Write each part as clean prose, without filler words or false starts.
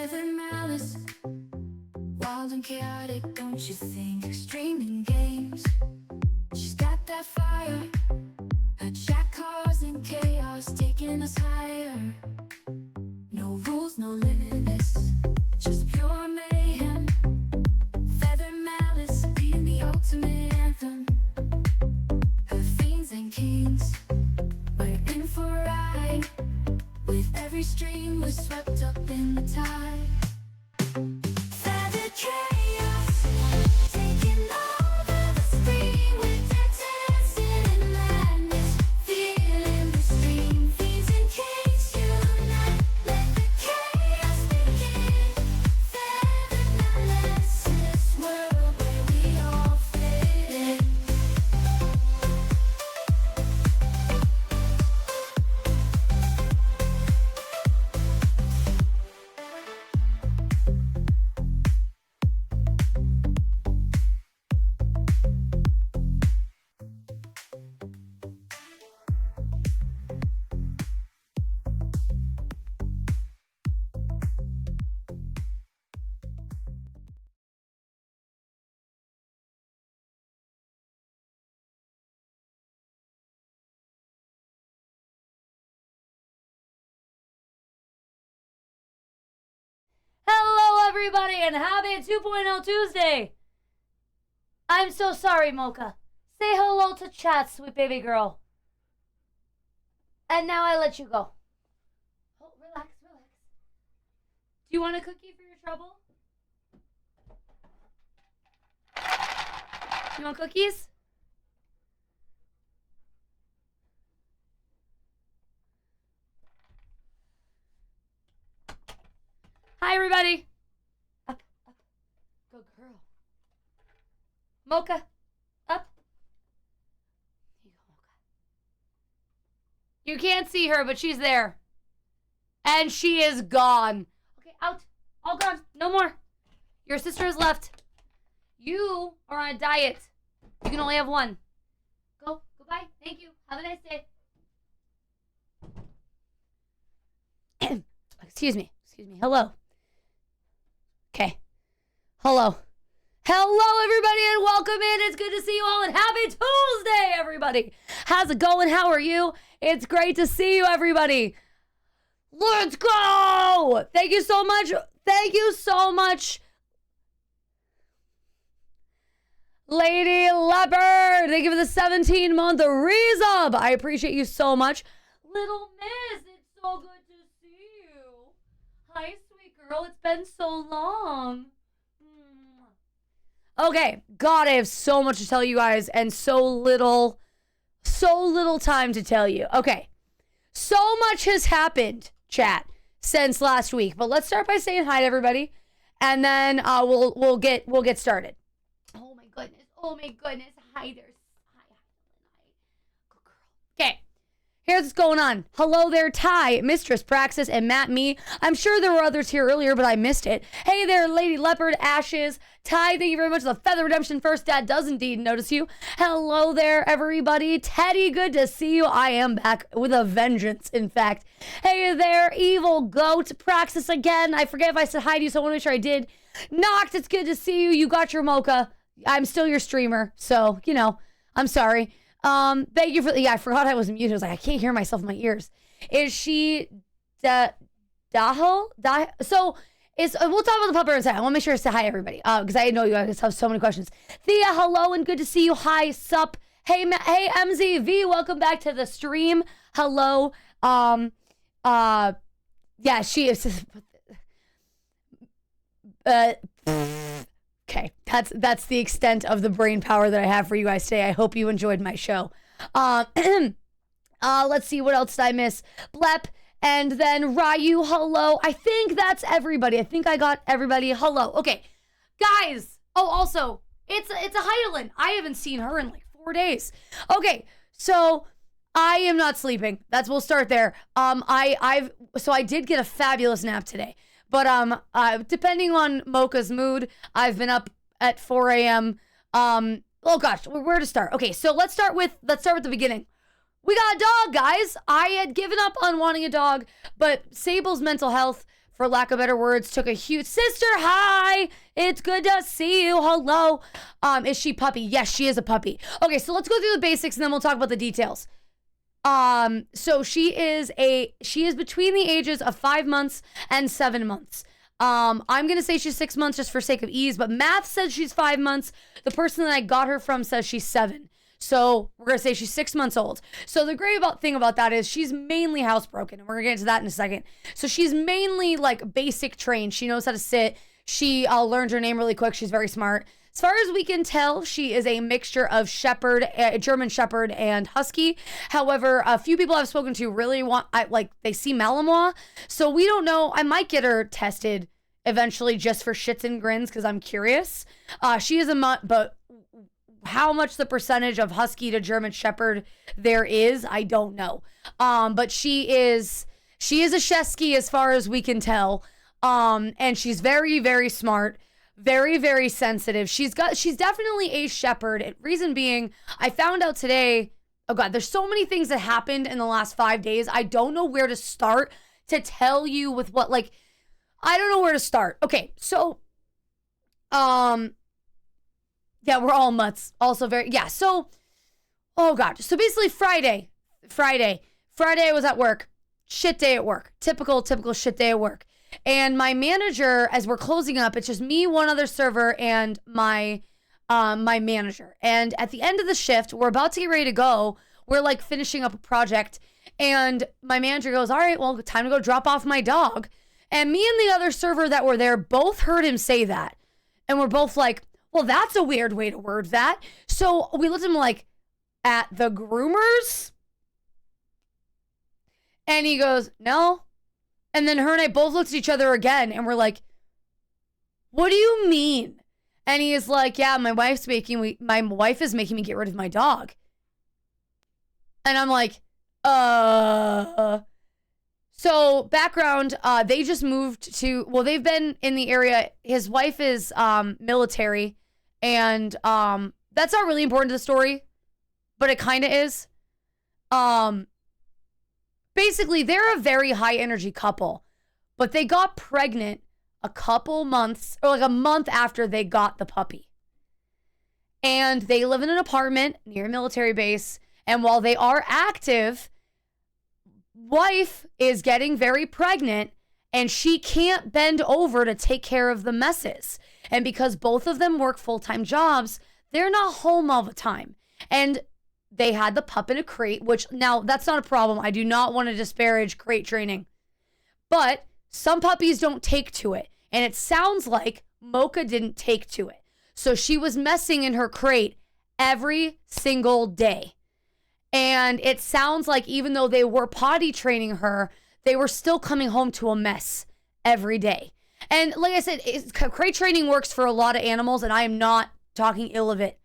feather malice, wild and chaotic, don't you think? Extreme in games, she's got that fire. Her chat causing chaos, taking us higher. No rules, no limits, just pure mayhem. Feather malice, being the ultimate anthem. Her fiends and kings, we're in for a ride. With every stream, we're swept up in the tide. Feather chaos, taking over the screen. We're dancing in madness, feeling the stream. Fiends and kings unite, let the chaos begin. Feather malice in this world where we all fit in. Hello, everybody, and happy 2.0 Tuesday. I'm so sorry, Mocha. Say hello to chat, sweet baby girl. And now I let you go. Oh, relax, relax. Do you want a cookie for your trouble? You want cookies? Hi, everybody. Up, up. Good girl. Mocha, up. Here you go, Mocha. You can't see her, but she's there. And she is gone. Okay, out. All gone. No more. Your sister is left. You are on a diet. You can only have one. Go. Goodbye. Thank you. Have a nice day. Excuse me. Excuse me. Hello. Okay. Hello. Hello, everybody, and welcome in. It's good to see you all, and happy Tuesday, everybody. How's it going? How are you? It's great to see you, everybody. Let's go. Thank you so much. Thank you so much, Lady Leopard. Thank you for the 17-month resub. I appreciate you so much. Little Miss, it's so good to see you. Hi, sweet girl. It's been so long. Okay, God, I have so much to tell you guys and so little time to tell you. Okay, so much has happened, chat, since last week. But let's start by saying hi to everybody, and then we'll get started. Oh my goodness! Oh my goodness! Hi there. Hi. Good girl. Okay. Here's what's going on. Hello there, Ty, Mistress, Praxis, and Matt Me. I'm sure there were others here earlier, but I missed it. Hey there, Lady Leopard, Ashes, Ty, thank you very much. The Feather Redemption First Dad does indeed notice you. Hello there, everybody. Teddy, good to see you. I am back with a vengeance, in fact. Hey there, Evil Goat, Praxis again. I forget if I said hi to you, so I want to make sure I did. Noct, it's good to see you. You got your mocha. I'm still your streamer, so, you know, I'm sorry. Thank you for I forgot I was muted. I was like, I can't hear myself in my ears. Is she Daho? So we'll talk about the pupper in a second. I want to make sure to say hi everybody. Because I know you guys have so many questions. Thea, hello and good to see you. Hi, sup. Hey MZV, welcome back to the stream. Hello. Yeah, she is okay, that's the extent of the brain power that I have for you guys today. I hope you enjoyed my show. Let's see, what else did I miss? Blep, and then Ryu, hello. I think that's everybody. I think I got everybody. Hello. Okay, guys. Oh, also, it's a Heidelin. I haven't seen her in like 4 days. Okay, so I am not sleeping. We'll start there. I did get a fabulous nap today. But depending on Mocha's mood, I've been up at 4 a.m. Oh gosh, where to start? Okay, so let's start with the beginning. We got a dog, guys. I had given up on wanting a dog, but Sable's mental health for lack of better words, took a huge sister. Hi, it's good to see you. Hello. Is she puppy? Yes, she is a puppy. Okay, so let's go through the basics and then we'll talk about the details. So she is between the ages of 5 months and 7 months. I'm gonna say she's 6 months just for sake of ease, but math says she's 5 months. The person that I got her from says she's 7. So we're gonna say she's 6 months old. So the great thing about that is she's mainly housebroken, and we're gonna get into that in a second. So she's mainly like basic trained. She knows how to sit. She learned her name really quick. She's very smart. As far as we can tell, she is a mixture of German Shepherd, and Husky. However, a few people I've spoken to really they see Malinois. So we don't know. I might get her tested eventually just for shits and grins because I'm curious. She is a mutt, but how much the percentage of Husky to German Shepherd there is, I don't know. But she is a Shesky as far as we can tell. And she's very, very smart. Very, very sensitive. She's definitely a shepherd. Reason being, I found out today, oh God, there's so many things that happened in the last 5 days. I don't know where to start to tell you with what, I don't know where to start. Okay, so, yeah, we're all mutts. Also so, oh God. So basically Friday, I was at work. Shit day at work. Typical shit day at work. And my manager, as we're closing up, it's just me, one other server, and my manager. And at the end of the shift, we're about to get ready to go. We're finishing up a project. And my manager goes, all right, well, time to go drop off my dog. And me and the other server that were there both heard him say that. And we're both like, well, that's a weird way to word that. So we looked at him at the groomers? And he goes, no. And then her and I both looked at each other again and we're like, what do you mean? And he is like, yeah, my wife is making me get rid of my dog. And I'm like, So background, they just moved they've been in the area. His wife is military, and that's not really important to the story, but it kind of is. Basically, they're a very high energy couple, but they got pregnant a couple months, or a month after they got the puppy. And they live in an apartment near a military base. And while they are active, wife is getting very pregnant and she can't bend over to take care of the messes. And because both of them work full-time jobs, they're not home all the time. And they had the pup in a crate, which now that's not a problem. I do not want to disparage crate training. But some puppies don't take to it. And it sounds like Mocha didn't take to it. So she was messing in her crate every single day. And it sounds like even though they were potty training her, they were still coming home to a mess every day. And like I said, crate training works for a lot of animals, and I am not talking ill of it.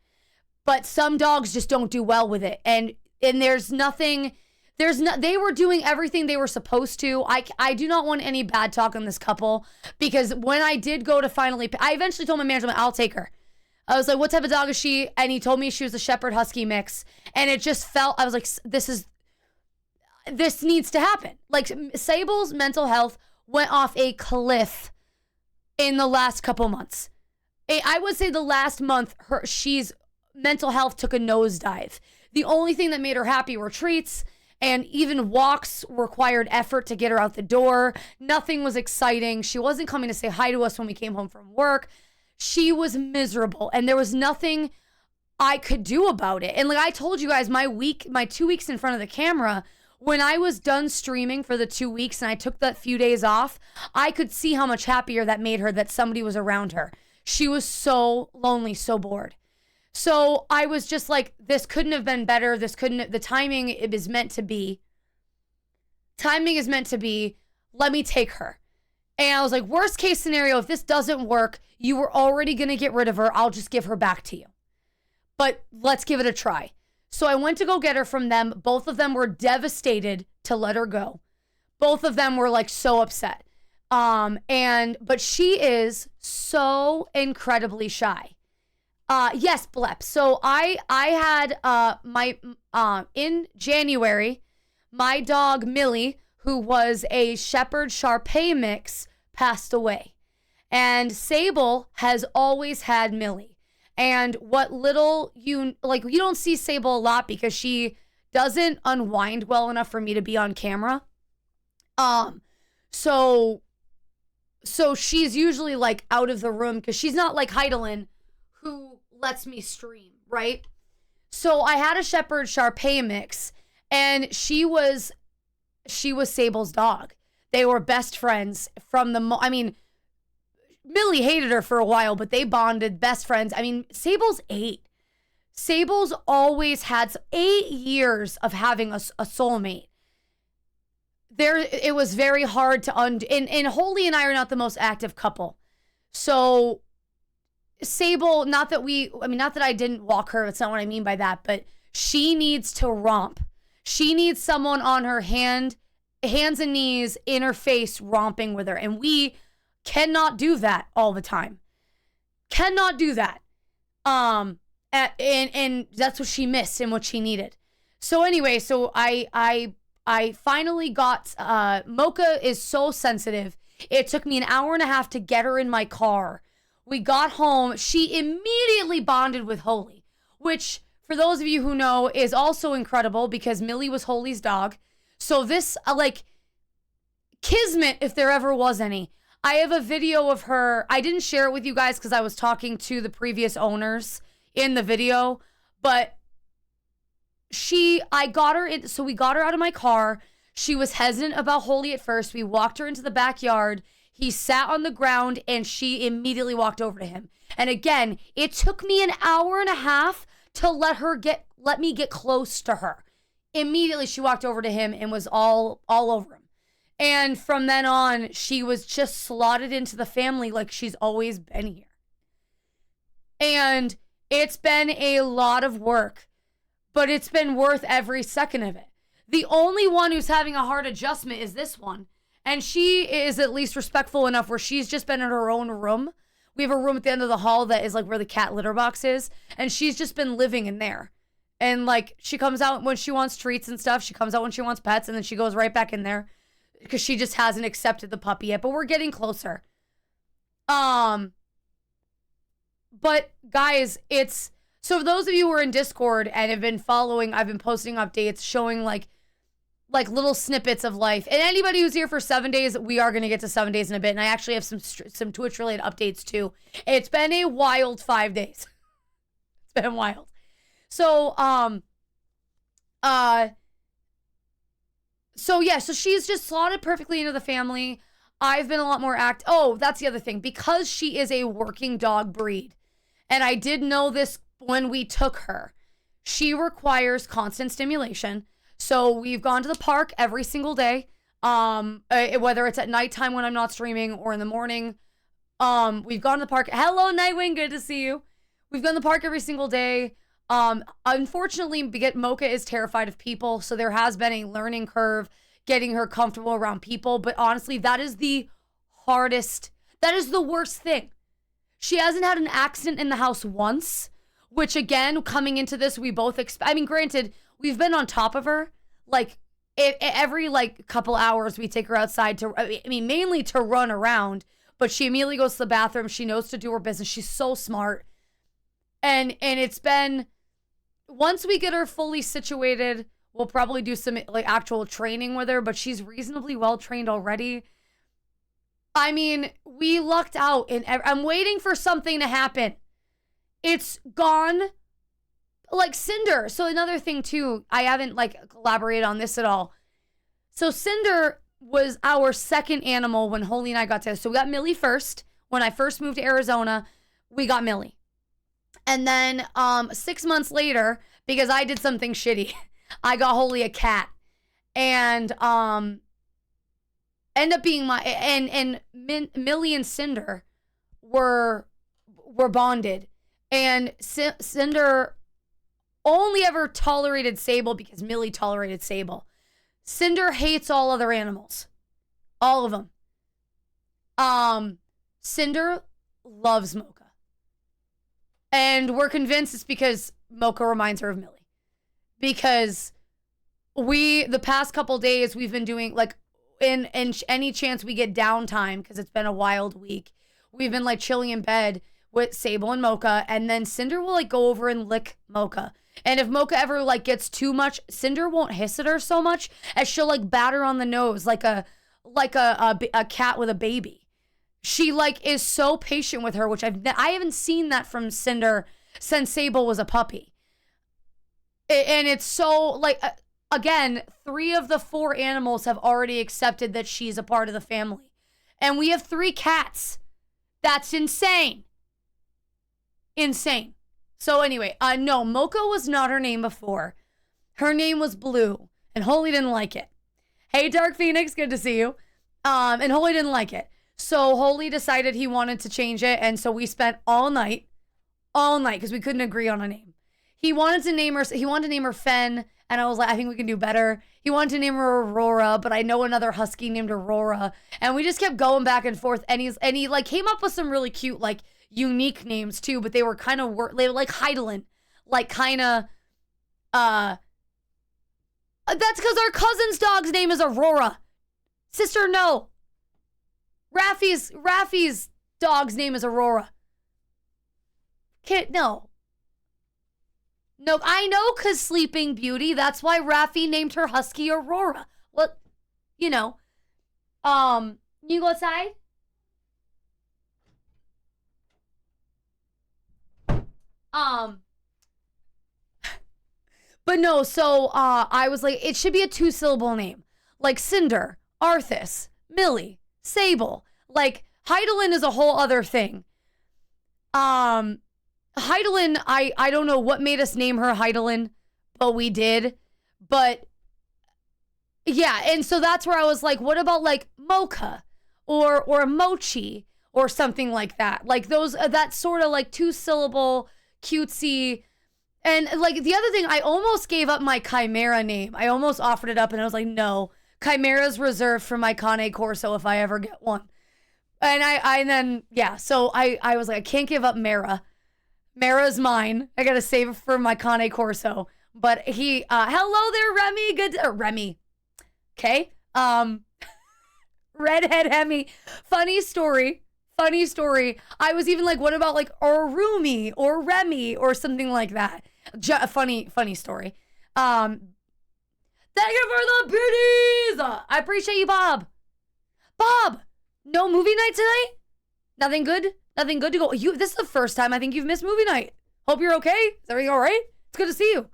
But some dogs just don't do well with it. And they were doing everything they were supposed to. I do not want any bad talk on this couple, because when I did go to finally, I eventually told my manager, I'll take her. I was like, what type of dog is she? And he told me she was a Shepherd Husky mix. And it just felt, I was like, this needs to happen. Like, Sable's mental health went off a cliff in the last couple months. I would say the last month, she's mental health took a nosedive. The only thing that made her happy were treats, and even walks required effort to get her out the door. Nothing was exciting. She wasn't coming to say hi to us when we came home from work. She was miserable, and there was nothing I could do about it. And like I told you guys, my 2 weeks in front of the camera, when I was done streaming for the 2 weeks and I took that few days off, I could see how much happier that made her that somebody was around her. She was so lonely, so bored. So I was just like, this couldn't have been better. The timing is meant to be. Timing is meant to be. Let me take her. And I was like, worst case scenario, if this doesn't work, you were already going to get rid of her. I'll just give her back to you. But let's give it a try. So I went to go get her from them. Both of them were devastated to let her go. Both of them were like so upset. But she is so incredibly shy. Yes, Blep. So I had in January, my dog Millie, who was a Shepherd Shar-Pei mix, passed away. And Sable has always had Millie. And what little you don't see Sable a lot because she doesn't unwind well enough for me to be on camera. So she's usually like out of the room because she's not like Heidelin who lets me stream, right? So I had a Shepherd Shar-Pei mix, and she was Sable's dog. They were best friends from Millie hated her for a while, but they bonded, best friends. I mean, Sable's 8. Sable's always had 8 years of having a soulmate. It was very hard to undo. And Holy and I are not the most active couple. So Sable, not that I didn't walk her. That's not what I mean by that. But she needs to romp. She needs someone on her hands and knees in her face romping with her. And we cannot do that all the time. Cannot do that. And that's what she missed and what she needed. So anyway, so I finally got, Mocha is so sensitive. It took me an hour and a half to get her in my car. We got home. She immediately bonded with Holy, which for those of you who know is also incredible because Millie was Holy's dog. So this, kismet, if there ever was any. I have a video of her. I didn't share it with you guys because I was talking to the previous owners in the video, but I got her in, so we got her out of my car. She was hesitant about Holy at first. We walked her into the backyard. He sat on the ground and she immediately walked over to him. And again, it took me an hour and a half to let me get close to her. Immediately she walked over to him and was all over him. And from then on, she was just slotted into the family like she's always been here. And it's been a lot of work, but it's been worth every second of it. The only one who's having a hard adjustment is this one. And she is at least respectful enough where she's just been in her own room. We have a room at the end of the hall that is like where the cat litter box is. And she's just been living in there. And like she comes out when she wants treats and stuff. She comes out when she wants pets and then she goes right back in there. Because she just hasn't accepted the puppy yet. But we're getting closer. But guys, so for those of you who are in Discord and have been following, I've been posting updates showing like little snippets of life. And anybody who's here for 7 days, we are going to get to 7 days in a bit. And I actually have some Twitch related updates too. It's been a wild 5 days. It's been wild. So, so she's just slotted perfectly into the family. I've been a lot more Oh, that's the other thing. Because she is a working dog breed, and I did know this when we took her, she requires constant stimulation. So we've gone to the park every single day, whether it's at nighttime when I'm not streaming or in the morning. We've gone to the park. Hello, Nightwing. Good to see you. We've gone to the park every single day. Unfortunately, Mocha is terrified of people, so there has been a learning curve getting her comfortable around people. But honestly, that is the hardest. That is the worst thing. She hasn't had an accident in the house once, which again, coming into this, we both granted, we've been on top of her. Like every couple hours, we take her outside mainly to run around. But she immediately goes to the bathroom. She knows to do her business. She's so smart. And it's been, once we get her fully situated, we'll probably do some actual training with her, but she's reasonably well trained already. I mean, we lucked out I'm waiting for something to happen. It's gone like Cinder. So another thing too, I haven't elaborated on this at all. So Cinder was our second animal when Holy and I got together. So we got Millie first. When I first moved to Arizona, we got Millie. And then 6 months later, because I did something shitty, I got Holy a cat. And end up being Millie and Cinder were bonded. And Cinder only ever tolerated Sable because Millie tolerated Sable. Cinder hates all other animals. All of them. Cinder loves Mocha. And we're convinced it's because Mocha reminds her of Millie. Because the past couple days, we've been doing, in any chance we get downtime, because it's been a wild week, we've been like chilling in bed with Sable and Mocha, and then Cinder will like go over and lick Mocha. And if Mocha ever like gets too much, Cinder won't hiss at her so much as she'll like bat her on the nose like a cat with a baby. She like is so patient with her, which I haven't seen that from Cinder since Sable was a puppy. And it's so like, again, 3 of the 4 animals have already accepted that she's a part of the family. And we have 3 cats. That's insane. Insane. So anyway, no, Mocha was not her name before. Her name was Blue, and Holy didn't like it. Hey, Dark Phoenix, good to see you. And Holy didn't like it. So Holy decided he wanted to change it, and so we spent all night, because we couldn't agree on a name. He wanted to name her Fen, and I was like, I think we can do better. He wanted to name her Aurora, but I know another husky named Aurora, and we just kept going back and forth, and he like came up with some really cute, like, unique names too, but they were kind of they were like Heidelin, like kind of that's because our cousin's dog's name is Aurora. Sister, no. Raffy's dog's name is Aurora. Kid, no, I know, because Sleeping Beauty, that's why Raffy named her husky Aurora. What, you know. You go outside? But no, so I was like, it should be a 2-syllable name. Like Cinder, Arthas, Millie, Sable. Like, Heidelin is a whole other thing. Heidelin, I don't know what made us name her Heidelin, but we did. But yeah, and so that's where I was like, what about like Mocha or Mochi or something like that? Like those, that sort of like 2-syllable cutesy. And like the other thing, I almost gave up my Chimera name. I almost offered it up, and I was like, no, Chimera's reserved for my Cane Corso if I ever get one. And then so I was like, I can't give up Mara. Mara's mine. I gotta save it for my Cane Corso. But hello there, Remy. Remy. Okay. Redhead Hemi. Funny story. I was even like, what about like Orumi or Remy or something like that? Funny story. Thank you for the beauties. I appreciate you, Bob. Bob, no movie night tonight? Nothing good to go. This is the first time I think you've missed movie night. Hope you're okay. Is everything all right? It's good to see you.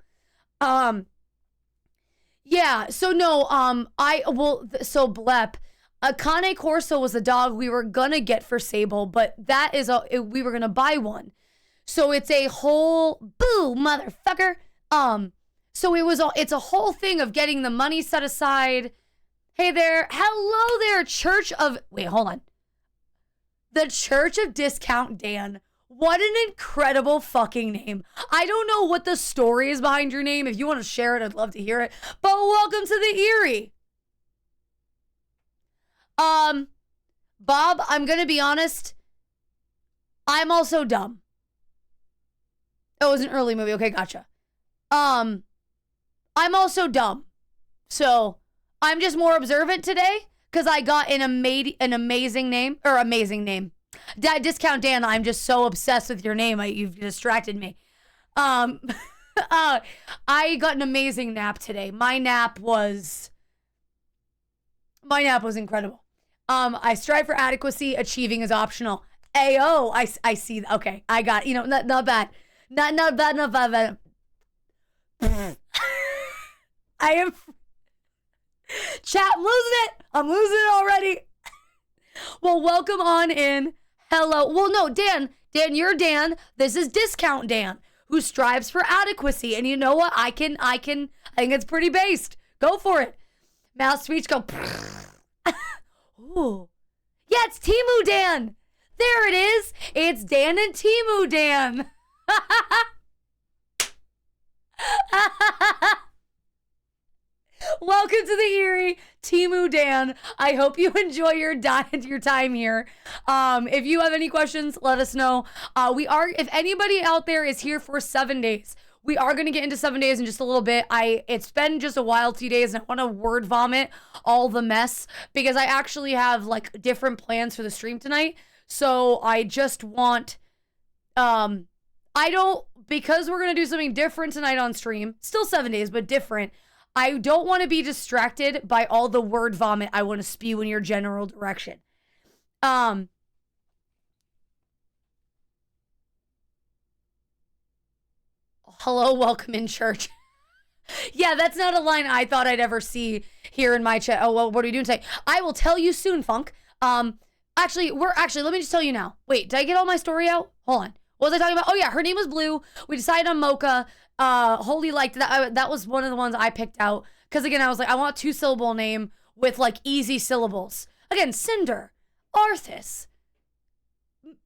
Yeah. So no. So Blep. Cane Corso was a dog we were gonna get for Sable, but that is we were gonna buy one. So it's a whole boo motherfucker. So it's a whole thing of getting the money set aside. Hey there, hello there, hold on. The Church of Discount Dan. What an incredible fucking name. I don't know what the story is behind your name. If you want to share it, I'd love to hear it. But welcome to the Erie. Bob, I'm gonna be honest. I'm also dumb. Oh, it was an early movie. Okay, gotcha. I'm also dumb. So, I'm just more observant today because I got an amazing name. Discount Dan, I'm just so obsessed with your name. You've distracted me. I got an amazing nap today. My nap was incredible. I strive for adequacy. Achieving is optional. Ayo, I see. Okay, I got, not bad. Not bad. I am. Chat, I'm losing it already. Well, welcome on in. Hello. Well, no, Dan, you're Dan. This is Discount Dan, who strives for adequacy. And you know what? I think it's pretty based. Go for it. Mouse speech, go. Ooh. Yeah, it's Timu Dan. There it is. It's Dan and Timu Dan. Welcome to the Erie, Timu Dan. I hope you enjoy your time here. If you have any questions, let us know. If anybody out there is here for 7 days, We are going to get into 7 days in just a little bit. It's been just a wild few days, and I want to word vomit all the mess because I actually have like different plans for the stream tonight. So I just want, because we're going to do something different tonight on stream, still 7 days, but different. I don't want to be distracted by all the word vomit I want to spew in your general direction. Hello, welcome in church. Yeah, that's not a line I thought I'd ever see here in my chat. Oh, well, what are we doing today? I will tell you soon, Funk. Actually, let me just tell you now. Wait, did I get all my story out? Hold on. What was I talking about? Oh, yeah, her name was Blue. We decided on Mocha. Holy liked that. That was one of the ones I picked out. Because, again, I was like, I want a 2-syllable name with, like, easy syllables. Again, Cinder, Arthas,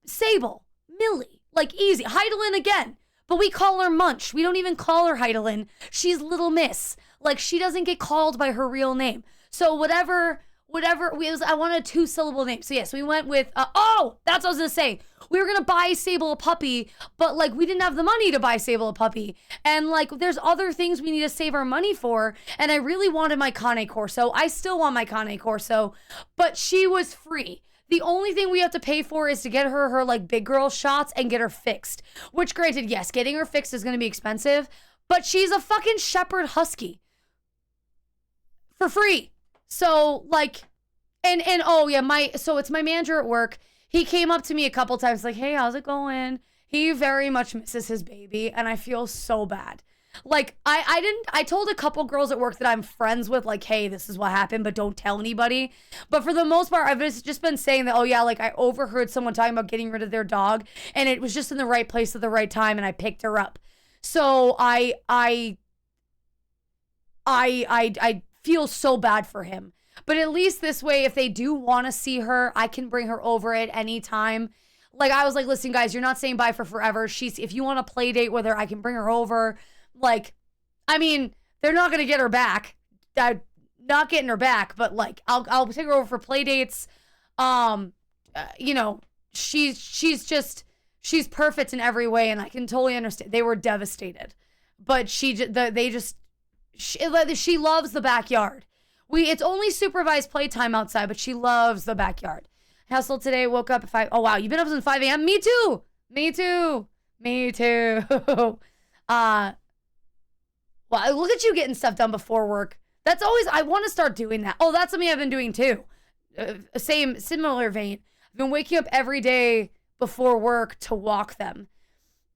Sable, Millie. Like, easy. Heidelin again. But we call her Munch. We don't even call her Heidelin. She's Little Miss. Like, she doesn't get called by her real name. So whatever, I wanted a 2-syllable name. So yes, we went with, that's what I was going to say. We were going to buy Sable a puppy, but like, we didn't have the money to buy Sable a puppy. And like, there's other things we need to save our money for. And I really wanted my Cane Corso. I still want my Cane Corso, but she was free. The only thing we have to pay for is to get her like big girl shots and get her fixed. Which granted, yes, getting her fixed is going to be expensive, but she's a fucking shepherd husky. For free. So like, and oh yeah, so it's my manager at work. He came up to me a couple times like, hey, how's it going? He very much misses his baby and I feel so bad. Like, I told a couple girls at work that I'm friends with, like, hey, this is what happened, but don't tell anybody. But for the most part, I've just been saying that, oh, yeah, like, I overheard someone talking about getting rid of their dog, and it was just in the right place at the right time, and I picked her up. So I feel so bad for him. But at least this way, if they do want to see her, I can bring her over at any time. Like, I was like, listen, guys, you're not saying bye for forever. If you want a play date with her, I can bring her over. Like, I mean, they're not going to get her back. Not getting her back, but like, I'll take her over for play dates. You know, she's perfect in every way. And I can totally understand. They were devastated, but she loves the backyard. It's only supervised playtime outside, but she loves the backyard. Hustled today, woke up at 5. Oh, wow. You've been up since 5 a.m. Me too. Well, look at you getting stuff done before work. That's always, I want to start doing that. Oh, that's something I've been doing too. Similar vein. I've been waking up every day before work to walk them.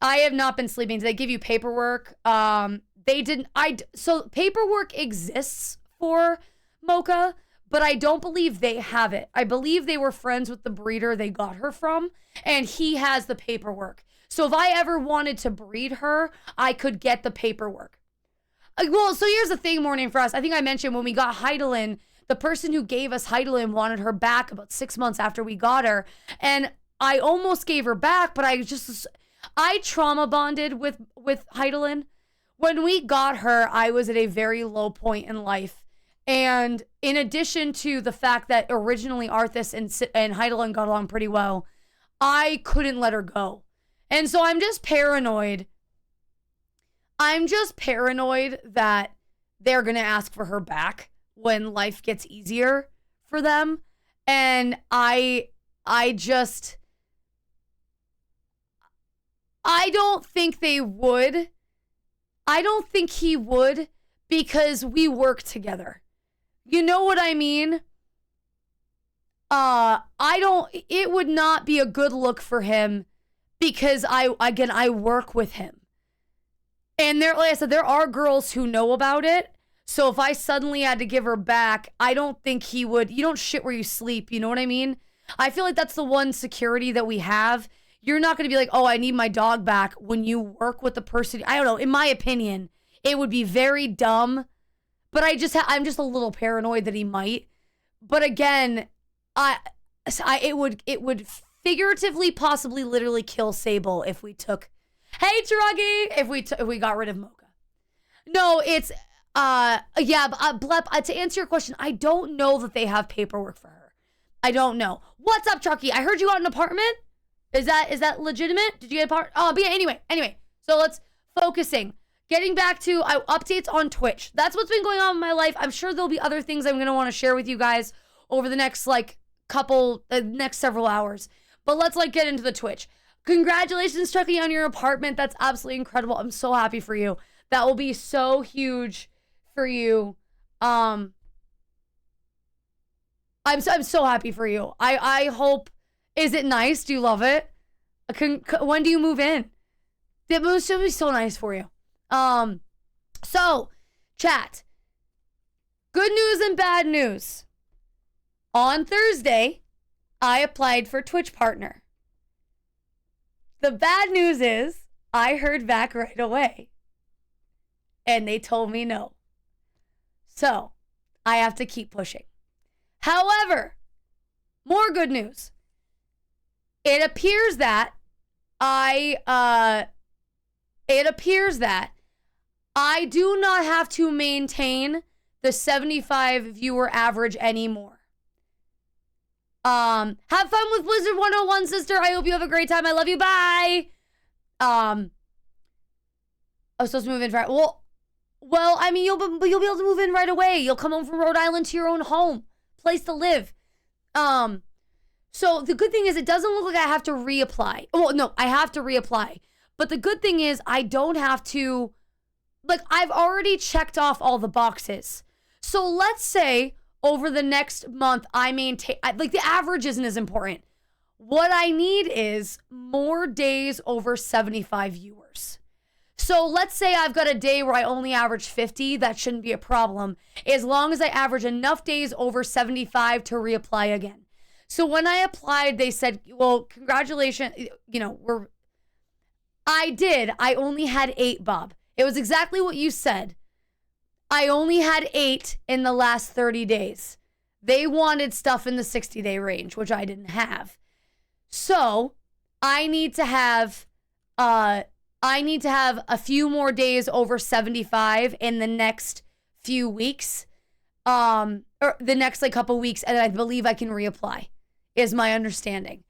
I have not been sleeping. Did they give you paperwork? They didn't. So paperwork exists for Mocha, but I don't believe they have it. I believe they were friends with the breeder they got her from, and he has the paperwork. So if I ever wanted to breed her, I could get the paperwork. Well, so here's the thing, Morning Frost. I think I mentioned when we got Heidelin, the person who gave us Heidelin wanted her back about 6 months after we got her. And I almost gave her back, but I trauma bonded with Heidelin. When we got her, I was at a very low point in life. And in addition to the fact that originally Arthas and Heidelin got along pretty well, I couldn't let her go. And so I'm just paranoid. That they're going to ask for her back when life gets easier for them. And I don't think they would. I don't think he would because we work together. You know what I mean? It would not be a good look for him because I work with him. And like I said, there are girls who know about it. So if I suddenly had to give her back, I don't think he would. You don't shit where you sleep. You know what I mean? I feel like that's the one security that we have. You're not going to be like, oh, I need my dog back when you work with the person. I don't know. In my opinion, it would be very dumb. But I'm just a little paranoid that he might. But again, it would figuratively, possibly, literally kill Sable if we took. Hey, Truggy! If we got rid of Mocha. No, it's, Blep, to answer your question, I don't know that they have paperwork for her. I don't know. What's up, Chucky? I heard you got an apartment? Is that legitimate? Did you get a part? Oh, but yeah, anyway. So let's focusing. getting back to updates on Twitch. That's what's been going on in my life. I'm sure there'll be other things I'm going to want to share with you guys over the next next several hours. But let's get into the Twitch. Congratulations, Chucky, on your apartment. That's absolutely incredible. I'm so happy for you. That will be so huge for you. I'm so happy for you. I hope. Is it nice? Do you love it? When do you move in? It should be so nice for you. So, chat. Good news and bad news. On Thursday, I applied for Twitch partner. The bad news is I heard back right away. And they told me no. So, I have to keep pushing. However, more good news. It appears that I do not have to maintain the 75 viewer average anymore. Have fun with Blizzard 101, sister. I hope you have a great time. I love you. Bye. I was supposed to move in right. Well, I mean, you'll be able to move in right away. You'll come home from Rhode Island to your own home, place to live. So the good thing is it doesn't look like I have to reapply. Well, no, I have to reapply. But the good thing is I don't have to, I've already checked off all the boxes. So let's say over the next month, I maintain, the average isn't as important. What I need is more days over 75 viewers. So let's say I've got a day where I only average 50. That shouldn't be a problem, as long as I average enough days over 75 to reapply again. So when I applied, they said, well, congratulations. I only had 8, Bob. It was exactly what you said. I only had 8 in the last 30 days. They wanted stuff in the 60-day range, which I didn't have. So I need to have a few more days over 75 in the next few weeks, or the next couple weeks, and I believe I can reapply, is my understanding.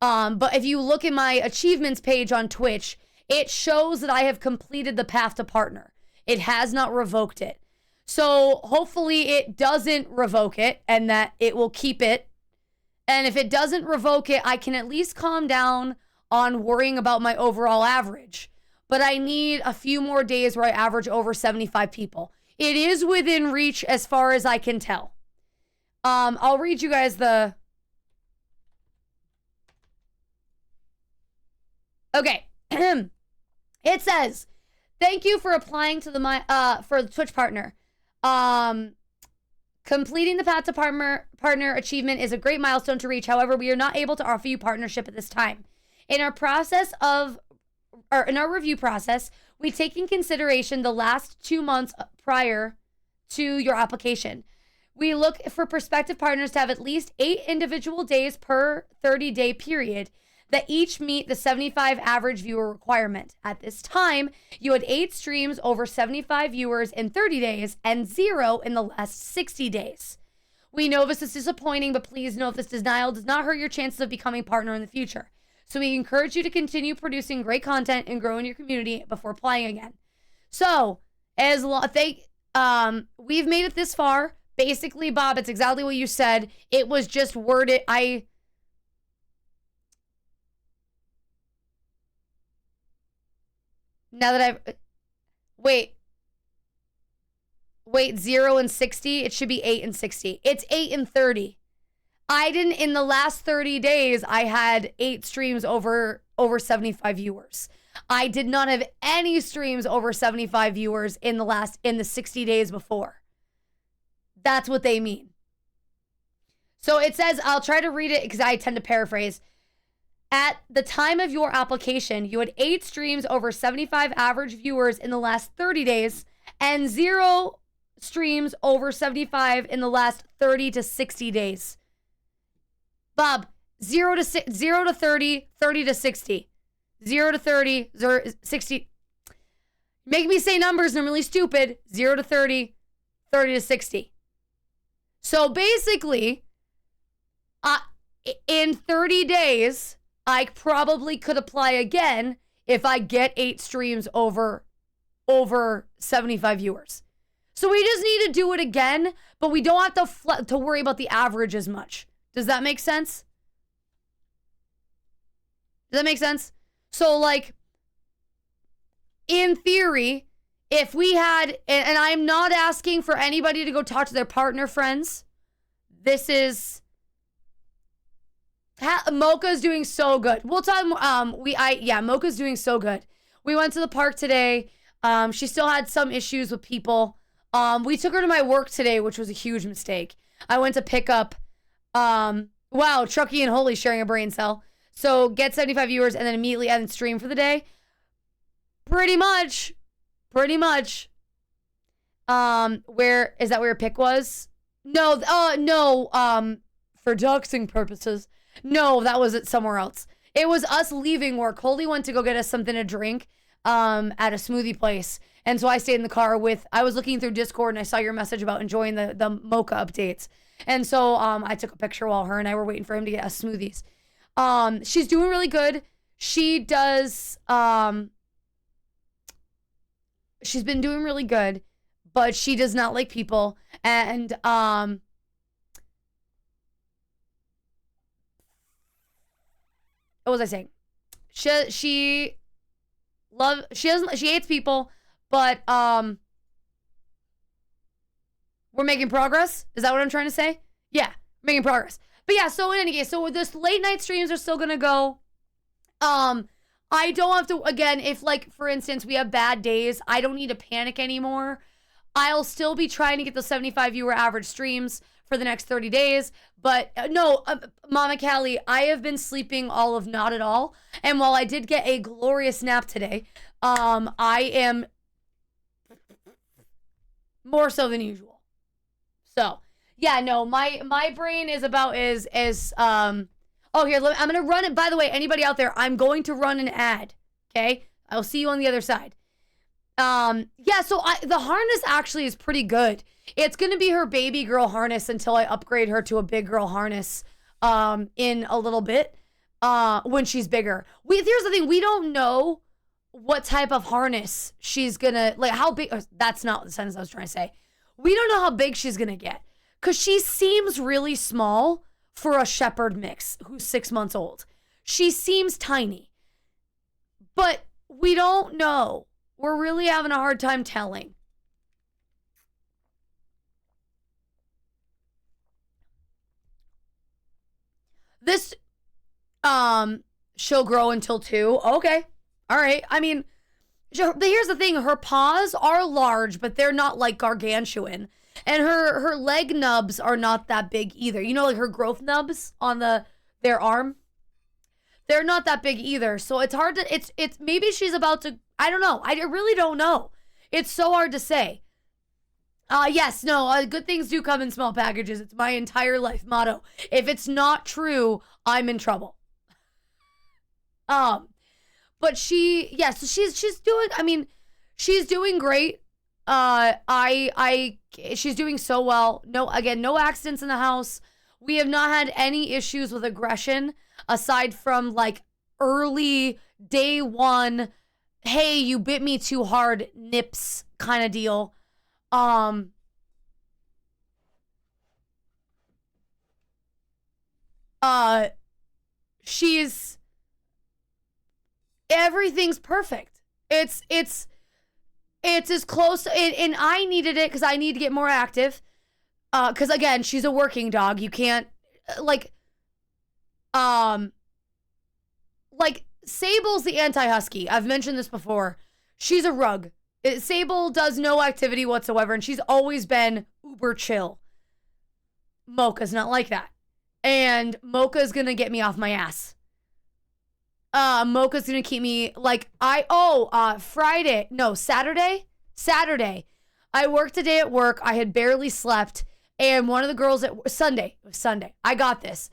But if you look at my achievements page on Twitch, it shows that I have completed the path to partner. It has not revoked it. So hopefully it doesn't revoke it and that it will keep it. And if it doesn't revoke it, I can at least calm down on worrying about my overall average. But I need a few more days where I average over 75 people. It is within reach as far as I can tell. I'll read you guys the... Okay. It says, thank you for applying to for the Twitch partner. Completing the path to partner achievement is a great milestone to reach. However, we are not able to offer you partnership at this time. In our review process, we take in consideration the last 2 months prior to your application. We look for prospective partners to have at least 8 individual days per 30-day period that each meet the 75 average viewer requirement. At this time, you had 8 streams over 75 viewers in 30 days and 0 in the last 60 days. We know this is disappointing, but please know this denial does not hurt your chances of becoming a partner in the future. So we encourage you to continue producing great content and growing your community before applying again. So, we've made it this far. Basically, Bob, it's exactly what you said. It was just worded. Now that I've... Wait, 0 and 60? It should be 8 and 60. It's 8 and 30. I didn't... In the last 30 days, I had 8 streams over 75 viewers. I did not have any streams over 75 viewers in the 60 days before. That's what they mean. So it says, I'll try to read it because I tend to paraphrase. At the time of your application, you had 8 streams over 75 average viewers in the last 30 days and 0 streams over 75 in the last 30 to 60 days. Bob, 0 to 30, 30 to 60. 0 to 30, 60. Make me say numbers and I'm really stupid. 0 to 30, 30 to 60. So basically, in 30 days, I probably could apply again if I get 8 streams over over 75 viewers. So we just need to do it again, but we don't have to worry about the average as much. Does that make sense? Does that make sense? So like, in theory, if we had, and I'm not asking for anybody to go talk to their partner friends. This is, Mocha's doing so good. We'll talk, Mocha's doing so good. We went to the park today. She still had some issues with people. We took her to my work today, which was a huge mistake. I went to pick up, wow, Truckee and Holy sharing a brain cell. So get 75 viewers and then immediately end stream for the day. Pretty much. Where is that where your pick was? No, for doxing purposes. No, that was it somewhere else. It was us leaving work. Holy went to go get us something to drink at a smoothie place. And so I stayed in the car I was looking through Discord and I saw your message about enjoying the Mocha updates. And so I took a picture while her and I were waiting for him to get us smoothies. She's doing really good. She does, she's been doing really good, but she does not like people. And, what was I saying? She hates people, but, we're making progress. Is that what I'm trying to say? Yeah, making progress. But yeah, so in any case, so this late night streams are still gonna go. I don't have to, again, if like, for instance, we have bad days, I don't need to panic anymore. I'll still be trying to get the 75 viewer average streams for the next 30 days. But no, Mama Callie, I have been sleeping all of not at all. And while I did get a glorious nap today, I am more so than usual. So yeah, no, my brain is about oh, here, I'm going to run it. By the way, anybody out there, I'm going to run an ad, okay? I'll see you on the other side. Yeah, so the harness actually is pretty good. It's going to be her baby girl harness until I upgrade her to a big girl harness in a little bit when she's bigger. Here's the thing. We don't know what type of harness she's going to, like how big, that's not the sentence I was trying to say. We don't know how big she's going to get because she seems really small for a shepherd mix who's 6 months old. She seems tiny, but we don't know. We're really having a hard time telling. This, she'll grow until 2. Okay. All right. I mean, here's the thing. Her paws are large, but they're not like gargantuan. And her leg nubs are not that big either. You know, like her growth nubs on their arm. They're not that big either. So it's hard to, it's maybe she's about to, I don't know. I really don't know. It's so hard to say. Yes, no, good things do come in small packages. It's my entire life motto. If it's not true, I'm in trouble. But so she's doing, I mean, she's doing great. She's doing so well. No accidents in the house. We have not had any issues with aggression aside from like early day one, hey, you bit me too hard, nips kind of deal. Everything's perfect. It's as close, and I needed it because I need to get more active. Because again, she's a working dog. You can't, like Sable's the anti-husky. I've mentioned this before. She's a rug. Sable does no activity whatsoever, and she's always been uber chill. Mocha's not like that. And Mocha's gonna get me off my ass. Mocha's gonna keep me like Saturday. I worked a day at work. I had barely slept, and one of the girls at Sunday. I got this.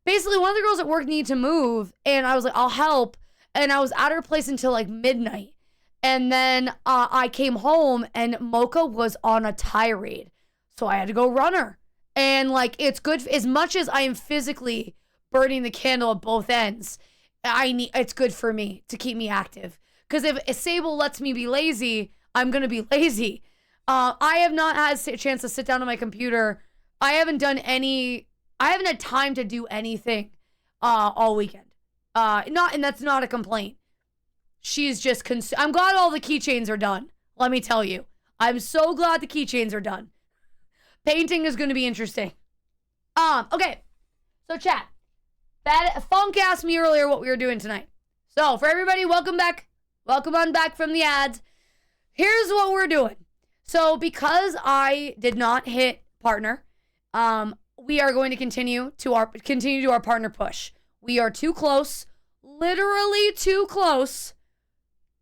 Basically, one of the girls at work needed to move, and I was like, I'll help. And I was at her place until like midnight. And then I came home, and Mocha was on a tirade. So I had to go run her. And like, it's good, as much as I am physically burning the candle at both ends, it's good for me to keep me active. Because if Sable lets me be lazy, I'm going to be lazy. I have not had a chance to sit down on my computer. I haven't had time to do anything all weekend. And that's not a complaint. She's just I'm glad all the keychains are done. Let me tell you. I'm so glad the keychains are done. Painting is going to be interesting. Okay. So chat. Funk asked me earlier what we were doing tonight. So for everybody, welcome back. Welcome on back from the ads. Here's what we're doing. So because I did not hit partner, we are going to continue to our partner push. We are too close, literally too close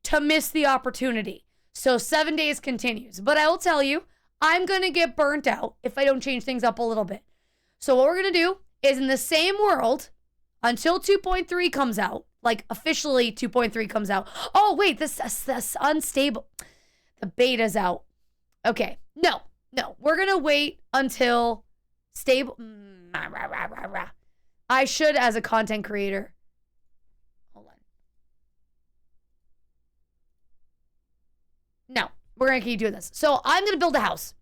to miss the opportunity. So 7 days continues. But I will tell you, I'm going to get burnt out if I don't change things up a little bit. So what we're going to do is in the same world until 2.3 comes out, like officially 2.3 comes out. Oh, wait, this unstable. The beta's out. Okay. No. We're going to wait until stable. I should as a content creator. Hold on. No, we're going to keep doing this. So I'm going to build a house.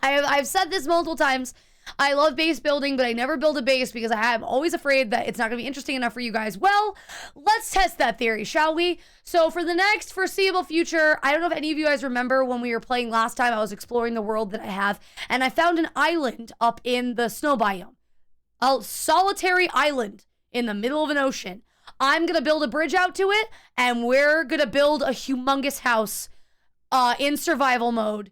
I've said this multiple times. I love base building, but I never build a base because I'm always afraid that it's not going to be interesting enough for you guys. Well, let's test that theory, shall we? So for the next foreseeable future, I don't know if any of you guys remember when we were playing last time, I was exploring the world that I have, and I found an island up in the snow biome. A solitary island in the middle of an ocean. I'm going to build a bridge out to it, and we're going to build a humongous house in survival mode.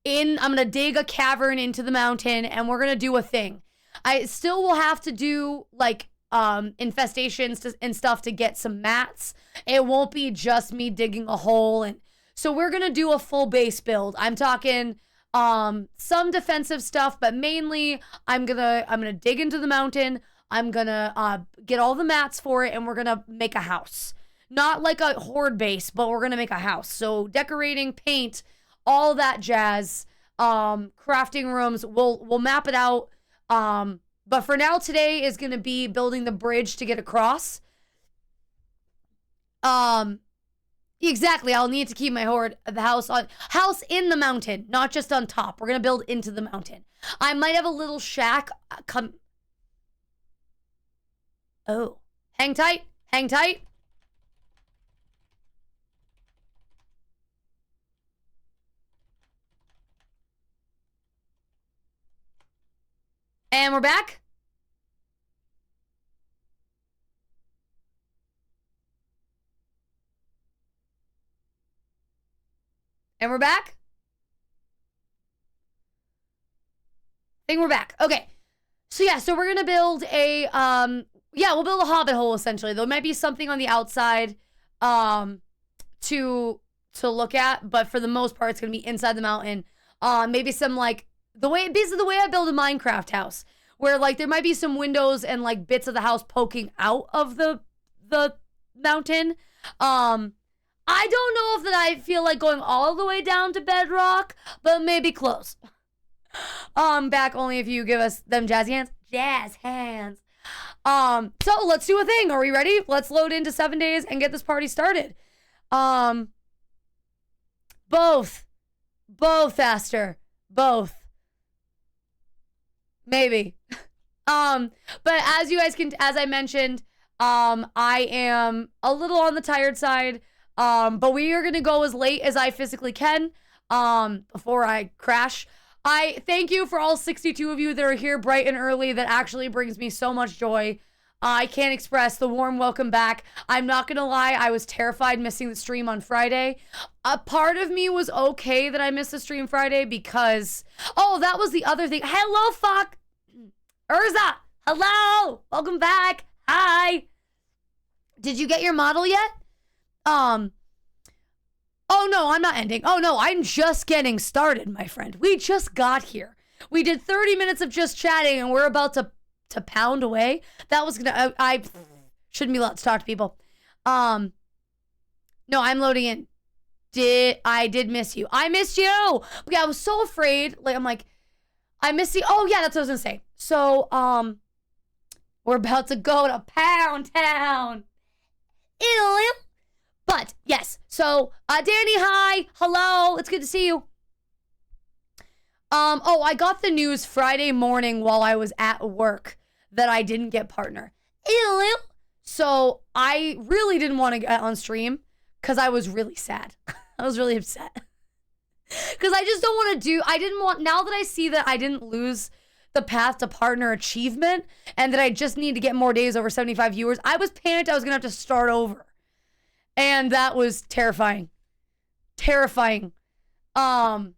I'm going to dig a cavern into the mountain, and we're going to do a thing. I still will have to do, like, infestations and stuff to get some mats. It won't be just me digging a hole. And so we're going to do a full base build. I'm talking some defensive stuff, but mainly I'm going to dig into the mountain. I'm going to get all the mats for it, and we're going to make a house. Not like a horde base, but we're going to make a house. So decorating, paint, all that jazz, crafting rooms, we'll map it out. But for now, today is going to be building the bridge to get across. Exactly. I'll need to keep my house in the mountain, not just on top. We're going to build into the mountain. I might have a little shack Oh, hang tight. Hang tight. And we're back. And we're back. I think we're back. Okay. So yeah, so we're going to build a, we'll build a hobbit hole essentially. There might be something on the outside to look at, but for the most part, it's going to be inside the mountain. Maybe some like, basically the way I build a Minecraft house, where like there might be some windows and like bits of the house poking out of the mountain. I don't know if that I feel like going all the way down to bedrock, but maybe close. Back only if you give us them jazzy hands. Jazz hands. So let's do a thing. Are we ready? Let's load into 7 days and get this party started. Both, Aster. Both. Maybe. But as you guys as I mentioned, I am a little on the tired side. But we are going to go as late as I physically can, before I crash. I thank you for all 62 of you that are here bright and early. That actually brings me so much joy. I can't express the warm welcome back. I'm not going to lie. I was terrified missing the stream on Friday. A part of me was okay that I missed the stream Friday because, that was the other thing. Hello, fuck. Urza. Hello. Welcome back. Hi. Did you get your model yet? Oh no, I'm not ending. Oh no, I'm just getting started, my friend. We just got here. We did 30 minutes of just chatting and we're about to pound away. That was gonna, I shouldn't be allowed to talk to people. No, I'm loading in. I did miss you. I missed you. But yeah, I was so afraid. Like, I'm like, I miss you. Oh yeah, that's what I was gonna say. So, we're about to go to Pound Town. Ew. But Yes. So, Danny, hi. Hello. It's good to see you. Oh, I got the news Friday morning while I was at work that I didn't get partner. Ew. So I really didn't want to get on stream because I was really sad. I was really upset. Because I just don't want to do, I didn't want, now that I see that I didn't lose the path to partner achievement and that I just need to get more days over 75 viewers, I was panicked I was going to have to start over. And that was terrifying. Terrifying. Oh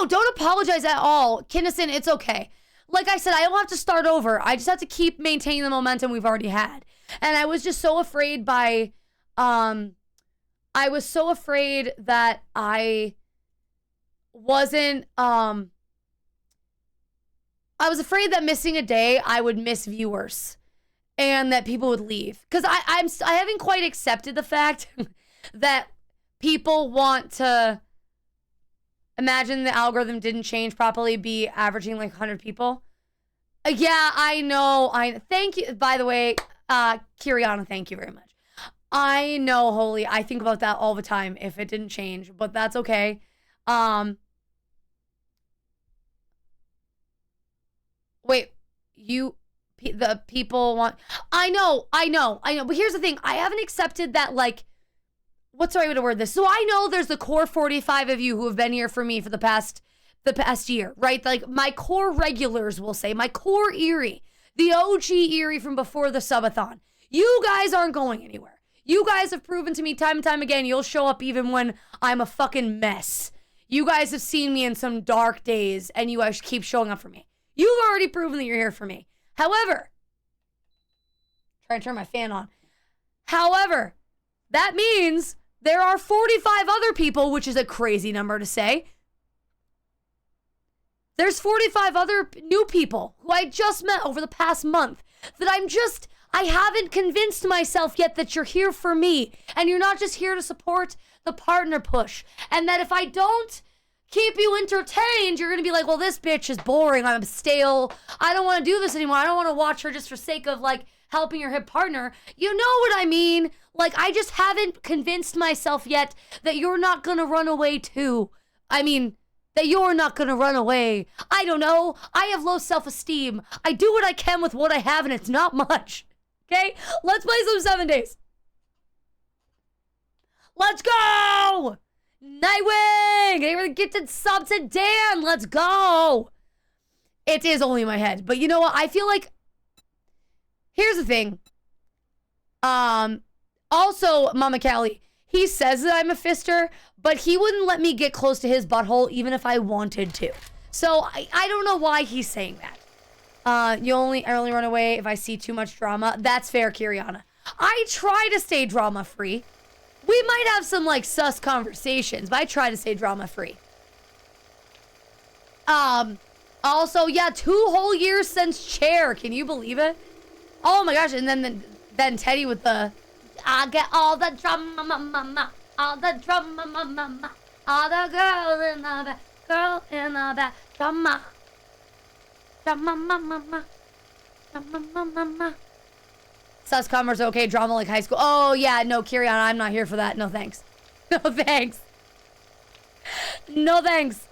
no, don't apologize at all. Kinnison, it's okay. Like I said, I don't have to start over. I just have to keep maintaining the momentum we've already had. And I was just so afraid by, I was so afraid that I wasn't, I was afraid that missing a day, I would miss viewers and that people would leave. Because I haven't quite accepted the fact that people want to, imagine the algorithm didn't change properly, be averaging like 100 people. Yeah, I know. Thank you. By the way, Kiriana, thank you very much. I know, Holy. I think about that all the time if it didn't change, but that's okay. Wait, the people want, I know. But here's the thing. I haven't accepted that, like, what's the right way to word this? So I know there's the core 45 of you who have been here for me for the past year, right? Like my core regulars will say, my core Erie, the OG Erie from before the subathon. You guys aren't going anywhere. You guys have proven to me time and time again, you'll show up even when I'm a fucking mess. You guys have seen me in some dark days and you guys keep showing up for me. You've already proven that you're here for me. However, try to turn my fan on. However, that means there are 45 other people, which is a crazy number to say. There's 45 other new people who I just met over the past month that I haven't convinced myself yet that you're here for me and you're not just here to support the partner push. And that if I don't keep you entertained, you're going to be like, well, this bitch is boring. I'm stale. I don't want to do this anymore. I don't want to watch her just for sake of like helping your hip partner. You know what I mean? Like, I just haven't convinced myself yet that you're not gonna run away too. I mean, that you're not gonna run away. I don't know. I have low self-esteem. I do what I can with what I have, and it's not much. Okay? Let's play some 7 days. Let's go! Nightwing! They were the gifted sub to Dan. Let's go! It is only my head. But you know what? I feel like, here's the thing. Also, Mama Callie, he says that I'm a fister, but he wouldn't let me get close to his butthole even if I wanted to. So I don't know why he's saying that. I only run away if I see too much drama. That's fair, Kiriana. I try to stay drama free. We might have some like sus conversations, but I try to stay drama free. Also, yeah, 2 whole years since chair. Can you believe it? Oh my gosh! And then Teddy with the, I get all the drama, mama, all the drama, mama, all the girls in the back, girl in the back, drama, drama, mama, drama, mama. Sus commerce, okay, drama like high school. Oh yeah, no, Kiriana, I'm not here for that. No thanks. No thanks. No thanks.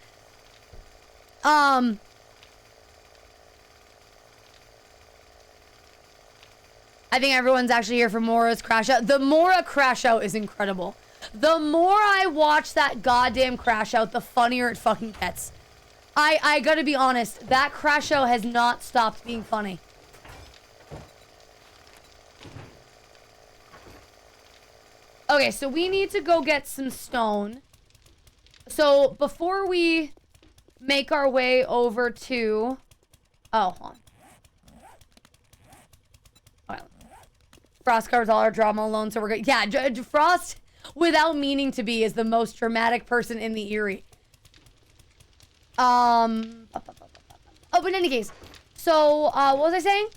I think everyone's actually here for Mora's crash out. The Mora crash out is incredible. The more I watch that goddamn crash out, the funnier it fucking gets. I gotta be honest, that crash out has not stopped being funny. Okay, so we need to go get some stone. So before we make our way over to, oh, hold on. Frost covers all our drama alone, so we're good. Yeah, Frost, without meaning to be, is the most dramatic person in the Erie. Oh, but in any case, so, what was I saying?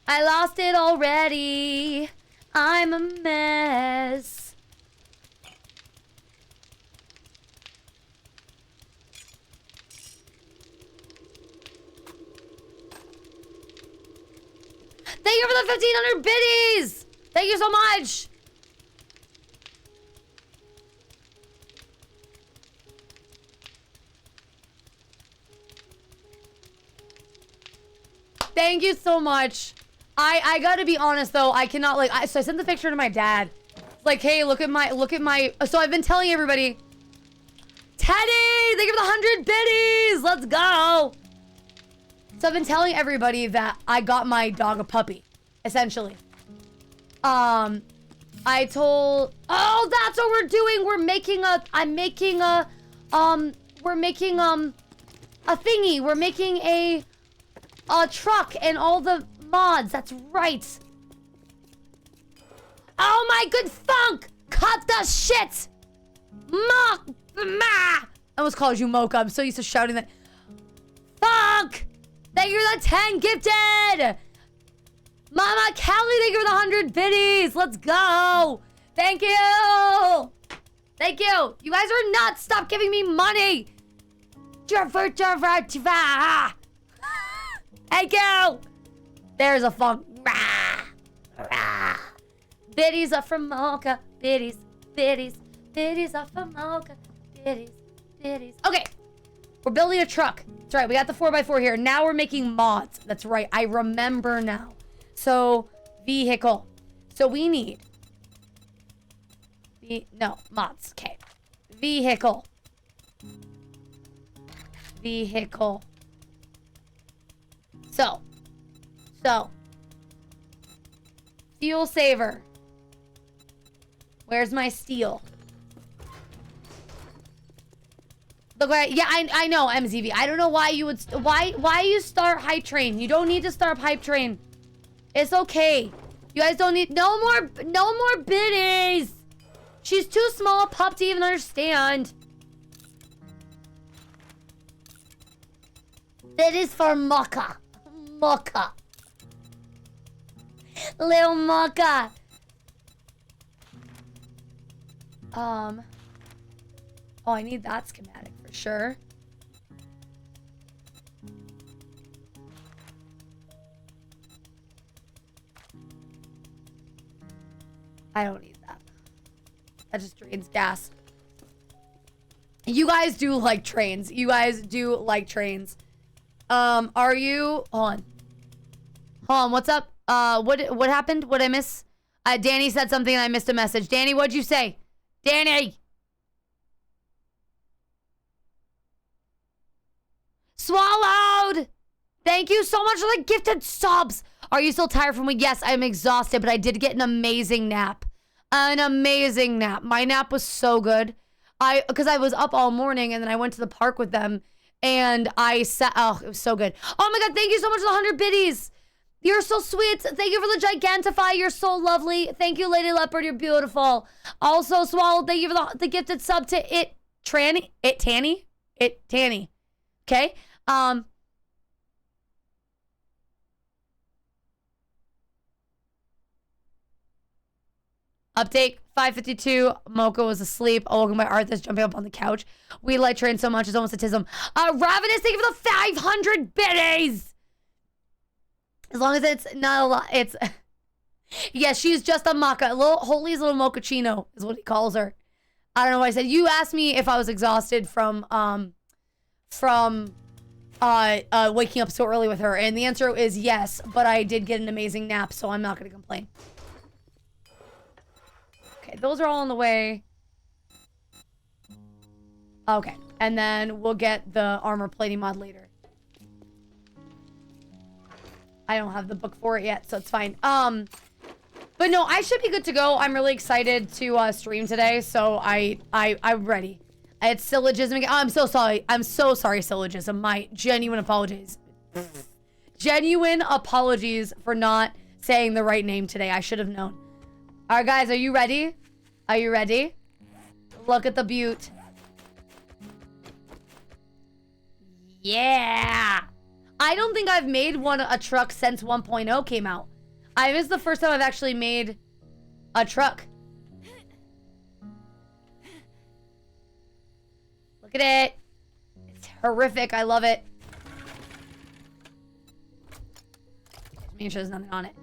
I lost it already. I'm a mess. Thank you for the 1,500 biddies. Thank you so much. Thank you so much. I gotta be honest though, I cannot like, so I sent the picture to my dad. Like, hey, look at my, so I've been telling everybody, Teddy, thank you for the 100 biddies. Let's go. So I've been telling everybody that I got my dog a puppy, essentially. I told, oh, that's what we're doing. We're making a thingy. We're making a truck and all the mods. That's right. Oh my good funk. Cut the shit. I almost called you Mocha. I'm so used to shouting that. Funk. Thank you for the 10 gifted. Mama Callie, thank you for the 100 biddies. Let's go. Thank you. Thank you. You guys are nuts. Stop giving me money. Thank you. There's a funk. Biddies are from Mocha. Biddies, biddies, biddies are from Mocha. Biddies, biddies. Okay. We're building a truck. That's right. We got the 4x4 here. Now we're making mods. That's right. I remember now. So, vehicle. So we need... mods. Okay. Vehicle. Vehicle. So. Fuel saver. Where's my steel? Look, yeah, I know, MZV. I don't know why you would... Why you start hype train? You don't need to start hype train. It's okay. You guys don't need... No more biddies. She's too small a pup to even understand. Biddies for Mocha. Mocha. Little Mocha. Oh, I need that schematic for sure. I don't need that. That just drains gas. You guys do like trains. You guys do like trains. Are you... Hold on, what's up? What happened? What'd I miss? Danny said something and I missed a message. Danny, what'd you say? Danny! Swallowed! Thank you so much for the gifted subs! Are you still tired from me? Yes, I'm exhausted, but I did get an amazing nap. An amazing nap. My nap was so good. Because I was up all morning and then I went to the park with them and I sat... Oh, it was so good. Oh my god, thank you so much for the 100 biddies! You're so sweet. Thank you for the Gigantify. You're so lovely. Thank you, Lady Leopard. You're beautiful. Also, Swallowed, thank you for the gifted sub to Tanny. Okay? Update 552. Mocha was asleep. Awoken by Arthas jumping up on the couch. We like train so much, it's almost a tism. Ravenous, thank you for the 500 biddies! As long as it's not a lot, it's... Yeah, she's just a Mocha. Holy's little mochaccino is what he calls her. I don't know what I said. You asked me if I was exhausted from waking up so early with her. And the answer is yes, but I did get an amazing nap, so I'm not going to complain. Okay, those are all on the way. Okay, and then we'll get the armor plating mod later. I don't have the book for it yet, so it's fine. But no, I should be good to go. I'm really excited to stream today, so I'm ready. It's syllogism again. Oh, I'm so sorry. I'm so sorry, syllogism. My genuine apologies. Genuine apologies for not saying the right name today. I should have known. All right, guys, are you ready? Are you ready? Look at the beaut. Yeah. I don't think I've made a truck since 1.0 came out. This is the first time I've actually made a truck. Look at it. It's horrific. I love it. Make sure there's nothing on it.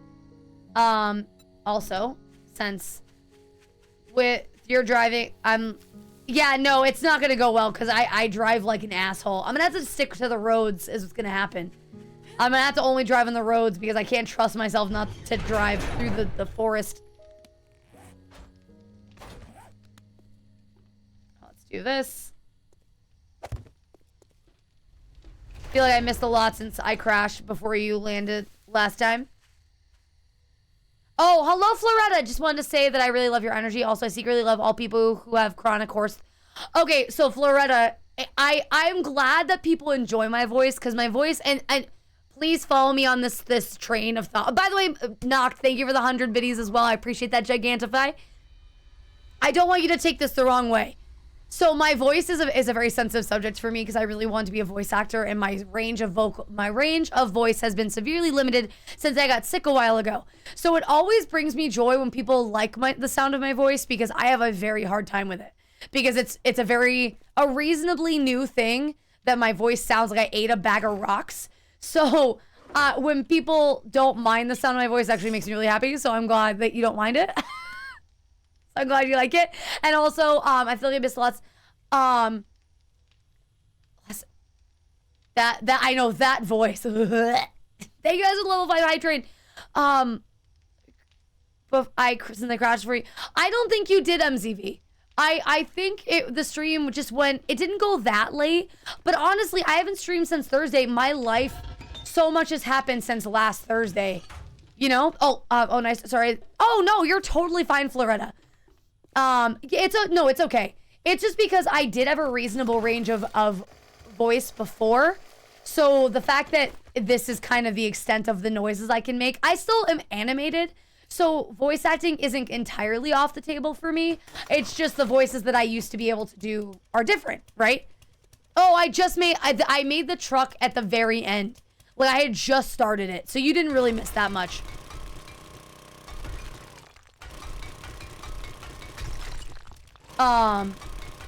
Also, since with your driving, yeah, no, it's not gonna go well because I drive like an asshole. I'm gonna have to stick to the roads is what's gonna happen. I'm gonna have to only drive on the roads because I can't trust myself not to drive through the forest. Let's do this. Feel like I missed a lot since I crashed before you landed last time. Oh, hello, Floretta. Just wanted to say that I really love your energy. Also, I secretly love all people who have chronic hoarse. Okay, so Floretta, I'm glad that people enjoy my voice because my voice and please follow me on this train of thought. By the way, Noct, thank you for the 100 biddies as well. I appreciate that, Gigantify. I don't want you to take this the wrong way. So my voice is a very sensitive subject for me because I really want to be a voice actor, and my range of voice has been severely limited since I got sick a while ago. So it always brings me joy when people like the sound of my voice because I have a very hard time with it because it's a reasonably new thing that my voice sounds like I ate a bag of rocks. So when people don't mind the sound of my voice, it actually makes me really happy. So I'm glad that you don't mind it. I'm glad you like it. And also, I feel like I missed lots. That I know that voice. Thank you guys with level 5 high train. But since I crashed for you, I don't think you did MZV. I think the stream just went. It didn't go that late. But honestly, I haven't streamed since Thursday. My life, so much has happened since last Thursday. You know? Oh, nice. Sorry. Oh no, you're totally fine, Floretta. It's okay. It's just because I did have a reasonable range of voice before. So the fact that this is kind of the extent of the noises I can make, I still am animated. So voice acting isn't entirely off the table for me. It's just the voices that I used to be able to do are different, right? Oh, I made the truck at the very end. Like I had just started it. So you didn't really miss that much.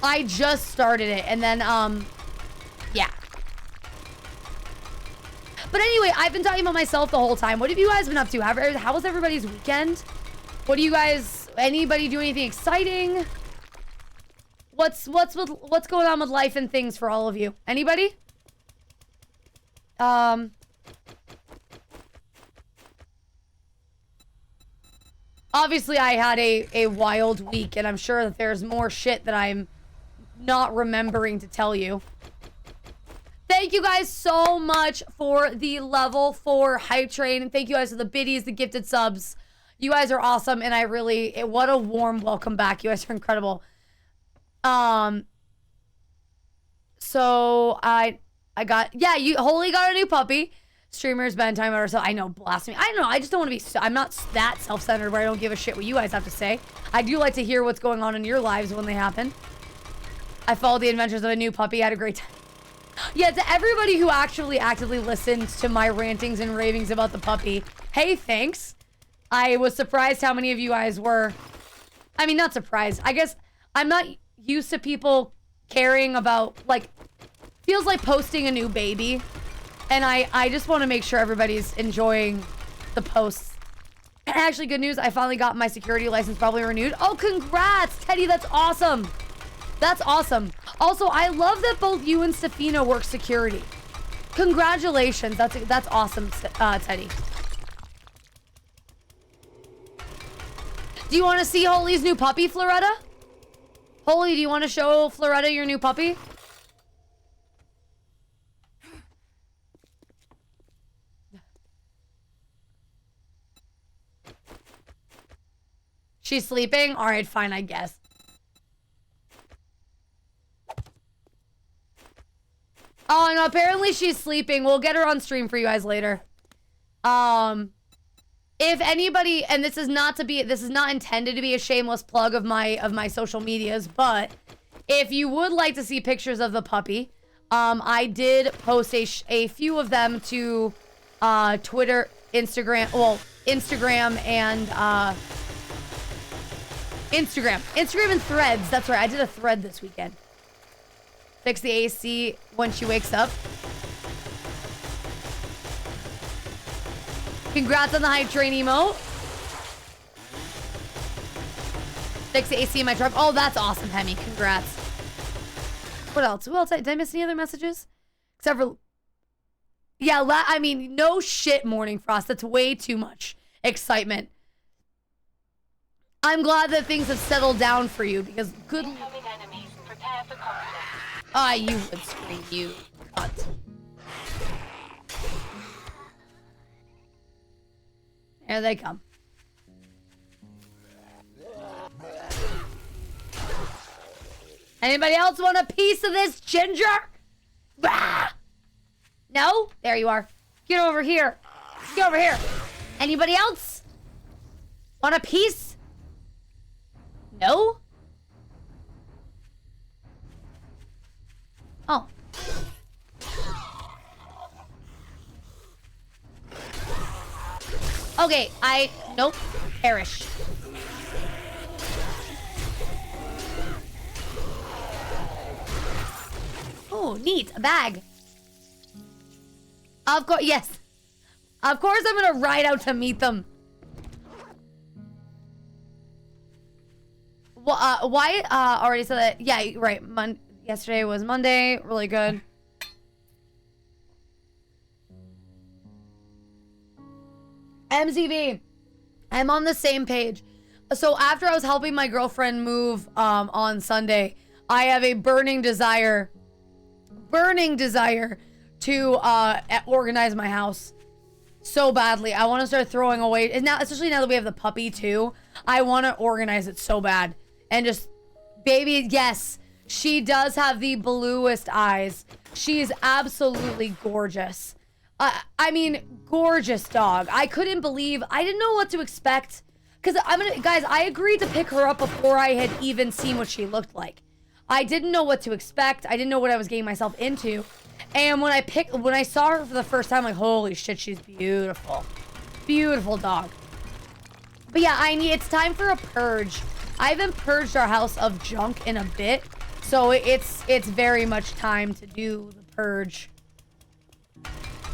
I just started it, and then, yeah. But anyway, I've been talking about myself the whole time. What have you guys been up to? How was everybody's weekend? What do you guys, anybody do anything exciting? What's going on with life and things for all of you? Anybody? Obviously, I had a wild week, and I'm sure that there's more shit that I'm not remembering to tell you. Thank you guys so much for the level 4 hype train, and thank you guys for the biddies, the gifted subs. You guys are awesome, and what a warm welcome back. You guys are incredible. So I got, yeah, Holy got a new puppy. Streamers been time or so. I know, blasphemy. I don't know. I just don't want to be. I'm not that self-centered where I don't give a shit what you guys have to say. I do like to hear what's going on in your lives when they happen. I followed the adventures of a new puppy. I had a great time. Yeah, to everybody who actually actively listens to my rantings and ravings about the puppy, hey, thanks. I was surprised how many of you guys were. I mean, not surprised. I guess I'm not used to people caring about, like, feels like posting a new baby. And I just want to make sure everybody's enjoying the posts. And actually, good news, I finally got my security license probably renewed. Oh, congrats, Teddy, that's awesome. That's awesome. Also, I love that both you and Stefino work security. Congratulations, that's awesome, Teddy. Do you want to see Holy's new puppy, Floretta? Holy, do you want to show Floretta your new puppy? She's sleeping? All right, fine, I guess. Oh, no, apparently she's sleeping. We'll get her on stream for you guys later. If anybody, and this is not intended to be a shameless plug of my social medias, but if you would like to see pictures of the puppy, I did post a few of them to Twitter, Instagram and Instagram and Threads. That's right, I did a thread this weekend. Fix the AC when she wakes up. Congrats on the hype train emote. Fix the AC in my truck. Oh, that's awesome, Hemi. Congrats. What else? Who else? Did I miss any other messages? Except for... Yeah, I mean, no shit, Morning Frost. That's way too much excitement. I'm glad that things have settled down for you because good... Ah, you would scream, you cunt. Here they come. Anybody else want a piece of this ginger? Bah! No? There you are. Get over here. Get over here. Anybody else? Want a piece? No? Oh. Okay, nope. Perish. Oh, neat. A bag. Of course, yes. Of course I'm gonna ride out to meet them. Why, already said that. Yeah, right. Yesterday was Monday. Really good. MZB. I'm on the same page. So after I was helping my girlfriend move on Sunday, I have a burning desire to organize my house so badly. I want to start throwing away, and now, especially now that we have the puppy too, I want to organize it so bad. And just, baby, yes, she does have the bluest eyes. She is absolutely gorgeous. I mean, gorgeous dog. I couldn't believe, I didn't know what to expect. Because guys, I agreed to pick her up before I had even seen what she looked like. I didn't know what to expect. I didn't know what I was getting myself into. And when I saw her for the first time, like, holy shit, she's beautiful. Beautiful dog. But yeah, it's time for a purge. I haven't purged our house of junk in a bit. So it's very much time to do the purge.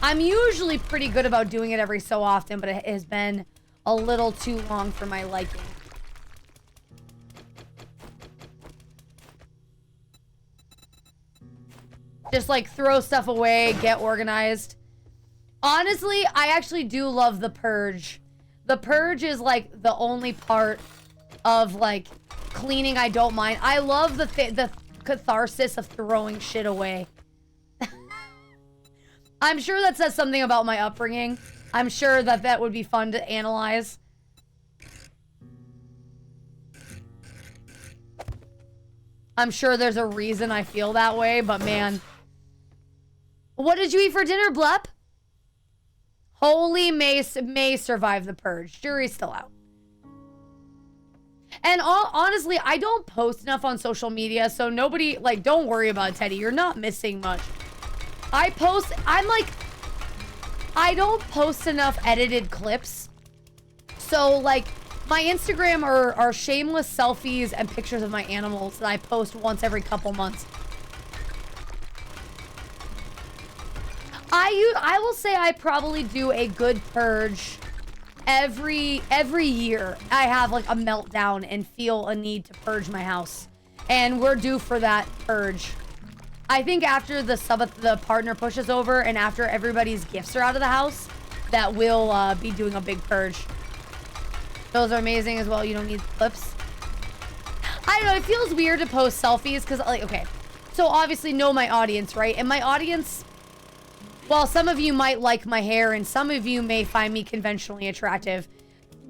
I'm usually pretty good about doing it every so often, but it has been a little too long for my liking. Just like throw stuff away, get organized. Honestly, I actually do love the purge. The purge is like the only part of like cleaning I don't mind. I love the catharsis of throwing shit away. I'm sure that says something about my upbringing. I'm sure that would be fun to analyze. I'm sure there's a reason I feel that way, but man. What did you eat for dinner, Blep? Holy may survive the purge. Jury's still out. And honestly, I don't post enough on social media, so nobody, like, don't worry about it, Teddy. You're not missing much. I don't post enough edited clips. So, like, my Instagram are shameless selfies and pictures of my animals that I post once every couple months. I will say I probably do a good purge every year. I have like a meltdown and feel a need to purge my house. And we're due for that purge. I think after the partner push is over and after everybody's gifts are out of the house, that we'll be doing a big purge. Those are amazing as well. You don't need clips. I don't know. It feels weird to post selfies because, like, okay. So obviously know my audience, right? And my audience, while some of you might like my hair and some of you may find me conventionally attractive,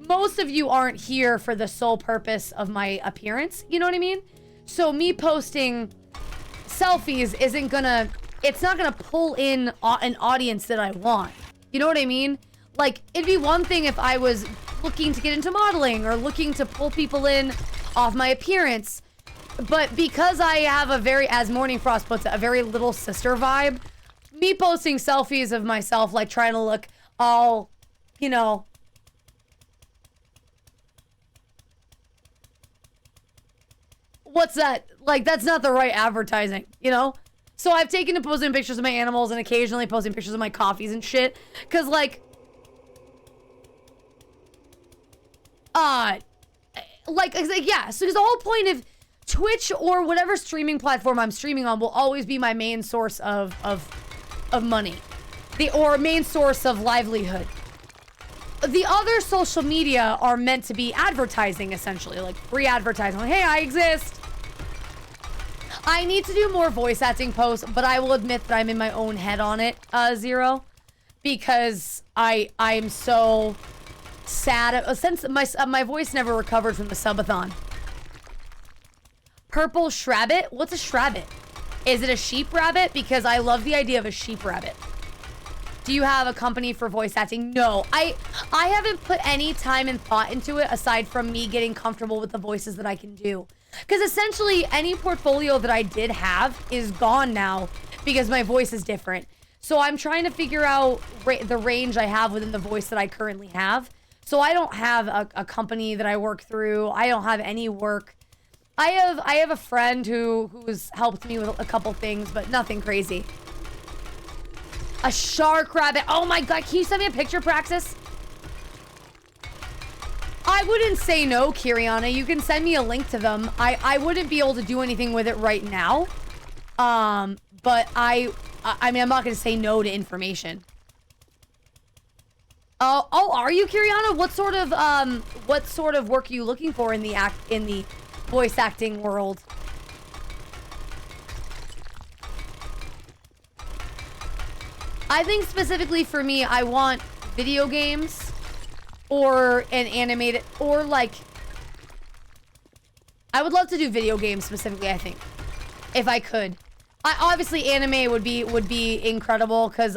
most of you aren't here for the sole purpose of my appearance. You know what I mean? So me posting selfies it's not gonna pull in an audience that I want. You know what I mean? Like, it'd be one thing if I was looking to get into modeling or looking to pull people in off my appearance. But because I have a very, as Morning Frost puts it, a very little sister vibe, me posting selfies of myself, like trying to look all, you know, what's that? Like, that's not the right advertising, you know? So I've taken to posting pictures of my animals and occasionally posting pictures of my coffees and shit. Cause like yeah, so because the whole point of Twitch or whatever streaming platform I'm streaming on will always be my main source of money. Or main source of livelihood. The other social media are meant to be advertising, essentially, like free advertising. Like, hey, I exist. I need to do more voice acting posts, but I will admit that I'm in my own head on it, Zero, because I'm so sad since my voice never recovered from the subathon. Purple shrabbit? What's a shrabbit? Is it a sheep rabbit? Because I love the idea of a sheep rabbit. Do you have a company for voice acting? No, I haven't put any time and thought into it aside from me getting comfortable with the voices that I can do. Because essentially any portfolio that I did have is gone now because my voice is different. So I'm trying to figure out the range I have within the voice that I currently have. So I don't have a company that I work through. I don't have any work. I have a friend who's helped me with a couple things, but nothing crazy. A shark rabbit. Oh my God, can you send me a picture, Praxis? I wouldn't say no, Kiriana. You can send me a link to them. I wouldn't be able to do anything with it right now. But I mean, I'm not going to say no to information. Oh, are you, Kiriana? What sort of work are you looking for in the voice acting world? I think specifically for me, I want video games or an animated, or like, I would love to do video games specifically, I think, if I could. Obviously anime would be incredible because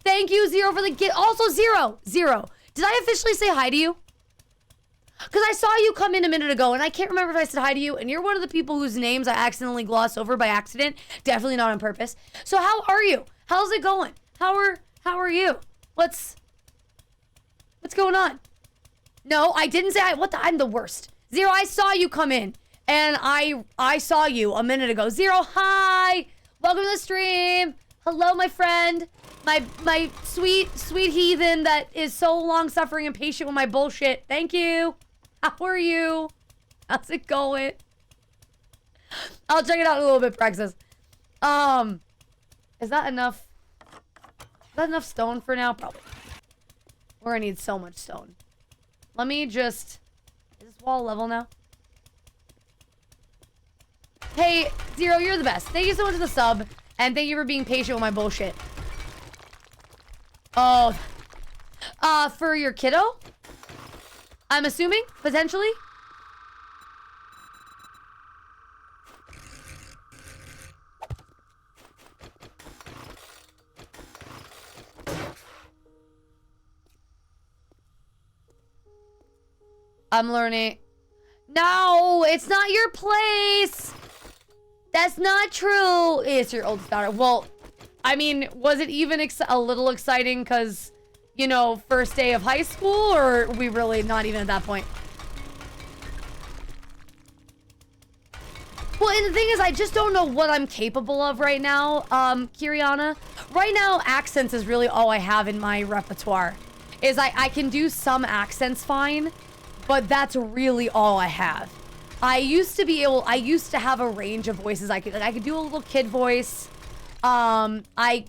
thank you, Zero, for the gift. Also, Zero, did I officially say hi to you? Because I saw you come in a minute ago and I can't remember if I said hi to you, and you're one of the people whose names I accidentally glossed over by accident. Definitely not on purpose. So how are you? How's it going? How are you? What's going on? No, I didn't say I'm the worst. Zero, I saw you come in. And I saw you a minute ago. Zero, hi! Welcome to the stream. Hello, my friend. My sweet heathen that is so long-suffering and patient with my bullshit. Thank you. How are you? How's it going? I'll check it out in a little bit, Praxis. Is that enough? Is that enough stone for now? Probably. We're gonna need so much stone. Let me just... Is this wall level now? Hey, Zero, you're the best. Thank you so much for the sub. And thank you for being patient with my bullshit. Oh. For your kiddo? I'm assuming, potentially? I'm learning. No, it's not your place. That's not true. It's your oldest daughter. Well, I mean, was it even a little exciting because, you know, first day of high school, or are we really not even at that point? Well, and the thing is, I just don't know what I'm capable of right now, Kiriana. Right now, accents is really all I have in my repertoire. Is I can do some accents fine, but that's really all I have. I used to have a range of voices. I could do a little kid voice. I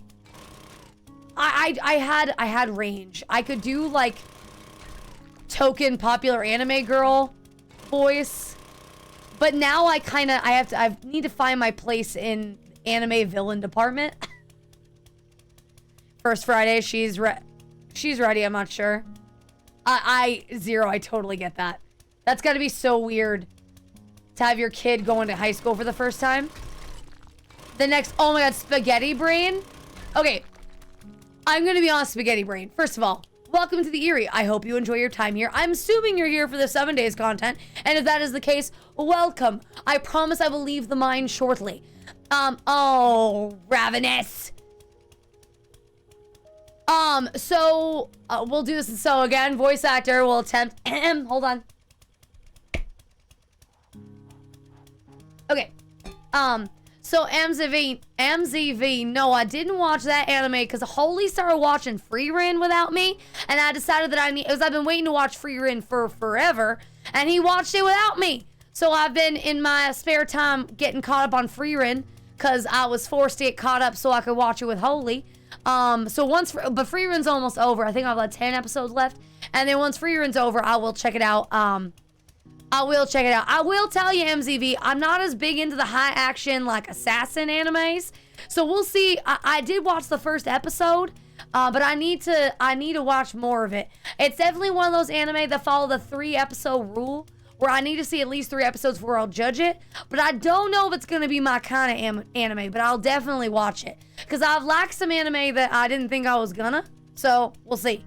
had range. I could do like token popular anime girl voice. But now I need to find my place in anime villain department. First Friday, she's ready, I'm not sure. Zero, I totally get that. That's gotta be so weird to have your kid going to high school for the first time. The next, oh my God, spaghetti brain. Okay, I'm gonna be honest, spaghetti brain. First of all, welcome to the Erie. I hope you enjoy your time here. I'm assuming you're here for the 7 days content, and if that is the case, welcome. I promise I will leave the mine shortly. Oh, ravenous. So, we'll do this. So again, voice actor will attempt, hold on. Okay. So MZV, no, I didn't watch that anime because Holy started watching Free Rin without me, and I decided that because I've been waiting to watch Free Rin for forever, And he watched it without me. So I've been in my spare time getting caught up on Freerun because I was forced to get caught up so I could watch it with Holy. But Freerun's almost over. I think I have like 10 episodes left. And then once Freerun's over, I will check it out. I will tell you, MZV, I'm not as big into the high action like assassin animes. So we'll see. I did watch the first episode, but I need to watch more of it. It's definitely one of those anime that follow the 3-episode rule, where I need to see at least 3 episodes before I'll judge it. But I don't know if it's going to be my kind of anime, but I'll definitely watch it. Because I've liked some anime that I didn't think I was gonna. So, we'll see.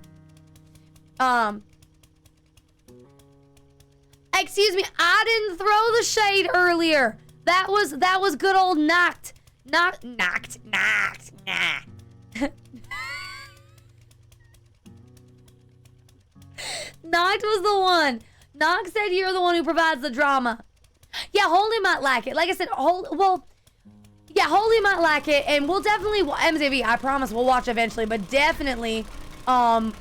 Excuse me, I didn't throw the shade earlier. That was good old knocked. Knocked. Nah. Knocked was the one. Knock said you're the one who provides the drama. Yeah, Holy might like it. Like I said, Holy might like it, and we'll definitely MZV. I promise we'll watch eventually, but definitely, I'm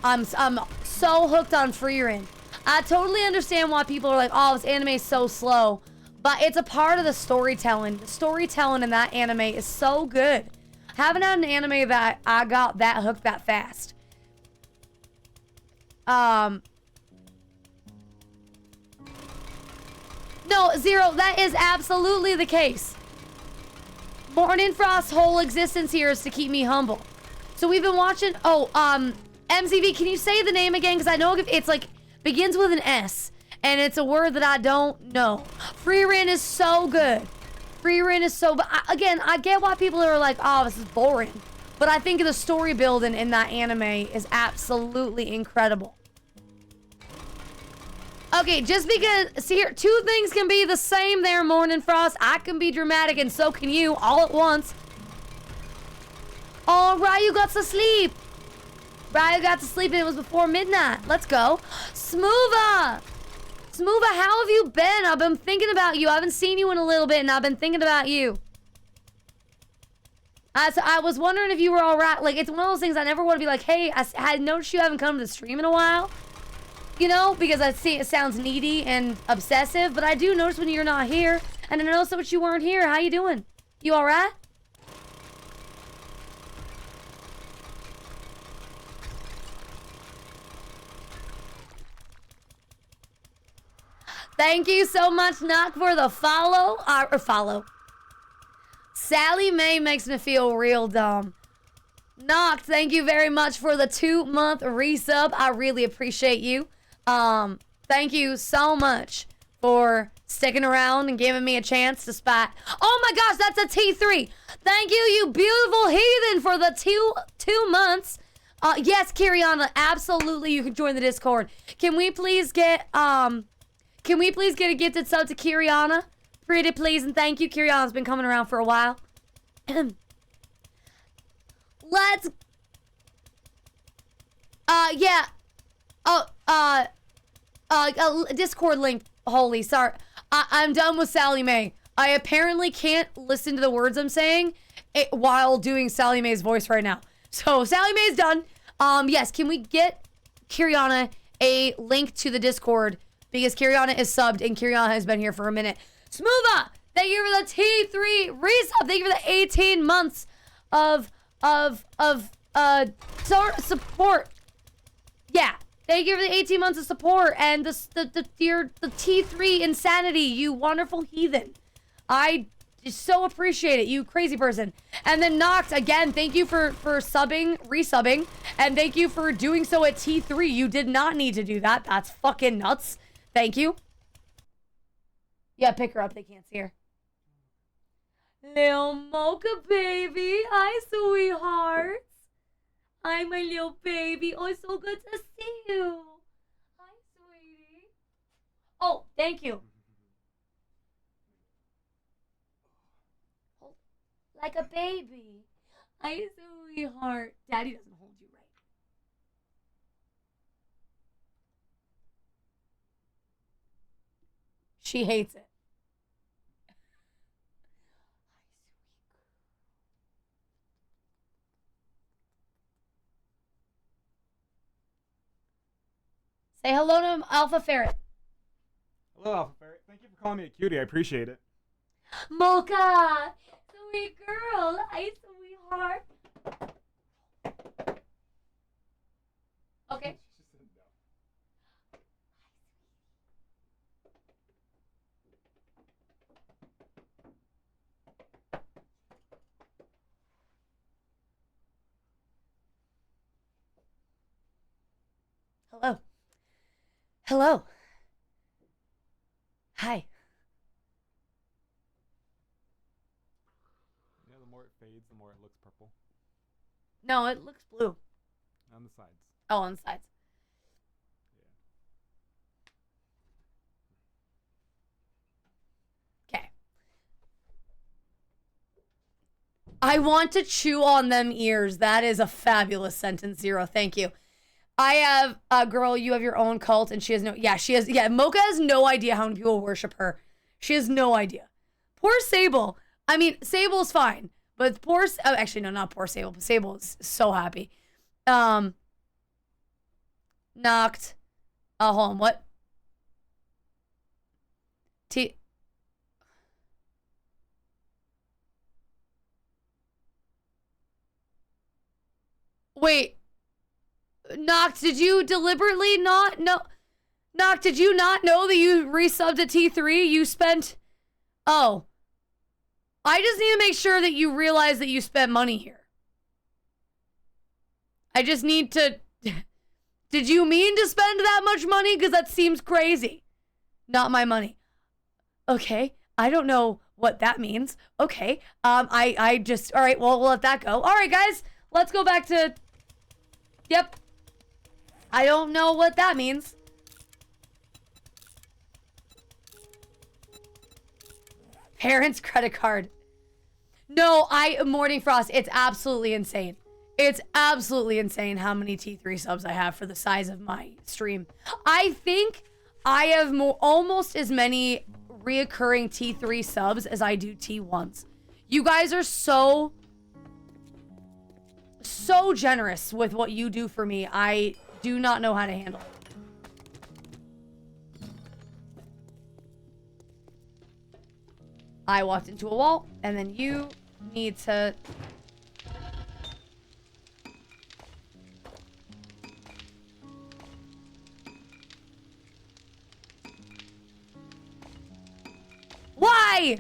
so hooked on Freerun. I totally understand why people are like, oh, this anime is so slow, but it's a part of the storytelling. The storytelling in that anime is so good. I haven't had an anime that I got that hooked that fast. No, Zero, that is absolutely the case. Morning Frost's whole existence here is to keep me humble. So we've been watching, MZV, can you say the name again? Because I know it's like, begins with an S, and it's a word that I don't know. Freerun is so good. Freerun is so, but again, I get why people are like, oh, this is boring. But I think the story building in that anime is absolutely incredible. Okay, just because, see here, 2 things can be the same there, Morning Frost. I can be dramatic and so can you, all at once. Oh, Ryu got to sleep. Ryu got to sleep and it was before midnight. Let's go. Smoova, how have you been? I've been thinking about you. I haven't seen you in a little bit and I've been thinking about you. So I was wondering if you were all right. Like, it's one of those things I never want to be like, hey, I noticed you haven't come to the stream in a while. You know, because I see it sounds needy and obsessive, but I do notice when you're not here. And I noticed that you weren't here. How you doing? You all right? Thank you so much, Knock, for the follow. Sally Mae makes me feel real dumb. Knock, thank you very much for the 2-month resub. I really appreciate you. Thank you so much for sticking around and giving me a chance to spot. Oh my gosh, that's a T3. Thank you, you beautiful heathen, for the two months. Yes, Kiriana, absolutely, you can join the Discord. Can we please get a gifted sub to Kiriana? Pretty please, and thank you. Kiriana's been coming around for a while. Let's, yeah. Discord link. Holy, sorry. I'm done with Sally Mae. I apparently can't listen to the words I'm saying while doing Sally Mae's voice right now. So Sally Mae's done. Yes, can we get Kiriana a link to the Discord? Because Kiriana is subbed and Kiriana has been here for a minute. Smoova, thank you for the T3 resub. Thank you for the 18 months of support. Yeah. Thank you for the 18 months of support and the T3 insanity, you wonderful heathen. I so appreciate it, you crazy person. And then Nox, again, thank you for resubbing, and thank you for doing so at T3. You did not need to do that. That's fucking nuts. Thank you. Yeah, pick her up. They can't see her. Lil Mocha baby. Hi, sweetheart. Hi, my little baby. Oh, it's so good to see you. Hi, sweetie. Oh, thank you. Like a baby. Hi, sweetheart. Daddy doesn't hold you right. She hates it. Say hello to Alpha Ferret. Hello, Alpha Ferret. Thank you for calling me a cutie. I appreciate it. Mocha, sweet girl, hi, sweetheart. Okay. She said no. Hello. Hello. Hi. Yeah, the more it fades, the more it looks purple. No, it looks blue. On the sides. Oh, on the sides. Okay. I want to chew on them ears. That is a fabulous sentence, Zero. Thank you. I have a girl, you have your own cult, and she has no, Mocha has no idea how many people worship her. She has no idea. Poor Sable. I mean, Sable's fine, but actually, no, not poor Sable, but Sable is so happy. Knocked. Hold on, what? Wait. Knocked, did you deliberately not know? Knocked, did you not know that you resubbed to T3? You spent... Oh. I just need to make sure that you realize that you spent money here. I just need to... Did you mean to spend that much money? Because that seems crazy. Not my money. Okay. I don't know what that means. Okay. I just... All right, well, we'll let that go. All right, guys. Let's go back to... Yep. I don't know what that means. Parents' credit card. No, Morning Frost, it's absolutely insane. It's absolutely insane how many T3 subs I have for the size of my stream. I think I have almost as many reoccurring T3 subs as I do T1s. You guys are so generous with what you do for me. I do not know how to handle it. I walked into a wall, and then you need to... Why?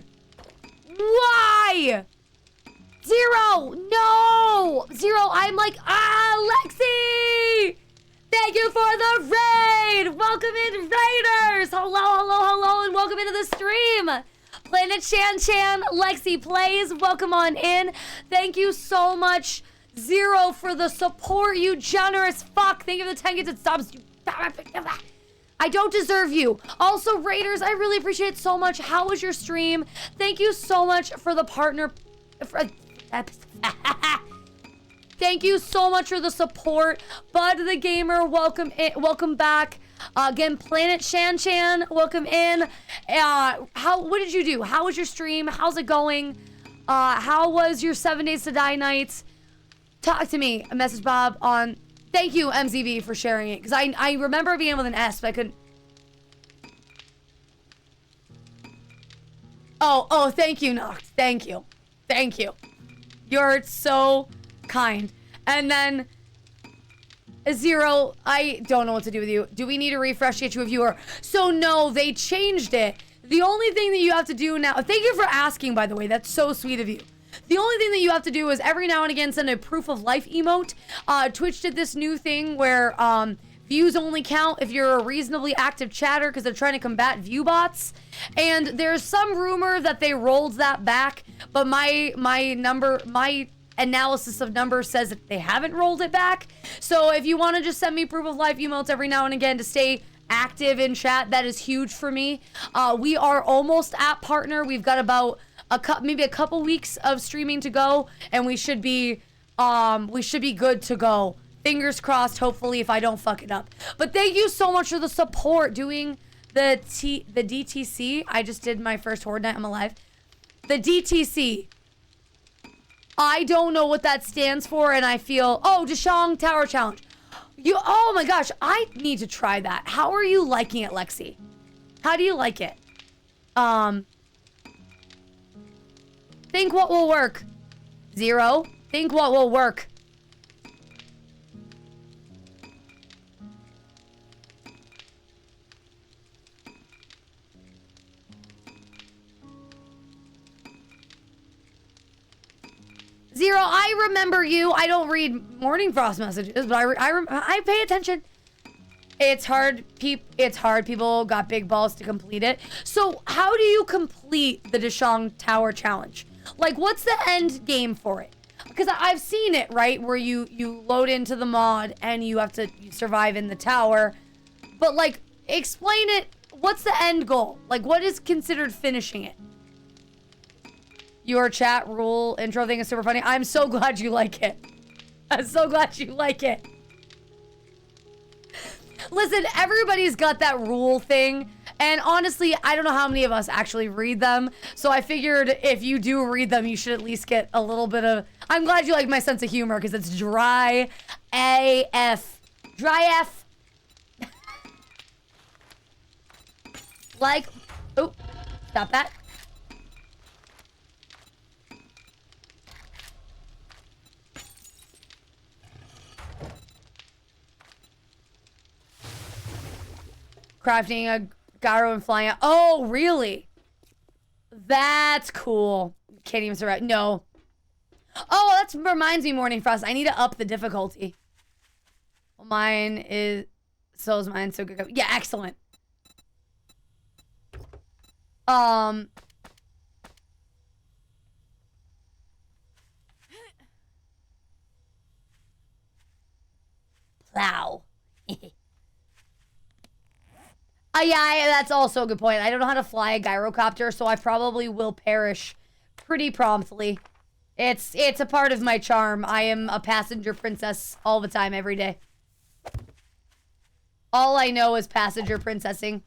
Why? Zero! No! Zero, I'm like, Lexi! Thank you for the raid! Welcome in, Raiders! Hello, and welcome into the stream! Planet Chan, Lexi Plays, welcome on in. Thank you so much, Zero, for the support, you generous fuck. Thank you for the 10 gifted subs. I don't deserve you. Also, Raiders, I really appreciate it so much. How was your stream? Thank you so much for the partner... Thank you so much for the support. Bud the Gamer, welcome back. Again, Planet Chan, welcome in. What did you do? How was your stream? How's it going? How was your 7 Days to Die nights? Talk to me. A message Bob on... Thank you, MZB, for sharing it. Because I remember being with an S, but I couldn't... Oh, thank you, Noct. Thank you. Thank you. You're so kind. And then... Zero, I don't know what to do with you. Do we need a refresh to get you a viewer? So no, they changed it. The only thing that you have to do now... Thank you for asking, by the way. That's so sweet of you. The only thing that you have to do is every now and again send a proof of life emote. Twitch did this new thing where views only count if you're a reasonably active chatter because they're trying to combat view bots. And there's some rumor that they rolled that back, but my analysis of numbers says that they haven't rolled it back. So if you want to just send me proof of life emotes every now and again to stay active in chat, that is huge for me. We are almost at partner. We've got about maybe a couple weeks of streaming to go, and we should be good to go. Fingers crossed, hopefully, if I don't fuck it up. But thank you so much for the support doing the DTC. I just did my first Horde night. I'm alive. The DTC. I don't know what that stands for, and I feel... Oh, Deshong Tower Challenge. Oh my gosh, I need to try that. How are you liking it, Lexi? How do you like it? Think what will work. 0. Think what will work. Zero, I remember you. I don't read Morning Frost messages, but I pay attention. It's hard. People got big balls to complete it. So how do you complete the Dishong Tower challenge? Like, what's the end game for it? Because I've seen it, right? Where you load into the mod and you have to survive in the tower. But, like, explain it. What's the end goal? Like, what is considered finishing it? Your chat rule intro thing is super funny. I'm so glad you like it. I'm so glad you like it. Listen, everybody's got that rule thing. And honestly, I don't know how many of us actually read them. So I figured if you do read them, you should at least get a little bit of... I'm glad you like my sense of humor because it's dry AF. Dry F. Like... Oh, stop that. Crafting a gyro and flying out. Oh, really? That's cool. Can't even survive. No. Oh, that reminds me, Morning Frost. I need to up the difficulty. Well, mine is... So is mine. So good. Yeah, excellent. Plow. Yeah, that's also a good point. I don't know how to fly a gyrocopter, so I probably will perish pretty promptly. It's a part of my charm. I am a passenger princess all the time, every day. All I know is passenger princessing.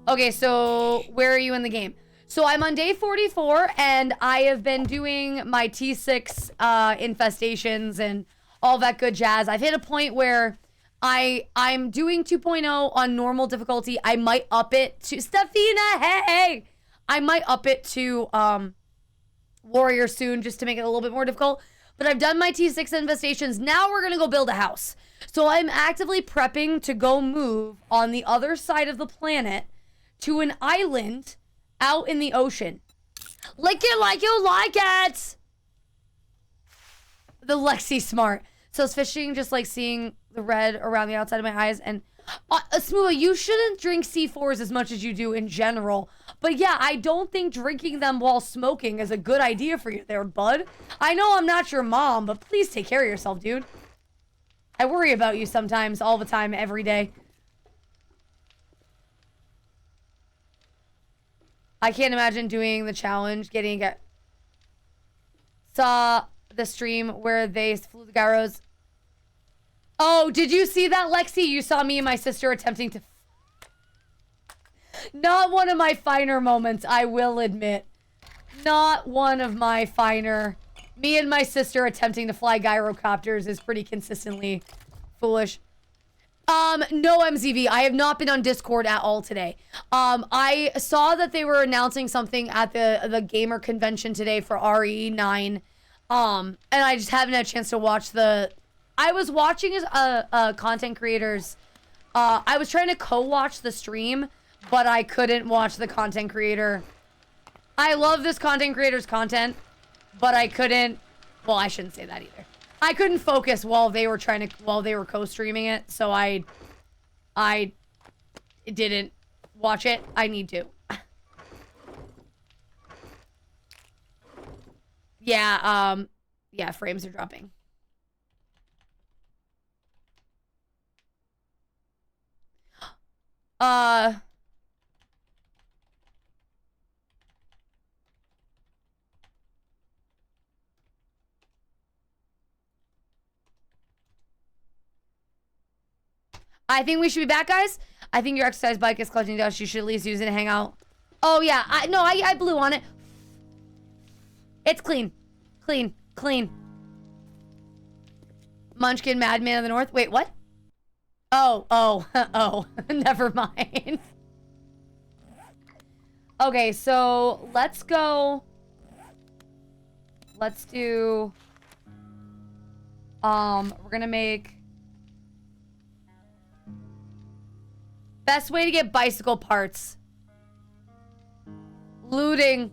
Okay, so where are you in the game? So I'm on day 44, and I have been doing my T6 infestations and all that good jazz. I've hit a point where I'm doing 2.0 on normal difficulty. I might up it to... Stefina, hey! I might up it to Warrior soon just to make it a little bit more difficult. But I've done my T6 infestations. Now we're going to go build a house. So I'm actively prepping to go move on the other side of the planet to an island out in the ocean. Lick it like you like it! The Lexi smart. So it's fishing, just like seeing the red around the outside of my eyes. And Smoothie, you shouldn't drink C4s as much as you do in general. But yeah, I don't think drinking them while smoking is a good idea for you there, bud. I know I'm not your mom, but please take care of yourself, dude. I worry about you sometimes, all the time, every day. I can't imagine doing the challenge, getting it. Saw the stream where they flew the gyros. Oh, did you see that, Lexi? You saw me and my sister attempting to... Not one of my finer moments, I will admit. Not one of my finer... Me and my sister attempting to fly gyrocopters is pretty consistently foolish. No, MZV. I have not been on Discord at all today. I saw that they were announcing something at the gamer convention today for RE9. And I just haven't had a chance to watch the... I was watching content creators. I was trying to co-watch the stream, but I couldn't watch the content creator. I love this content creator's content, but I couldn't... Well, I shouldn't say that either. I couldn't focus while they were co-streaming it, so I didn't watch it. I need to. Yeah, yeah, frames are dropping. I think we should be back, guys. I think your exercise bike is collecting dust. You should at least use it to hang out. Oh, yeah. I blew on it. It's clean. Clean. Clean. Munchkin, Madman of the North. Wait, what? Oh, oh, never mind. Okay, so let's go. Let's do, we're gonna make best way to get bicycle parts. Looting,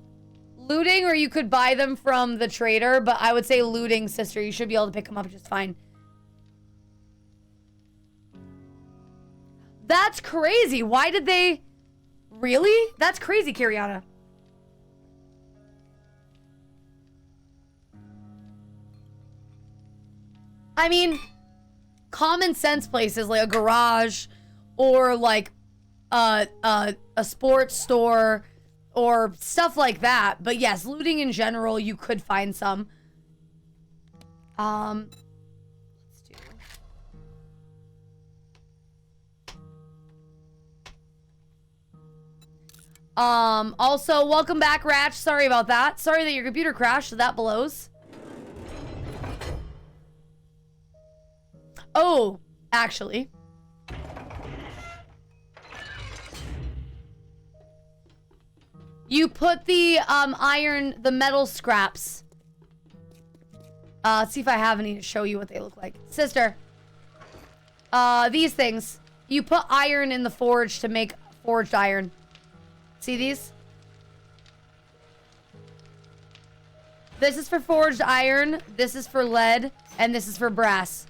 or you could buy them from the trader, but I would say looting, sister. You should be able to pick them up just fine. That's crazy. Why did they... Really? That's crazy, Kiriana. I mean, common sense places like a garage or like a sports store or stuff like that. But yes, looting in general, you could find some. Let's do... Also, welcome back, Ratch. Sorry about that. Sorry that your computer crashed, so that blows. Oh, actually. You put the iron, the metal scraps. Let's see if I have any to show you what they look like. Sister. These things. You put iron in the forge to make forged iron. See these? This is for forged iron, this is for lead, and this is for brass.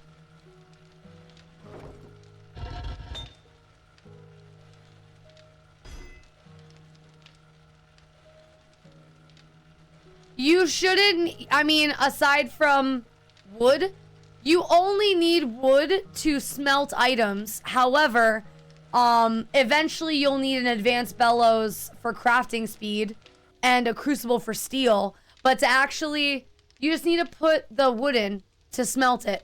You shouldn't, I mean, aside from wood, you only need wood to smelt items. However, eventually you'll need an advanced bellows for crafting speed and a crucible for steel. But to actually, you just need to put the wood in to smelt it.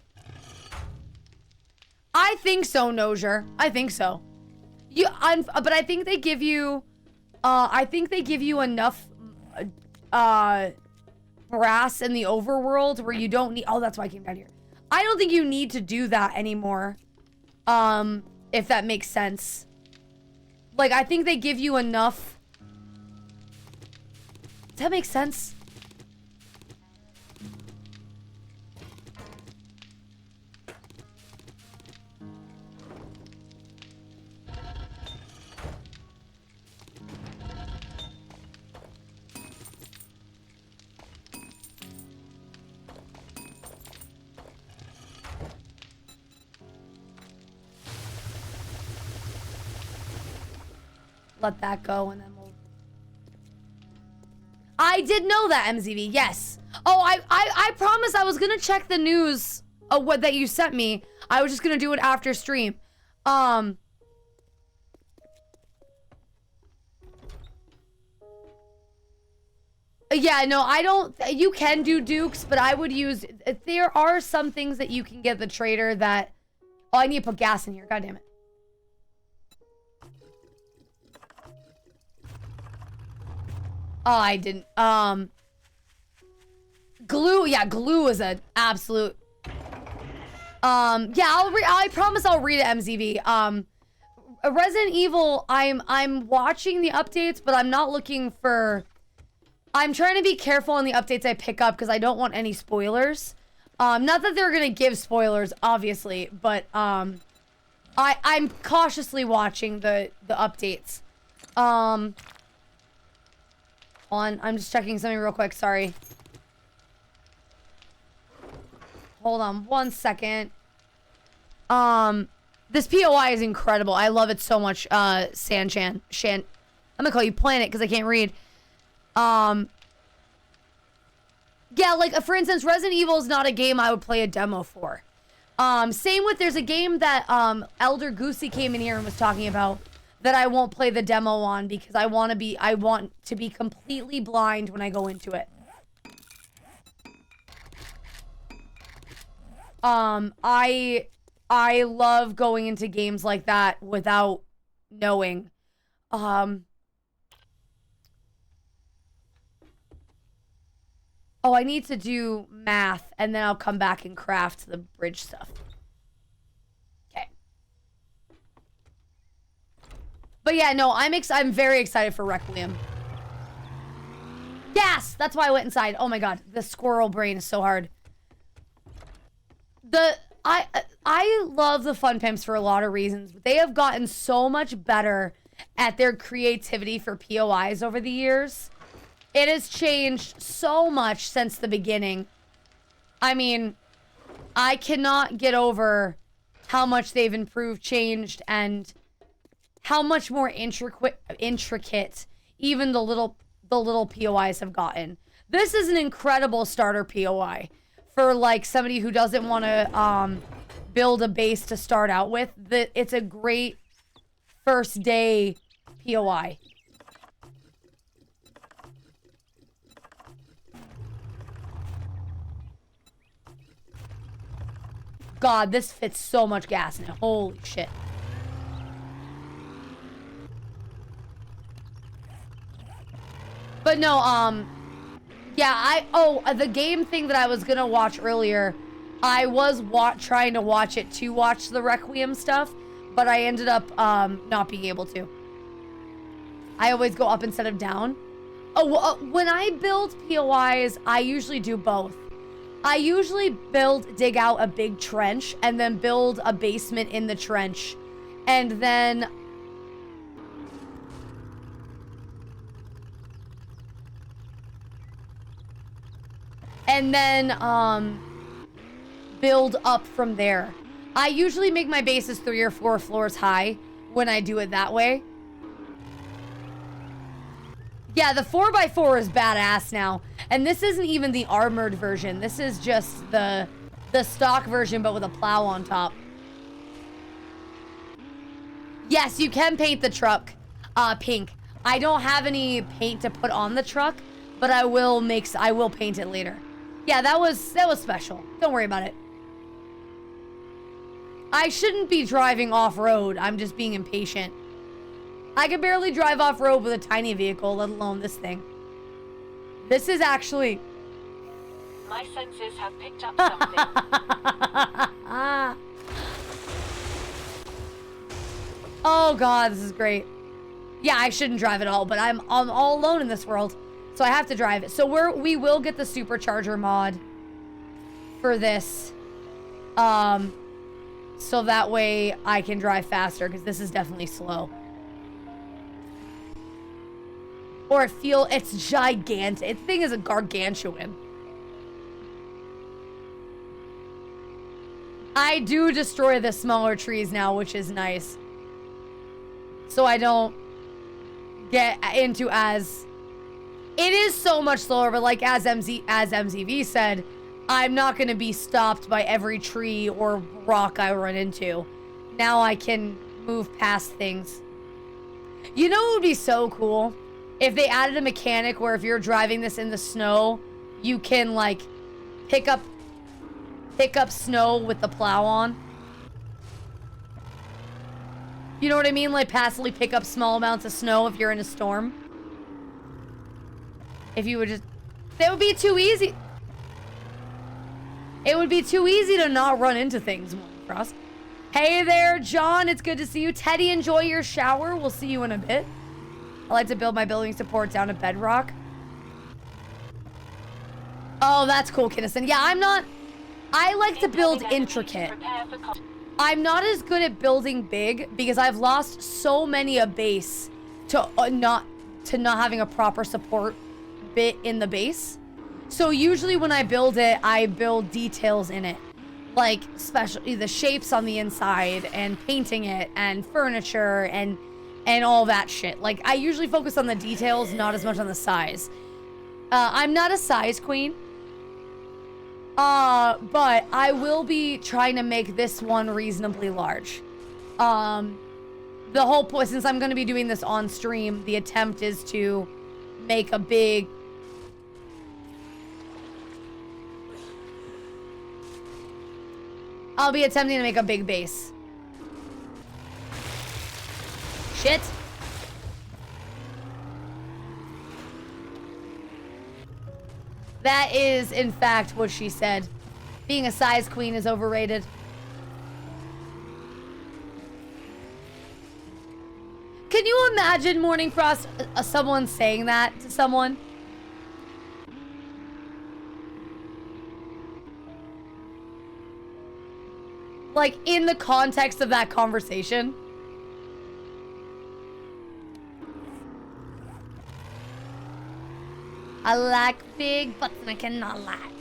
I think so, Nozier. I think so. But I think they give you, enough, brass in the overworld where you don't need, oh, that's why I came down here. I don't think you need to do that anymore. If that makes sense. Like, I think they give you enough. Does that make sense? Let that go and then we'll... I did know that, MZV, yes. Oh, I promise I was gonna check the news of what that you sent me. I was just gonna do it after stream. Yeah, no, I don't... You can do dukes, but I would use... There are some things that you can get the trader that... Oh, I need to put gas in here. God damn it. Oh, I didn't. Glue. Yeah, glue is an absolute... Yeah, I promise I'll read it, MZV. Resident Evil, I'm watching the updates, but I'm not looking for... I'm trying to be careful on the updates I pick up because I don't want any spoilers. Not that they're gonna give spoilers, obviously, but I'm cautiously watching the updates. I'm just checking something real quick, sorry. Hold on 1 second. This POI is incredible. I love it so much, Sanchan. I'm gonna call you Planet because I can't read. Yeah, like, for instance, Resident Evil is not a game I would play a demo for. Same with, there's a game that, Elder Goosey came in here and was talking about that I won't play the demo on because I want to be completely blind when I go into it. I love going into games like that without knowing. Oh, I need to do math and then I'll come back and craft the bridge stuff. Okay. But yeah, no, I'm very excited for Requiem. Yes, that's why I went inside. Oh my god, the squirrel brain is so hard. I love the Fun Pimps for a lot of reasons. But they have gotten so much better at their creativity for POIs over the years. It has changed so much since the beginning. I mean, I cannot get over how much they've improved, changed, and how much more intricate even the little POIs have gotten. This is an incredible starter POI for like somebody who doesn't want to build a base to start out with. It's a great first day POI. God, this fits so much gas in it. Holy shit. But no, yeah, the game thing that I was gonna watch earlier, I was trying to watch it to watch the Requiem stuff, but I ended up not being able to. I always go up instead of down. When I build POIs, I usually do both. I usually dig out a big trench and then build a basement in the trench, and then build up from there. I usually make my bases 3 or 4 floors high when I do it that way. Yeah, the 4x4 is badass now. And this isn't even the armored version. This is just the stock version, but with a plow on top. Yes, you can paint the truck pink. I don't have any paint to put on the truck, but I will paint it later. Yeah, that was special. Don't worry about it. I shouldn't be driving off-road. I'm just being impatient. I can barely drive off-road with a tiny vehicle, let alone this thing. This is actually... My senses have picked up something. Oh god, this is great. Yeah, I shouldn't drive at all, but I'm all alone in this world. So I have to drive it. So we will get the supercharger mod for this. So that way I can drive faster, because this is definitely slow. Or it's gigantic. The thing is a gargantuan. I do destroy the smaller trees now, which is nice. So I don't get into as... It is so much slower, but like as MZV said, I'm not going to be stopped by every tree or rock I run into. Now I can move past things. You know what would be so cool? If they added a mechanic where if you're driving this in the snow, you can like pick up snow with the plow on. You know what I mean? Like passively pick up small amounts of snow if you're in a storm. If you would just... That would be too easy. It would be too easy to not run into things, Frost. Hey there, John. It's good to see you. Teddy, enjoy your shower. We'll see you in a bit. I like to build my building support down to bedrock. Oh, that's cool, Kinnison. Yeah, I like to build intricate. I'm not as good at building big because I've lost so many a base to not having a proper support bit in the base. So usually when I build it, I build details in it. Like especially the shapes on the inside and painting it and furniture and all that shit. Like I usually focus on the details, not as much on the size. I'm not a size queen. But I will be trying to make this one reasonably large. The whole point, since I'm going to be doing this on stream, the attempt is to make a big... I'll be attempting to make a big base. Shit. That is, in fact, what she said. Being a size queen is overrated. Can you imagine, Morning Frost, someone saying that to someone? Like, in the context of that conversation? I like big butts and I cannot lie.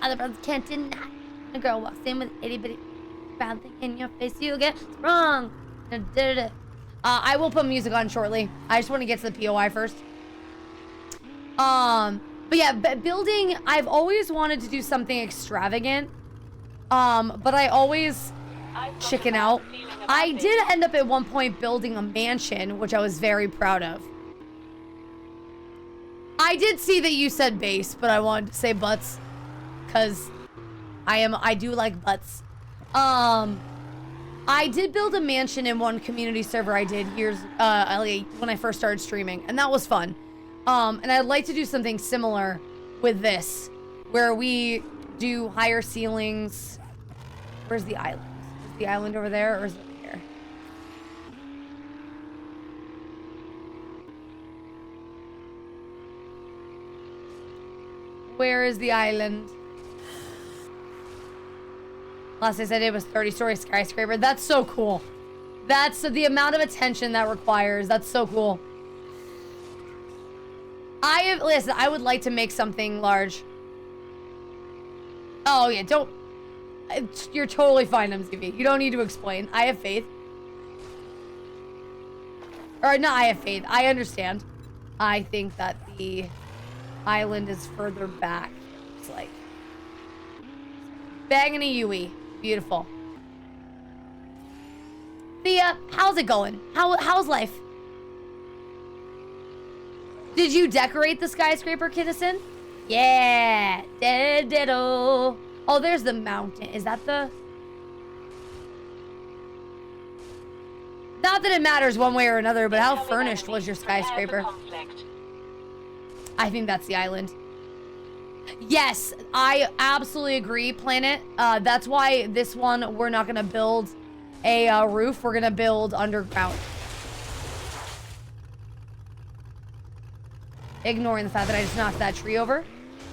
Other brothers can't deny. A girl walks in with itty bitty bad thing in your face, you get wrong. I will put music on shortly. I just want to get to the POI first. But yeah, building, I've always wanted to do something extravagant. But I always chicken out. I did end up at one point building a mansion, which I was very proud of. I did see that you said base, but I wanted to say butts because I do like butts. I did build a mansion in one community server I did years when I first started streaming, and that was fun. And I'd like to do something similar with this, where we do higher ceilings. Where's the island? Is the island over there, or is it here? Where is the island? Last I said it was 30-story skyscraper. That's so cool. That's the amount of attention that requires. That's so cool. Listen, I would like to make something large. Oh yeah, don't. You're totally fine, MCV. You don't need to explain. I have faith. Or not I have faith. I understand. I think that the island is further back. It's like banging a Yui. Beautiful. Thea, how's it going? How's life? Did you decorate the skyscraper, Kinnison? Yeah. Ditto. Oh, there's the mountain. Is that the... Not that it matters one way or another, but how furnished was your skyscraper? I think that's the island. Yes, I absolutely agree, Planet. That's why this one, we're not going to build a roof. We're going to build underground. Ignoring the fact that I just knocked that tree over.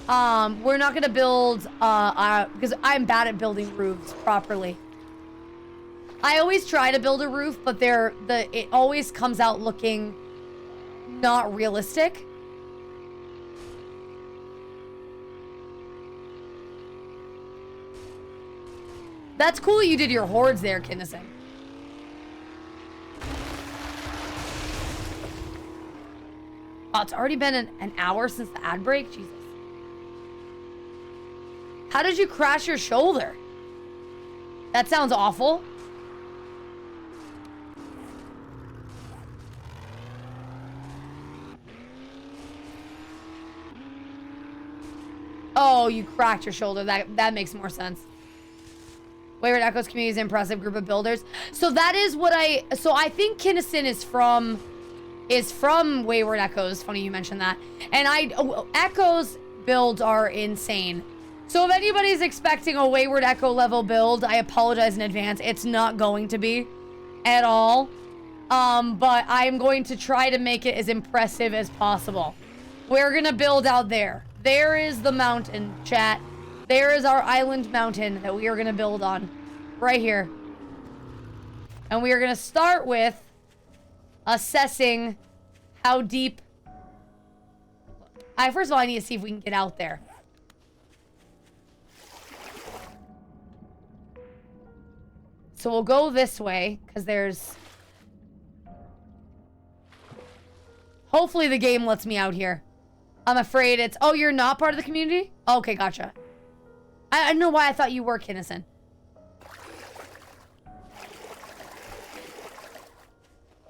We're not going to build, because I'm bad at building roofs properly. I always try to build a roof, but it always comes out looking not realistic. That's cool you did your hordes there, Kinnison. Oh, it's already been an hour since the ad break? Jesus. How did you crash your shoulder? That sounds awful. Oh, you cracked your shoulder. That makes more sense. Wayward Echoes community is an impressive group of builders. So that is what I think Kinnison is from Wayward Echoes. Funny you mentioned that. And Echoes builds are insane. So if anybody's expecting a Wayward Echo level build, I apologize in advance. It's not going to be at all. But I'm going to try to make it as impressive as possible. We're going to build out there. There is the mountain, chat. There is our island mountain that we are going to build on. Right here. And we are going to start with assessing how deep... First of all, I need to see if we can get out there. So we'll go this way, because there's... Hopefully the game lets me out here. I'm afraid it's... Oh, you're not part of the community? Okay, gotcha. I don't know why I thought you were, Kinnison.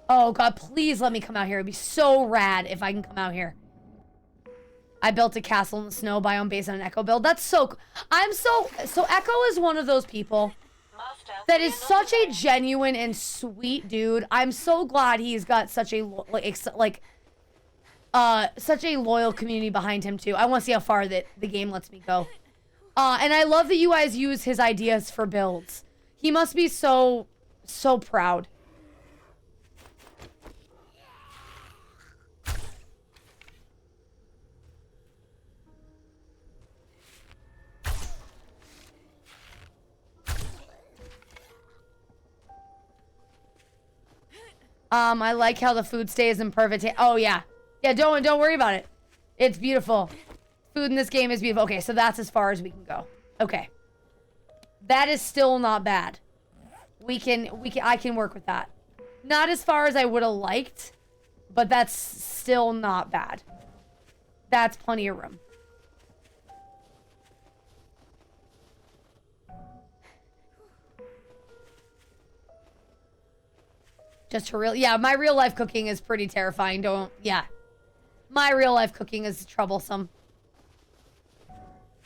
Oh, God, please let me come out here. It'd be so rad if I can come out here. I built a castle in the snow biome based on an Echo build. That's so... So Echo is one of those people that is such a genuine and sweet dude. I'm so glad he's got such a, such a loyal community behind him, too. I want to see how far that the game lets me go. And I love that you guys use his ideas for builds. He must be so proud. I like how the food stays in perfect. Oh yeah, yeah. Don't worry about it. It's beautiful. Food in this game is beautiful. Okay, so that's as far as we can go. Okay, that is still not bad. I can work with that. Not as far as I would have liked, but that's still not bad. That's plenty of room. Just for real. Yeah, my real life cooking is pretty terrifying. Yeah. My real life cooking is troublesome.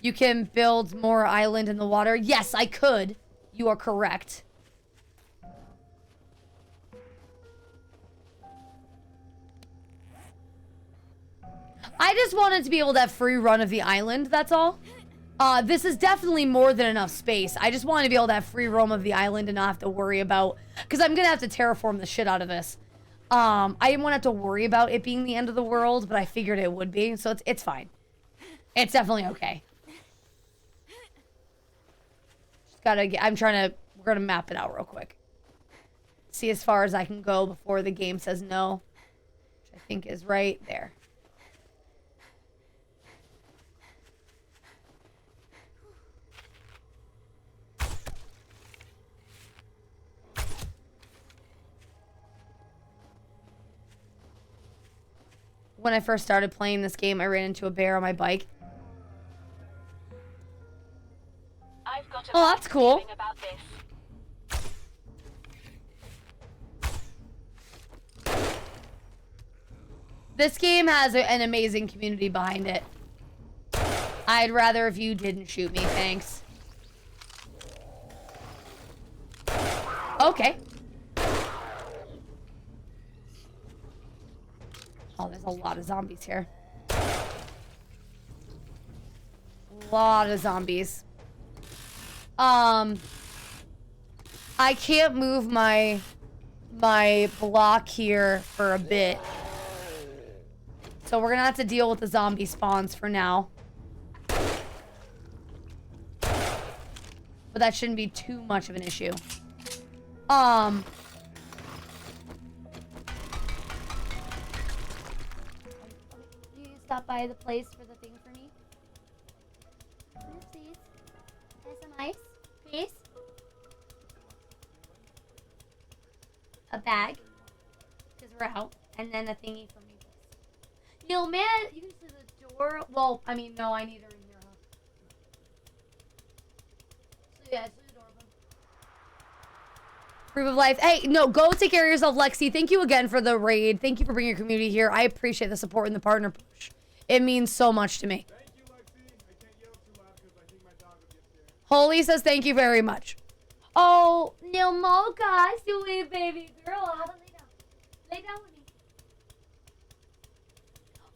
You can build more island in the water. Yes, I could. You are correct. I just wanted to be able to have free run of the island, that's all. This is definitely more than enough space. I just want to be able to have free roam of the island and not have to worry about... Because I'm going to have to terraform the shit out of this. I didn't want to have to worry about it being the end of the world, but I figured it would be. So it's fine. It's definitely okay. Just gotta get... We're going to map it out real quick. See as far as I can go before the game says no. Which I think is right there. When I first started playing this game, I ran into a bear on my bike. I've got a Oh, that's cool. feeling about this. This game has an amazing community behind it. I'd rather if you didn't shoot me, thanks. Okay. Oh, there's a lot of zombies here. A lot of zombies. I can't move my block here for a bit. So we're gonna have to deal with the zombie spawns for now. But that shouldn't be too much of an issue. Can you stop by the place for the thing for me? Please. Have some ice, please. A bag, because we're out, and then a thingy for me. Yo, man, you can see the door. Well, I mean, no, I need her in here, huh? So yeah, it's the door open. Proof of life. Hey, no, go take care of yourself, Lexi. Thank you again for the raid. Thank you for bringing your community here. I appreciate the support and the partner push. It means so much to me. Thank you, Lexi. I can't yell too loud because I think my dog will get scared. Holy says thank you very much. Oh, no more guys. Sweet baby girl. How about lay down? Lay down with me.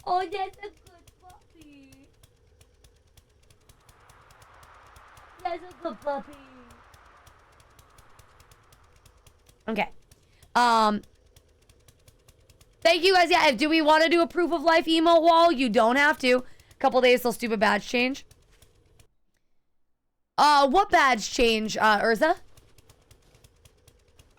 Oh, that's a good puppy. That's a good puppy. Okay. Thank you guys. Yeah, do we want to do a proof of life emote wall? You don't have to. A couple days till stupid badge change. What badge change, Urza?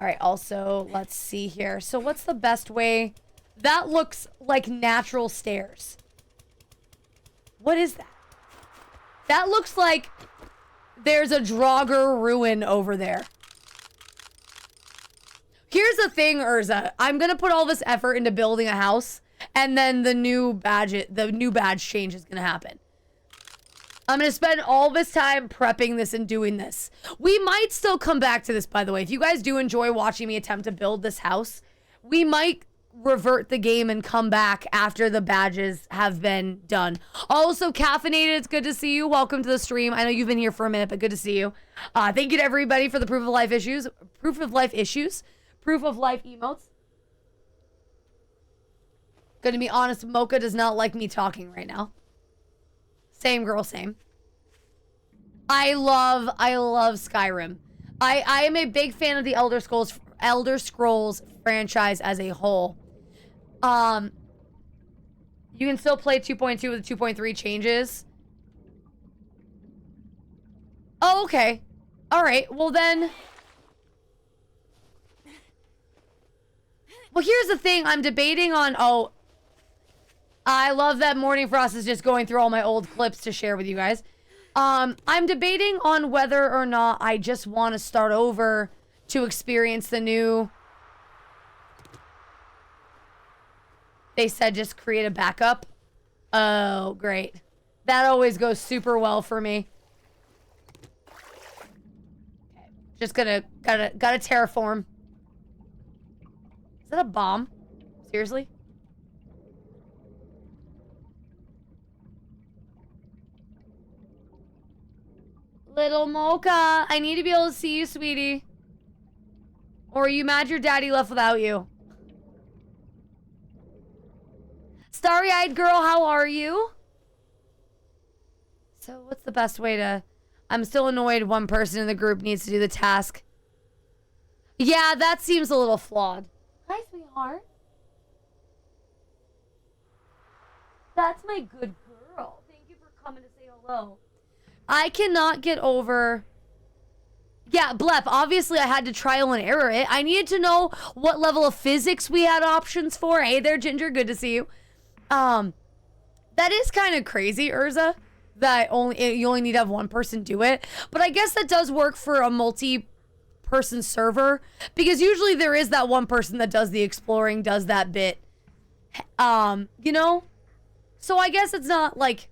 All right, also, let's see here. So what's the best way? That looks like natural stairs. What is that? That looks like there's a Draugr ruin over there. Here's the thing, Urza. I'm gonna put all this effort into building a house, and then the new badge change is gonna happen. I'm gonna spend all this time prepping this and doing this. We might still come back to this, by the way. If you guys do enjoy watching me attempt to build this house, we might revert the game and come back after the badges have been done. Also, Caffeinated, it's good to see you. Welcome to the stream. I know you've been here for a minute, but good to see you. Thank you to everybody for the proof of life emotes. Gonna be honest, Mocha does not like me talking right now. Same girl, same. I love Skyrim. I am a big fan of the Elder Scrolls franchise as a whole. You can still play 2.2 with 2.3 changes. Oh, okay. All right. Well then, Well, here's the thing. I'm debating on... Oh, I love that Morning Frost is just going through all my old clips to share with you guys. I'm debating on whether or not I just want to start over to experience the new... They said just create a backup. Oh, great. That always goes super well for me. Okay. Just gotta terraform. Is that a bomb? Seriously? Little Mocha, I need to be able to see you, sweetie. Or are you mad your daddy left without you? Starry-eyed girl, how are you? So what's the best way to... I'm still annoyed one person in the group needs to do the task. Yeah, that seems a little flawed. Hi, sweetheart. That's my good girl. Thank you for coming to say hello. I cannot get over... Yeah, Blep, obviously I had to trial and error it. I needed to know what level of physics we had options for. Hey there, Ginger, good to see you. That is kind of crazy, Urza, that you only need to have one person do it. But I guess that does work for a multi-person server, because usually there is that one person that does the exploring, does that bit. You know? So I guess it's not, like,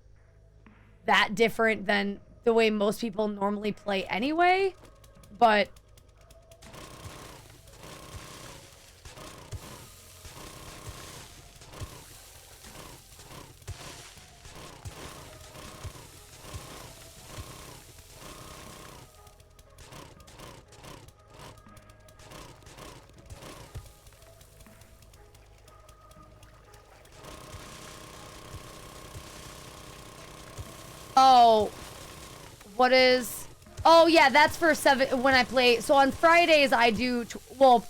that different than the way most people normally play anyway, but... Oh, what is... Oh, yeah, that's for 7... When I play... So on Fridays, I do... Well,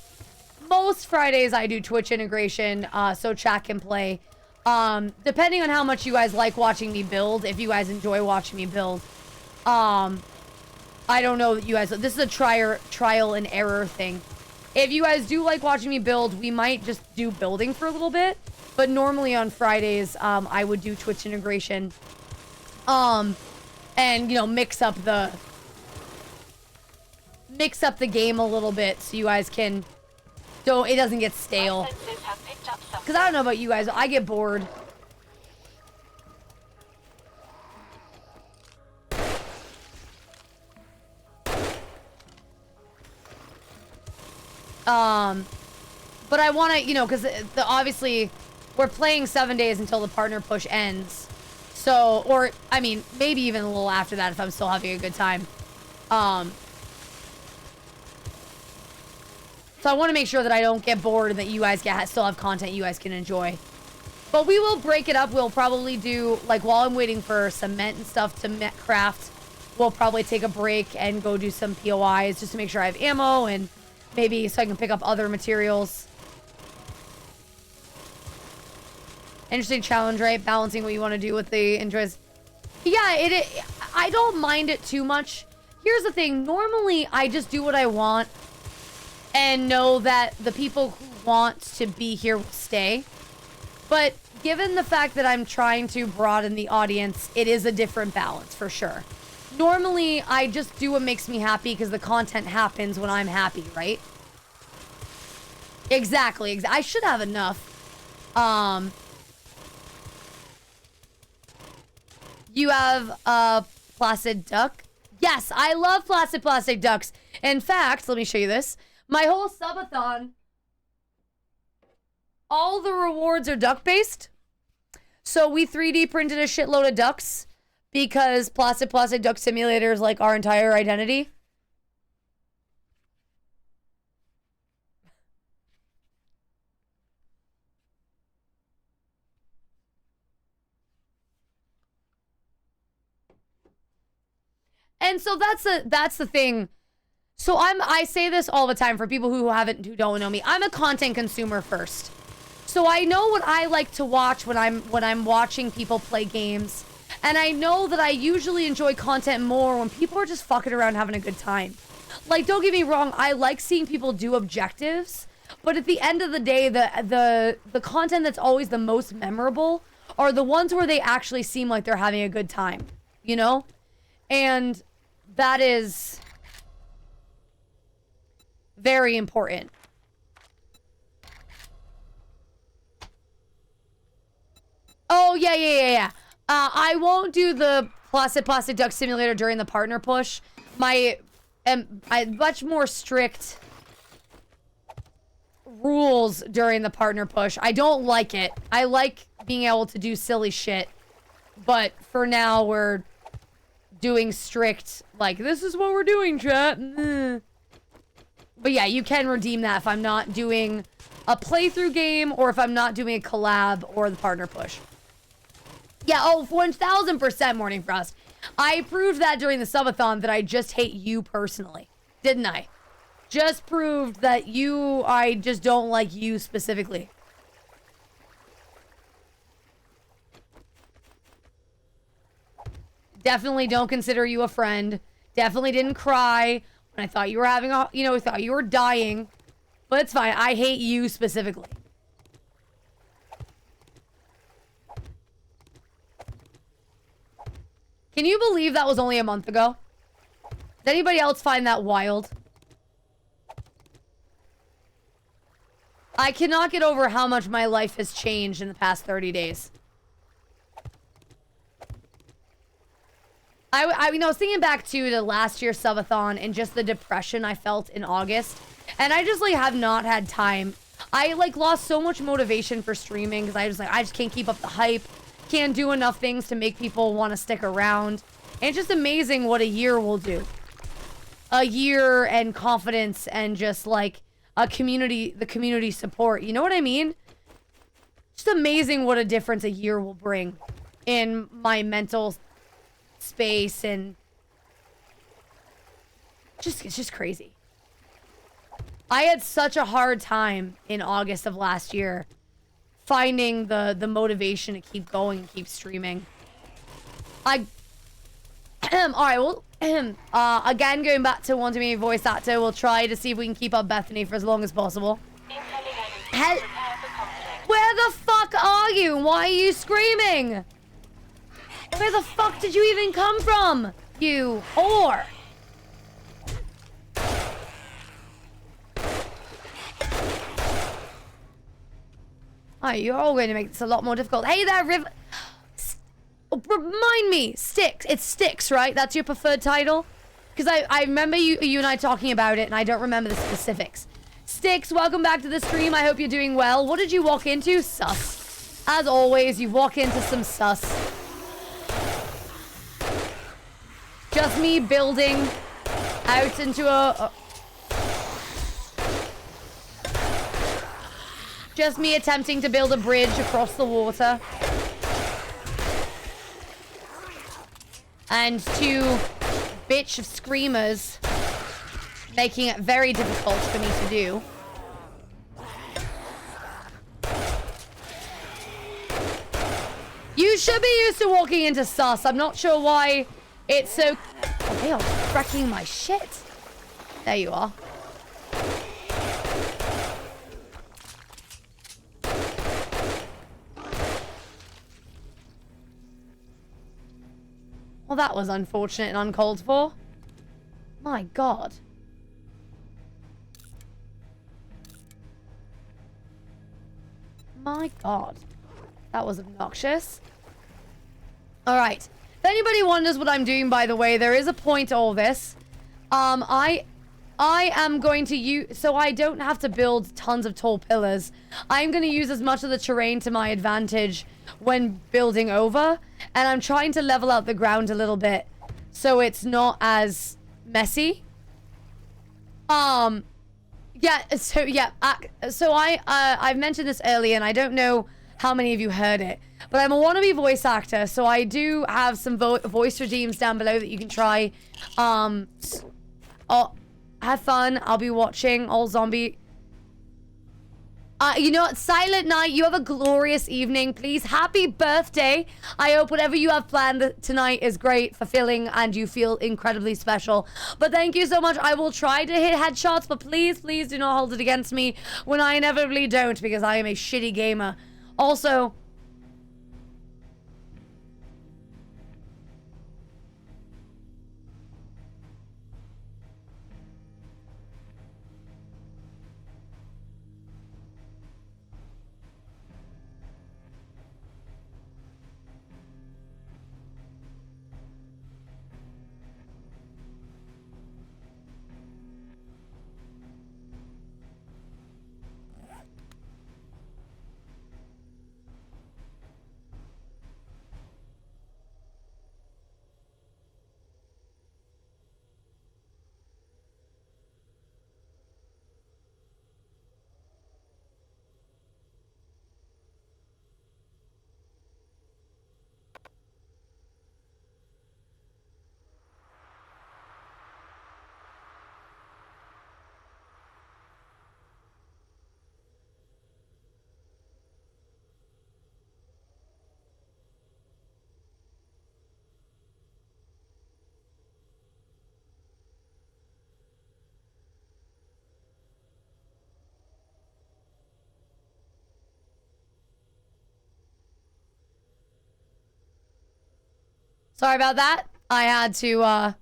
most Fridays, I do Twitch integration, so chat can play. Depending on how much you guys like watching me build, if you guys enjoy watching me build. I don't know that you guys... This is a trial and error thing. If you guys do like watching me build, we might just do building for a little bit. But normally on Fridays, I would do Twitch integration. And, you know, mix up the game a little bit so you guys can, it doesn't get stale. Because I don't know about you guys, I get bored. But I want to, you know, because obviously we're playing 7 days until the partner push ends. So, or, I mean, maybe even a little after that if I'm still having a good time. So I want to make sure that I don't get bored and that you guys still have content you guys can enjoy. But we will break it up. We'll probably do, like, while I'm waiting for cement and stuff to craft, we'll probably take a break and go do some POIs just to make sure I have ammo and maybe so I can pick up other materials. Interesting challenge, right? Balancing what you want to do with the enjoys. Yeah, I don't mind it too much. Here's the thing. Normally, I just do what I want and know that the people who want to be here will stay. But given the fact that I'm trying to broaden the audience, it is a different balance for sure. Normally, I just do what makes me happy because the content happens when I'm happy, right? Exactly. I should have enough. You have a placid duck? Yes, I love placid plastic ducks. In fact, let me show you this. My whole subathon, all the rewards are duck-based. So we 3D printed a shitload of ducks because Placid Plastic Duck Simulator is like our entire identity. And so that's the thing. So I say this all the time for people who don't know me. I'm a content consumer first. So I know what I like to watch when I'm watching people play games. And I know that I usually enjoy content more when people are just fucking around having a good time. Like, don't get me wrong, I like seeing people do objectives, But at the end of the day, the content that's always the most memorable are the ones where they actually seem like they're having a good time, you know? And that is very important. Oh, yeah. I won't do the plastic duck simulator during the partner push. I much more strict rules during the partner push. I don't like it. I like being able to do silly shit. But for now, we're doing strict, like, this is what we're doing, chat. But yeah, you can redeem that if I'm not doing a playthrough game or if I'm not doing a collab or the partner push. Yeah, oh, 1000% Morning Frost. I proved that during the subathon that I just hate you personally. Didn't I? Just proved that I just don't like you specifically. Definitely don't consider you a friend. Definitely didn't cry when I thought you were having a, thought you were dying. But it's fine. I hate you specifically. Can you believe that was only a month ago? Does anybody else find that wild? I cannot get over how much my life has changed in the past 30 days. I was thinking back to the last year's subathon and just the depression I felt in August. And I just, like, have not had time. I, like, lost so much motivation for streaming because I just can't keep up the hype. Can't do enough things to make people want to stick around. And it's just amazing what a year will do. A year and confidence and just, like, the community support. You know what I mean? Just amazing what a difference a year will bring in my mental space, and it's just crazy. I had such a hard time in August of last year finding the motivation to keep going and keep streaming. All right, well, again, going back to wanting me a voice actor, we'll try to see if we can keep up Bethany for as long as possible. Where the fuck are you? Why are you screaming? Where the fuck did you even come from, you whore? Oh, you're all going to make this a lot more difficult. Hey there, Riv... Remind me, Sticks. It's Sticks, right? That's your preferred title? Because I remember you and I talking about it, and I don't remember the specifics. Sticks, welcome back to the stream. I hope you're doing well. What did you walk into? Sus. As always, you walk into some sus. Just me building out into just me attempting to build a bridge across the water. And two bitch of screamers making it very difficult for me to do. You should be used to walking into sus. I'm not sure why it's so... Oh, they are wrecking my shit. There you are. Well, that was unfortunate and uncalled for. My God. My God. That was obnoxious. All right. If anybody wonders what I'm doing, by the way, there is a point to all this. I am going to use... So I don't have to build tons of tall pillars. I'm going to use as much of the terrain to my advantage when building over. And I'm trying to level out the ground a little bit so it's not as messy. Yeah, so I've mentioned this earlier, and I don't know how many of you heard it, but I'm a wannabe voice actor, so I do have some voice redeems down below that you can try. Have fun. I'll be watching all zombie. You know what? Silent Night, you have a glorious evening. Please, happy birthday. I hope whatever you have planned tonight is great, fulfilling, and you feel incredibly special. But thank you so much. I will try to hit headshots, but please, please do not hold it against me when I inevitably don't, because I am a shitty gamer. Also... Sorry about that. I had to,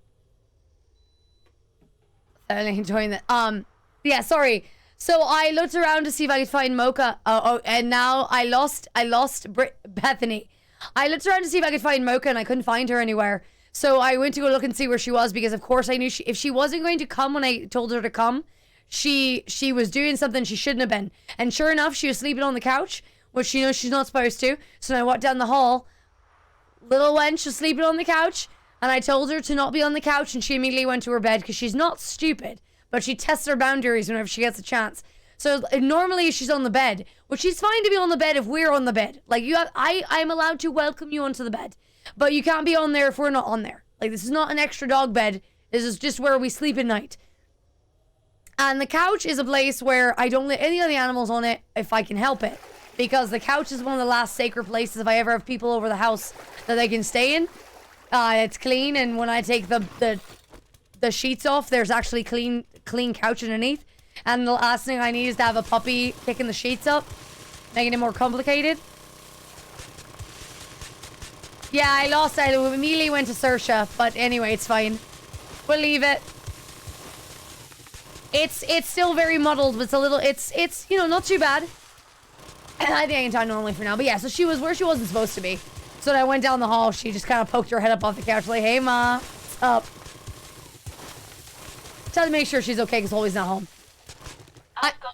thoroughly enjoying that. Yeah, sorry. So I looked around to see if I could find Mocha. And now I lost Bethany. I looked around to see if I could find Mocha and I couldn't find her anywhere. So I went to go look and see where she was because, of course, I knew if she wasn't going to come when I told her to come, she was doing something she shouldn't have been. And sure enough, she was sleeping on the couch, which she knows she's not supposed to. So I walked down the hall. Little wench was sleeping on the couch, and I told her to not be on the couch, and she immediately went to her bed because she's not stupid, but she tests her boundaries whenever she gets a chance. So normally she's on the bed, which she's fine to be on the bed if we're on the bed. Like I'm allowed to welcome you onto the bed, but you can't be on there if we're not on there. Like this is not an extra dog bed. This is just where we sleep at night. And the couch is a place where I don't let any of the animals on it if I can help it. Because the couch is one of the last sacred places if I ever have people over the house that they can stay in. It's clean, and when I take the sheets off, there's actually clean couch underneath. And the last thing I need is to have a puppy kicking the sheets up, making it more complicated. Yeah, I immediately went to Saoirse, but anyway, it's fine. We'll leave it. It's still very muddled, but it's you know, not too bad. I think I can talk normally for now. But yeah, so she was where she wasn't supposed to be. So when I went down the hall, she just kind of poked her head up off the couch like, hey, Ma, what's up? Try to make sure she's okay because Holly's not home.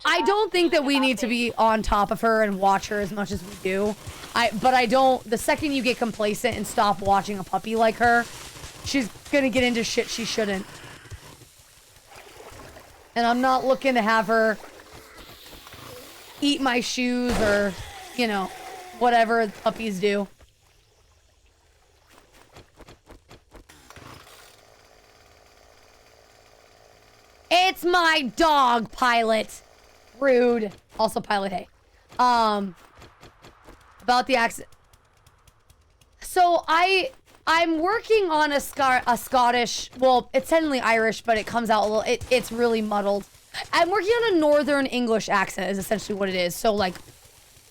I don't think that we need to be on top of her and watch her as much as we do. But I don't, the second you get complacent and stop watching a puppy like her, she's gonna get into shit she shouldn't. And I'm not looking to have her eat my shoes or, you know, whatever puppies do. It's my dog, Pilot. Rude. Also, Pilot, hey. About the accent. So I'm working on a Scottish, well, it's technically Irish, but it comes out a little, it's really muddled. I'm working on a Northern English accent is essentially what it is. So like,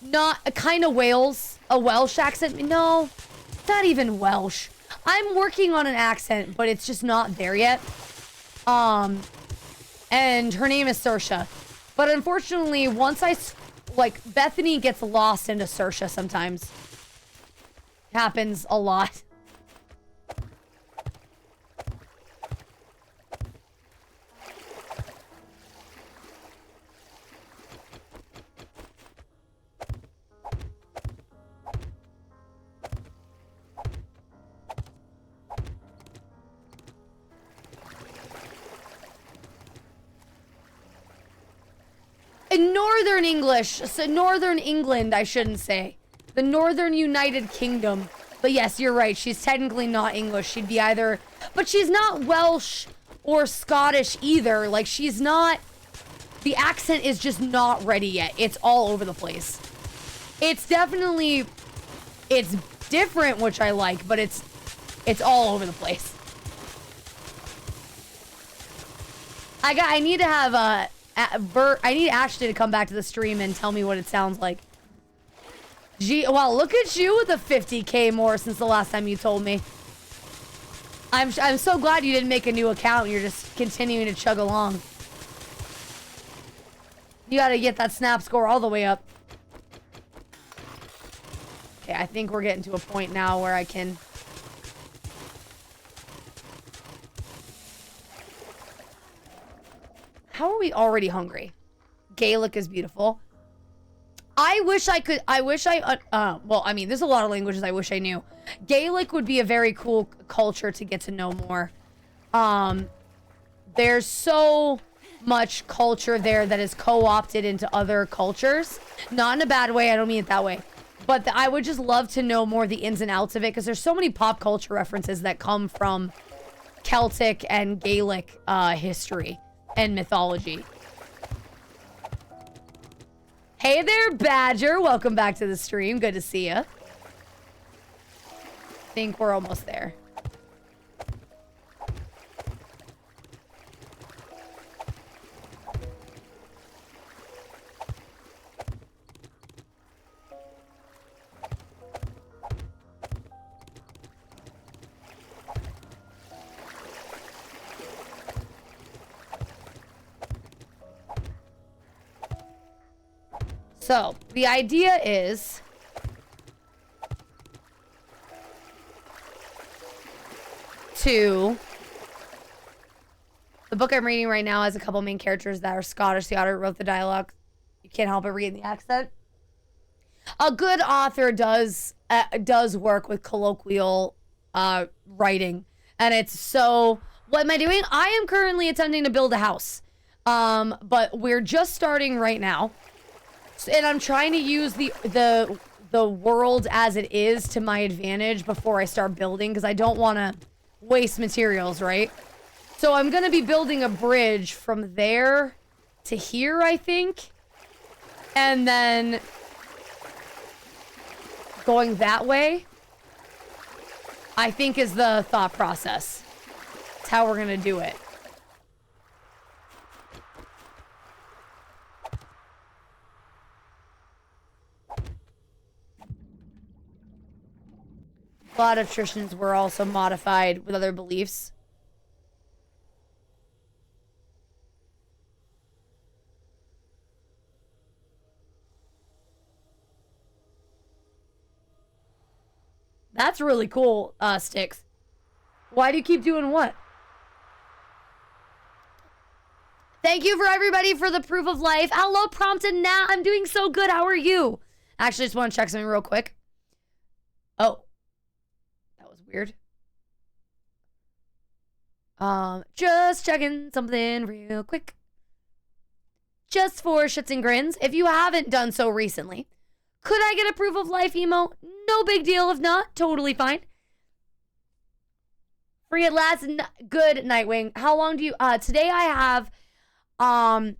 not a kind of a Welsh accent. No, not even Welsh. I'm working on an accent, but it's just not there yet. And her name is Saoirse. But unfortunately, once Bethany gets lost into Saoirse sometimes. Happens a lot. In Northern English, so Northern England, I shouldn't say. The Northern United Kingdom. But yes, you're right. She's technically not English. She'd be either... But she's not Welsh or Scottish either. Like, she's not... The accent is just not ready yet. It's all over the place. It's definitely, it's different, which I like, but it's all over the place. I need to have I need Ashley to come back to the stream and tell me what it sounds like. Gee, wow, look at you with the 50K more since the last time you told me. I'm so glad you didn't make a new account. You're just continuing to chug along. You gotta get that snap score all the way up. Okay, I think we're getting to a point now where I can... How are we already hungry? Gaelic is beautiful. I wish I could, well, I mean, there's a lot of languages I wish I knew. Gaelic would be a very cool culture to get to know more. There's so much culture there that is co-opted into other cultures. Not in a bad way, I don't mean it that way. But I would just love to know more of the ins and outs of it, because there's so many pop culture references that come from Celtic and Gaelic history and mythology. Hey there, Badger. Welcome back to the stream. Good to see you. Think we're almost there. So, the idea is to... The book I'm reading right now has a couple main characters that are Scottish. The author wrote the dialogue. You can't help but read the accent. A good author does work with colloquial writing. And it's so... What am I doing? I am currently attempting to build a house. But we're just starting right now. And I'm trying to use the world as it is to my advantage before I start building, because I don't want to waste materials, right? So I'm going to be building a bridge from there to here, I think. And then going that way, I think, is the thought process. It's how we're going to do it. A lot of traditions were also modified with other beliefs. That's really cool, Sticks. Why do you keep doing what? Thank you for everybody for the proof of life. Hello, Prompted Nat. I'm doing so good. How are you? Actually, just want to check something real quick. Oh. Weird. Just checking something real quick. Just for shits and grins, if you haven't done so recently, could I get a proof of life emo? No big deal. If not, totally fine. Free at last. Good, Nightwing. How long do you... Today I have...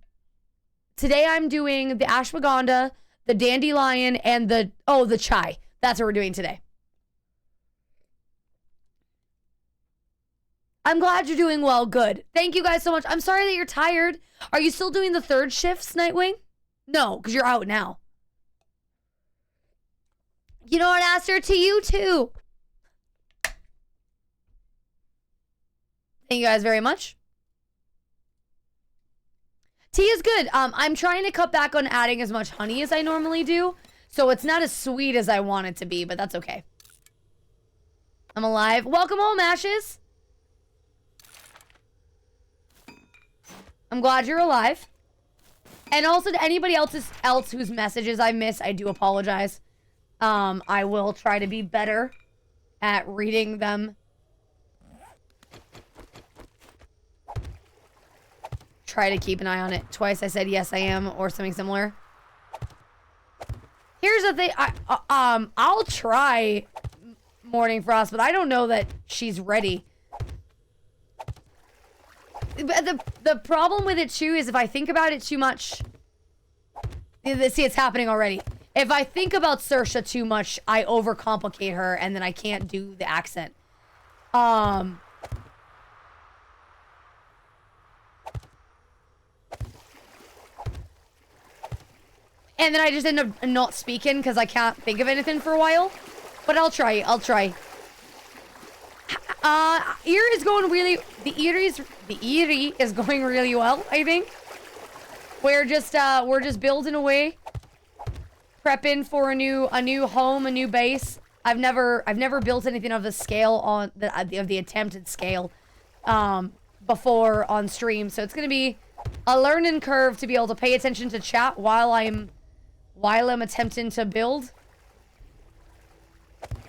Today I'm doing the ashwagandha, the dandelion, and the... Oh, the chai. That's what we're doing today. I'm glad you're doing well. Good. Thank you guys so much. I'm sorry that you're tired. Are you still doing the third shifts, Nightwing? No, because you're out now. You know what, Aster? To you, too. Thank you guys very much. Tea is good. I'm trying to cut back on adding as much honey as I normally do. So it's not as sweet as I want it to be, but that's okay. I'm alive. Welcome home, Ashes. I'm glad you're alive. And also to anybody else whose messages I miss, I do apologize. I will try to be better at reading them. Try to keep an eye on it. Twice I said yes I am or something similar. Here's the thing. I'll try Morning Frost, but I don't know that she's ready. the problem with it too is if I think about it too much. See, it's happening already. If I think about Saoirse too much, I overcomplicate her, and then I can't do the accent. And then I just end up not speaking because I can't think of anything for a while. But I'll try. Erie is going really. The Erie is going really well. I think we're just building away, prepping for a new home, a new base. I've never built anything of the scale on the attempted scale before on stream, so it's gonna be a learning curve to be able to pay attention to chat while I'm attempting to build.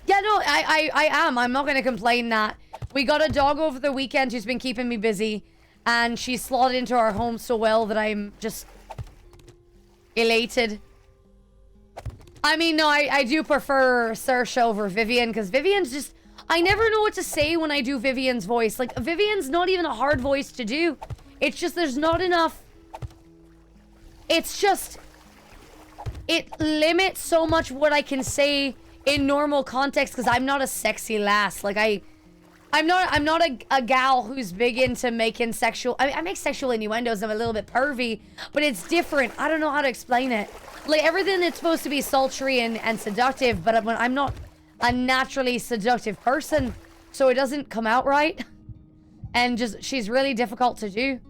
Yeah, no, I am. I'm not gonna complain that. We got a dog over the weekend who's been keeping me busy, and she slotted into our home so well that I'm just elated. I mean, no, I do prefer Saoirse over Vivian, because Vivian's just... I never know what to say when I do Vivian's voice. Like, Vivian's not even a hard voice to do. It's just there's not enough... It's just... It limits so much what I can say in normal context, because I'm not a sexy lass. Like, I'm not a gal who's big into making sexual... I make sexual innuendos. I'm a little bit pervy, but it's different. I don't know how to explain it. Like, everything is supposed to be sultry and seductive, but I'm not a naturally seductive person, so it doesn't come out right. And just, she's really difficult to do.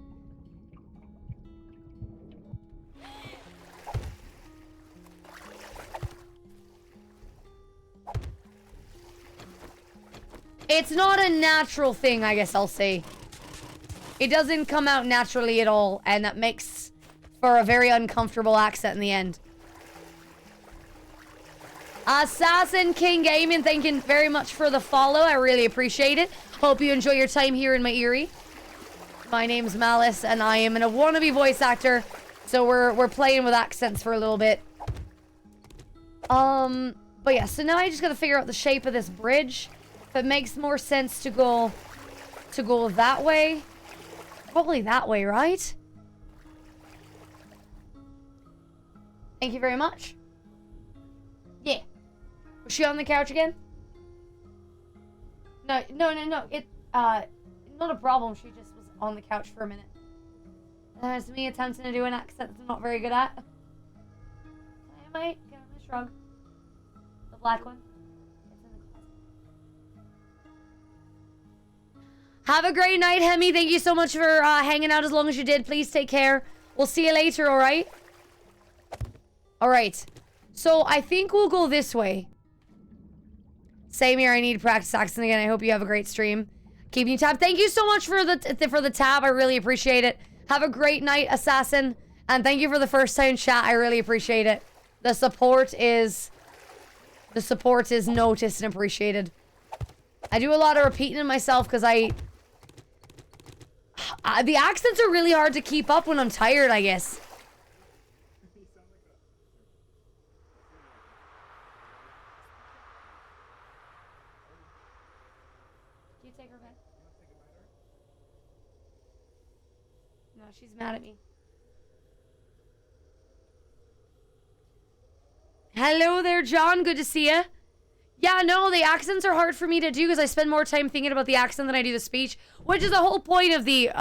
It's not a natural thing, I guess I'll say. It doesn't come out naturally at all, and that makes for a very uncomfortable accent in the end. Assassin King Gaming, thank you very much for the follow. I really appreciate it. Hope you enjoy your time here in my Erie. My name's Malice, and I am a wannabe voice actor, so we're playing with accents for a little bit. But yeah, so now I just gotta figure out the shape of this bridge. If it makes more sense to go that way. Probably that way, right? Thank you very much. Yeah. Was she on the couch again? No. It, not a problem. She just was on the couch for a minute. There's me attempting to do an accent that I'm not very good at. I might give him a shrug. The black one. Have a great night, Hemi. Thank you so much for hanging out as long as you did. Please take care. We'll see you later, alright? Alright. So, I think we'll go this way. Same here. I need to practice accent again. I hope you have a great stream. Keeping you tab. Thank you so much for the tab. I really appreciate it. Have a great night, Assassin. And thank you for the first time chat. I really appreciate it. The support is noticed and appreciated. I do a lot of repeating myself because the accents are really hard to keep up when I'm tired, I guess. Do you take her back? No, she's mad at me. Hello there, John. Good to see you. Yeah, no, the accents are hard for me to do because I spend more time thinking about the accent than I do the speech, which is the whole point of the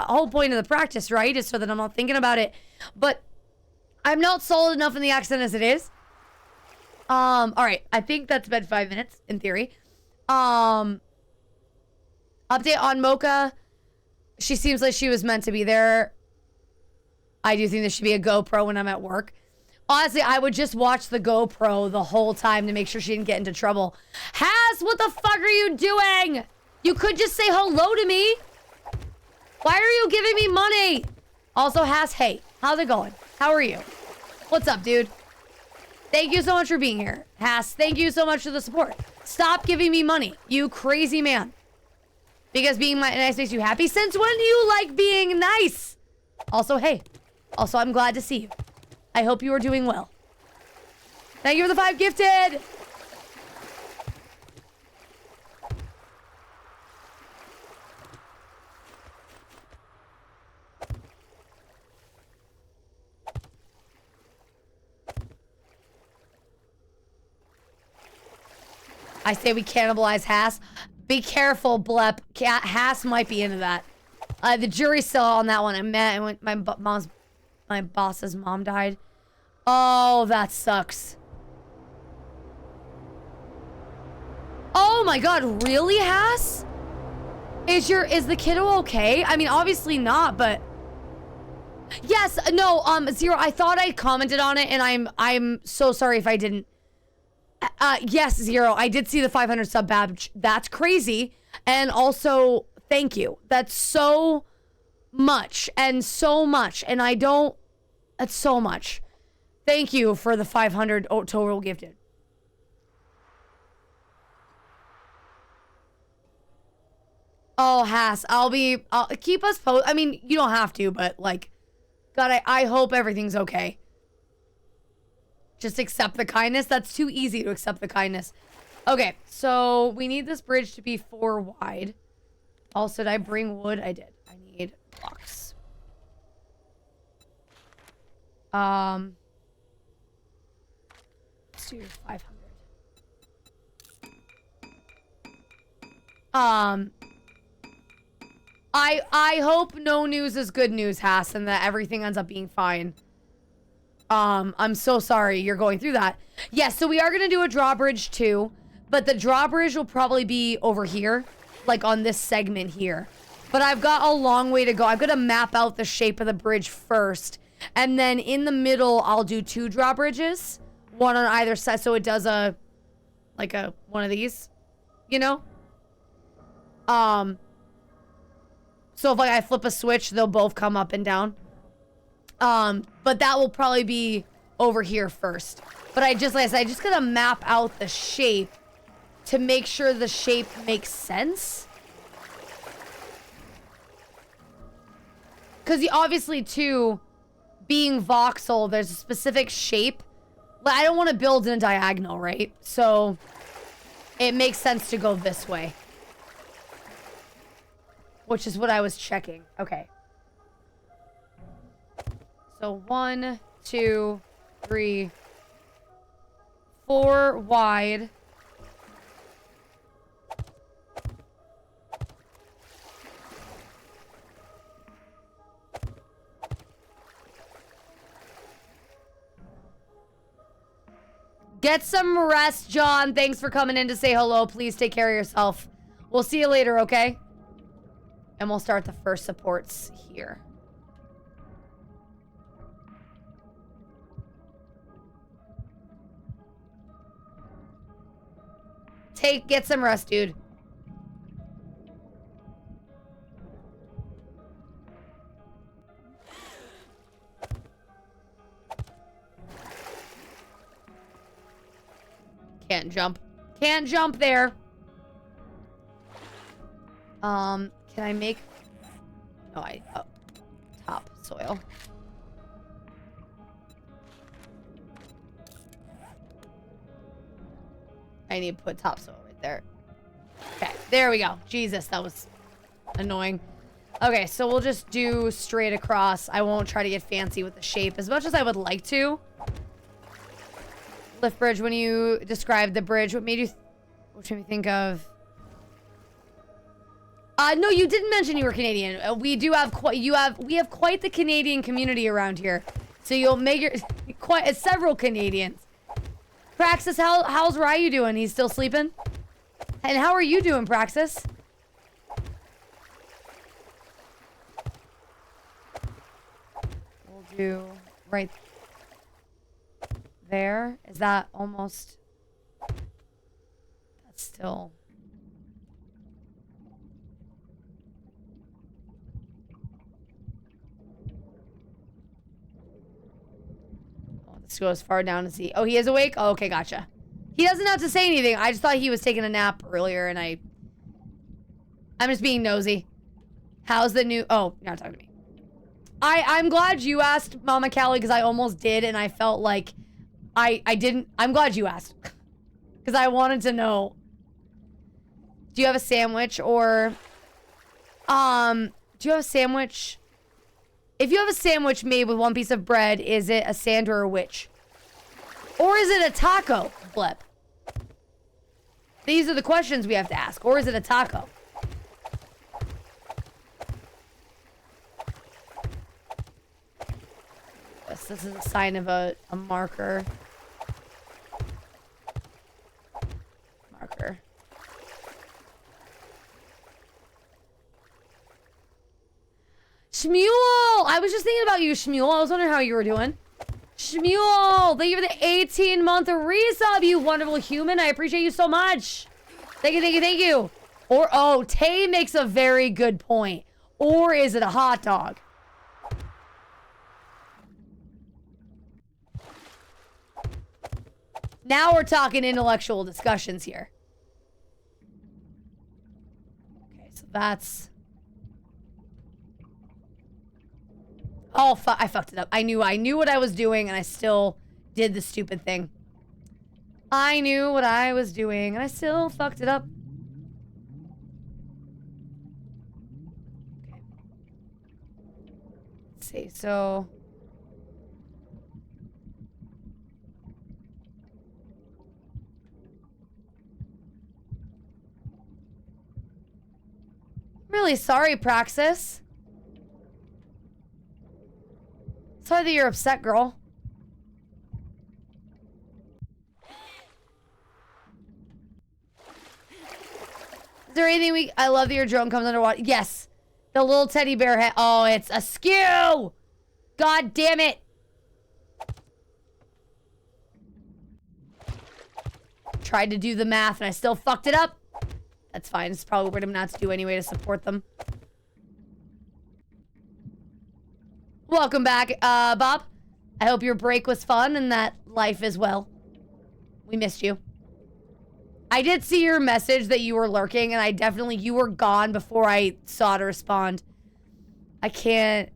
practice, right? Is so that I'm not thinking about it. But I'm not solid enough in the accent as it is. All right, I think that's been 5 minutes in theory. Update on Mocha. She seems like she was meant to be there. I do think there should be a GoPro when I'm at work. Honestly, I would just watch the GoPro the whole time to make sure she didn't get into trouble. Has, what the fuck are you doing? You could just say hello to me. Why are you giving me money? Also, Has, hey, how's it going? How are you? What's up, dude? Thank you so much for being here. Has, thank you so much for the support. Stop giving me money, you crazy man. Because being nice makes you happy? Since when do you like being nice? Also, hey. Also, I'm glad to see you. I hope you are doing well. Thank you for the 5 gifted. I say we cannibalize Haas. Be careful, Blep. Haas might be into that. The jury's still on that one. And my boss's mom died. Oh, that sucks. Oh my god, really, Haas? Is the kiddo okay? I mean, obviously not, but yes, no, Zero, I thought I commented on it, and I'm so sorry if I didn't. Yes, Zero, I did see the 500 sub badge. That's crazy. And also, thank you. That's so much, and I don't, that's so much. Thank you for the 500 total gifted. Oh, Haas, I'll keep us posted. I mean, you don't have to, but like, God, I hope everything's okay. Just accept the kindness. That's too easy to accept the kindness. Okay, so we need this bridge to be 4 wide. Also, did I bring wood? I did. I need blocks. Let's do 500. I hope no news is good news, Haas, and that everything ends up being fine. I'm so sorry you're going through that. Yes, so we are gonna do a drawbridge too, but the drawbridge will probably be over here, like on this segment here. But I've got a long way to go. I've got to map out the shape of the bridge first, and then in the middle I'll do 2 drawbridges, one on either side, so it does one of these, you know. So if like I flip a switch, they'll both come up and down. But that will probably be over here first. But like I said, I just gotta map out the shape to make sure the shape makes sense. Because obviously too, being voxel, there's a specific shape. I don't want to build in a diagonal, right? So it makes sense to go this way. Which is what I was checking. Okay. So 1, 2, 3, 4 wide. Get some rest, John. Thanks for coming in to say hello. Please take care of yourself. We'll see you later, okay? And we'll start the first supports here. Get some rest, dude. Can't jump. Can't jump there. Can I make... Oh, top soil. I need to put topsoil right there. Okay, there we go. Jesus, that was annoying. Okay, so we'll just do straight across. I won't try to get fancy with the shape as much as I would like to. Lift bridge, when you described the bridge, what made you think of... No, you didn't mention you were Canadian. We have quite the Canadian community around here. So you'll make your several Canadians. Praxis, how's Ryu doing? He's still sleeping? And how are you doing, Praxis? We'll do right there. Is that almost... That's still... This goes far down to see. Oh, he is awake? Oh, okay, gotcha. He doesn't have to say anything. I just thought he was taking a nap earlier, and I'm just being nosy. How's the new... Oh, you're not talking to me. I'm glad you asked, Mama Callie, because I almost did, and I felt like I didn't... I'm glad you asked. Because I wanted to know. Do you have a sandwich, or... Do you have a sandwich... If you have a sandwich made with 1 piece of bread, is it a sand or a witch? Or is it a taco, Flip? These are the questions we have to ask. Or is it a taco? Yes, this is a sign of a marker. Marker. Shmuel! I was just thinking about you, Shmuel. I was wondering how you were doing. Shmuel! Thank you for the 18-month resub, you wonderful human. I appreciate you so much. Thank you, thank you, thank you. Or, oh, Tay makes a very good point. Or is it a hot dog? Now we're talking intellectual discussions here. Okay, so that's... Oh, I fucked it up. I knew what I was doing, and I still did the stupid thing. I knew what I was doing, and I still fucked it up. Okay. Let's see, so... Really sorry, Praxis. Sorry that you're upset, girl. Is there anything we... I love that your drone comes underwater. Yes. The little teddy bear head. Oh, it's askew! God damn it. Tried to do the math and I still fucked it up. That's fine. It's probably what I'm not to do anyway to support them. Welcome back, Bob. I hope your break was fun and that life is well. We missed you. I did see your message that you were lurking, and I definitely... You were gone before I saw to respond. I can't...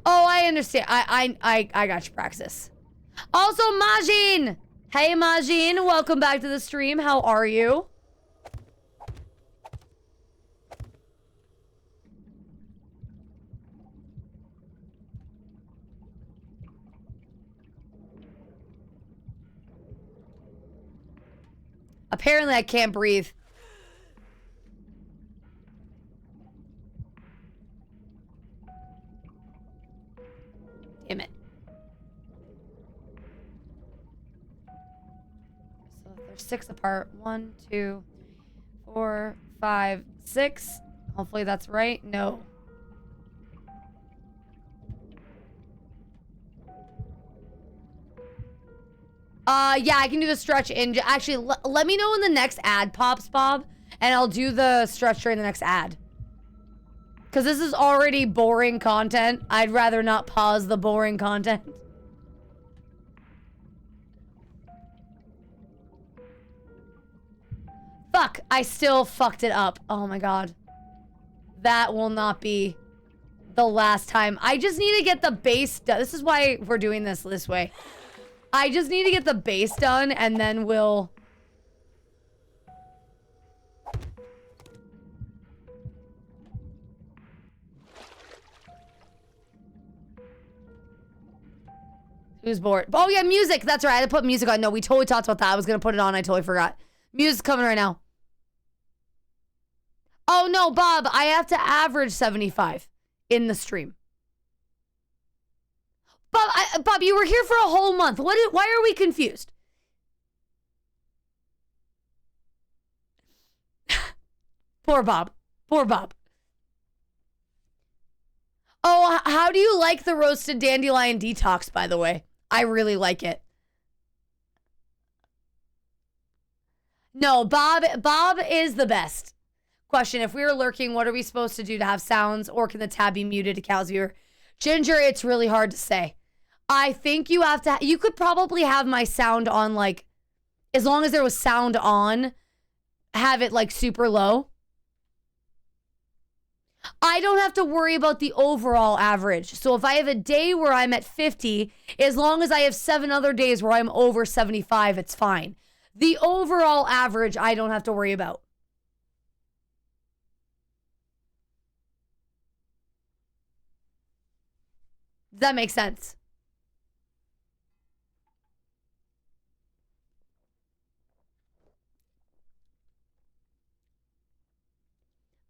Oh, I understand. I got you, Praxis. Also, Majin! Hey, Majin. Welcome back to the stream. How are you? Apparently, I can't breathe. Damn it. So they're 6 apart. 1, 2, 4, 5, 6. Hopefully that's right. No. Yeah, I can do the stretch in. Actually, let me know when the next ad pops, Bob, and I'll do the stretch during the next ad. Because this is already boring content. I'd rather not pause the boring content. Fuck, I still fucked it up. Oh my god. That will not be the last time. I just need to get the base done. This is why we're doing this way. I just need to get the base done, and then we'll... Who's bored? Oh, yeah, music. That's right. I had to put music on. No, we totally talked about that. I was going to put it on. I totally forgot. Music's coming right now. Oh, no, Bob. I have to average 75 in the stream. Bob, you were here for a whole month. Why are we confused? Poor Bob. Poor Bob. Oh, how do you like the roasted dandelion detox, by the way? I really like it. No, Bob is the best. Question, if we were lurking, what are we supposed to do to have sounds, or can the tab be muted to Cal's viewer? Ginger, it's really hard to say. I think you have to... You could probably have my sound on, like... As long as there was sound on, have it, like, super low. I don't have to worry about the overall average. So if I have a day where I'm at 50, as long as I have 7 other days where I'm over 75, it's fine. The overall average, I don't have to worry about. Does that make sense?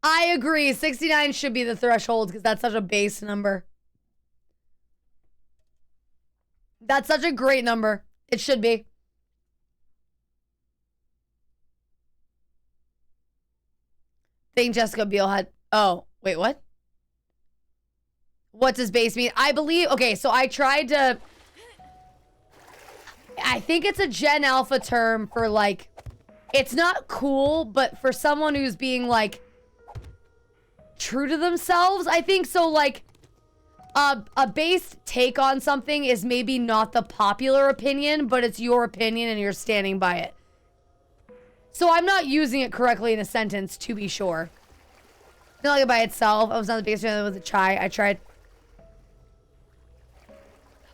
I agree. 69 should be the threshold because that's such a base number. That's such a great number. It should be. Think Jessica Biel had... Oh, wait, what? What does base mean? I believe... Okay, so I tried to... I think it's a Gen Alpha term for, like... It's not cool, but for someone who's being, like... true to themselves, I think. So, like... A base take on something is maybe not the popular opinion, but it's your opinion and you're standing by it. So I'm not using it correctly in a sentence, to be sure. Not like it by itself. I was not the biggest fan with a chai. I tried.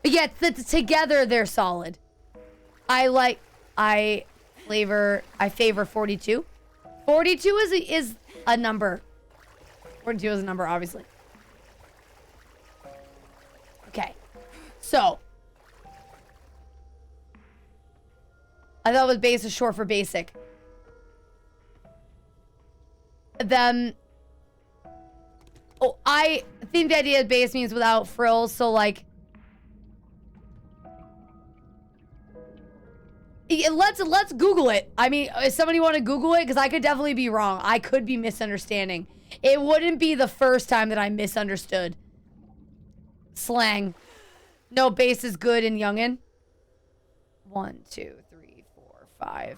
But yeah, together they're solid. I favor 42. 42 is a number. 42 is a number, obviously. Okay, so I thought it was base is short for basic. Then, oh, I think the idea of base means without frills. So like, let's Google it. I mean, if somebody want to Google it, because I could definitely be wrong. I could be misunderstanding. It wouldn't be the first time that I misunderstood. Slang. No, base is good in youngin. 1, 2, 3, 4, 5. I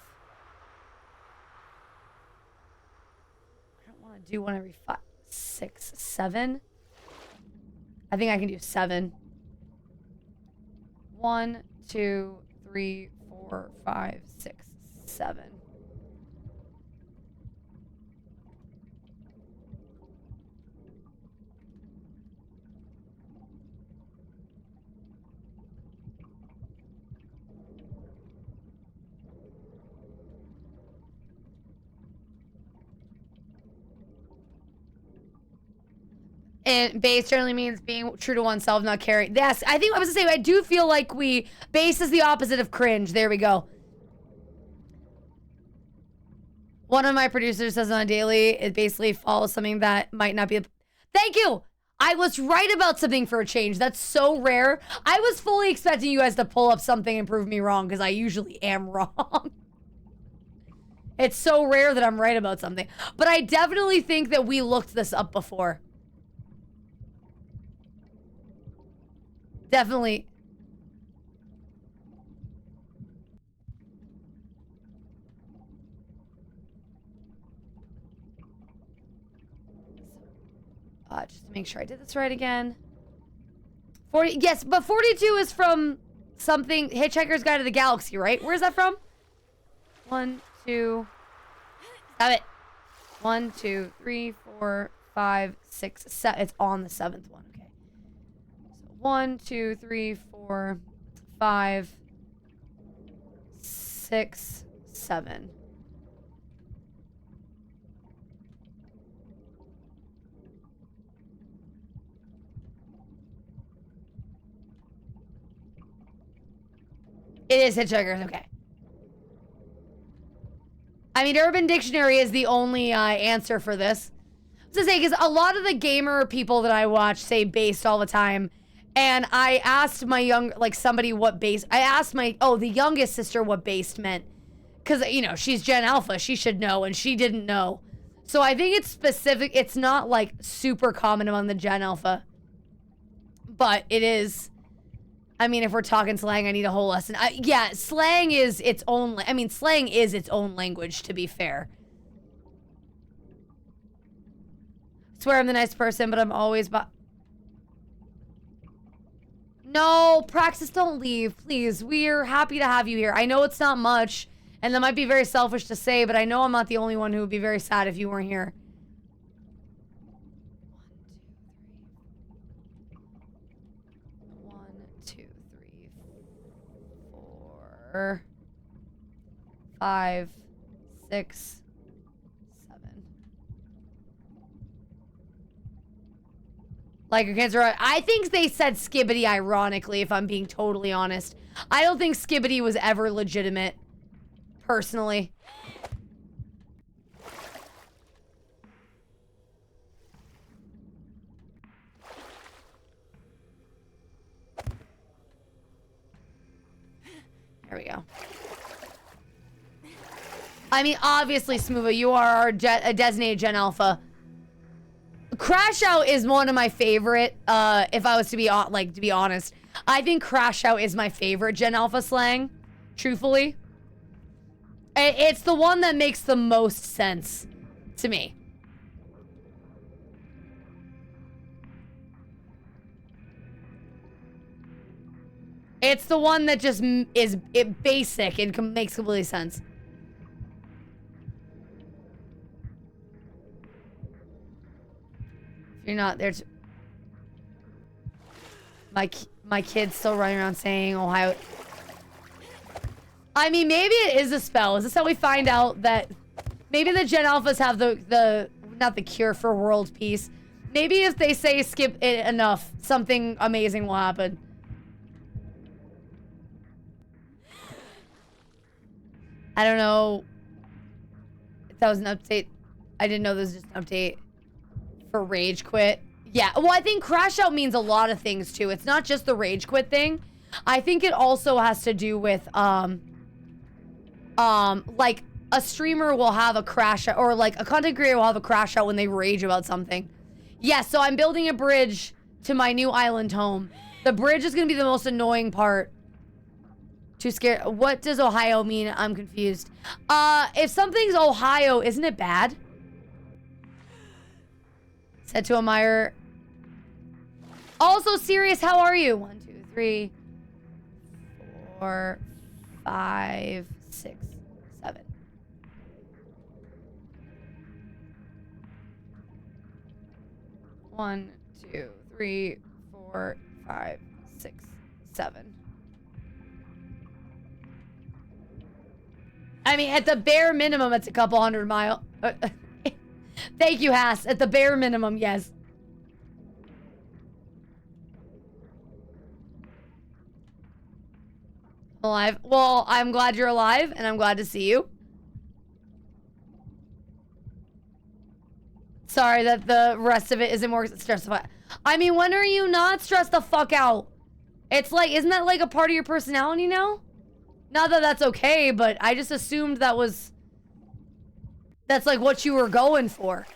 don't want to do one every 5, 6, 7. I think I can do 7. 1, 2, 3, 4, 5, 6, 7. And base generally means being true to oneself, not caring. Yes, I think I was gonna say, I do feel like base is the opposite of cringe. There we go. One of my producers says on a daily, it basically follows something that might not be. Thank you. I was right about something for a change. That's so rare. I was fully expecting you guys to pull up something and prove me wrong because I usually am wrong. It's so rare that I'm right about something. But I definitely think that we looked this up before. Definitely. Just to make sure I did this right again. 40, yes, but 42 is from something, Hitchhiker's Guide to the Galaxy, right? Where's that from? 1, 2, stop it. 1, 2, 3, 4, 5, 6, 7. It's on the 7th one. Okay. So 1, 2, 3, 4, 5, 6, 7. It is Hitchhikers, okay. I mean, Urban Dictionary is the only answer for this. I was gonna say, because a lot of the gamer people that I watch say based all the time. And I asked my somebody what based, I asked the youngest sister what based meant. Because, you know, she's Gen Alpha, she should know, and she didn't know. So I think it's specific, it's not like super common among the Gen Alpha. But it is. I mean, if we're talking slang, I need a whole lesson. Yeah, slang is its own, slang is its own language, to be fair. I swear I'm the nice person, but I'm always No, Praxis, don't leave, please. We're happy to have you here. I know it's not much, and that might be very selfish to say, but I know I'm not the only one who would be very sad if you weren't here. 4, 5, 6, 7. Like your kids are. I think they said Skibbity ironically, if I'm being totally honest. I don't think Skibbity was ever legitimate, personally. we go. I mean, obviously, Smoova, you are a designated Gen Alpha. Crash Out is one of my favorite, if I was to be, to be honest. I think Crash Out is my favorite Gen Alpha slang, truthfully. It's the one that makes the most sense to me. It's the one that just is basic and makes completely sense. If you're not there to... My kid's still running around saying Ohio... I mean, maybe it is a spell. Is this how we find out that... Maybe the Gen Alphas have the not the cure for world peace. Maybe if they say skip it enough, something amazing will happen. I don't know if that was an update. I didn't know this was just an update for Rage Quit. Yeah, well, I think Crash Out means a lot of things, too. It's not just the Rage Quit thing. I think it also has to do with, like, a streamer will have a crash out, or, like, a content creator will have a crash out when they rage about something. Yeah, so I'm building a bridge to my new island home. The bridge is going to be the most annoying part. Too scared. What does Ohio mean? I'm confused. If something's Ohio, isn't it bad? Said to admire. Also, Sirius, how are you? 1, 2, 3, 4, 5, 6, 7. One, 2, 3, 4, 5, 6, 7. I mean, at the bare minimum, it's a couple 100 miles. Thank you, Haas. At the bare minimum, yes. Alive. Well, I'm glad you're alive, and I'm glad to see you. Sorry that the rest of it isn't more stressful. I mean, when are you not stressed the fuck out? It's like, isn't that like a part of your personality now? Not that that's okay, but I just assumed that was... That's like what you were going for.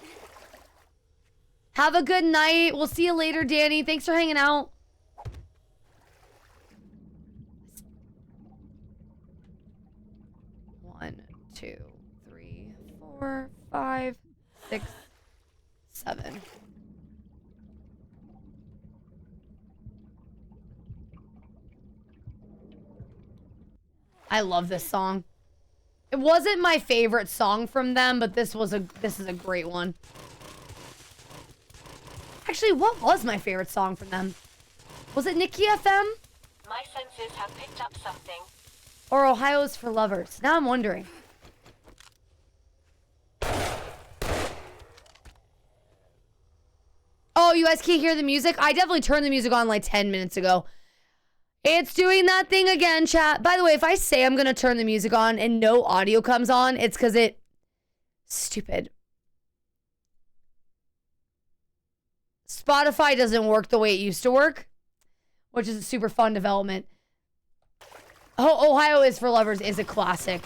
Have a good night. We'll see you later, Danny. Thanks for hanging out. One, 2, 3, 4, 5, 6, 7. I love this song. It wasn't my favorite song from them, but this is a great one. Actually, what was my favorite song from them? Was it Nikki FM? My senses have picked up something. Or Ohio's for Lovers? Now I'm wondering. Oh, you guys can't hear the music? I definitely turned the music on like 10 minutes ago. It's doing that thing again, chat. By the way, if I say I'm going to turn the music on and no audio comes on, it's because it... Stupid. Spotify doesn't work the way it used to work, which is a super fun development. Oh, Ohio is for Lovers is a classic.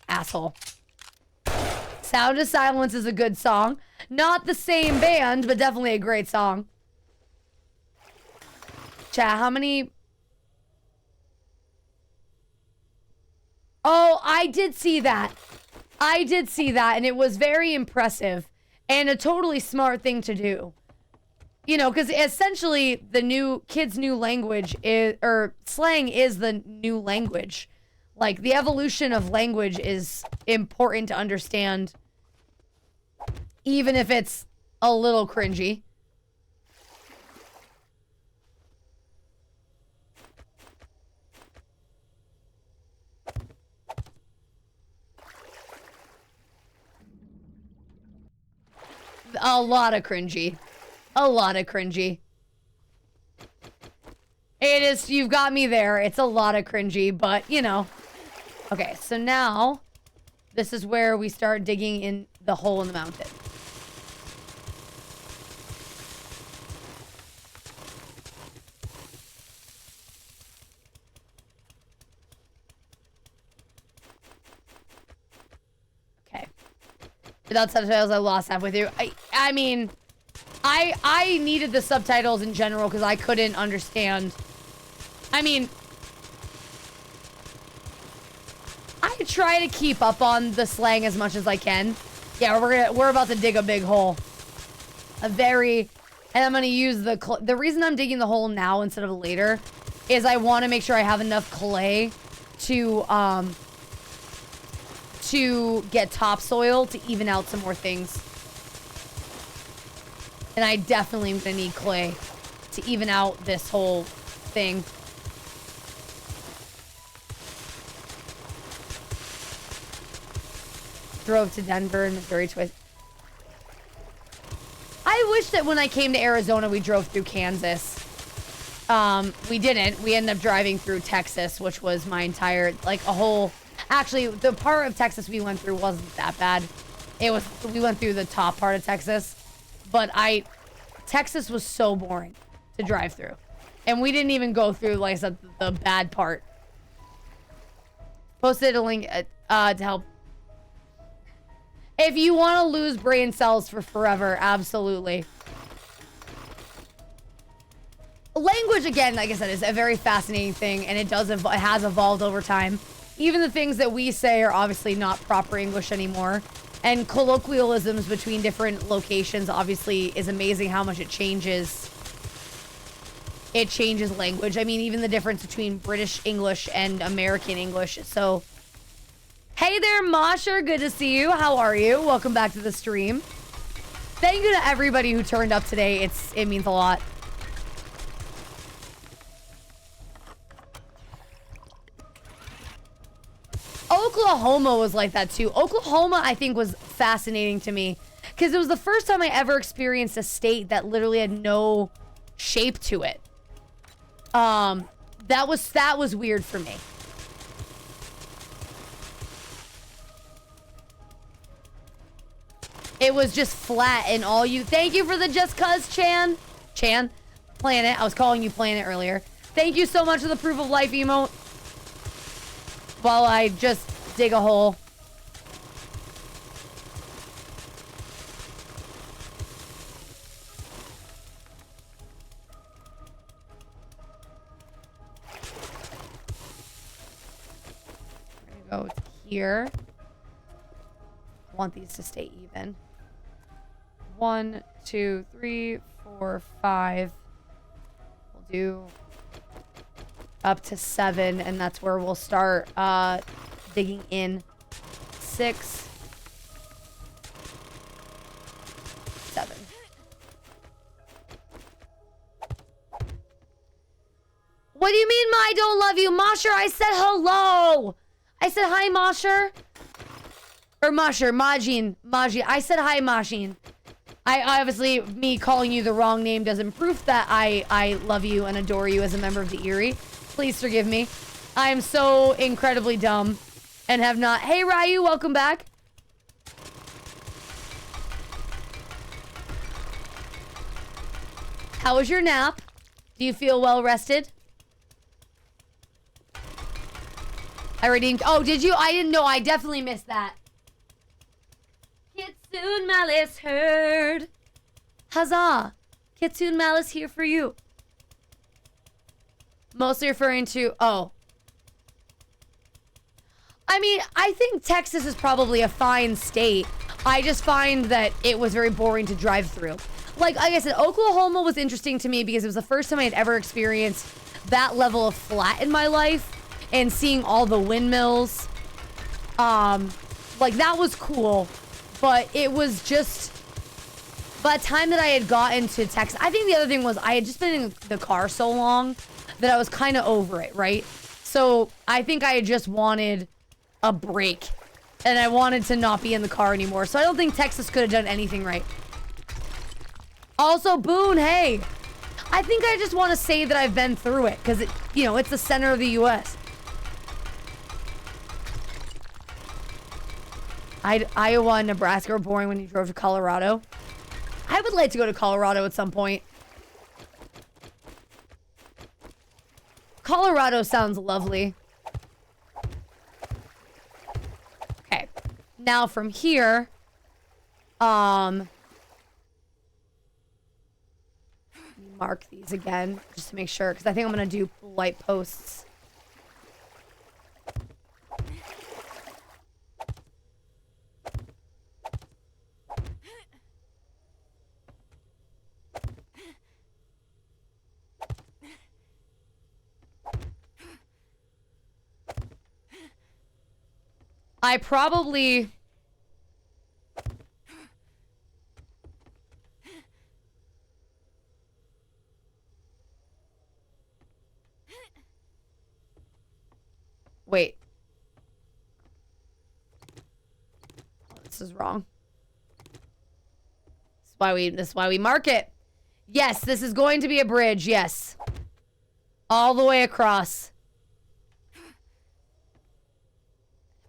Asshole. Sound of Silence is a good song. Not the same band, but definitely a great song. Chat, how many... Oh, I did see that. I did see that, and it was very impressive. And a totally smart thing to do. You know, because essentially the new kids' new language is... Or slang is the new language. Like, the evolution of language is important to understand, even if it's a little cringy. A lot of cringy. A lot of cringy. It is, you've got me there. It's a lot of cringy, but, you know. Okay, so now, this is where we start digging in the hole in the mountain. Without subtitles, I lost halfway through. I mean, I needed the subtitles in general because I couldn't understand. I mean, I try to keep up on the slang as much as I can. Yeah, we're about to dig a big hole. And I'm gonna use the reason I'm digging the hole now instead of later is I want to make sure I have enough clay to get topsoil to even out some more things. And I definitely am gonna need clay to even out this whole thing. Drove to Denver and Missouri twice. I wish that when I came to Arizona, we drove through Kansas. We didn't. We ended up driving through Texas, which was my entire, like, a whole... Actually, the part of Texas we went through wasn't that bad. We went through the top part of Texas. But Texas was so boring to drive through. And we didn't even go through, like I said, the bad part. Posted a link to help. If you want to lose brain cells for forever, absolutely. Language, again, like I said, is a very fascinating thing, and it has evolved over time. Even the things that we say are obviously not proper English anymore. And colloquialisms between different locations obviously is amazing how much it changes. It changes language. I mean, even the difference between British English and American English. So, hey there, Mosher. Good to see you. How are you? Welcome back to the stream. Thank you to everybody who turned up today. It means a lot. Oklahoma was like that too. Oklahoma, I think, was fascinating to me because it was the first time I ever experienced a state that literally had no shape to it. That was weird for me. It was just flat and all you... Thank you for the Just Cuz, Chan. Planet. I was calling you Planet earlier. Thank you so much for the proof of life emote. While I just dig a hole. We're gonna go to here. I want these to stay even. 1, 2, 3, 4, 5. We'll do up to 7, and that's where we'll start digging in. 6, 7. What do you mean, I don't love you, Mosher? I said hello. I said hi, Mosher. Or Mosher, Majin. I said hi, Majin. I obviously, me calling you the wrong name doesn't prove that I love you and adore you as a member of the Eerie. Please forgive me. I am so incredibly dumb and have not... Hey, Ryu, welcome back. How was your nap? Do you feel well rested? I redeemed... Oh, did you? I didn't know. I definitely missed that. Kitsune Malice heard. Huzzah. Kitsune Malice here for you. Mostly referring to... Oh. I mean, I think Texas is probably a fine state. I just find that it was very boring to drive through. Like I said, Oklahoma was interesting to me because it was the first time I had ever experienced that level of flat in my life. And seeing all the windmills. Like, that was cool. But it was just... By the time that I had gotten to Texas... I think the other thing was I had just been in the car so long that I was kind of over it, right? So, I think I had just wanted a break. And I wanted to not be in the car anymore. So, I don't think Texas could have done anything right. Also, Boone, hey! I think I just want to say that I've been through it. Because, it's the center of the U.S. Iowa and Nebraska were boring when you drove to Colorado. I would like to go to Colorado at some point. Colorado sounds lovely. Okay. Now from here, Mark these again just to make sure, because I think I'm gonna do light posts. I probably... Wait. Oh, this is wrong. This is why we mark it. Yes, this is going to be a bridge, yes. All the way across.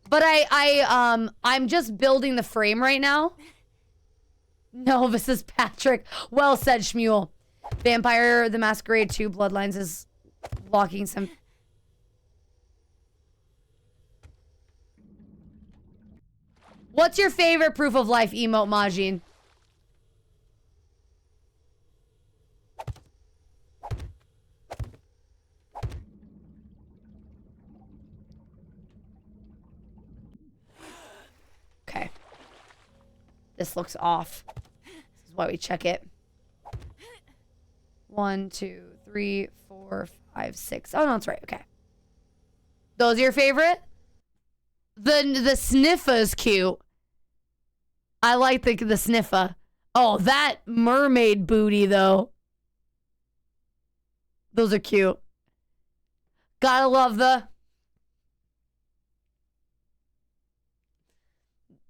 But I'm just building the frame right now. No, this is Patrick. Well said, Shmuel. Vampire the Masquerade 2 Bloodlines is locking some... What's your favorite proof of life emote, Majin? Okay. This looks off. This is why we check it. 1, 2, 3, 4, 5, 6. Oh, no, that's right. Okay. Those are your favorite? The sniffer is cute. I like the sniffer. Oh, that mermaid booty, though. Those are cute. Gotta love the...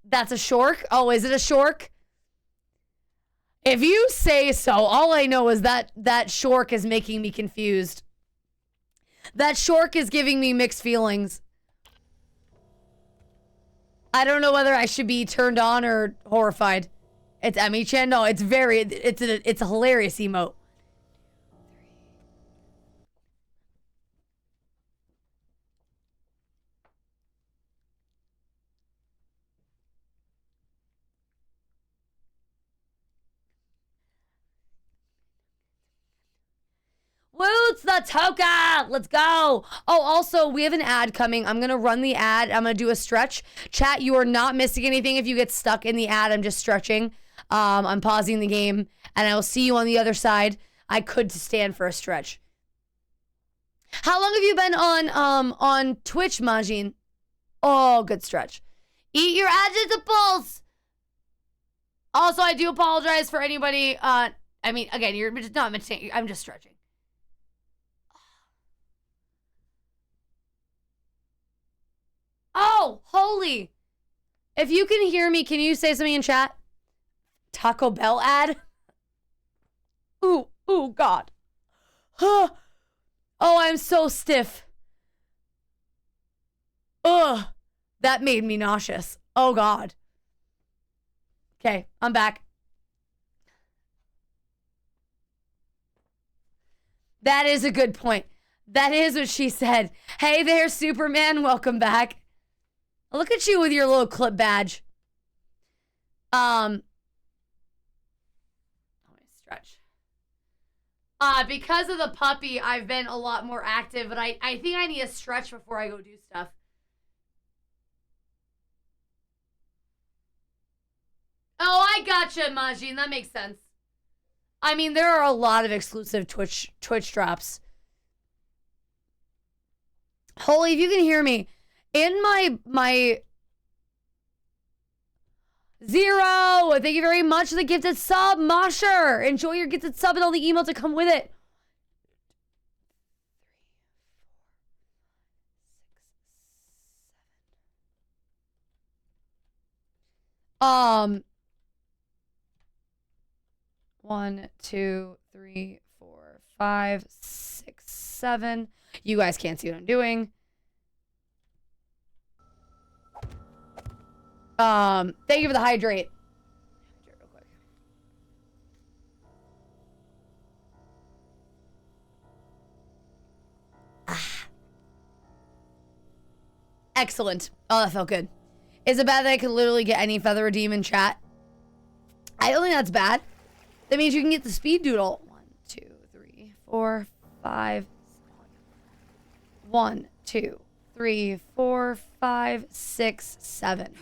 That's a shork? Oh, is it a shork? If you say so, all I know is that shork is making me confused. That shork is giving me mixed feelings. I don't know whether I should be turned on or horrified. It's Emi-chan. No, it's a hilarious emote. Woots the toka! Let's go! Oh, also, we have an ad coming. I'm gonna run the ad. I'm gonna do a stretch. Chat, you are not missing anything if you get stuck in the ad. I'm just stretching. I'm pausing the game, and I will see you on the other side. I could stand for a stretch. How long have you been on Twitch, Majin? Oh, good stretch. Eat your adjectivals! Also, I do apologize for anybody, I mean, again, you're just not missing. I'm just stretching. Oh, holy. If you can hear me, can you say something in chat? Taco Bell ad? Ooh, God. Oh, I'm so stiff. Ugh, that made me nauseous. Oh, God. Okay, I'm back. That is a good point. That is what she said. Hey there, Superman. Welcome back. Look at you with your little clip badge. Let me stretch. Because of the puppy, I've been a lot more active, but I think I need a stretch before I go do stuff. Oh, I gotcha, Majin. That makes sense. I mean, there are a lot of exclusive Twitch drops. Holy, if you can hear me. In my Zero, thank you very much for the gifted sub, Mosher. Enjoy your gifted sub and all the emails that come with it. 1, 2, 3, 4, 5, 6, 7. You guys can't see what I'm doing. Thank you for the hydrate. Hydrate real quick. Excellent. Oh, that felt good. Is it bad that I could literally get any feather redeem in chat? I don't think that's bad. That means you can get the speed doodle. 1, 2, 3, 4, 5. 1, 2, 3, 4, 5, 6, 7.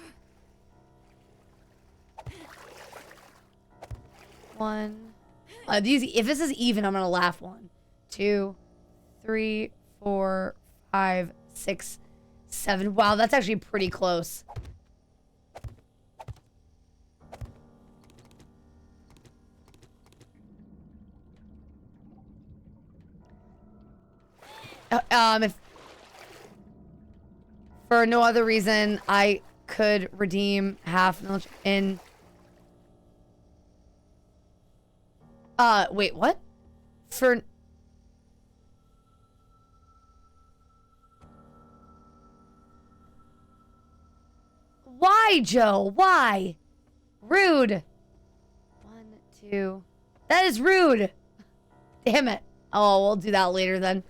1. If this is even, I'm gonna laugh. 1, 2, 3, 4, 5, 6, 7. Wow, that's actually pretty close. If for no other reason, I could redeem half in. Wait, what? For. Why, Joe? Why? Rude. 1, 2. That is rude. Damn it. Oh, we'll do that later then.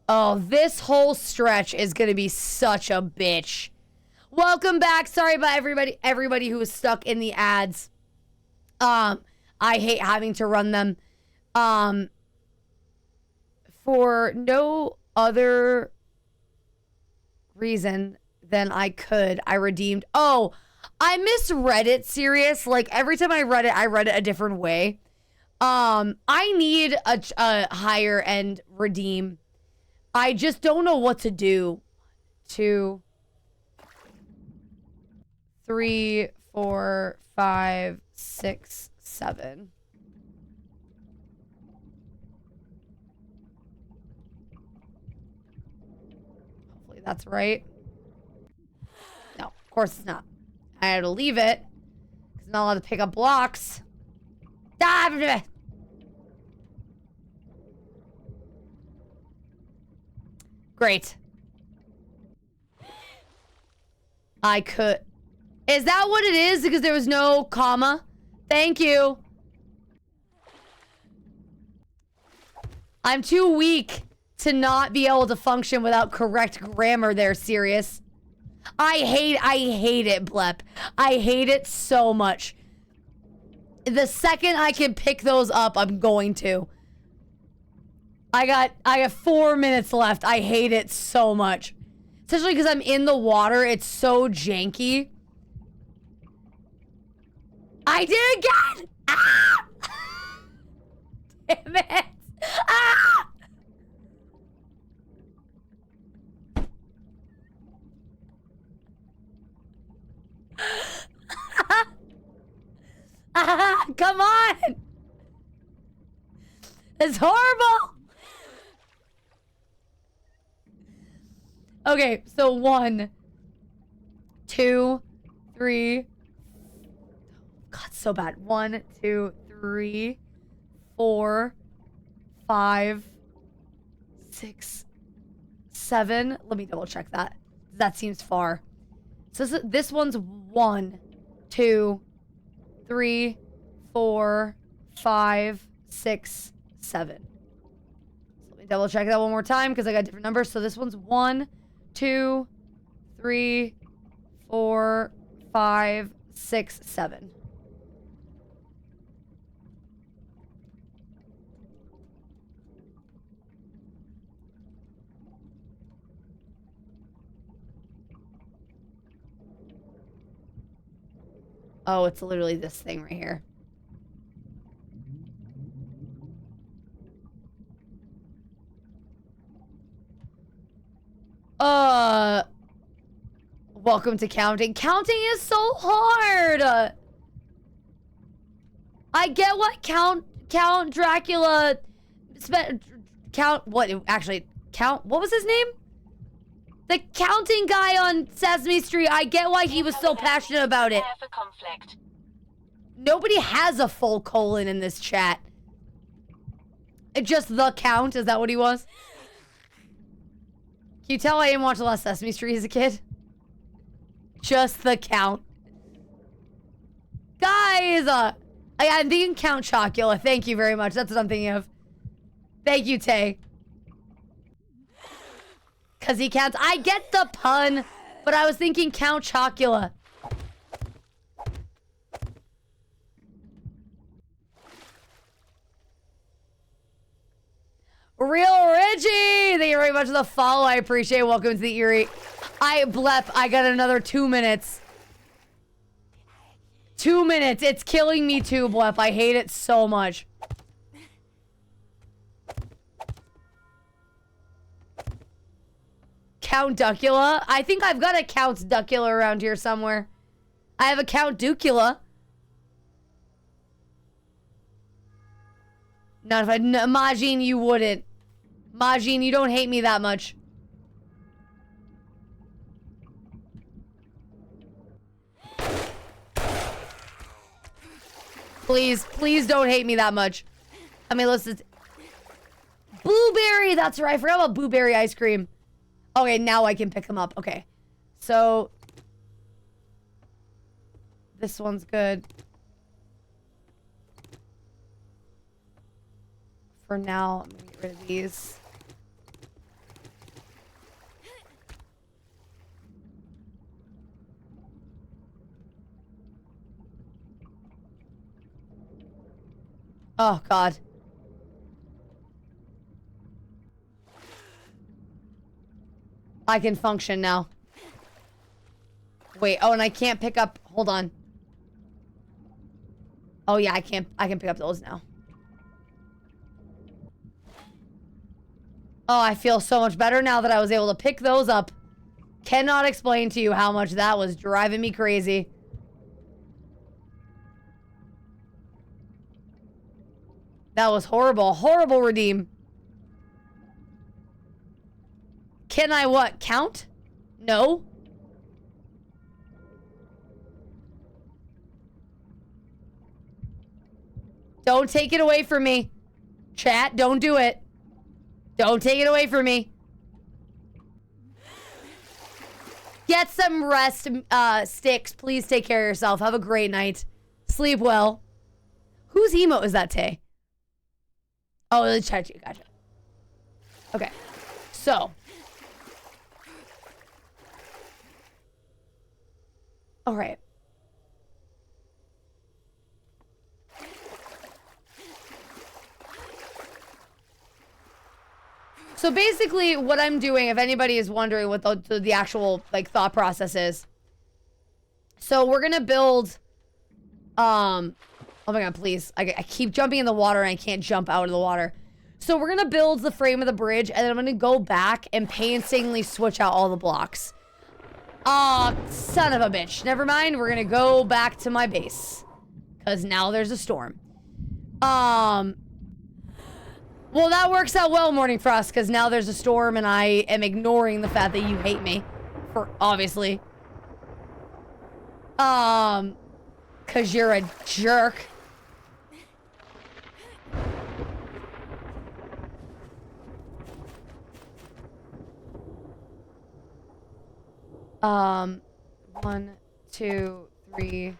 Oh, this whole stretch is gonna be such a bitch. Welcome back. Sorry about everybody who was stuck in the ads. I hate having to run them. For no other reason than I redeemed. Oh, I misread it, serious. Like, every time I read it a different way. I need a higher end redeem. I just don't know what to do. 2, 3, 4, 5, 6, 7. Hopefully that's right. No, of course it's not. I had to leave it because I'm not allowed to pick up blocks. Great. I could. Is that what it is? Because there was no comma? Thank you. I'm too weak to not be able to function without correct grammar there, serious. I hate it, Blep. I hate it so much. The second I can pick those up, I'm going to. I got 4 minutes left. I hate it so much. Especially because I'm in the water. It's so janky. I did it again! Ah! Damn it! Ah! Ah, come on! It's horrible! Okay, so 1, 2, 3. God, so bad. 1, 2, 3, 4, 5, 6, 7. Let me double check that. That seems far. So this one's 1, 2, 3, 4, 5, 6, 7. So let me double check that one more time because I got different numbers. So this one's 1, 2, 3, 4, 5, 6, 7. Oh, it's literally this thing right here. Welcome to counting. Counting is so hard. I get what Count Dracula what was his name? The counting guy on Sesame Street. I get why he was so passionate about it. Nobody has a full colon in this chat. It's just the Count. Is that what he was? Can you tell I didn't watch a lot of Sesame Street as a kid? Just the Count. Guys, I'm thinking Count Chocula. Thank you very much. That's what I'm thinking of. Thank you, Tay. Because he counts. I get the pun. But I was thinking Count Chocula. Real Reggie! Thank you very much for the follow. I appreciate it. Welcome to the Erie. Blep, I got another 2 minutes. 2 minutes. It's killing me too, Blep. I hate it so much. Count Duckula? I think I've got a Count Duckula around here somewhere. I have a Count Ducula. Not if I... No, Majin, you wouldn't. Majin, you don't hate me that much. Please, please don't hate me that much. I mean, listen. Blueberry! That's right. I forgot about blueberry ice cream. Okay, now I can pick them up. Okay. So... This one's good. For now, I'm gonna get rid of these. Oh, God. I can function now. Wait, oh, and I can't pick up... Hold on. Oh, yeah, I can pick up those now. Oh, I feel so much better now that I was able to pick those up. Cannot explain to you how much that was driving me crazy. That was horrible. Horrible redeem. Can I what? Count? No. Don't take it away from me. Chat, don't do it. Don't take it away from me. Get some rest, Sticks. Please take care of yourself. Have a great night. Sleep well. Whose emote is that, Tay? Oh, it's Chachi. Gotcha. Okay. So. All right. So basically what I'm doing, if anybody is wondering what the actual like thought process is. So we're going to build, oh my God, please. I keep jumping in the water and I can't jump out of the water. So we're going to build the frame of the bridge and then I'm going to go back and painstakingly switch out all the blocks. Oh, son of a bitch. Never mind. We're going to go back to my base because now there's a storm. Well, that works out well, Morning Frost, because now there's a storm and I am ignoring the fact that you hate me. For, obviously. Because you're a jerk. One, two, three...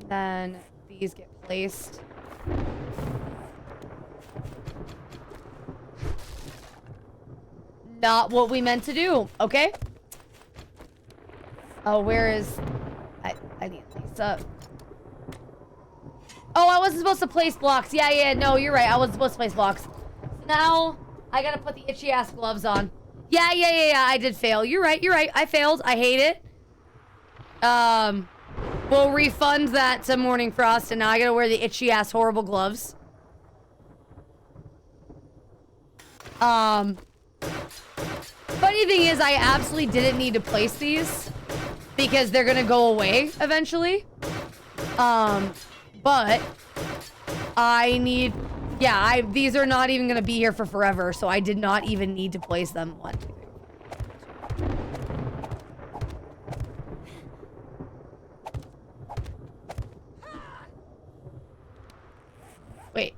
Then these get placed. Not what we meant to do, okay? Oh, where is... I need these up. Oh, I wasn't supposed to place blocks. Yeah, no, you're right. I wasn't supposed to place blocks. So now, I gotta put the itchy-ass gloves on. Yeah, I did fail. You're right. I failed. I hate it. We'll refund that to Morning Frost, and now I gotta wear the itchy-ass horrible gloves. Funny thing is, I absolutely didn't need to place these because they're gonna go away eventually. But I need... Yeah, these are not even gonna be here for forever, so I did not even need to place them. 1, 2, 3. Wait,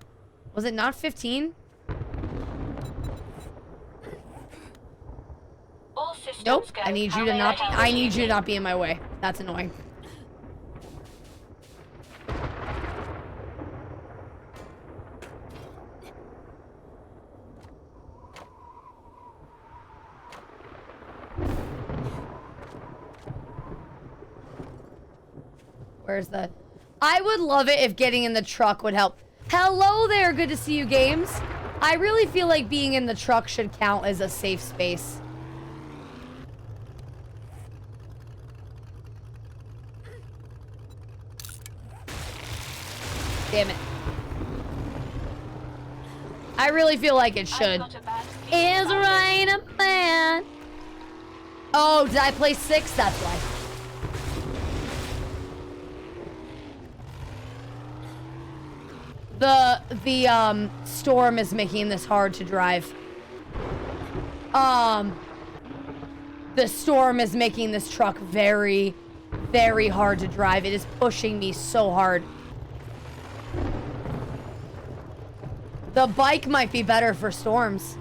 was it not 15? All systems Nope. go. I need you to not be in my way. That's annoying. Where's the... I would love it if getting in the truck would help. Hello there, good to see you, Games. I really feel like being in the truck should count as a safe space. Damn it. I really feel like it should. Is rain a man? Oh, did I play 6? That's why. The storm is making this hard to drive. The storm is making this truck very, very hard to drive. It is pushing me so hard. The bike might be better for storms.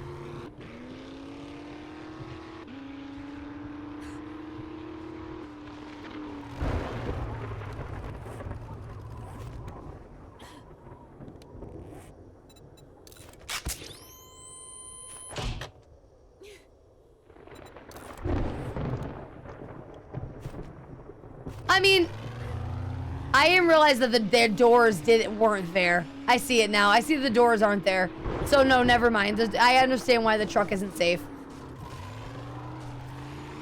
I mean, I didn't realize that their doors weren't there. I see it now. I see the doors aren't there. So no, never mind. I understand why the truck isn't safe.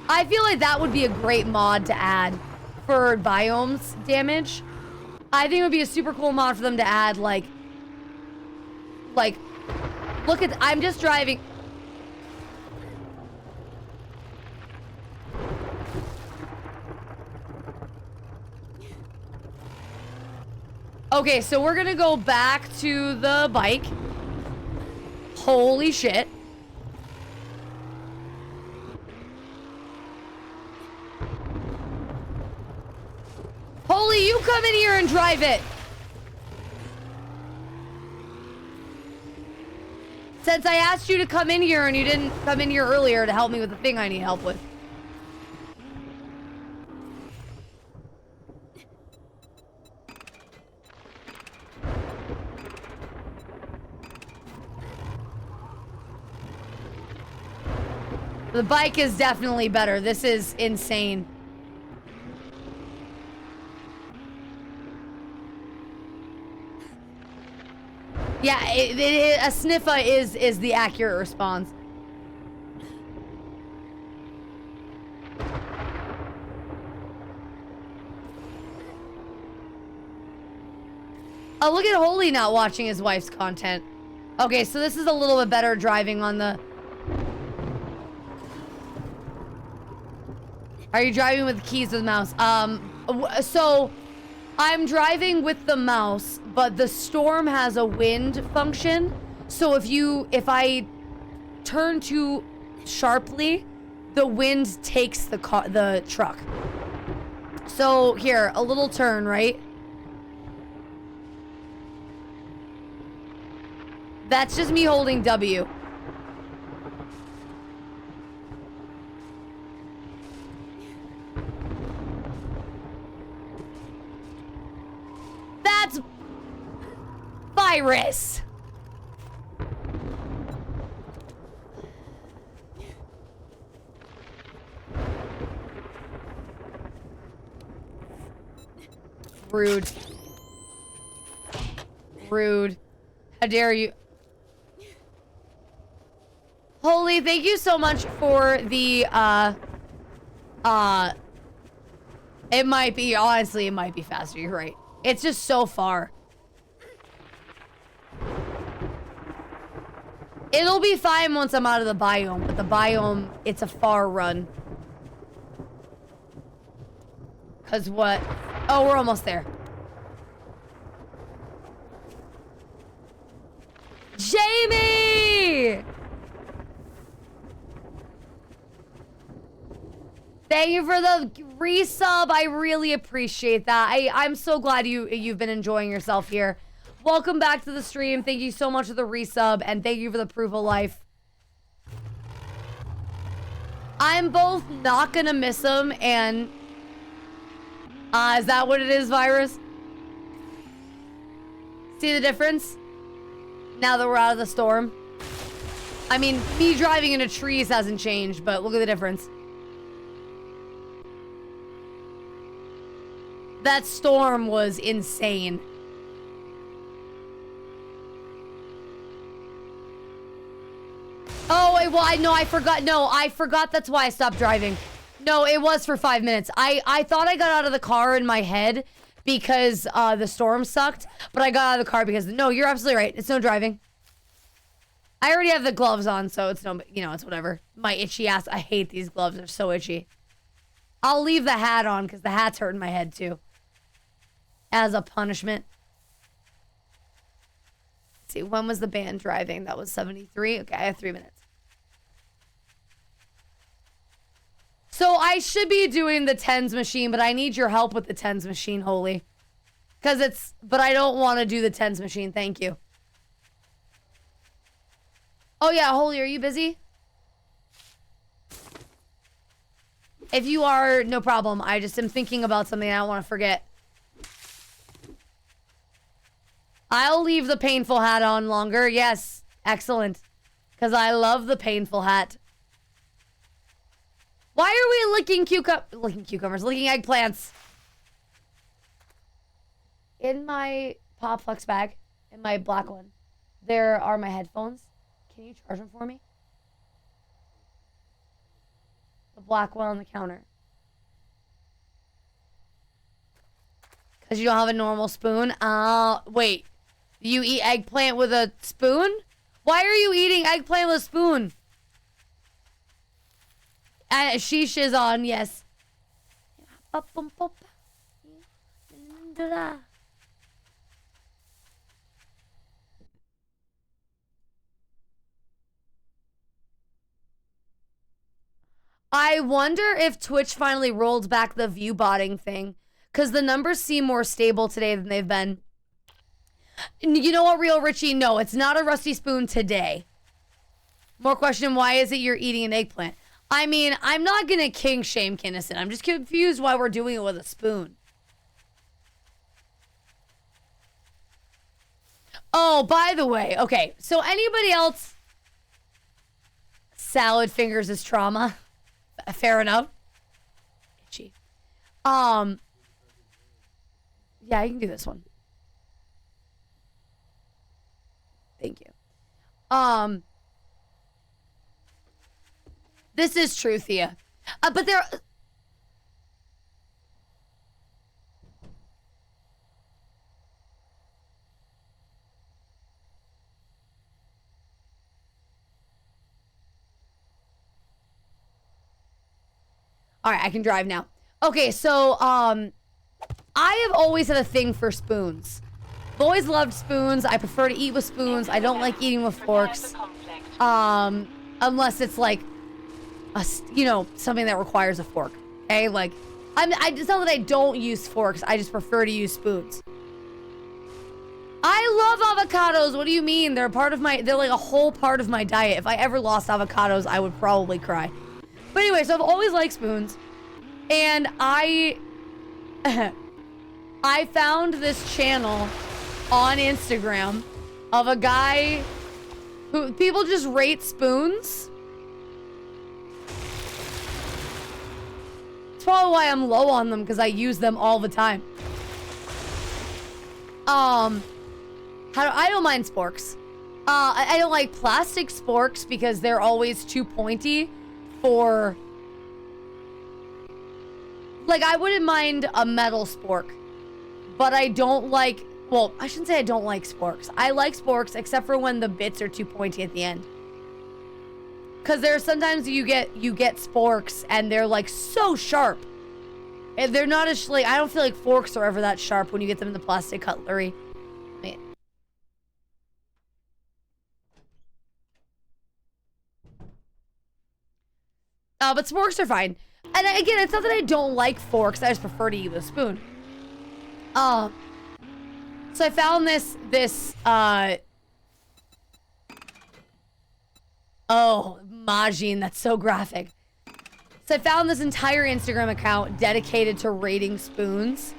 I feel like that would be a great mod to add for biomes damage. I think it would be a super cool mod for them to add, like, look at, I'm just driving. Okay, so we're gonna go back to the bike. Holy shit. Holy, you come in here and drive it. Since I asked you to come in here and you didn't come in here earlier to help me with the thing I need help with. The bike is definitely better. This is insane. Yeah, a sniffa is the accurate response. Oh, look at Holy not watching his wife's content. Okay, so this is a little bit better driving on the... Are you driving with the keys or the mouse? So I'm driving with the mouse, but the storm has a wind function. So if I turn too sharply, the wind takes the truck. So here, a little turn, right? That's just me holding W. That's virus. Rude. Rude. How dare you? Holy, thank you so much for the, it might be, honestly, it might be faster, you're right. It's just so far. It'll be fine once I'm out of the biome, but the biome, it's a far run. Cause what? Oh, we're almost there. Jamie! Thank you for the resub. I really appreciate that. I'm so glad you've been enjoying yourself here. Welcome back to the stream. Thank you so much for the resub, and thank you for the proof of life. I'm both not gonna miss him and... is that what it is, Virus? See the difference? Now that we're out of the storm. I mean, me driving into trees hasn't changed, but look at the difference. That storm was insane. Oh, well, I forgot. No, I forgot that's why I stopped driving. No, it was for 5 minutes. I thought I got out of the car in my head because the storm sucked, but I got out of the car because, no, you're absolutely right. It's no driving. I already have the gloves on, so it's no, you know, it's whatever. My itchy ass. I hate these gloves. They're so itchy. I'll leave the hat on because the hat's hurting my head too. As a punishment. Let's see, when was the band driving? That was 73. Okay, I have 3 minutes. So I should be doing the tens machine, but I need your help with the tens machine, Holy. But I don't want to do the tens machine. Thank you. Oh yeah, Holy, are you busy? If you are, no problem. I just am thinking about something I don't want to forget. I'll leave the painful hat on longer. Yes, excellent. Because I love the painful hat. Why are we licking cucumbers, licking eggplants? In my Popflex bag, in my black one, there are my headphones. Can you charge them for me? The black one on the counter. Because you don't have a normal spoon? Wait. You eat eggplant with a spoon? Why are you eating eggplant with a spoon? Sheesh is on, yes. I wonder if Twitch finally rolled back the view botting thing. Because the numbers seem more stable today than they've been. You know what, Real Richie? No, it's not a rusty spoon today. More question, why is it you're eating an eggplant? I mean, I'm not going to king shame Kinnison. I'm just confused why we're doing it with a spoon. Oh, by the way, okay. So anybody else? Salad fingers is trauma. Fair enough. Itchy. Yeah, you can do this one. Thank you. This is true, Thea. But there... All right, I can drive now. Okay, so, I have always had a thing for spoons. I've always loved spoons. I prefer to eat with spoons. I don't like eating with forks. Unless it's like, you know, something that requires a fork. Okay, like, it's not that I don't use forks. I just prefer to use spoons. I love avocados. What do you mean? They're like a whole part of my diet. If I ever lost avocados, I would probably cry. But anyway, so I've always liked spoons. And I found this channel on Instagram of a guy who people just rate spoons. It's probably why I'm low on them, because I use them all the time. I don't mind sporks. I don't like plastic sporks because they're always too pointy for... Like, I wouldn't mind a metal spork, but I don't like... Well, I shouldn't say I don't like sporks. I like sporks, except for when the bits are too pointy at the end. Because there's sometimes you get sporks, and they're, like, so sharp. And they're not as... Like, I don't feel like forks are ever that sharp when you get them in the plastic cutlery. Wait. But sporks are fine. And again, it's not that I don't like forks. I just prefer to eat with a spoon. So I found this, oh, Majin, that's so graphic. So I found this entire Instagram account dedicated to rating spoons.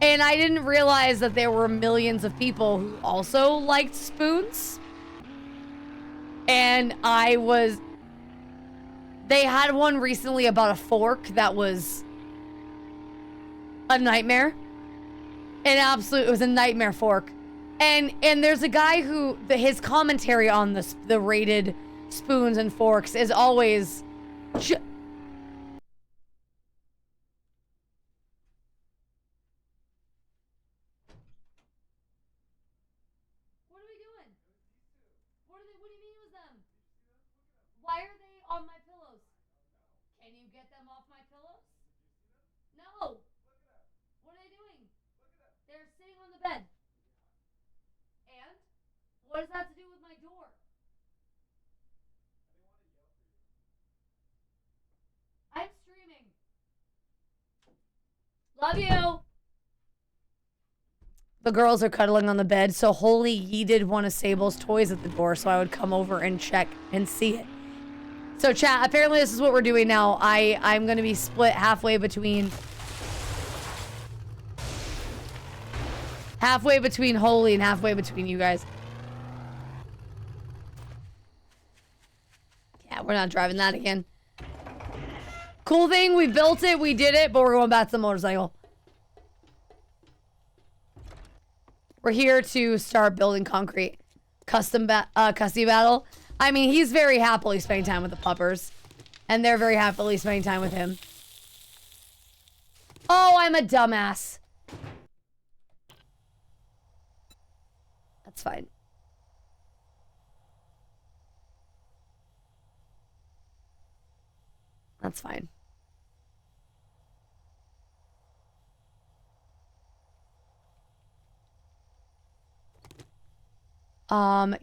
And I didn't realize that there were millions of people who also liked spoons. And they had one recently about a fork that was a nightmare. It was a nightmare fork. And there's a guy who, his commentary on the rated spoons and forks is always... What are we doing? What do you mean it was them? Why are they on my pillows? Can you get them off my pillows? No. What are they doing? They're sitting on the bed. And? What does that have to do with my door? I'm streaming. Love you. The girls are cuddling on the bed, so Holy yeeted one of Sable's toys at the door, so I would come over and check and see it. So chat, apparently this is what we're doing now. I'm gonna be split halfway between Holy and halfway between you guys. Yeah, we're not driving that again. Cool thing, we built it, we did it, but we're going back to the motorcycle. We're here to start building concrete. Custody battle. I mean, he's very happily spending time with the puppers. And they're very happily spending time with him. Oh, I'm a dumbass. That's fine. That's fine.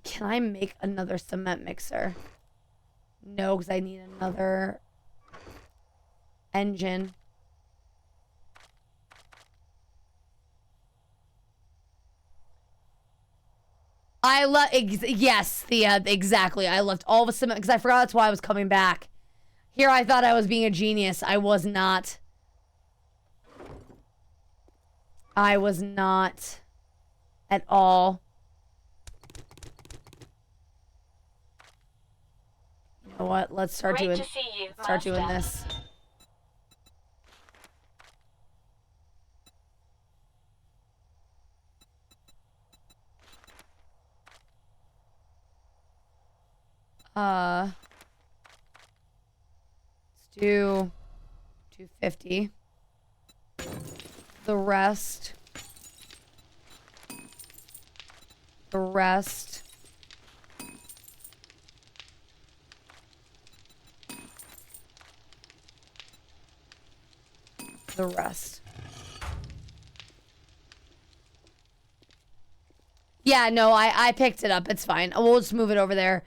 Can I make another cement mixer? No, because I need another engine. Yes, Thea, exactly. I left all the cement because I forgot that's why I was coming back. Here I thought I was being a genius. I was not. I was not at all. You know what? Let's start doing this. Let's do 250. The rest. The rest. Yeah, no, I picked it up. It's fine. We'll just move it over there.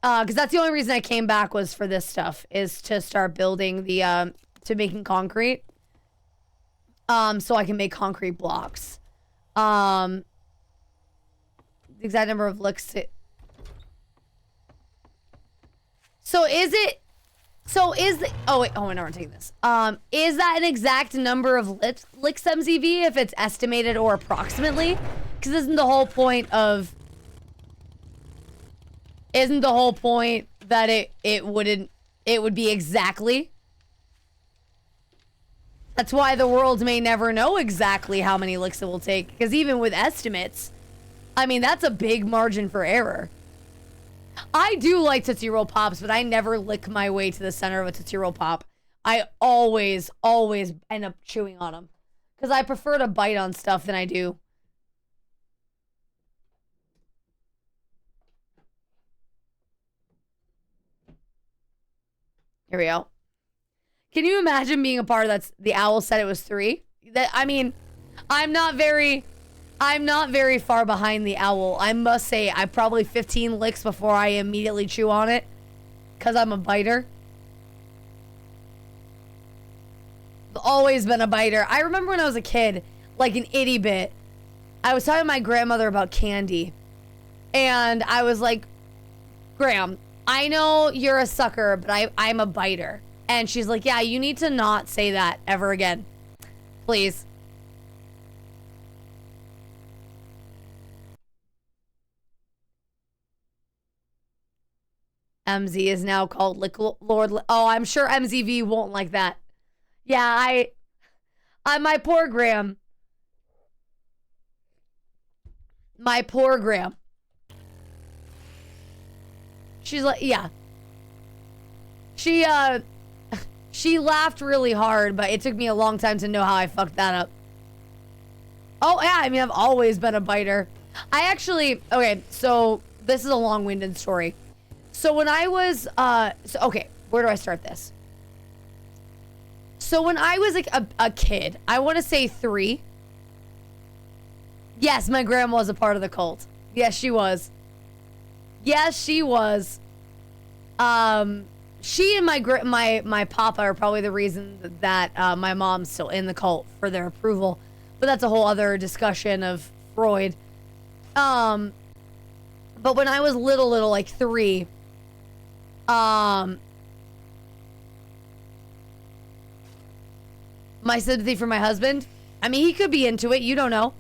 Because that's the only reason I came back was for this stuff. Is to start building the, to making concrete. So I can make concrete blocks. The exact number of licks to... Oh, wait. Oh, I know I'm taking this. Is that an exact number of licks, MZV, if it's estimated or approximately? Because isn't the whole point of... Isn't the whole point that it would be exactly? That's why the world may never know exactly how many licks it will take. Because even with estimates, I mean, that's a big margin for error. I do like Tootsie Roll Pops, but I never lick my way to the center of a Tootsie Roll Pop. I always end up chewing on them. Because I prefer to bite on stuff than I do. Here we go. Can you imagine being a part of that's the owl said it was 3? That, I mean, I'm not very far behind the owl. I must say, I probably 15 licks before I immediately chew on it. Because I'm a biter. I've always been a biter. I remember when I was a kid, like an itty bit, I was talking to my grandmother about candy. And I was like, Graham, I know you're a sucker, but I'm a biter. And she's like, yeah, you need to not say that ever again. Please. MZ is now called Lick Lord. Oh, I'm sure MZV won't like that. Yeah, My poor Graham. My poor Graham. She's like, yeah. She laughed really hard, but it took me a long time to know how I fucked that up. Oh, yeah, I mean, I've always been a biter. Okay, so this is a long-winded story. So when I was, okay, where do I start this? So when I was like a kid, I want to say 3. Yes, my grandma was a part of the cult. Yes, she was. Yes, she was. She and my papa are probably the reason that my mom's still in the cult for their approval. But that's a whole other discussion of Freud. But when I was little, like 3, my sympathy for my husband, I mean, he could be into it. You don't know.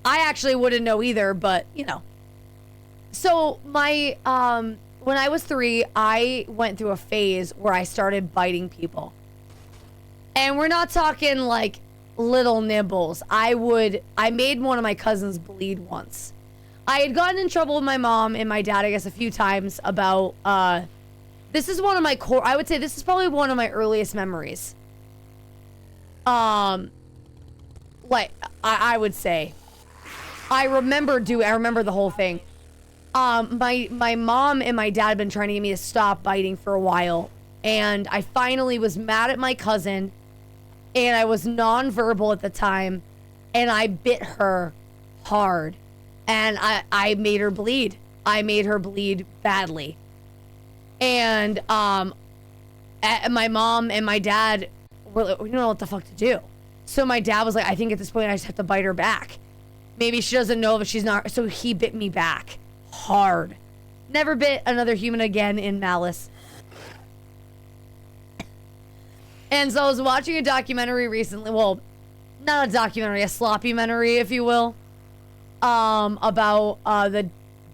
I actually wouldn't know either, but, you know. So, when I was 3, I went through a phase where I started biting people. And we're not talking, like, little nibbles. I made one of my cousins bleed once. I had gotten in trouble with my mom and my dad, I guess, a few times about, this is one of my I would say this is probably one of my earliest memories. Like, I would say. I remember the whole thing. My mom and my dad had been trying to get me to stop biting for a while. And I finally was mad at my cousin. And I was nonverbal at the time. And I bit her hard. And I made her bleed. I made her bleed badly. And my mom and my dad were like, we don't know what the fuck to do. So my dad was like, I think at this point I just have to bite her back. Maybe she doesn't know, but she's not. So he bit me back hard. Never bit another human again in malice. And so I was watching a documentary recently. Well, not a documentary, a sloppy-mentary, if you will. About the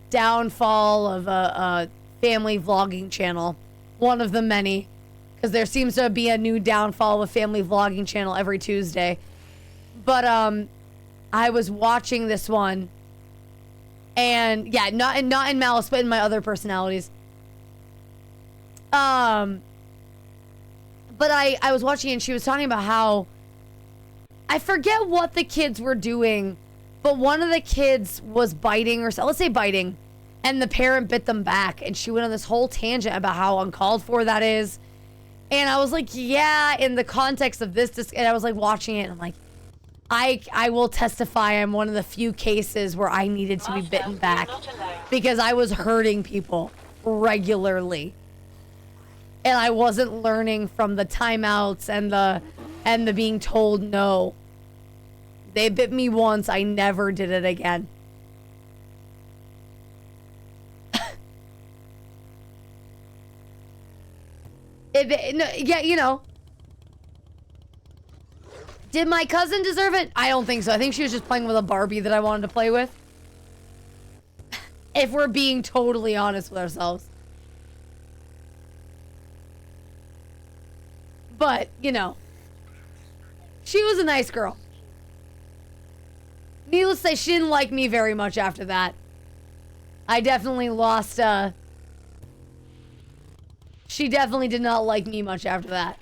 downfall of a family vlogging channel. One of the many. Because there seems to be a new downfall of a family vlogging channel every Tuesday. But, I was watching this one. And, yeah, not in malice, but in my other personalities. But I was watching it and she was talking about how... I forget what the kids were doing. But one of the kids was biting, or let's say biting. And the parent bit them back. And she went on this whole tangent about how uncalled for that is. And I was like, yeah, in the context of this, and I was like watching it, and I'm like, I will testify I'm one of the few cases where I needed to be bitten back because I was hurting people regularly. And I wasn't learning from the timeouts and the being told no. They bit me once, I never did it again. Yeah, you know. Did my cousin deserve it? I don't think so. I think she was just playing with a Barbie that I wanted to play with. If we're being totally honest with ourselves. But, you know. She was a nice girl. Needless to say, she didn't like me very much after that. I definitely lost, She definitely did not like me much after that.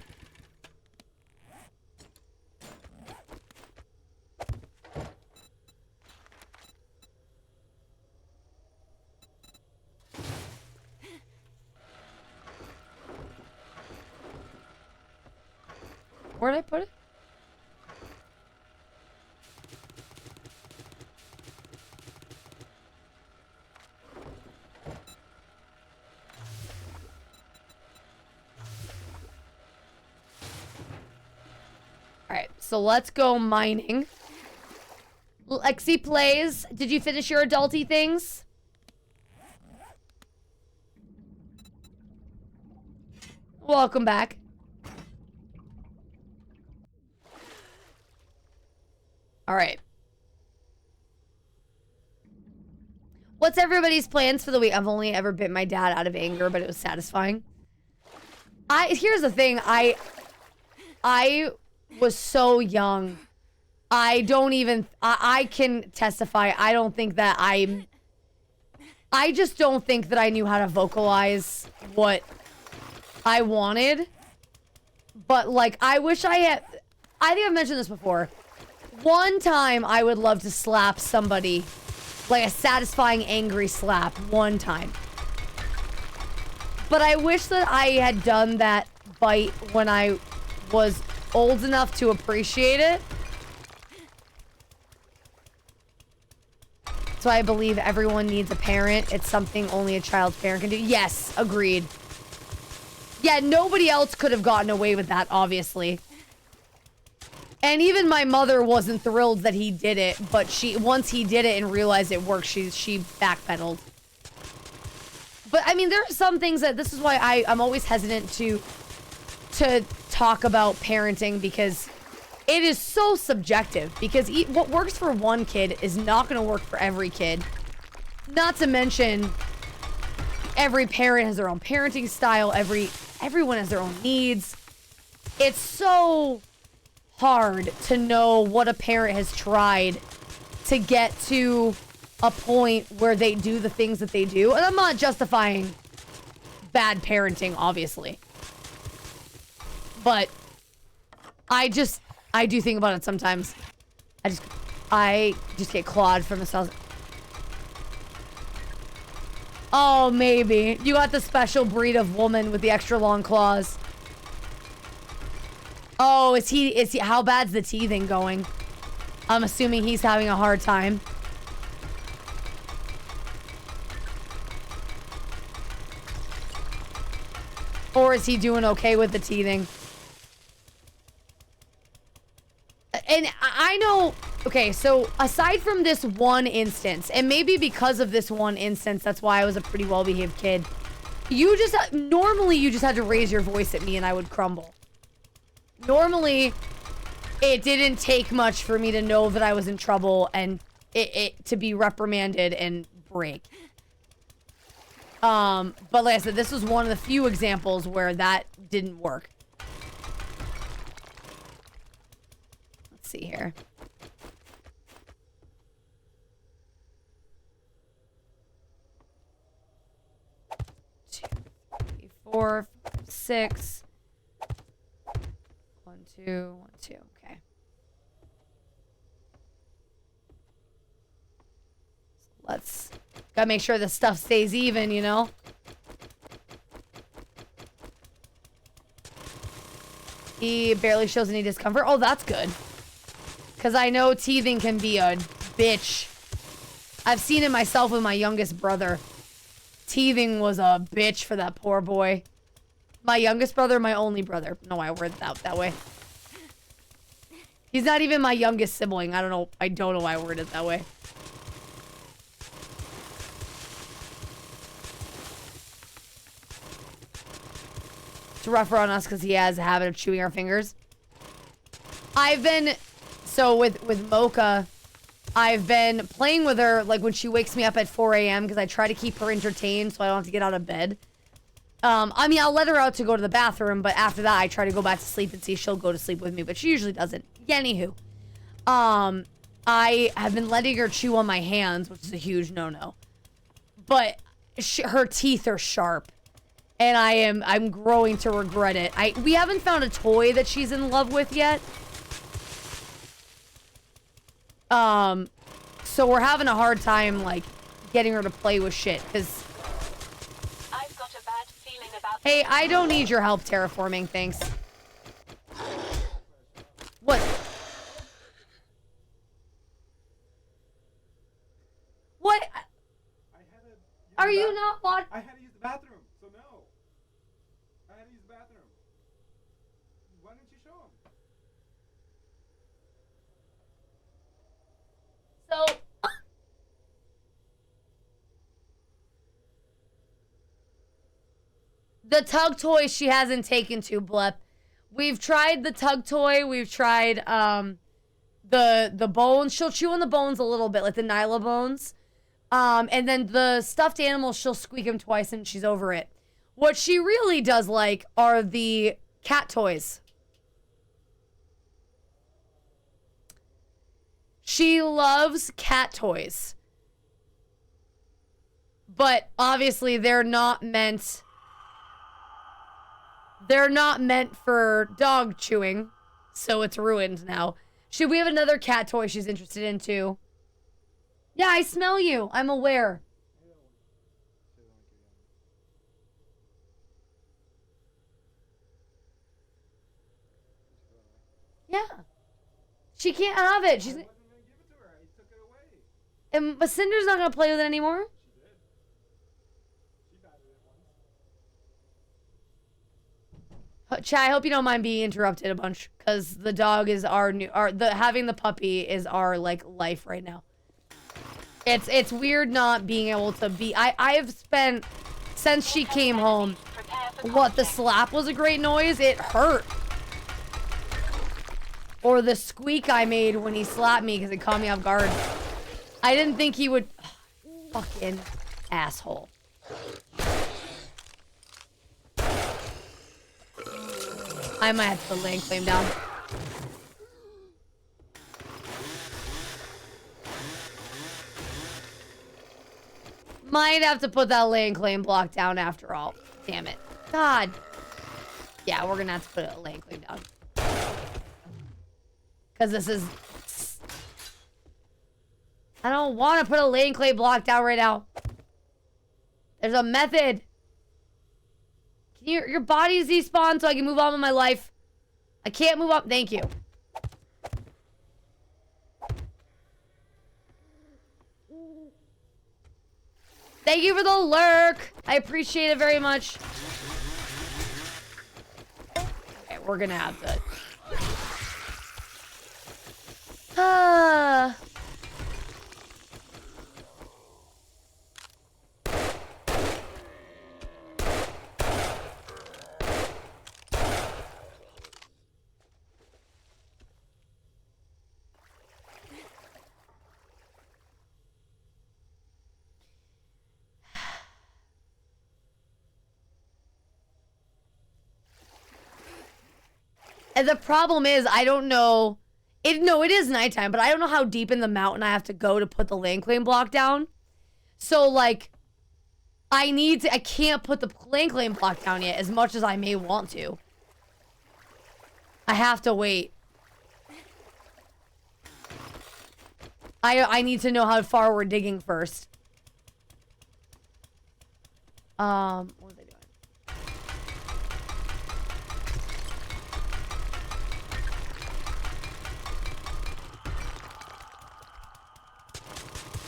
Where'd I put it? Alright, so let's go mining. Lexi plays. Did you finish your adulty things? Welcome back. Alright. What's everybody's plans for the week? I've only ever bit my dad out of anger, but it was satisfying. Here's the thing. I was so young. I don't even, I can testify. I don't think that I just don't think that I knew how to vocalize what I wanted. But like, I wish I had, I think I've mentioned this before. One time I would love to slap somebody, like a satisfying angry slap one time. But I wish that I had done that bite when I was old enough to appreciate it. So I believe everyone needs a parent. It's something only a child's parent can do. Yes, agreed. Yeah, nobody else could have gotten away with that, obviously. And even my mother wasn't thrilled that he did it, but once he did it and realized it worked, she backpedaled. But I mean, there are some things that, this is why I'm always hesitant to talk about parenting, because it is so subjective. Because what works for one kid is not going to work for every kid. Not to mention, every parent has their own parenting style. Everyone has their own needs. It's so hard to know what a parent has tried to get to a point where they do the things that they do. And I'm not justifying bad parenting, obviously. But I do think about it sometimes. I just get clawed from the cells. Oh, maybe. You got the special breed of woman with the extra long claws. Oh, is he, how bad's the teething going? I'm assuming he's having a hard time. Or is he doing okay with the teething? And I know, okay, so aside from this one instance, and maybe because of this one instance, that's why I was a pretty well-behaved kid. Normally you just had to raise your voice at me and I would crumble. Normally, it didn't take much for me to know that I was in trouble and to be reprimanded and break. But like I said, this was one of the few examples where that didn't work. Let's see here. Two, three, 4, 5, 6. 1, 2, 1, 2. Okay. So let's gotta make sure this stuff stays even, you know? He barely shows any discomfort. Oh, that's good. Because I know teething can be a bitch. I've seen it myself with my youngest brother. Teething was a bitch for that poor boy. My youngest brother, my only brother. No, I worded that way. He's not even my youngest sibling. I don't know why I worded it that way. It's rougher on us because he has a habit of chewing our fingers. So with Mocha, I've been playing with her like when she wakes me up at 4 a.m. because I try to keep her entertained so I don't have to get out of bed. I mean, I'll let her out to go to the bathroom, but after that, I try to go back to sleep and see if she'll go to sleep with me, but she usually doesn't. Anywho, I have been letting her chew on my hands, which is a huge no-no. But her teeth are sharp, and I'm growing to regret it. We haven't found a toy that she's in love with yet. So we're having a hard time, like, getting her to play with shit, because... Hey, I don't need your help terraforming, thanks. What? What? Are you not watching? I had to use the bathroom, so no. I had to use the bathroom. Why didn't you show him? So... The tug toy she hasn't taken to, Blep. We've tried the tug toy. We've tried the bones. She'll chew on the bones a little bit, like the Nyla bones. And then the stuffed animals, she'll squeak them twice and she's over it. What she really does like are the cat toys. She loves cat toys. But obviously they're not meant for dog chewing. So it's ruined now. Should we have another cat toy she's interested in too? Yeah, I smell you. I'm aware. Yeah. She can't have it. She's wasn't gonna give it to her. I took it away. but Cinder's not gonna play with it anymore. She patted it once. Chad, I hope you don't mind being interrupted a bunch, because the dog is having the puppy is our like life right now. It's weird not being able to be. I've spent since she came home. What, the slap was a great noise? It hurt. Or the squeak I made when he slapped me because it caught me off guard. I didn't think he would. Fucking asshole. I might have to put land claim down. Might have to put that land claim block down after all. Damn it. God. Yeah, we're gonna have to put a land claim down. Because this is... I don't want to put a land claim block down right now. There's a method. Can your body's despawn so I can move on with my life. I can't move up. Thank you. Thank you for the lurk. I appreciate it very much. Okay, we're gonna have to... And the problem is, I don't know. No, it is nighttime, but I don't know how deep in the mountain I have to go to put the land claim block down. So, like, I can't put the land claim block down yet, as much as I may want to. I have to wait. I need to know how far we're digging first. What are they doing?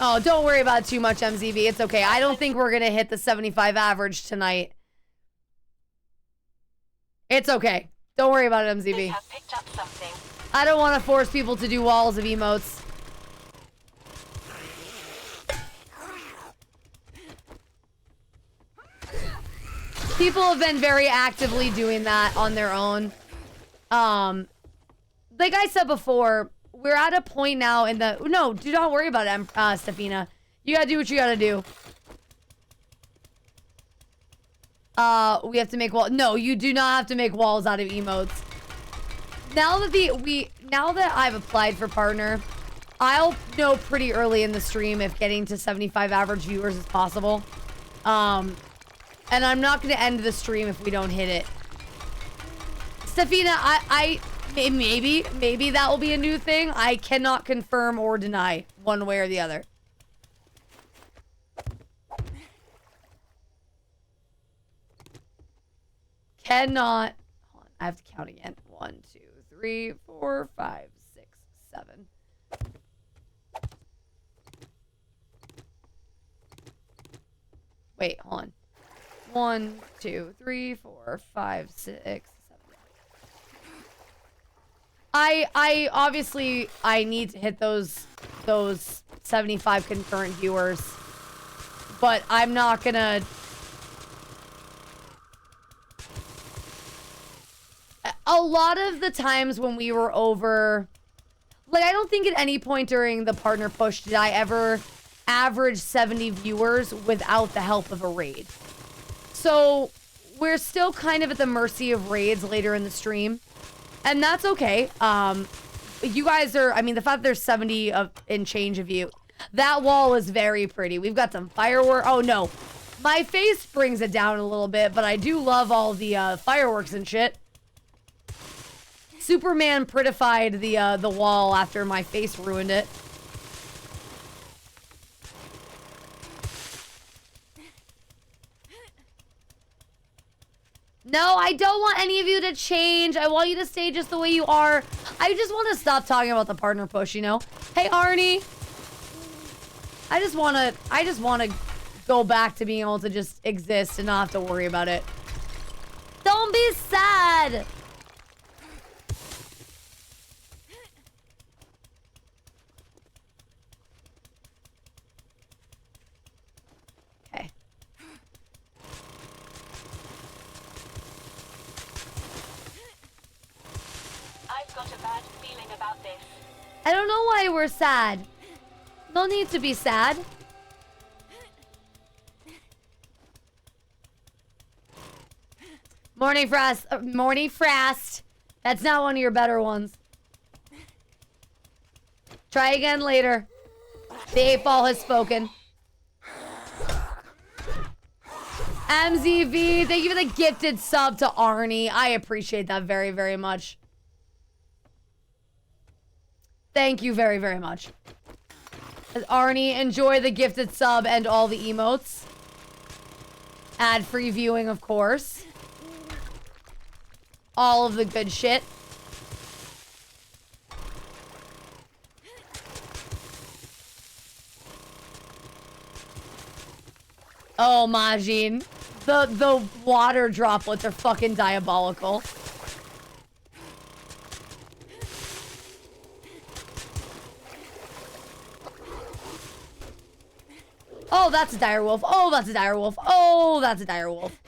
Oh, don't worry about it too much, MZV. It's okay. I don't think we're going to hit the 75 average tonight. It's okay. Don't worry about it, MZV. I don't want to force people to do walls of emotes. People have been very actively doing that on their own. Like I said before, we're at a point now in the... No, do not worry about it, Stefina. You gotta do what you gotta do. We have to make walls. No, you do not have to make walls out of emotes. Now that I've applied for partner, I'll know pretty early in the stream if getting to 75 average viewers is possible. And I'm not gonna end the stream if we don't hit it. Stefina, maybe that will be a new thing. I cannot confirm or deny one way or the other. Cannot. Hold on, I have to count again. 1, 2, 3, 4, 5, 6, 7. Wait, hold on. 1, 2, 3, 4, 5, 6, 7. I obviously I need to hit those 75 concurrent viewers, but I'm not gonna. A lot of the times when we were over, like, I don't think at any point during the partner push did I ever average 70 viewers without the help of a raid. So we're still kind of at the mercy of raids later in the stream. And that's okay. you guys are, I mean, the fact there's 70 and change of you, that wall is very pretty. We've got some fireworks. Oh, no. My face brings it down a little bit, but I do love all the fireworks and shit. Superman prettified the wall after my face ruined it. No, I don't want any of you to change. I want you to stay just the way you are. I just want to stop talking about the partner push, you know? Hey, Arnie. I just want to go back to being able to just exist and not have to worry about it. Don't be sad. Okay. I've got a bad feeling about this. I don't know why we're sad. No need to be sad. Morning Frost. Morning Frost. That's not one of your better ones. Try again later. The 8-ball has spoken. MZV, thank you for the gifted sub to Arnie. I appreciate that very, very much. Thank you very, very much. Arnie, enjoy the gifted sub and all the emotes. Ad-free viewing, of course. All of the good shit. Oh, Majin. The water droplets are fucking diabolical. Oh, that's a dire wolf. Oh, that's a dire wolf. Oh, that's a dire wolf.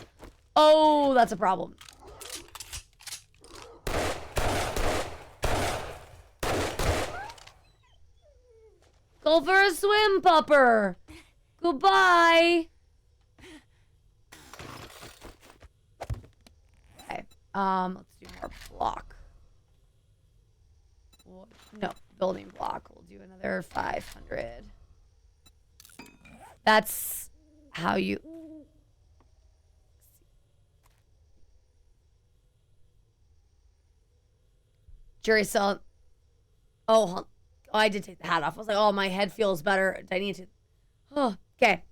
Oh, that's a problem. Go for a swim, pupper. Goodbye. Okay. Let's do more block. No, building block. We'll do another 500. That's how you... Jury cell. Oh, I did take the hat off. I was like, oh, my head feels better. I need to... Oh, okay.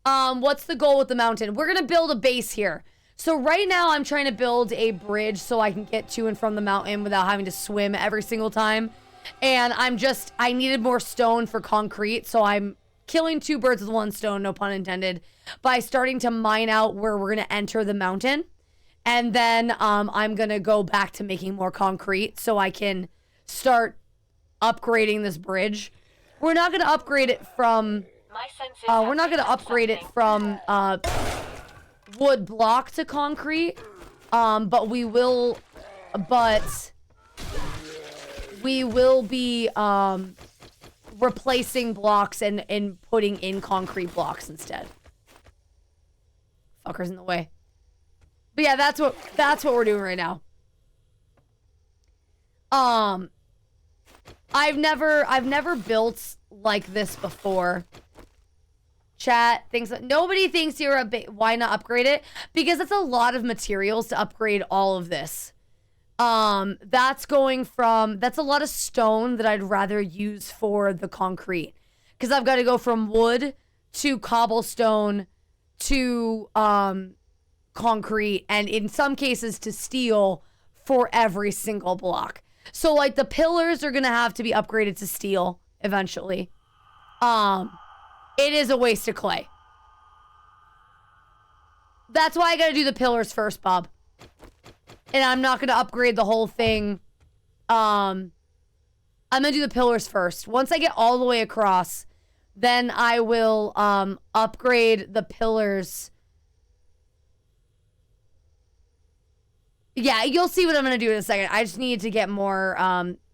What's the goal with the mountain? We're going to build a base here. So right now I'm trying to build a bridge so I can get to and from the mountain without having to swim every single time. And I needed more stone for concrete. So I'm killing two birds with one stone, no pun intended, by starting to mine out where we're going to enter the mountain. And then I'm going to go back to making more concrete so I can start upgrading this bridge. We're not going to upgrade it from... we're not going to upgrade it from wood block to concrete. But we will be replacing blocks and putting in concrete blocks instead. Fuckers in the way. But yeah, that's what we're doing right now. I've never built like this before. Chat thinks that nobody thinks you're why not upgrade it? Because it's a lot of materials to upgrade all of this. That's a lot of stone that I'd rather use for the concrete. Because I've got to go from wood to cobblestone to concrete, and in some cases to steel for every single block. So like the pillars are gonna have to be upgraded to steel eventually. It is a waste of clay. That's why I gotta do the pillars first, Bob. And I'm not gonna upgrade the whole thing. I'm gonna do the pillars first. Once I get all the way across, then I will upgrade the pillars. Yeah, you'll see what I'm gonna do in a second. I just need to get more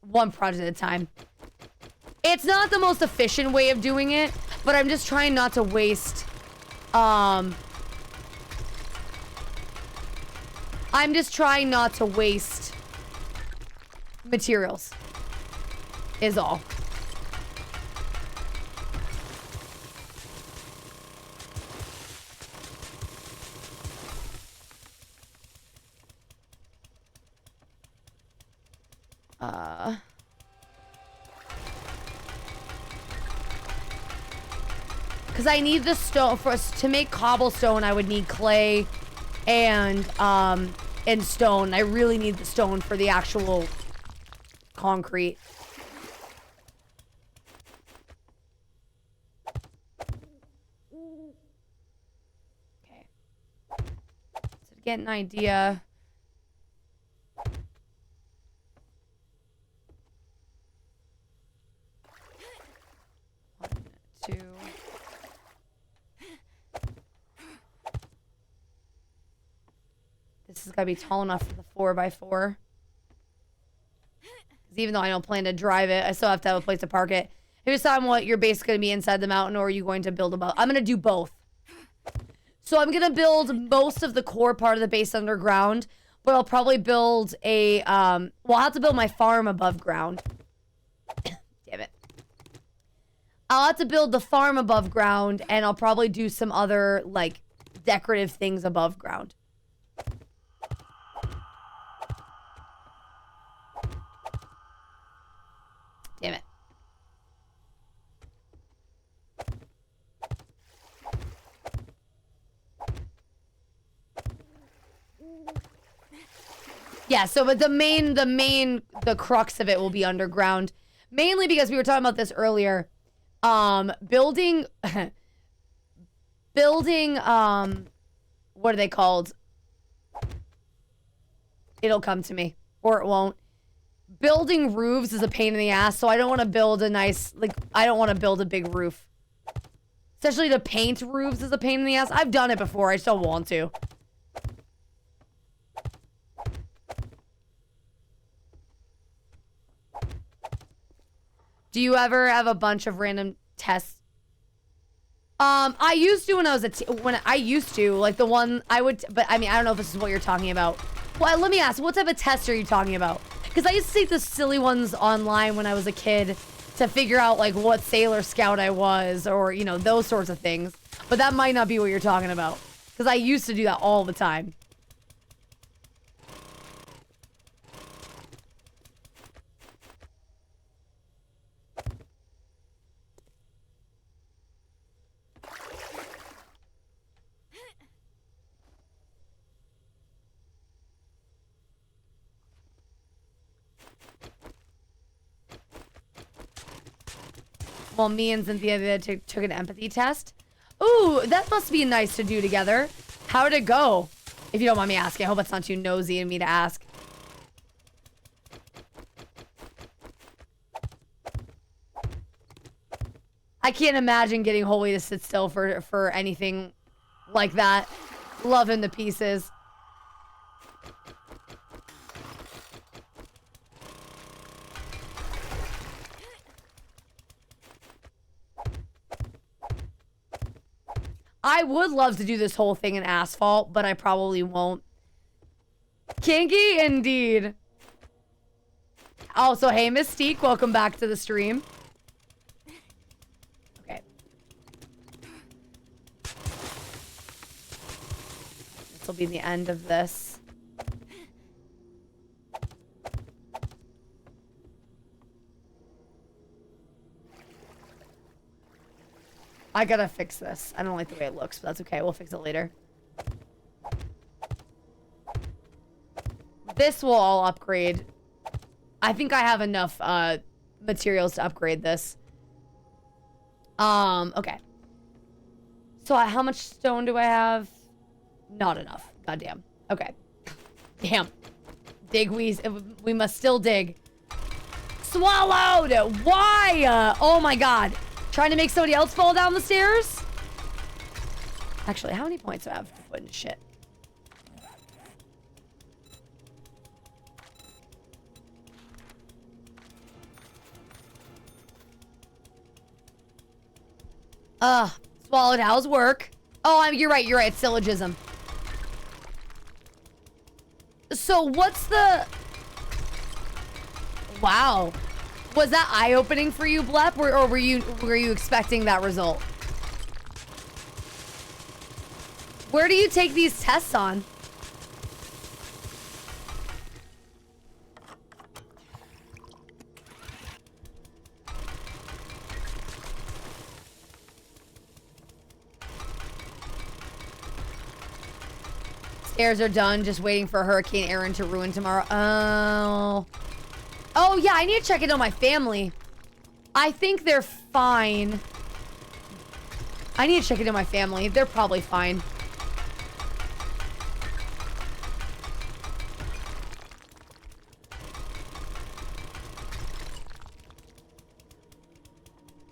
one project at a time. It's not the most efficient way of doing it, but I'm just trying not to waste materials. is all. Because I need the stone for us to make cobblestone. I would need clay and stone. I really need the stone for the actual concrete. Okay. So to get an idea. Two. This is gotta be tall enough for the 4x4. Because even though I don't plan to drive it, I still have to have a place to park it. If you decide what your base is gonna be inside the mountain, or are you going to build above? I'm gonna do both. So I'm gonna build most of the core part of the base underground, but I'll probably build a well, I'll have to build my farm above ground. Damn it. I'll have to build the farm above ground, and I'll probably do some other, like, decorative things above ground. Damn it. Yeah, so but the crux of it will be underground. Mainly because we were talking about this earlier. Building, what are they called? It'll come to me, or it won't. Building roofs is a pain in the ass, so I don't want to build a nice, like, I don't want to build a big roof. Especially to paint roofs is a pain in the ass. I've done it before, I still want to. Do you ever have a bunch of random tests? I used to when I was like the one I would, but I mean, I don't know if this is what you're talking about. Well, let me ask, what type of tests are you talking about? Because I used to take the silly ones online when I was a kid to figure out like what Sailor Scout I was, or, you know, those sorts of things. But that might not be what you're talking about. Because I used to do that all the time. Well, me and Cynthia took an empathy test. Ooh, that must be nice to do together. How'd it go? If you don't mind me asking. I hope it's not too nosy in me to ask. I can't imagine getting Holy to sit still for anything like that. Love him to pieces. I would love to do this whole thing in asphalt, but I probably won't. Kinky indeed. Also, hey, Mystique, welcome back to the stream. Okay. This will be the end of this. I gotta fix this. I don't like the way it looks, but that's okay. We'll fix it later. This will all upgrade. I think I have enough materials to upgrade this. Okay. So how much stone do I have? Not enough. Goddamn. Okay. Damn. Dig, we must still dig. Swallowed! Why? Oh my god. Trying to make somebody else fall down the stairs? Actually, how many points do I have for putting shit? Swallowed, how's work? Oh, you're right, it's syllogism. So what's the... Wow. Was that eye-opening for you, Blep, or were you expecting that result? Where do you take these tests on? Stairs are done, just waiting for Hurricane Aaron to ruin tomorrow. Oh yeah, I need to check in on my family. I think they're fine. I need to check in on my family. They're probably fine.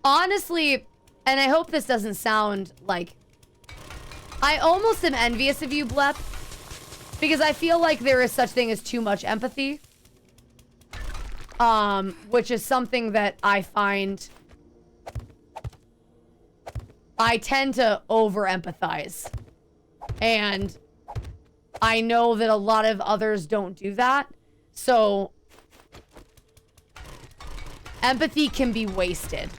Honestly, and I hope this doesn't sound like... I almost am envious of you, Blep. Because I feel like there is such thing as too much empathy. Which is something that I find... I tend to over-empathize. And I know that a lot of others don't do that. So... empathy can be wasted.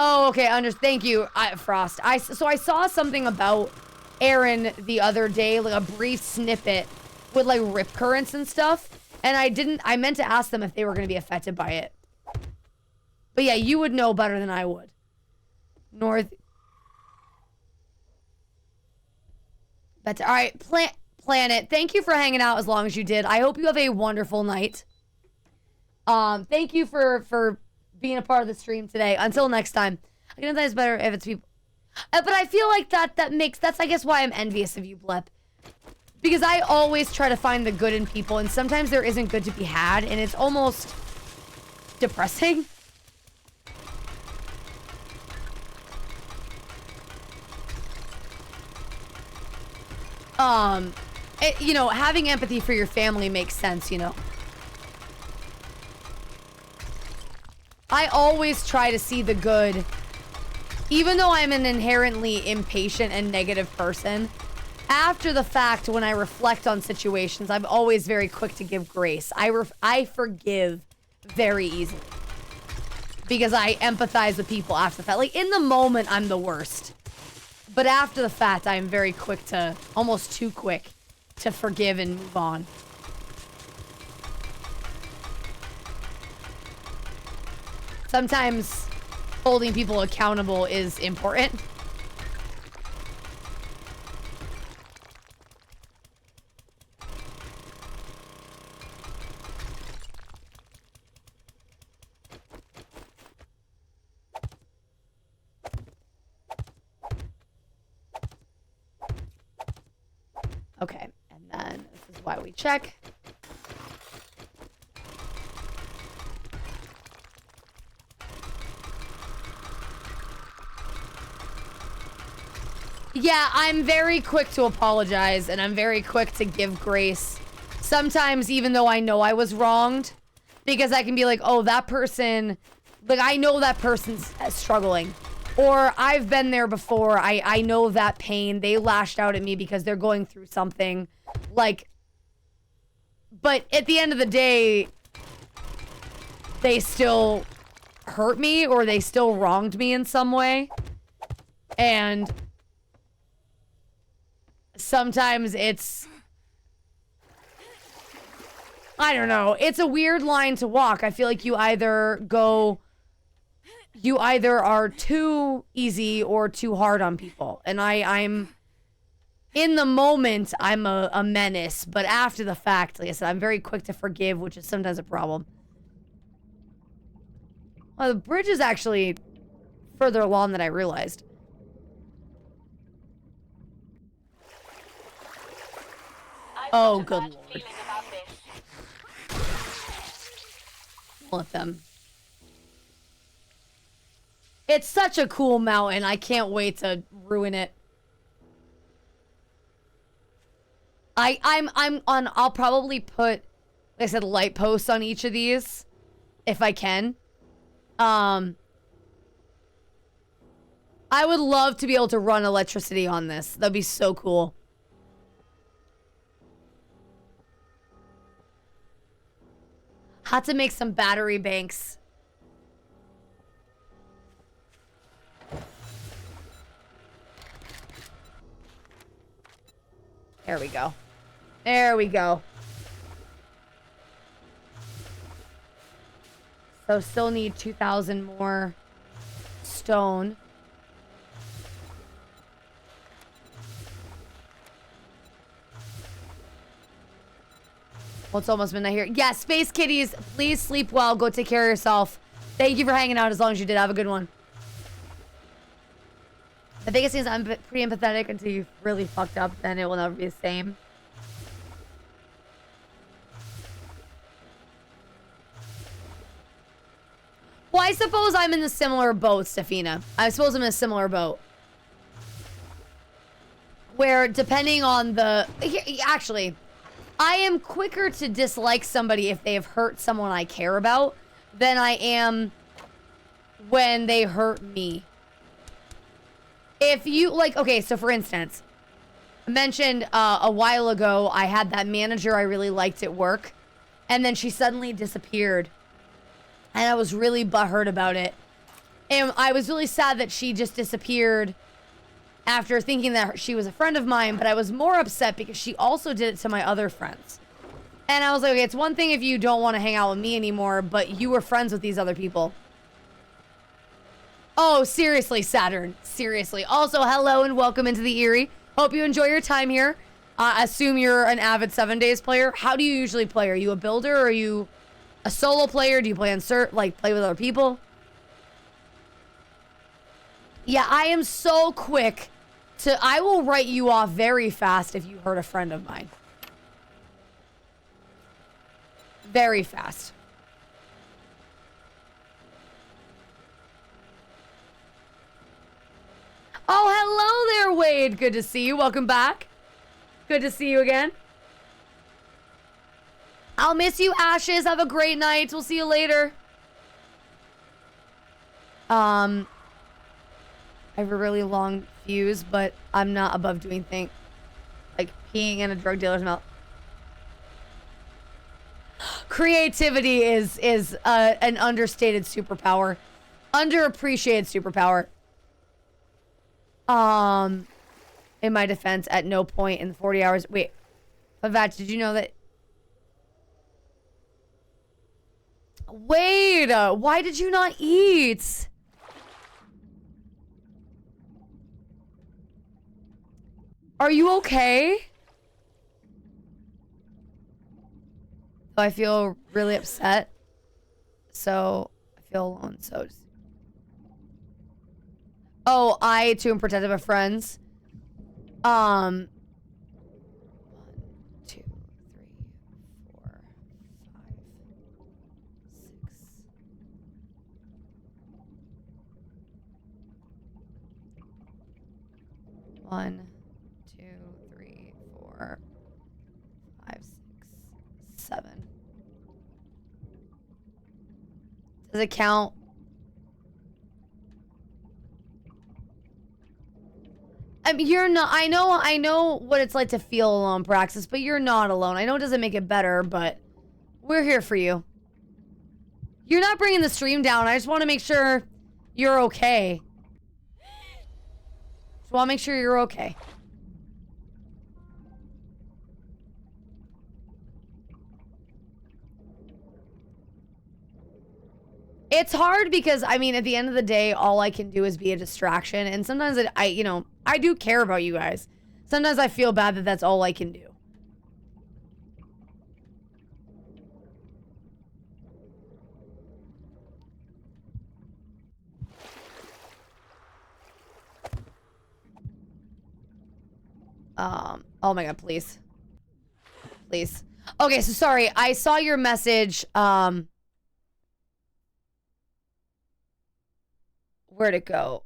Oh, okay. Thank you, Frost. So I saw something about Aaron the other day, like a brief snippet with like rip currents and stuff. And I meant to ask them if they were going to be affected by it. But yeah, you would know better than I would. North. That's all right. Planet. Thank you for hanging out as long as you did. I hope you have a wonderful night. Thank you for being a part of the stream today. Until next time. I can it's better if it's people. But I feel like that's I guess why I'm envious of you, Blep. Because I always try to find the good in people, and sometimes there isn't good to be had, and it's almost depressing. You know, having empathy for your family makes sense, you know. I always try to see the good. Even though I'm an inherently impatient and negative person, after the fact, when I reflect on situations, I'm always very quick to give grace. I forgive very easily. Because I empathize with people after the fact. Like, in the moment, I'm the worst. But after the fact, I am very quick to, almost too quick, to forgive and move on. Sometimes holding people accountable is important. Okay, and then this is why we check. Yeah, I'm very quick to apologize, and I'm very quick to give grace. Sometimes, even though I know I was wronged, because I can be like, oh, that person, like, I know that person's struggling. Or I've been there before. I know that pain. They lashed out at me because they're going through something. Like, but at the end of the day, they still hurt me, or they still wronged me in some way. And sometimes it's, I don't know. It's a weird line to walk. I feel like you either are too easy or too hard on people. And I'm in the moment, I'm a menace. But after the fact, like I said, I'm very quick to forgive, which is sometimes a problem. Well, the bridge is actually further along than I realized. Oh, good lord. Let them. It's such a cool mountain. I can't wait to ruin it. I'll probably put, like I said, light posts on each of these if I can. I would love to be able to run electricity on this. That'd be so cool. Had to make some battery banks. There we go. There we go. So still need 2,000 more stone. Well, it's almost midnight here. Yeah, Space Kitties, please sleep well. Go take care of yourself. Thank you for hanging out as long as you did. Have a good one. The biggest thing is I'm pretty empathetic until you've really fucked up. Then it will never be the same. Well, I suppose I'm in a similar boat, Stefina. I suppose I'm in a similar boat. Where, depending on the... Actually, I am quicker to dislike somebody if they have hurt someone I care about than I am when they hurt me. If you, like, okay, so for instance, I mentioned a while ago, I had that manager I really liked at work, and then she suddenly disappeared. And I was really butthurt about it. And I was really sad that she just disappeared after thinking that she was a friend of mine, but I was more upset because she also did it to my other friends. And I was like, okay, it's one thing if you don't want to hang out with me anymore, but you were friends with these other people. Oh, seriously, Saturn. Seriously. Also, hello and welcome into the Erie. Hope you enjoy your time here. Assume you're an avid 7 Days player. How do you usually play? Are you a builder or are you a solo player? Do you play on play with other people? Yeah, I am so quick to... I will write you off very fast if you hurt a friend of mine. Very fast. Oh, hello there, Wade. Good to see you. Welcome back. Good to see you again. I'll miss you, Ashes. Have a great night. We'll see you later. I have a really long fuse, but I'm not above doing things like peeing in a drug dealer's mouth. Creativity is an understated superpower. Underappreciated superpower. In my defense, at no point in the 40 hours... Wait. Vat, did you know that... Wait! Why did you not eat? Are you okay? I feel really upset. So, I feel alone, so... Oh, I too am protective of friends. 1, 2, 3, 4, 5, 6. One, 2, 3, 4, 5, 6, 7. Does it count? I mean, you're not... I know what it's like to feel alone, Praxis, but you're not alone. I know it doesn't make it better, but we're here for you. You're not bringing the stream down. I just want to make sure you're okay. Just want to make sure you're okay. It's hard because, I mean, at the end of the day, all I can do is be a distraction. And sometimes I do care about you guys. Sometimes I feel bad that that's all I can do. Oh my God, please. Please. Okay, so sorry. I saw your message. Where'd it go?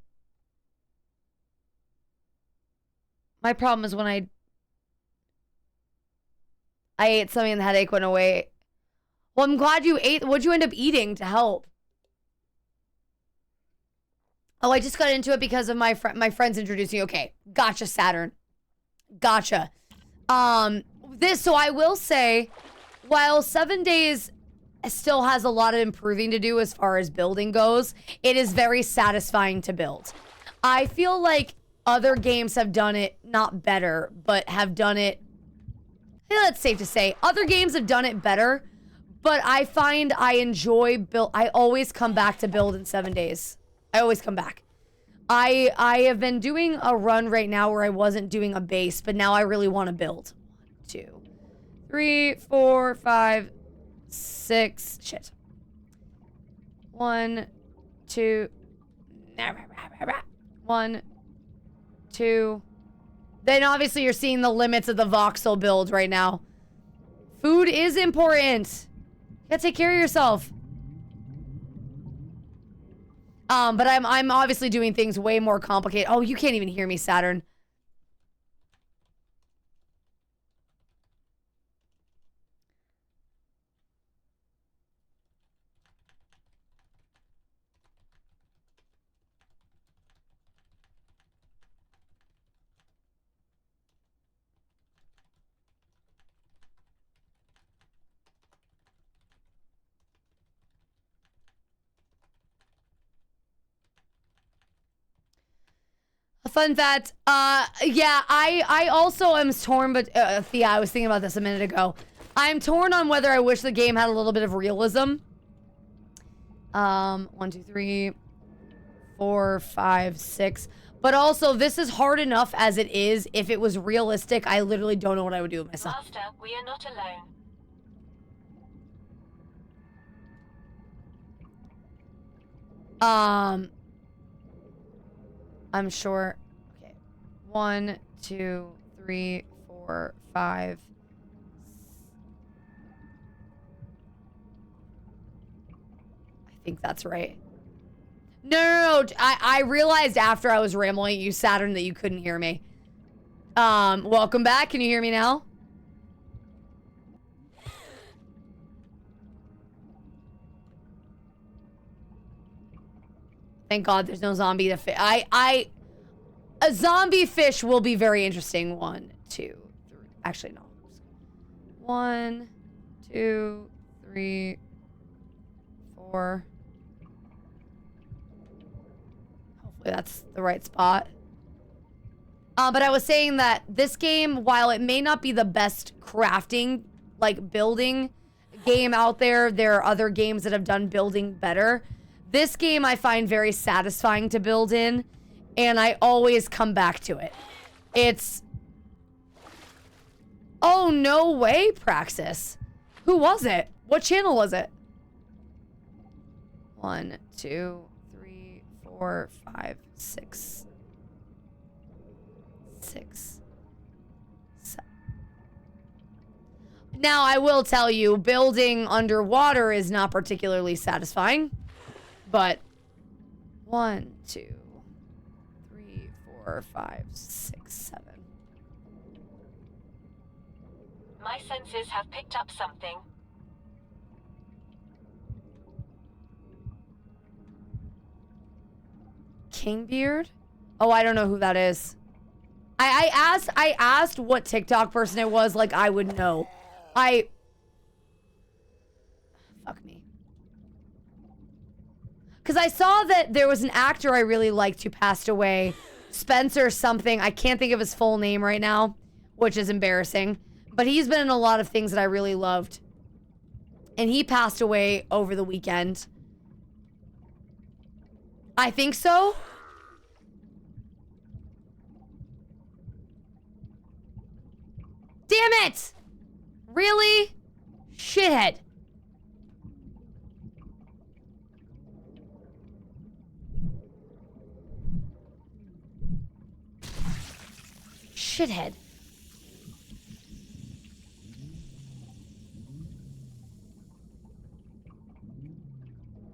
My problem is when I ate something and the headache went away. Well, I'm glad you ate. What'd you end up eating to help? Oh, I just got into it because of my friends introducing you. Okay, gotcha, Saturn. Gotcha. So I will say, while 7 days still has a lot of improving to do as far as building goes. It is very satisfying to build. I feel like other games have done it not better, but have done it, that's safe to say. Other games have done it better, but I find I enjoy build. I always come back to build in 7 days. I always come back. I have been doing a run right now where I wasn't doing a base, but now I really want to build. 1, 2, 3, 4, 5, 6. Shit. 1, 2. 1, 2. Then obviously you're seeing the limits of the voxel build right now. Food is important. You gotta take care of yourself. But I'm obviously doing things way more complicated. Oh, you can't even hear me, Saturn. A fun fact, yeah, I also am torn, but, Thea, I was thinking about this a minute ago. I'm torn on whether I wish the game had a little bit of realism. 1, 2, 3, 4, 5, 6. But also, this is hard enough as it is. If it was realistic, I literally don't know what I would do with myself. Master, we are not alone. I'm sure. Okay. 1, 2, 3, 4, 5. I think that's right. No. I realized after I was rambling at you, Saturn, that you couldn't hear me. Welcome back. Can you hear me now? Thank God there's no zombie to fish. A zombie fish will be very interesting. 1, 2, 3. Actually, no. 1, 2, 3, 4. Hopefully that's the right spot. But I was saying that this game, while it may not be the best crafting, like building game out there, there are other games that have done building better. This game I find very satisfying to build in, and I always come back to it. It's... Oh, no way, Praxis. Who was it? What channel was it? 1, 2, 3, 4, 5, 6. 6. 7. Now, I will tell you, building underwater is not particularly satisfying. But 1, 2, 3, 4, 5, 6, 7. My senses have picked up something. Kingbeard? Oh, I don't know who that is. I asked what TikTok person it was, like I would know. Fuck me. Because I saw that there was an actor I really liked who passed away. Spencer something. I can't think of his full name right now, which is embarrassing. But he's been in a lot of things that I really loved. And he passed away over the weekend. I think so. Damn it! Really? Shithead. Shithead.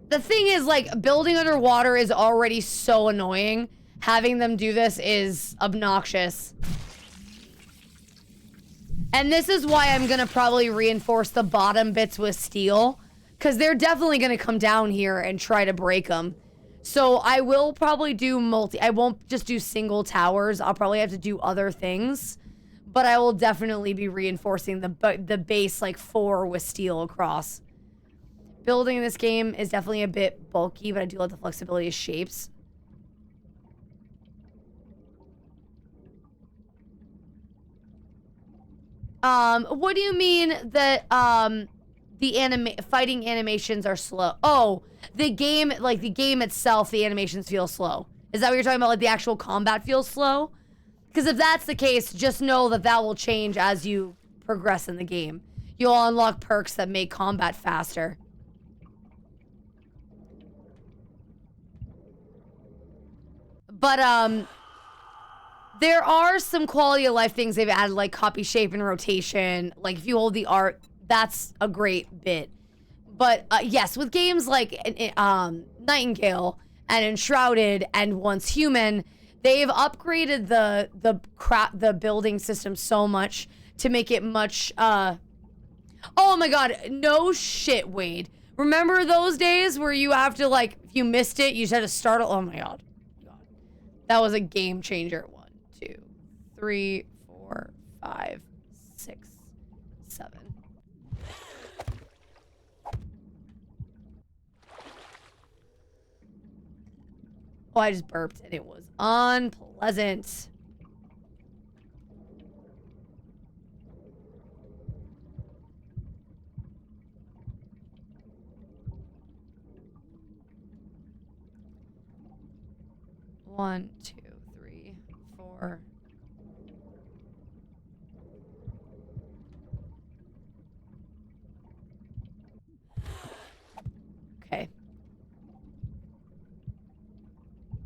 The thing is, like, building underwater is already so annoying. Having them do this is obnoxious. And this is why I'm gonna probably reinforce the bottom bits with steel. Because they're definitely gonna come down here and try to break them. So I will probably do I won't just do single towers. I'll probably have to do other things. But I will definitely be reinforcing the base like 4 with steel across. building in this game is definitely a bit bulky, but I do love the flexibility of shapes. What do you mean that the fighting animations are slow? Oh, the game, like the game itself, the animations feel slow. Is that what you're talking about? Like the actual combat feels slow? Because if that's the case, just know that that will change as you progress in the game. You'll unlock perks that make combat faster. But there are some quality of life things they've added, like copy shape and rotation. Like if you hold the art, that's a great bit. But yes, with games like Nightingale and Enshrouded and Once Human, they've upgraded the building system so much to make it much. Oh my God, no shit, Wade. Remember those days where you have to, like, if you missed it, you just had to start. Oh my God. That was a game changer. 1, 2, 3, 4, 5, 6, 7. Oh, I just burped and it was unpleasant. One, 2, 3, 4. Okay.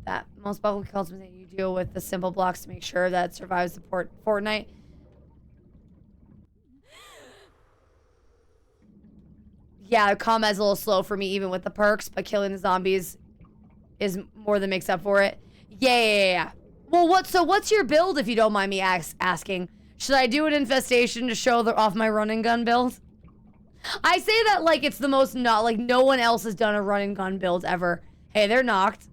That most public calls me that you deal with the simple blocks to make sure that it survives the Fortnite. Yeah, combat's a little slow for me even with the perks, but killing the zombies is more than makes up for it. Yeah. Well, what's your build, if you don't mind me asking? Should I do an infestation to show off my run and gun build? I say that like it's the most not, like no one else has done a run and gun build ever. Hey, they're knocked.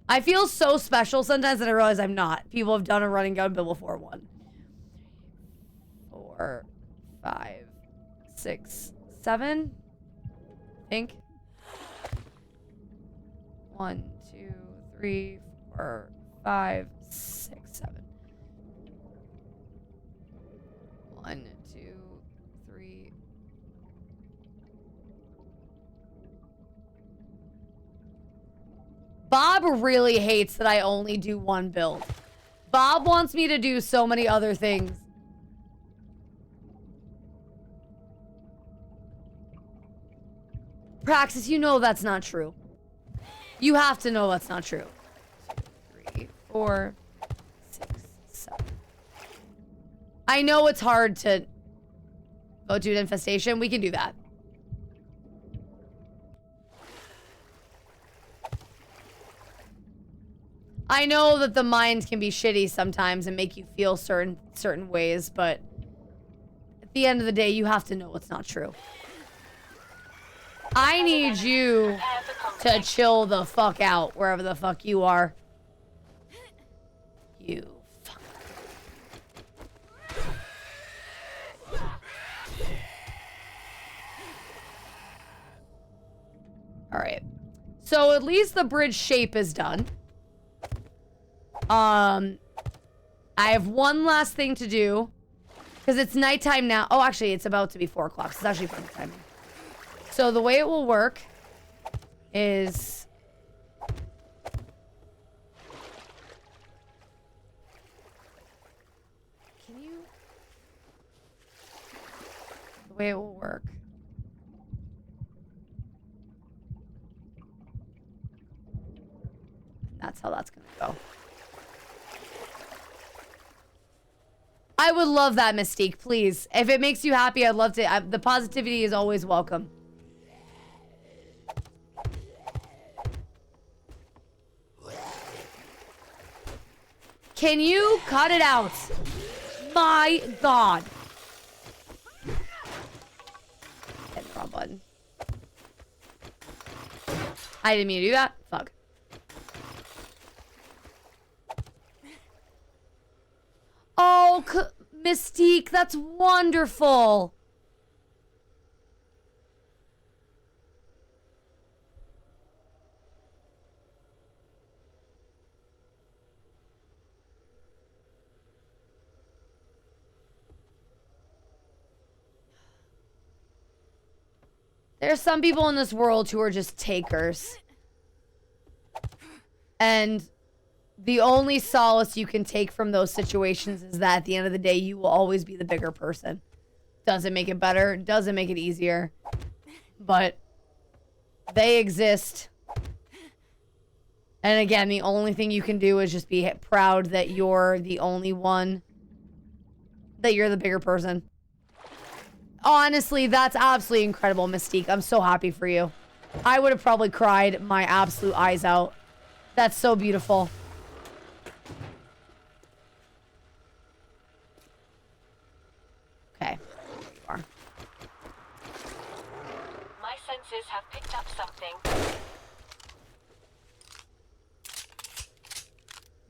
I feel so special sometimes that I realize I'm not. People have done a run and gun build before. 1, 4, 5, 6, 7. I think. 1, 2, 3, 4, 5, 6, 7. 1, 2, 3. Bob really hates that I only do one build. Bob wants me to do so many other things. Praxis, you know that's not true. You have to know that's not true. 2, 3, 4, 6, 7. I know it's hard to go do an infestation. We can do that. I know that the mind can be shitty sometimes and make you feel certain ways, but at the end of the day, you have to know it's not true. I need you to chill the fuck out wherever the fuck you are. You fuck. Alright. So at least the bridge shape is done. I have one last thing to do. Because it's nighttime now. Oh, actually, it's about to be 4 o'clock. So it's actually perfect timing. So the way it will work is... Can you... The way it will work... That's how that's gonna go. I would love that, Mystique, please. If it makes you happy, I'd love to. The positivity is always welcome. Can you cut it out? My God. Hit the wrong button. I didn't mean to do that. Fuck. Oh, Mystique, that's wonderful. There's some people in this world who are just takers. And the only solace you can take from those situations is that at the end of the day, you will always be the bigger person. Doesn't make it better, doesn't make it easier, but they exist. And again, the only thing you can do is just be proud that you're the only one, that you're the bigger person. Honestly, that's absolutely incredible, Mystique. I'm so happy for you. I would have probably cried my absolute eyes out. That's so beautiful. Okay. My senses have picked up something.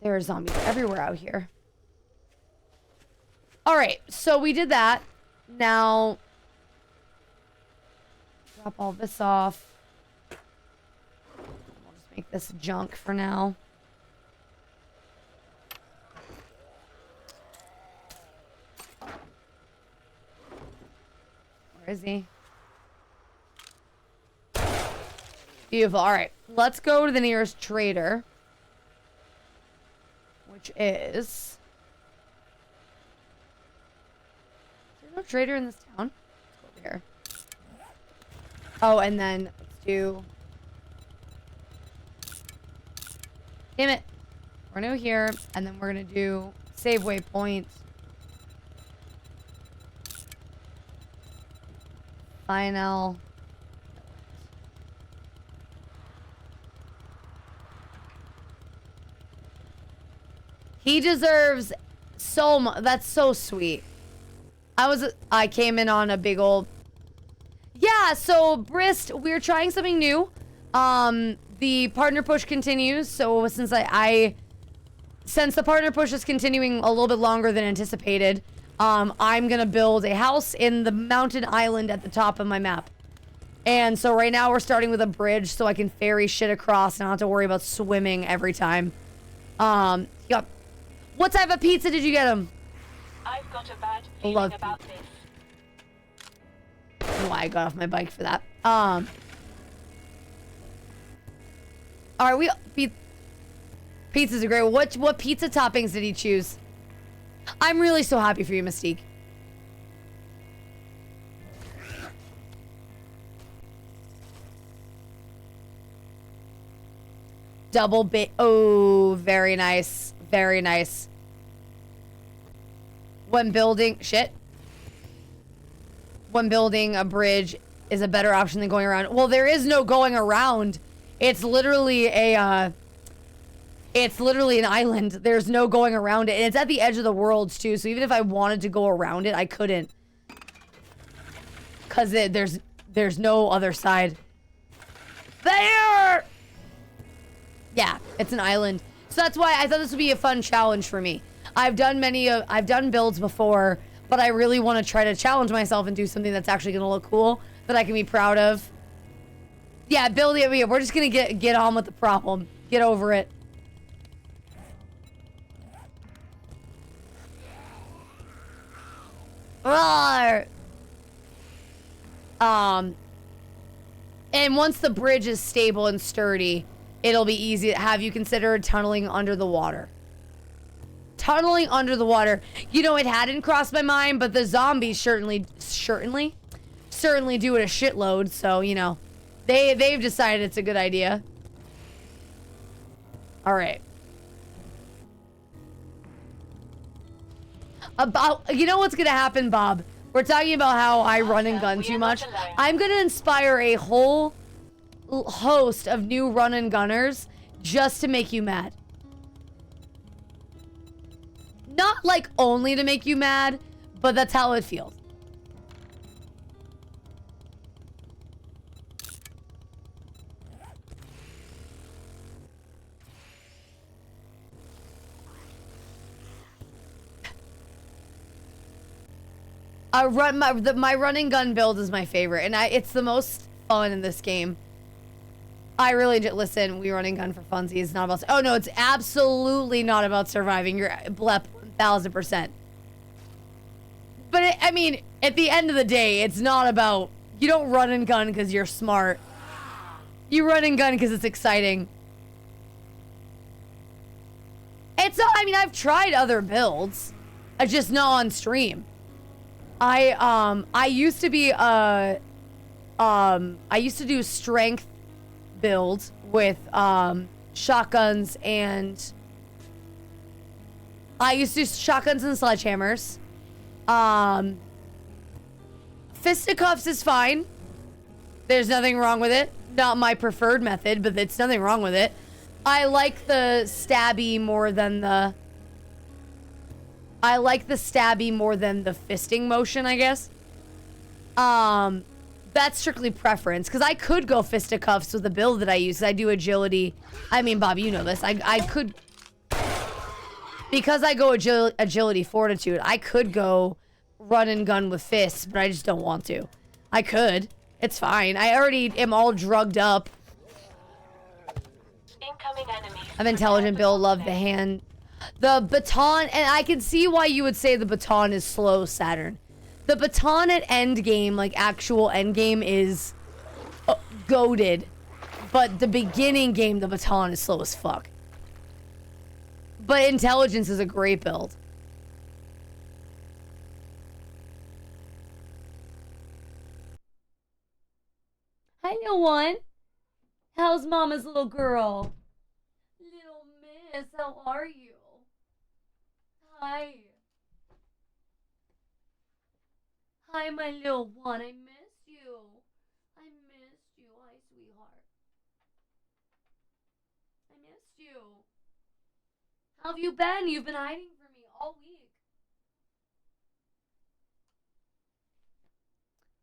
There are zombies everywhere out here. All right, so we did that. Now, drop all this off. We'll just make this junk for now. Where is he? Beautiful. All right, let's go to the nearest trader, which is... no trader in this town. Let's go over here. Oh, and then let's do... damn it. We're new here, and then we're gonna do save waypoint. Final. He deserves so much. That's so sweet. I came in on a big old... yeah, so Brist, we're trying something new. The partner push continues. So since since the partner push is continuing a little bit longer than anticipated, I'm gonna build a house in the mountain island at the top of my map. And so right now we're starting with a bridge so I can ferry shit across and not have to worry about swimming every time. Yeah. What type of pizza did you get him? I've got a bad feeling about this. I don't know why I got off my bike for that. Alright, pizzas are great. What pizza toppings did he choose? I'm really so happy for you, Mystique. Double bit. Oh, very nice. Very nice. When building a bridge is a better option than going around. Well, there is no going around. It's literally an island. There's no going around it. And it's at the edge of the worlds too. So even if I wanted to go around it, I couldn't. Cause there's no other side. There! Yeah, it's an island. So that's why I thought this would be a fun challenge for me. I've done builds before, but I really want to try to challenge myself and do something that's actually going to look cool, that I can be proud of. Yeah, build it. We're just going to get on with the problem. Get over it. Roar! And once the bridge is stable and sturdy, it'll be easy. Have you considered tunneling under the water? Tunneling under the water. You know, it hadn't crossed my mind, but the zombies certainly do it a shitload. So, you know, they've decided it's a good idea. All right. You know what's gonna happen, Bob? We're talking about how I run and gun too much. I'm gonna inspire a whole host of new run and gunners just to make you mad. Not like only to make you mad, but that's how it feels. My running gun build is my favorite, and it's the most fun in this game. I really listen. We running gun for funsies. It's not about. Oh no, it's absolutely not about surviving. You're blep 1000%. But I mean, at the end of the day, it's not about You don't run and gun because you're smart. You run and gun because it's exciting. It's not, I mean, I've tried other builds. Just not on stream. I used to be I used to do strength build with shotguns and I used to do shotguns and sledgehammers. Fisticuffs is fine. There's nothing wrong with it. Not my preferred method, but it's nothing wrong with it. I like the stabby more than the fisting motion, I guess. That's strictly preference, because I could go fisticuffs with the build that I use. I do agility. I mean, Bob, you know this. I could, because I go agility fortitude, I could go run and gun with fists, but I just don't want to. I could. It's fine. I already am all drugged up. Incoming enemies. I'm intelligent build, love the hand. The baton, and I can see why you would say the baton is slow, Saturn. The baton at end game, like actual end game, is goated. But the beginning game, the baton is slow as fuck. But intelligence is a great build. Hi, little one. How's mama's little girl? Little miss, how are you? Hi. Hi, my little one. I miss you. I missed you. Hi, sweetheart. I missed you. How have you been? You've been hiding from me all week.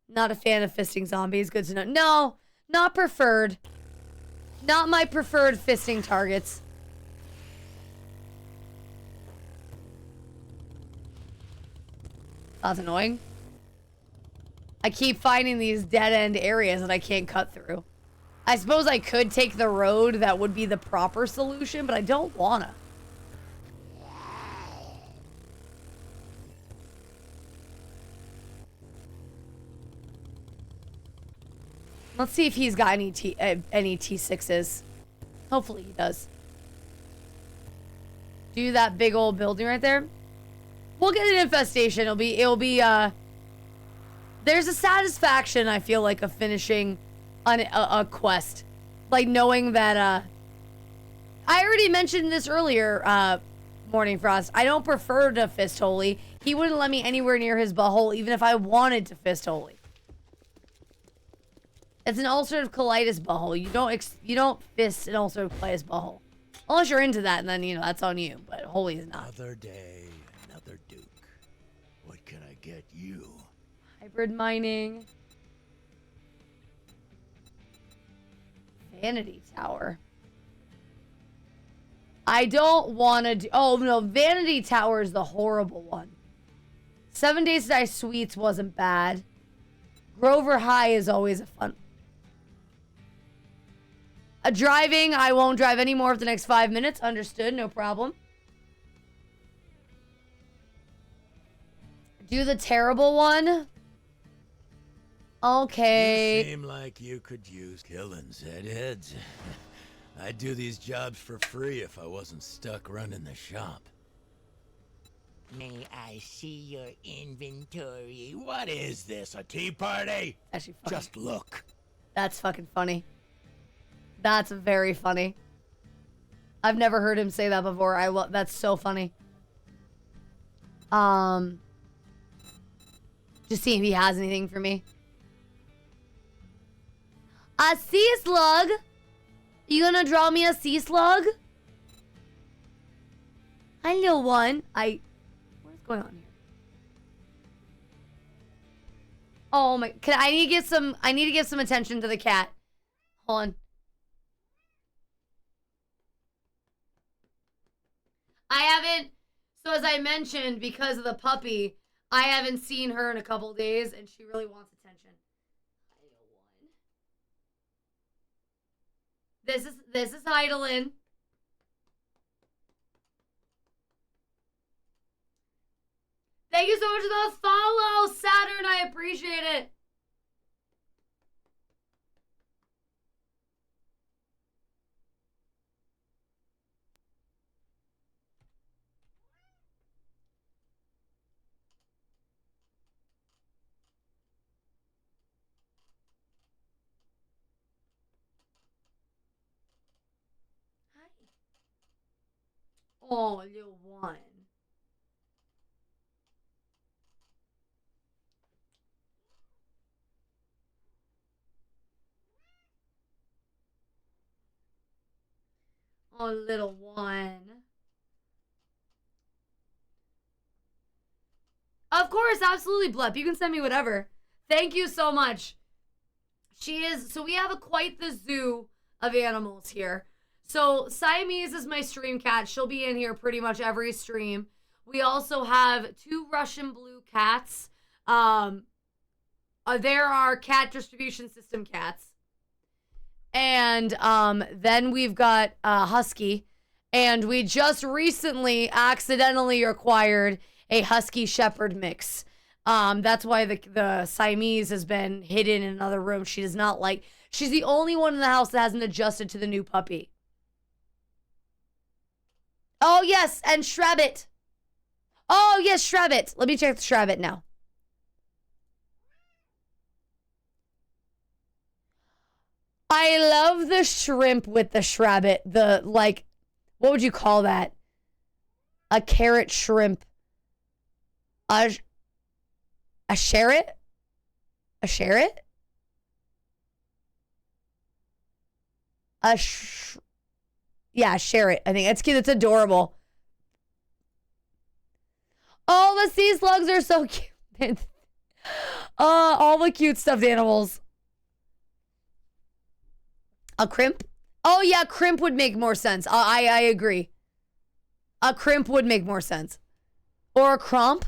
Not a fan of fisting zombies. Good to know. No, not preferred. Not my preferred fisting targets. That's annoying. I keep finding these dead-end areas that I can't cut through. I suppose I could take the road. That would be the proper solution, but I don't wanna. Let's see if he's got any T6s. Hopefully he does. Do that big old building right there. We'll get an infestation. It'll be there's a satisfaction, I feel like, of finishing a quest. Like knowing that I already mentioned this earlier, Morning Frost. I don't prefer to fist holy. He wouldn't let me anywhere near his butthole even if I wanted to fist holy. It's an ulcerative colitis butthole. You don't fist an ulcerative colitis butthole. Unless you're into that, and then, you know, that's on you. But holy is not. Another day, another Duke. What can I get you? Hybrid mining. Vanity Tower. I don't want to do... Oh, no. Vanity Tower is the horrible one. 7 Days to Die Sweets wasn't bad. Grover High is always a fun... Driving, I won't drive anymore for the next 5 minutes. Understood, no problem. Do the terrible one. Okay. You seem like you could use killings, heads. I'd do these jobs for free if I wasn't stuck running the shop. May I see your inventory? What is this, a tea party? Actually, funny. Just look. That's fucking funny. That's very funny. I've never heard him say that before. That's so funny. Just see if he has anything for me. A sea slug? You gonna draw me a sea slug? Hi, little one. What is going on here? Oh my! I need to give some attention to the cat. Hold on. So as I mentioned, because of the puppy, I haven't seen her in a couple days, and she really wants attention. This is Heidelin. Thank you so much for the follow, Saturn. I appreciate it. Oh, little one. Oh, little one. Of course, absolutely, Blep. You can send me whatever. Thank you so much. So we have quite the zoo of animals here. So Siamese is my stream cat. She'll be in here pretty much every stream. We also have 2 Russian blue cats. There are cat distribution system cats. And then we've got Husky. And we just recently accidentally acquired a Husky Shepherd mix. That's why the Siamese has been hidden in another room. She does not like... She's the only one in the house that hasn't adjusted to the new puppy. Oh, yes, and Shrabbit. Oh, yes, Shrabbit. Let me check the Shrabbit now. I love the shrimp with the Shrabbit. The, like, what would you call that? A carrot shrimp. A sherrit? A sherrit? Yeah, sherrit. I think that's cute. It's adorable. Oh, the sea slugs are so cute. All the cute stuffed animals. A crimp? Oh, yeah, crimp would make more sense. I agree. A crimp would make more sense. Or a crump?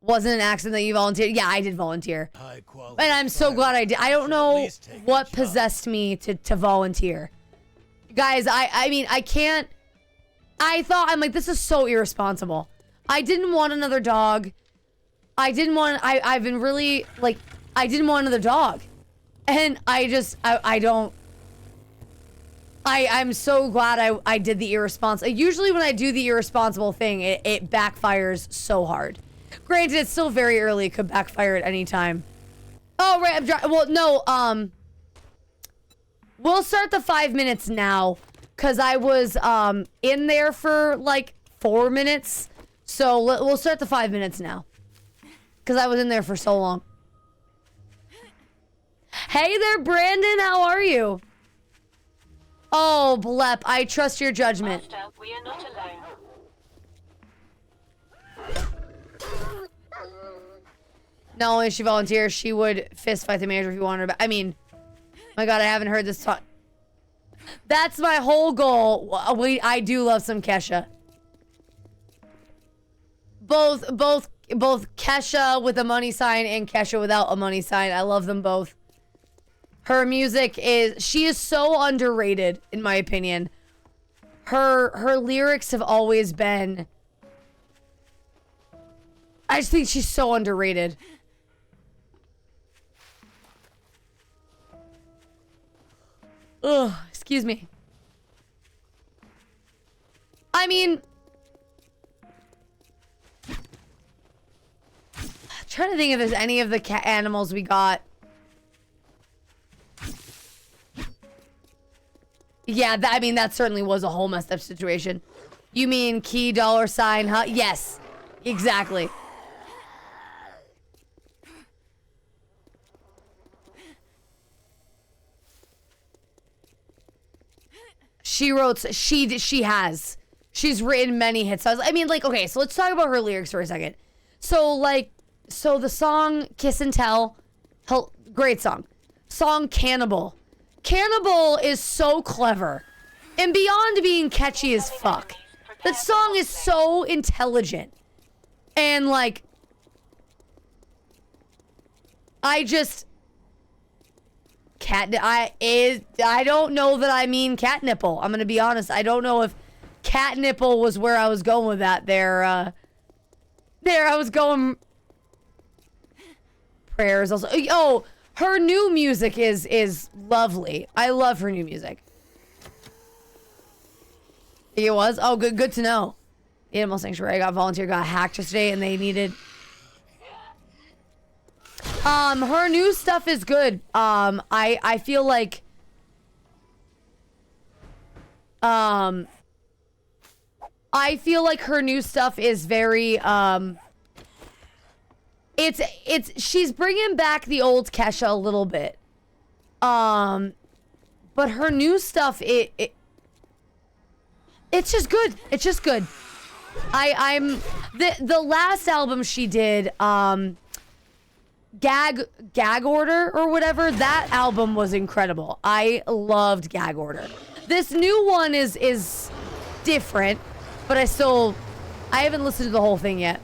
Wasn't an accident that you volunteered? Yeah, I did volunteer. And I'm so glad I did. I don't know what possessed me to volunteer. Guys, I mean, I can't... I'm like, this is so irresponsible. I didn't want another dog. I've been really, like, I didn't want another dog. And I'm so glad I did the irresponsible. Usually when I do the irresponsible thing, it backfires so hard. Granted, it's still very early. It could backfire at any time. Oh, right. Well, no. We'll start the 5 minutes now. Because I was in there for like 4 minutes. So we'll start the 5 minutes now. Because I was in there for so long. Hey there, Brandon. How are you? Oh, Blep. I trust your judgment. Master, we are not alone. Not only does she volunteer, she would fist fight the manager if you wanted her back. I mean, my God, I haven't heard this talk. That's my whole goal. I do love some Kesha. Both Kesha with a money sign and Kesha without a money sign. I love them both. Her music she is so underrated, in my opinion. Her lyrics have always been... I just think she's so underrated. Ugh, excuse me. I mean... I'm trying to think if there's any of the cat animals we got. Yeah, I mean, that certainly was a whole messed up situation. You mean key $sign, huh? Yes, exactly. She's written many hit songs. I mean, like, okay, so let's talk about her lyrics for a second. So the song Kiss and Tell, great song. Song Cannibal. Cannibal is so clever. And beyond being catchy as fuck. That song is so intelligent. And, like, I don't know that I mean cat nipple. I'm gonna be honest. I don't know if cat nipple was where I was going with that. There I was going. Prayers also. Oh, her new music is lovely. I love her new music. It was? Oh, good to know. The Animal Sanctuary got hacked yesterday and they needed... her new stuff is good. I feel like... I feel like her new stuff is very, she's bringing back the old Kesha a little bit. But her new stuff, it's just good. It's just good. The last album she did, Gag Order or whatever, that album was incredible. I loved Gag Order. This new one is different, but I haven't listened to the whole thing yet.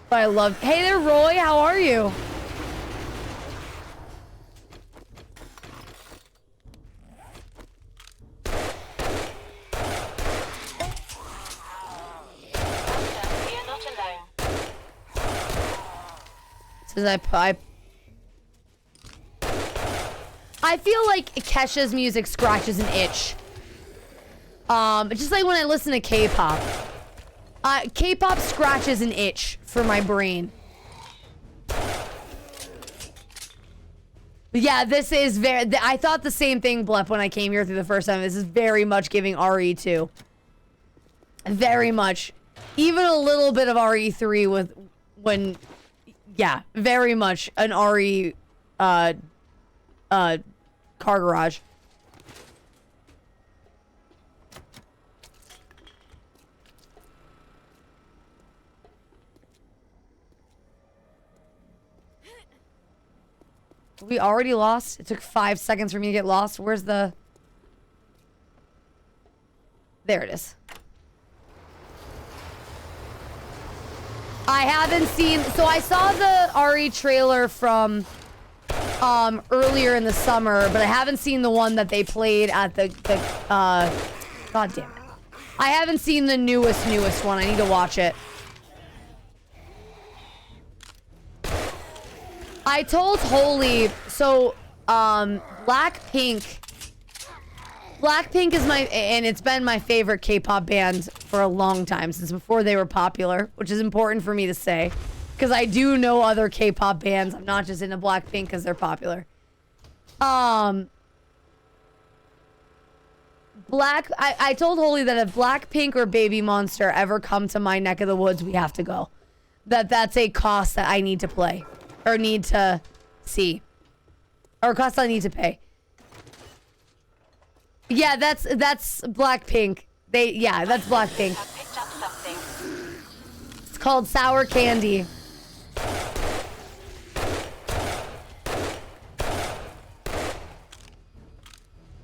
But I loved. Hey there, Roy. How are you? You're not alone. Says I feel like Kesha's music scratches an itch. Just like when I listen to K-pop. K-pop scratches an itch for my brain. But yeah, this is very... I thought the same thing, Blep, when I came here through the first time. This is very much giving RE2. Very much. Even a little bit of RE3 with... when... Yeah, very much an RE... car garage. We already lost? It took 5 seconds for me to get lost. Where's the... There it is. I haven't seen... So I saw the RE trailer from earlier in the summer, but I haven't seen the one that they played at the God damn it. I haven't seen the newest one. I need to watch it. I told Holy, so, Blackpink is and it's been my favorite K-pop band for a long time, since before they were popular, which is important for me to say, because I do know other K-pop bands. I'm not just into Blackpink because they're popular. I told Holy that if Blackpink or Baby Monster ever come to my neck of the woods, we have to go. That's a cost that I need to play. Or need to see. Or cost I need to pay. Yeah, that's Blackpink. That's Blackpink. Have picked up something. It's called Sour Candy.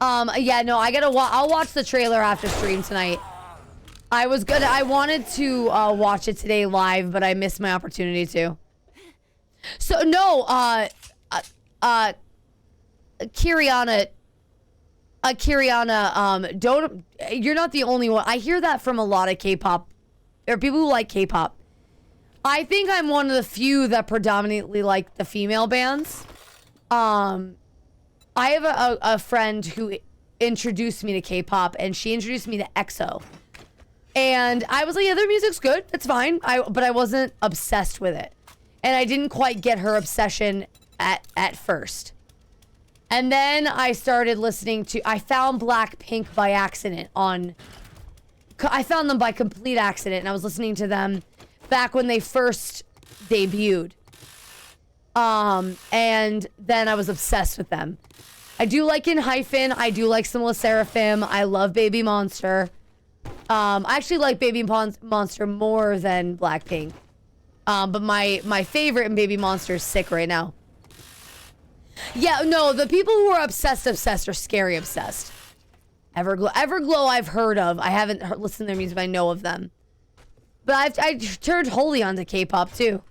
Yeah, no, I'll watch the trailer after stream tonight. I wanted to watch it today live, but I missed my opportunity to. So no, Kiriana, don't, you're not the only one. I hear that from a lot of K-pop, or people who like K-pop. I think I'm one of the few that predominantly like the female bands. I have a friend who introduced me to K-pop, and she introduced me to EXO. And I was like, yeah, their music's good. It's fine. But I wasn't obsessed with it. And I didn't quite get her obsession at first. And then I started listening to... I found Blackpink by accident on... I found them by complete accident, and I was listening to them back when they first debuted. And then I was obsessed with them. I do like Hyphen. I do like some Seraphim. I love Baby Monster. I actually like Baby Monster more than Blackpink. But my favorite in Baby Monster is Sick right now. Yeah, no, the people who are obsessed are scary obsessed. Everglow I've heard of. I haven't listened to their music, but I know of them. But I turned wholly onto K-pop too.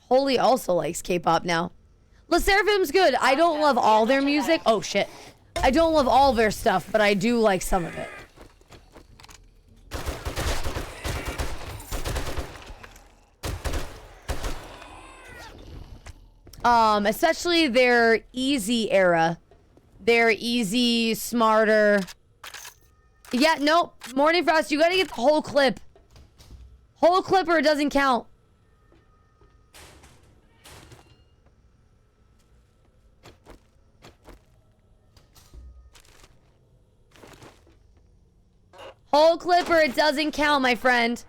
Holy also likes K-pop now. La Seraphim's good. I don't love all their music. Oh shit. I don't love all their stuff, but I do like some of it. Especially their easy era. Their easy, smarter. Yeah, nope. Morning Frost, you gotta get the whole clip. Whole clip or it doesn't count. Whole clip or it doesn't count, my friend.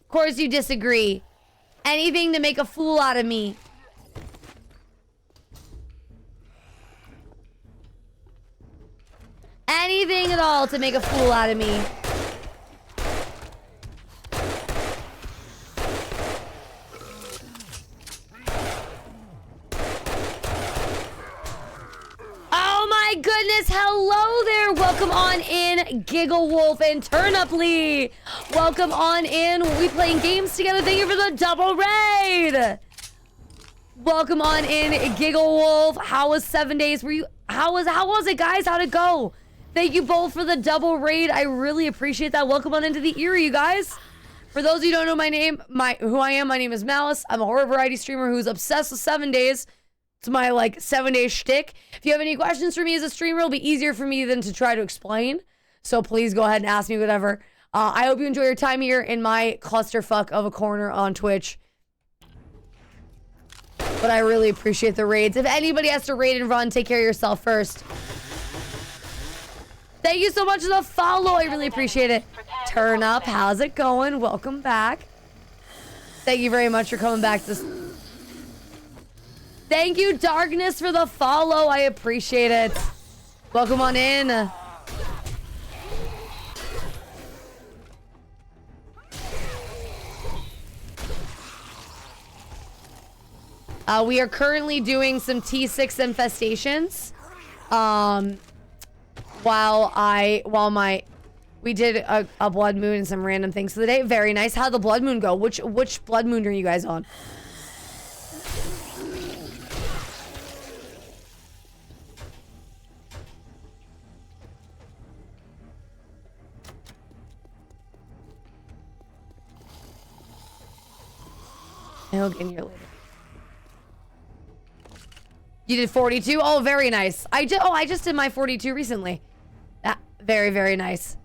Of course you disagree. Anything to make a fool out of me. Anything at all to make a fool out of me. Oh my goodness, hello there. Welcome on in, Giggle Wolf and Turnip Lee. Welcome on in. We'll be playing games together. Thank you for the double raid. Welcome on in, Giggle Wolf. How was 7 days? How was it, guys? How'd it go? Thank you both for the double raid. I really appreciate that. Welcome on into the Eerie, you guys. For those of you who don't know my name, who I am, my name is Malice. I'm a horror variety streamer who's obsessed with 7 days. It's my 7-day shtick. If you have any questions for me as a streamer, it'll be easier for me than to try to explain. So please go ahead and ask me whatever. I hope you enjoy your time here in my clusterfuck of a corner on Twitch. But I really appreciate the raids. If anybody has to raid and run, take care of yourself first. Thank you so much for the follow. I really appreciate it. Turn up. How's it going? Welcome back. Thank you very much for coming back. Thank you, Darkness, for the follow. I appreciate it. Welcome on in. We are currently doing some T6 infestations. We did a blood moon and some random things for the day. Very nice. How'd the blood moon go? Which blood moon are you guys on? I'll get in here later. You did 42? Oh, very nice. I just did my 42 recently. Very, very nice.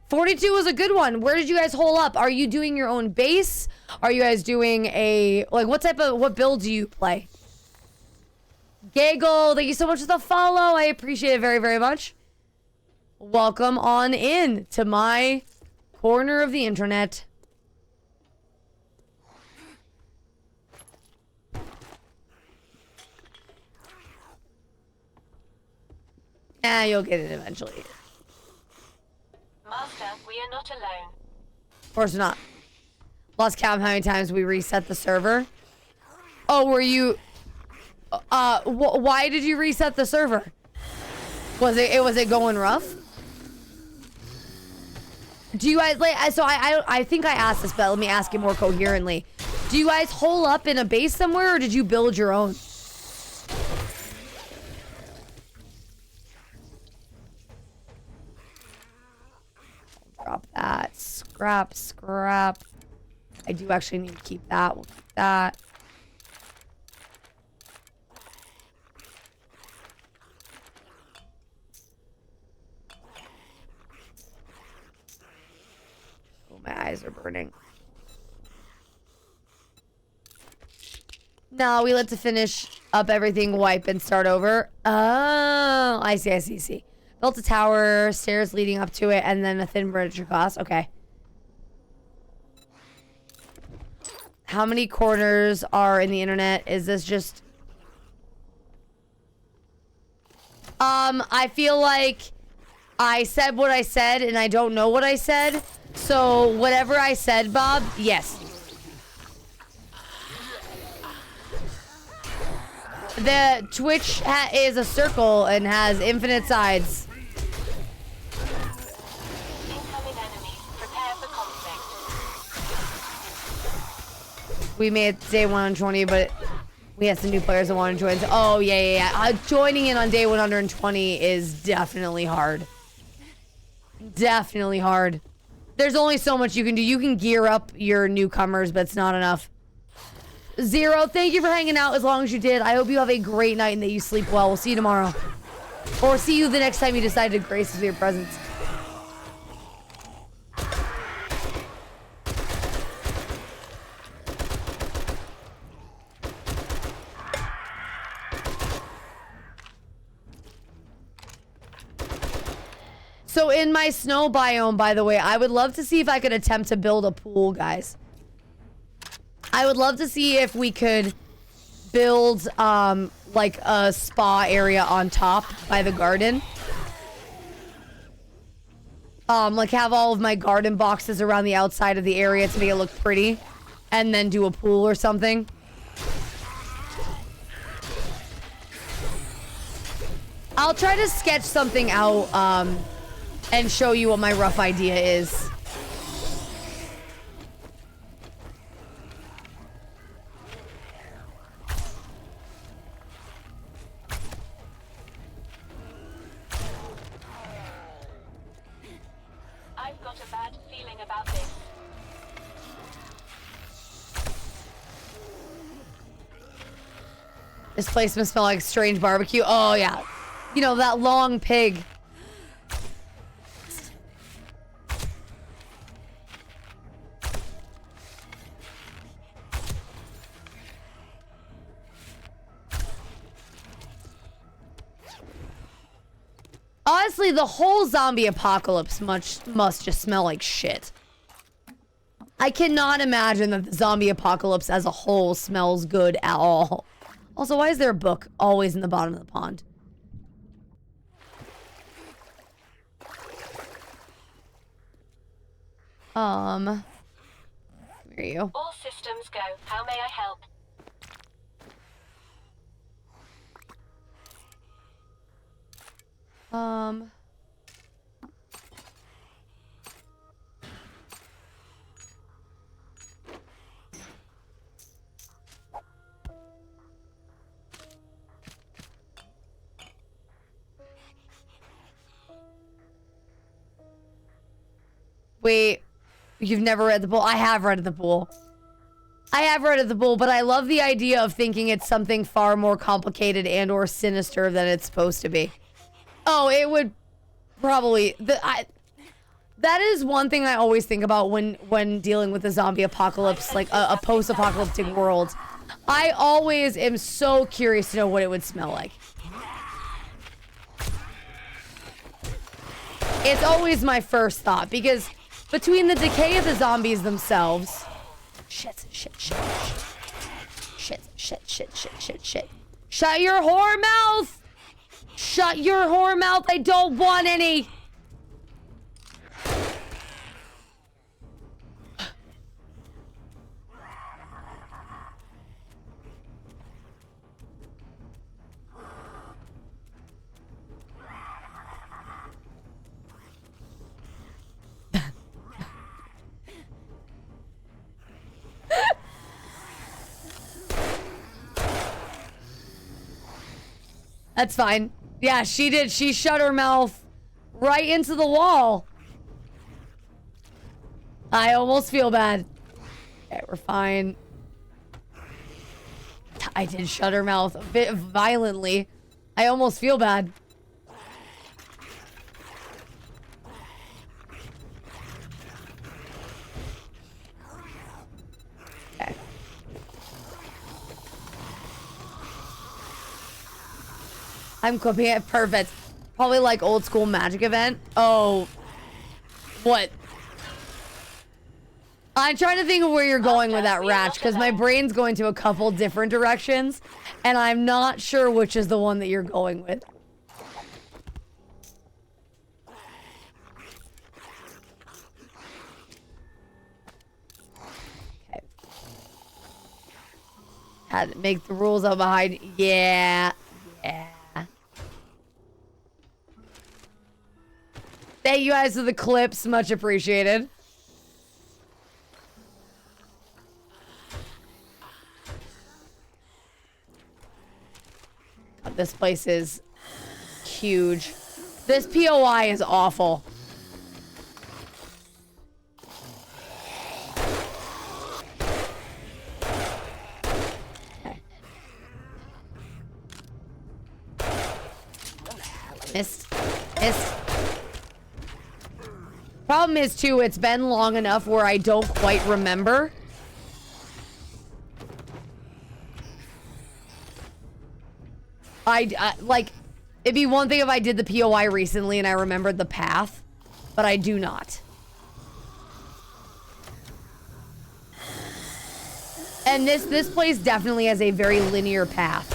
42 was a good one. Where did you guys hole up? Are you doing your own base? Are you guys doing what build do you play? Gaggle, thank you so much for the follow. I appreciate it very, very much. Welcome on in to my corner of the internet. You'll get it eventually. Master, we are not alone. Of course not. Lost count how many times we reset the server. Oh, were you... why did you reset the server? Was it going rough? Do you guys... I think I asked this, but let me ask it more coherently. Do you guys hole up in a base somewhere, or did you build your own? Drop that. Scrap. I do actually need to keep that. We'll keep that. Oh, my eyes are burning. No, we let to finish up everything, wipe, and start over. Oh, I see. Built a tower, stairs leading up to it, and then a thin bridge across. Okay. How many corners are in the internet? Is this just... I feel like I said what I said, and I don't know what I said. So, whatever I said, Bob, yes. The Twitch is a circle and has infinite sides. Incoming enemies. Prepare for conflict. We made day 120, but we had some new players that want to join. Oh, yeah. Joining in on day 120 is definitely hard. Definitely hard. There's only so much you can do. You can gear up your newcomers, but it's not enough. Zero, thank you for hanging out as long as you did. I hope you have a great night and that you sleep well. We'll see you tomorrow. Or see you the next time you decide to grace us with your presence. So in my snow biome, by the way, I would love to see if I could attempt to build a pool, guys. I would love to see if we could build, like a spa area on top by the garden. Like have all of my garden boxes around the outside of the area to make it look pretty. And then do a pool or something. I'll try to sketch something out, and show you what my rough idea is. I've got a bad feeling about this. This place must smell like strange barbecue. Oh, yeah. You know, that long pig. Honestly, the whole zombie apocalypse must just smell like shit. I cannot imagine that the zombie apocalypse as a whole smells good at all. Also, why is there a book always in the bottom of the pond? Where are you? All systems go. How may I help? Wait, you've never read The Bull? I have read The Bull. I have read The Bull, but I love the idea of thinking it's something far more complicated and or sinister than it's supposed to be. Oh, it would probably... that is one thing I always think about when dealing with the zombie apocalypse, like a post-apocalyptic world. I always am so curious to know what it would smell like. It's always my first thought, because between the decay of the zombies themselves... Shit. Shut your whore mouth! Shut your whore mouth, I don't want any! That's fine. Yeah, she did. She shut her mouth right into the wall. I almost feel bad. Okay, we're fine. I did shut her mouth a bit violently. I almost feel bad. Okay. I'm copying it. Perfect. Probably like old school magic event. Oh. What? I'm trying to think of where you're going with that, Ratch, because my brain's going to a couple different directions, and I'm not sure which is the one that you're going with. Okay. Had to make the rules up behind. Yeah. Thank you guys for the clips. Much appreciated. God, this place is huge. This POI is awful. Okay. Missed. Problem is, too, it's been long enough where I don't quite remember. Like, it'd be one thing if I did the POI recently and I remembered the path. but I do not. And this place definitely has a very linear path.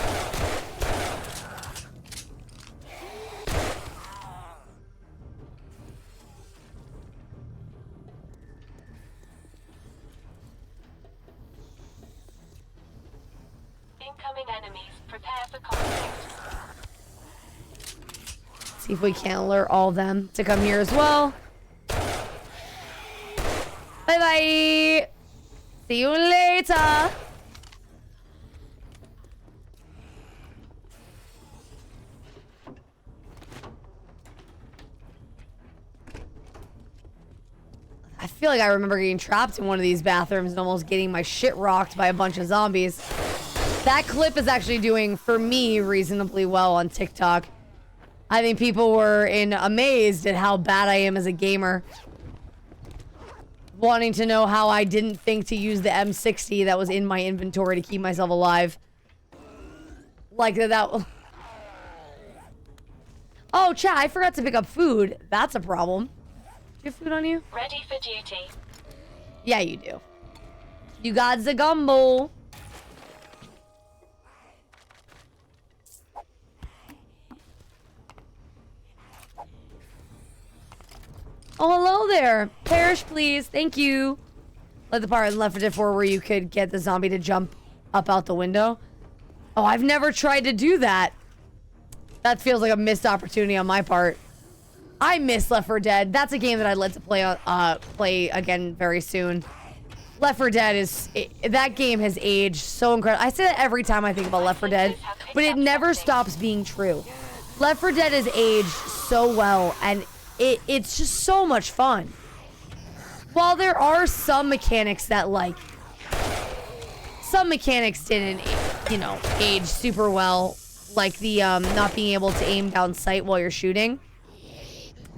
Incoming enemies. Prepare for conflict. See if we can't alert all of them to come here as well. Bye-bye. See you later. I feel like I remember getting trapped in one of these bathrooms and almost getting my shit rocked by a bunch of zombies. That clip is actually doing, for me, reasonably well on TikTok. I think people were amazed at how bad I am as a gamer. Wanting to know how I didn't think to use the M60 that was in my inventory to keep myself alive. Like that. Oh, chat, I forgot to pick up food. That's a problem. Do you have food on you? Ready for duty. Yeah, you do. You got the gumbo. Oh, hello there. Perish, please. Thank you. Like the part in Left 4 Dead 4 where you could get the zombie to jump up out the window. Oh, I've never tried to do that. That feels like a missed opportunity on my part. I miss Left 4 Dead. That's a game that I'd like to play again very soon. Left 4 Dead that game has aged so incredible. I say that every time I think about Left 4 Dead, but it never stops being true. Left 4 Dead has aged so well, and it's just so much fun. While there are some mechanics that, like, some mechanics didn't, you know, age super well, like the not being able to aim down sight while you're shooting.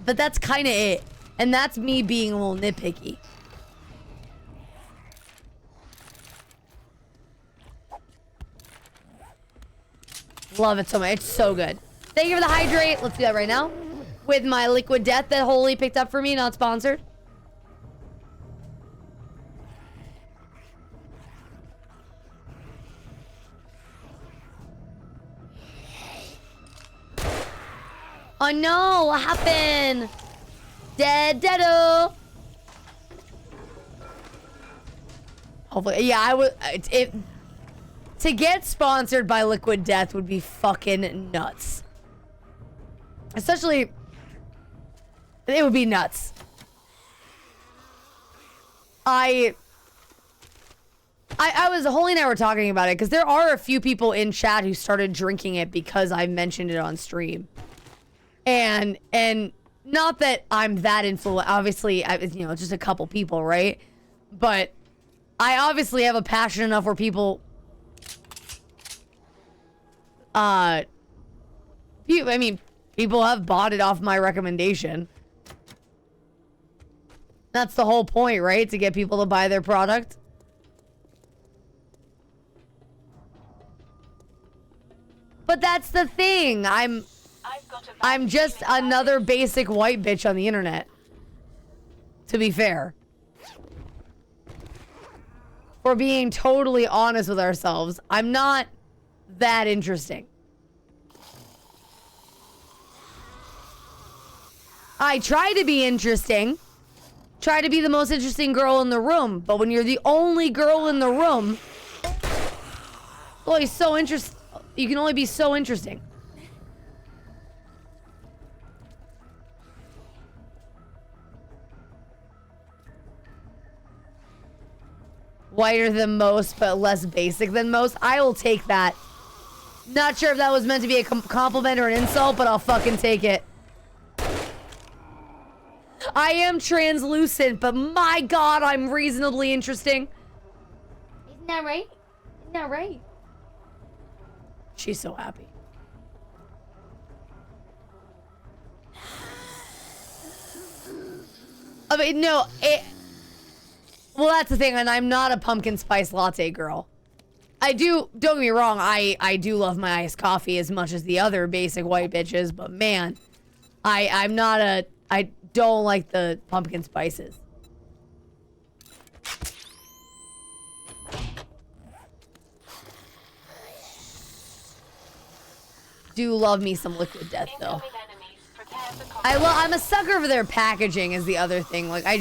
But that's kind of it. And that's me being a little nitpicky. Love it so much. It's so good. Thank you for the hydrate. Let's do that right now. With my liquid death that Holy picked up for me, not sponsored. Oh no, what happened? Deado. Hopefully, yeah, I would. To get sponsored by Liquid Death would be fucking nuts. Especially, it would be nuts. I was, Holy and I were talking about it because there are a few people in chat who started drinking it because I mentioned it on stream. And not that I'm that influential, obviously, you know, just a couple people, right? But I obviously have a passion enough where people, I mean, people have bought it off my recommendation. That's the whole point, right? To get people to buy their product. But that's the thing. I'm just another basic white bitch on the internet. To be fair. For being totally honest with ourselves, I'm not that interesting. I try to be interesting. Try to be the most interesting girl in the room. But when you're the only girl in the room, boy, so interesting. You can only be so interesting. Whiter than most, but less basic than most. I will take that. Not sure if that was meant to be a compliment or an insult, but I'll fucking take it. I am translucent, but my god, I'm reasonably interesting. Isn't that right? Isn't that right? She's so happy. I mean, no, well, that's the thing, and I'm not a pumpkin spice latte girl. I do, don't get me wrong, I do love my iced coffee as much as the other basic white bitches, but man, I'm not a, don't like the pumpkin spices. Do love me some Liquid Death though. Incoming enemies. Prepare for combat. I'm a sucker for their packaging is the other thing. Like I'm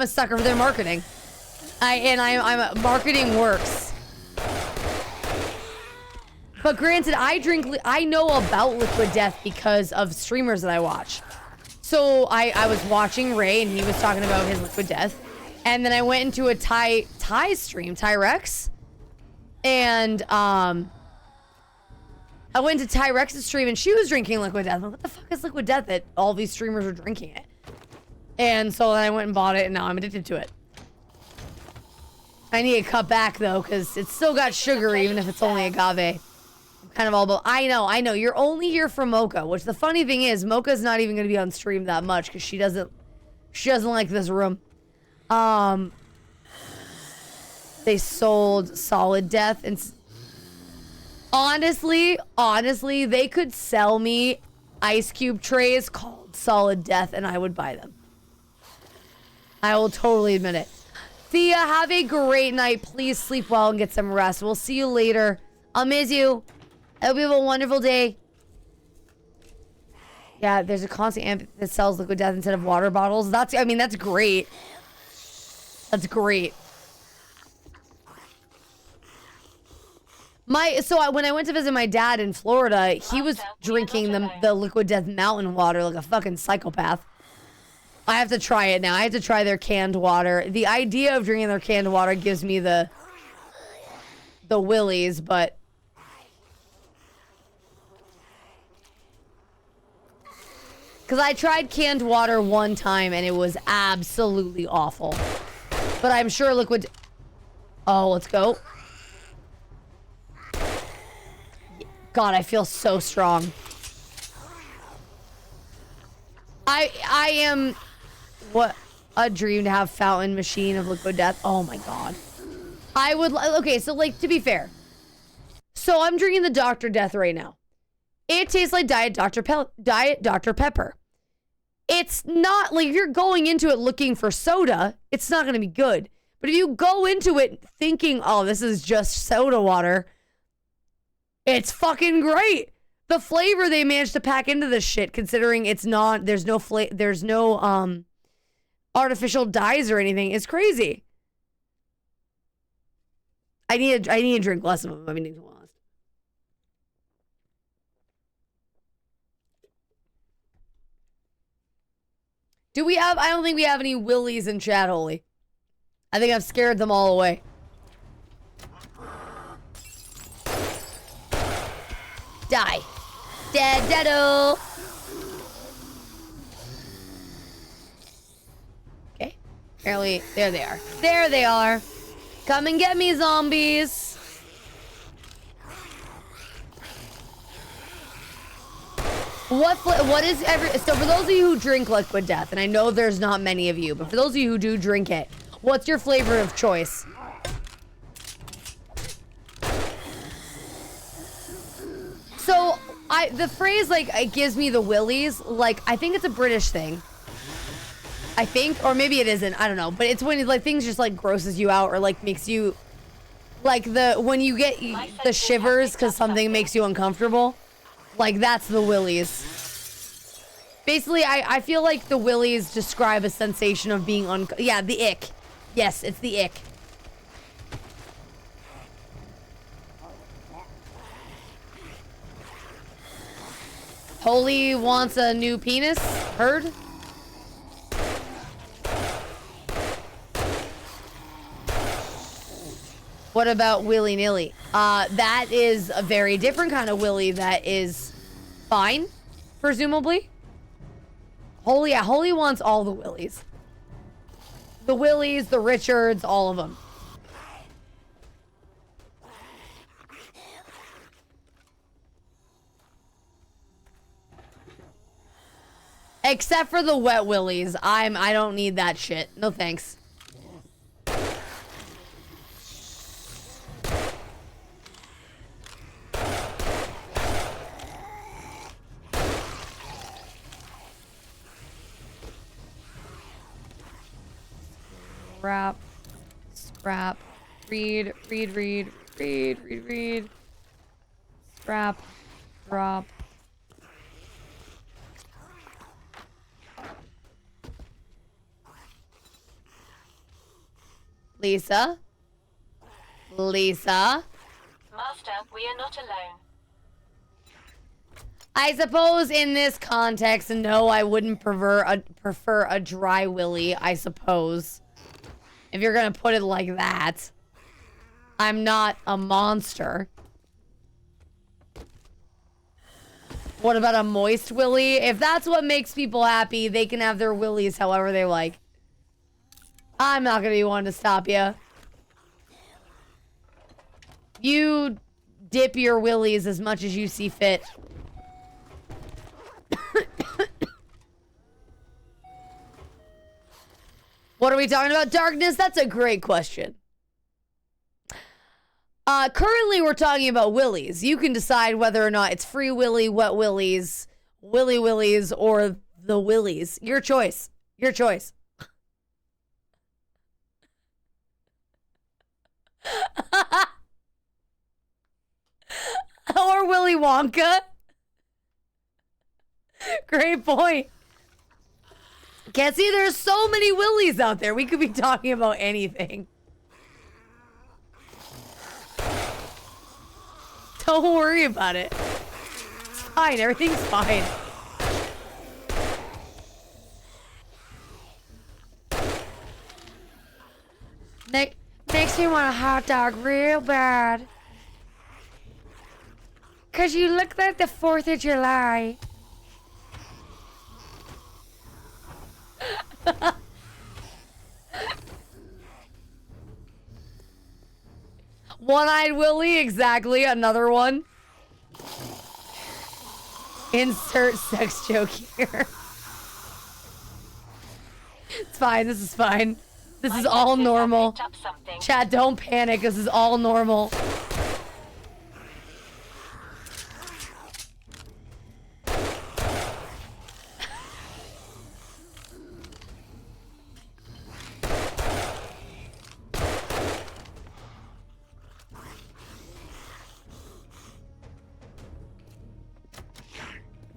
a sucker for their marketing. Marketing works. But granted, I know about Liquid Death because of streamers that I watch. So I was watching Ray and he was talking about his Liquid Death. And then I went into a Ty stream, Tyrex. And I went to Tyrex's stream and she was drinking Liquid Death. I'm like, what the fuck is Liquid Death that all these streamers are drinking it? And so then I went and bought it and now I'm addicted to it. I need to cut back though, because it's still got sugar even if it's only agave. I'm kind of all about, I know. You're only here for Mocha, which the funny thing is, Mocha's not even going to be on stream that much because she doesn't like this room. They sold Solid Death and honestly, they could sell me ice cube trays called Solid Death and I would buy them. I will totally admit it. Thea, have a great night. Please sleep well and get some rest. We'll see you later. I'll miss you. I hope you have a wonderful day. Yeah, there's a constant amp that sells Liquid Death instead of water bottles. That's great. That's great. When I went to visit my dad in Florida, he was drinking the Liquid Death mountain water like a fucking psychopath. I have to try it now. I have to try their canned water. The idea of drinking their canned water gives me the willies, but because I tried canned water one time and it was absolutely awful. But I'm sure Liquid... Oh, let's go. God, I feel so strong. I am... What a dream to have fountain machine of Liquid Death. Oh my God. I would... Okay, so like, to be fair. So I'm drinking the Dr. Death right now. It tastes like Diet Dr. Pepper. It's not like if you're going into it looking for soda, it's not going to be good. But if you go into it thinking, oh, this is just soda water, it's fucking great. The flavor they managed to pack into this shit, considering it's not, there's no artificial dyes or anything, is crazy. I need to drink less of them. I mean, to be honest. Do we have? I don't think we have any willies in chat, Holy. I think I've scared them all away. Die. Deado. Okay. Apparently, there they are. There they are. Come and get me, zombies. What is so for those of you who drink Liquid Death, and I know there's not many of you, but for those of you who do drink it, what's your flavor of choice? So the phrase like it gives me the willies, like I think it's a British thing. I think, or maybe it isn't, I don't know, but it's when like things just like grosses you out or like makes you like when you get the shivers because something makes you uncomfortable. Like, that's the willies. Basically, I feel like the willies describe a sensation of being yeah, the ick. Yes, it's the ick. Holy wants a new penis? Heard? What about willy-nilly? That is a very different kind of willy that is fine, presumably. Holy, yeah, Holy wants all the willies. The Willies, the Richards, all of them. Except for the wet willies. I don't need that shit. No thanks. Scrap. Scrap. Read. Read, read. Read, read, read. Scrap. Drop. Lisa? Lisa? Master, we are not alone. I suppose in this context, no, I wouldn't prefer a dry willy, I suppose. If you're gonna put it like that. I'm not a monster. What about a moist willy? If that's what makes people happy, they can have their willies however they like. I'm not gonna be one to stop you. You dip your willies as much as you see fit. What are we talking about? Darkness? That's a great question. Currently we're talking about willies. You can decide whether or not it's free willy, wet willies, willy willies, or the willies. Your choice. Your choice. Or Willy Wonka. Great point. Can't see, there's so many willies out there. We could be talking about anything. Don't worry about it. It's fine. Everything's fine. Makes me want a hot dog real bad. 'Cause you look like the 4th of July. One-eyed Willy, exactly. Another one. Insert sex joke here. It's fine. This is fine. This is all normal. Chat, don't panic. This is all normal.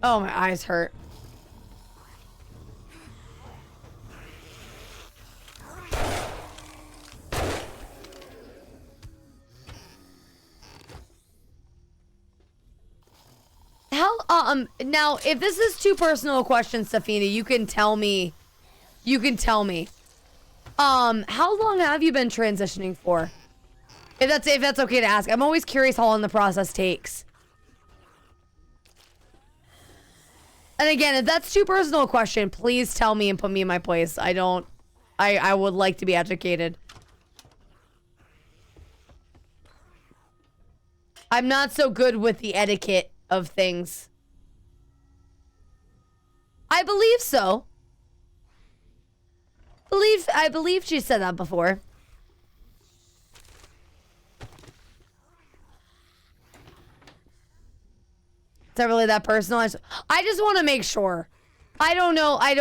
Oh, my eyes hurt. Now, if this is too personal a question, Safina, you can tell me. You can tell me. How long have you been transitioning for? If that's okay to ask. I'm always curious how long the process takes. And again, if that's too personal a question, please tell me and put me in my place. I would like to be educated. I'm not so good with the etiquette of things. I believe so. I believe she said that before. Is that really that personal? I just want to make sure. I don't know. I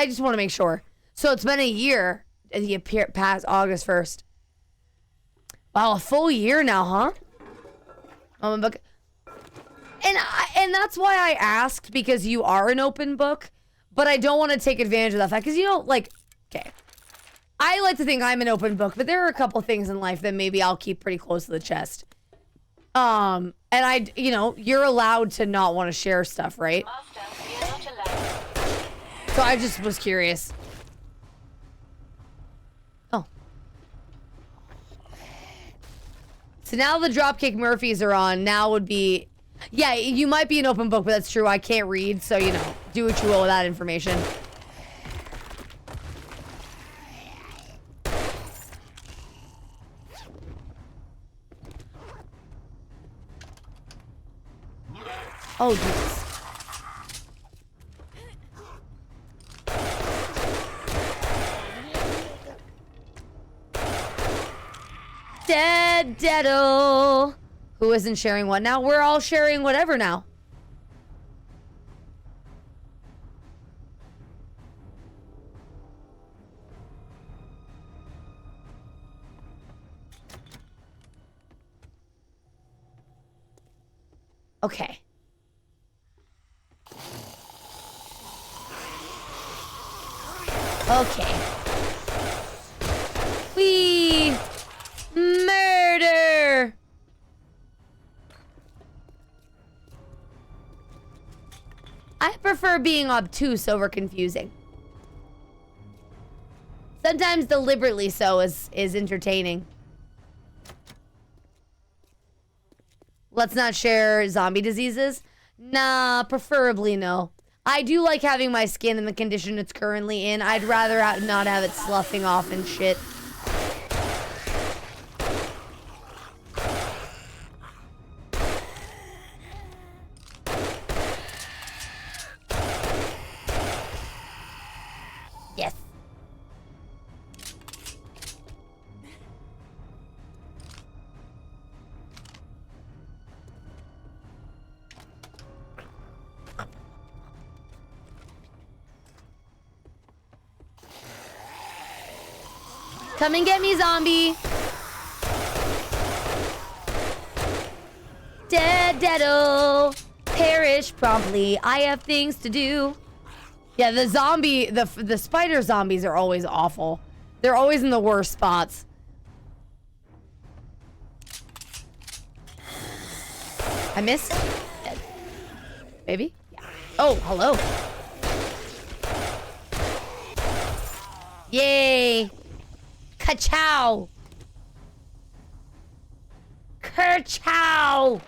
just want to make sure. So it's been a year. He passed August 1st. Wow, a full year now, huh? And that's why I asked, because you are an open book, but I don't want to take advantage of that fact, because, you know, like, okay, I like to think I'm an open book, but there are a couple things in life that maybe I'll keep pretty close to the chest. And you know, you're allowed to not want to share stuff, right? Master, we are not alone. So I just was curious. Oh. So now the Dropkick Murphys are on. Now would be... Yeah, you might be an open book, but that's true. I can't read, so, you know, do what you will with that information. Oh, Jesus. Deado. Who isn't sharing what now? We're all sharing whatever now. Okay. Okay. We murder. I prefer being obtuse over confusing. Sometimes deliberately so is entertaining. Let's not share zombie diseases. Nah, preferably no. I do like having my skin in the condition it's currently in. I'd rather not have it sloughing off and shit. Yes. Come and get me, zombie. Dead-deado. Perish promptly. I have things to do. Yeah, the spider zombies are always awful. They're always in the worst spots. I missed? Dead. Maybe? Yeah. Oh, hello. Yay. Ka-chow. Ker-chow.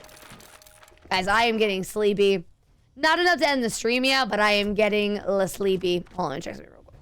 Guys, I am getting sleepy. Not enough to end the stream yet, but I am getting a little sleepy. Hold on, check something real quick.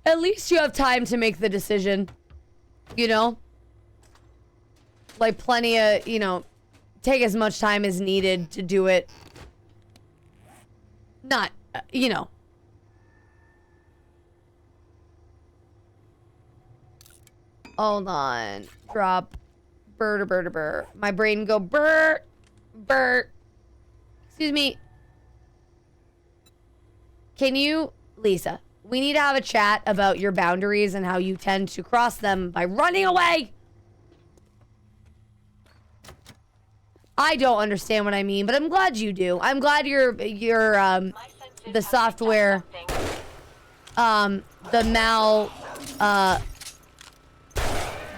At least you have time to make the decision, you know? Like plenty of, you know, take as much time as needed to do it. Not, you know. Hold on. Drop. Burr. My brain go burr. Excuse me. Can you, Lisa? We need to have a chat about your boundaries and how you tend to cross them by running away. I don't understand what I mean, but I'm glad you do. I'm glad you're the software, the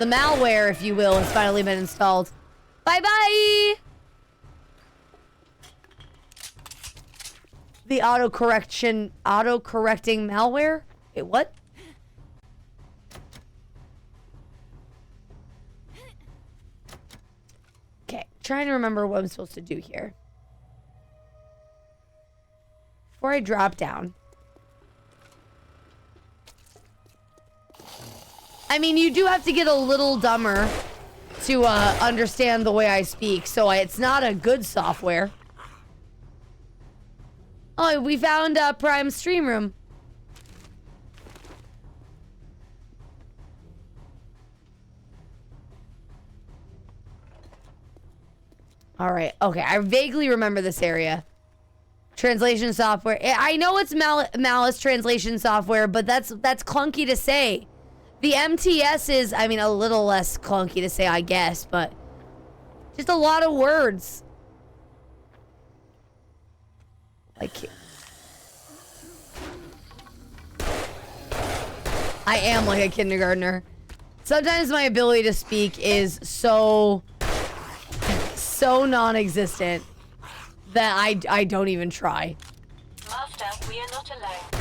malware, if you will, has finally been installed. Bye-bye. The autocorrecting malware? Wait, what? Okay, trying to remember what I'm supposed to do here. Before I drop down. I mean, you do have to get a little dumber to understand the way I speak, so it's not a good software. Oh, we found Prime Stream Room. All right. Okay, I vaguely remember this area. Translation software. I know it's Malice translation software, but that's clunky to say. The MTS is, I mean, a little less clunky to say, I guess, but just a lot of words. Like, I am like a kindergartner. Sometimes my ability to speak is so non-existent that I don't even try. Master, we are not alone.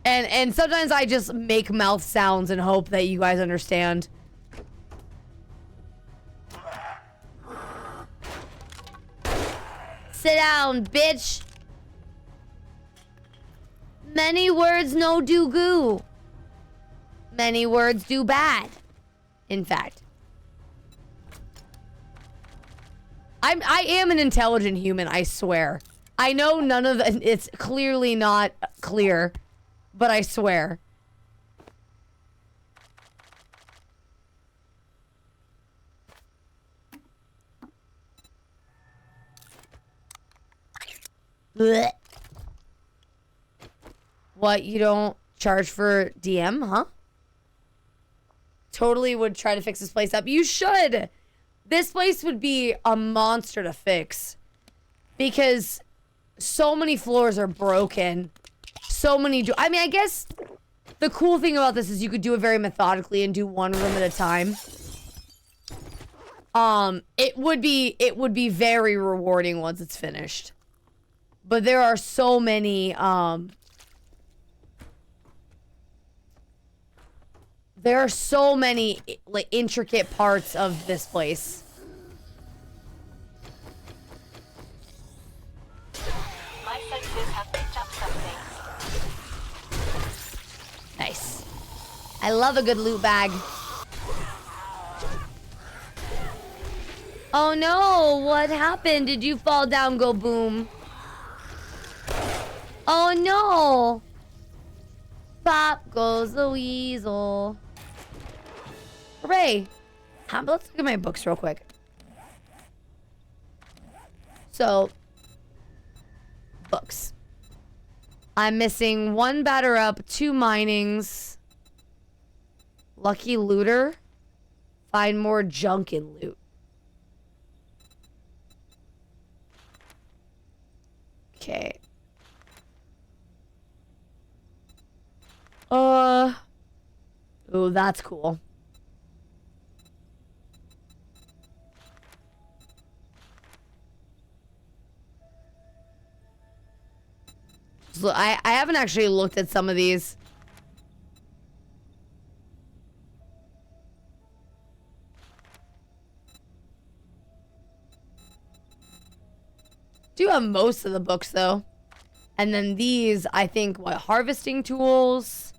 And sometimes I just make mouth sounds and hope that you guys understand. Sit down, bitch. Many words no do goo. Many words do bad. In fact. I am an intelligent human, I swear. I know none of it's clearly not clear, but I swear. Blech. What, you don't charge for DM, huh? Totally would try to fix this place up. You should! This place would be a monster to fix. Because so many floors are broken. So many I mean, I guess the cool thing about this is you could do it very methodically and do one room at a time. It would be very rewarding once it's finished. But there are so many, there are so many, like, intricate parts of this place. My senses have picked up something. Nice. I love a good loot bag. Oh no, what happened? Did you fall down, go boom? Oh no! Pop goes the weasel. Hooray! Let's look at my books real quick. So, books. I'm missing 1 batter up, 2 minings. Lucky looter. Find more junk in loot. Okay. Oh, that's cool. So I haven't actually looked at some of these. Do have most of the books though. And then these, I think, what, harvesting tools,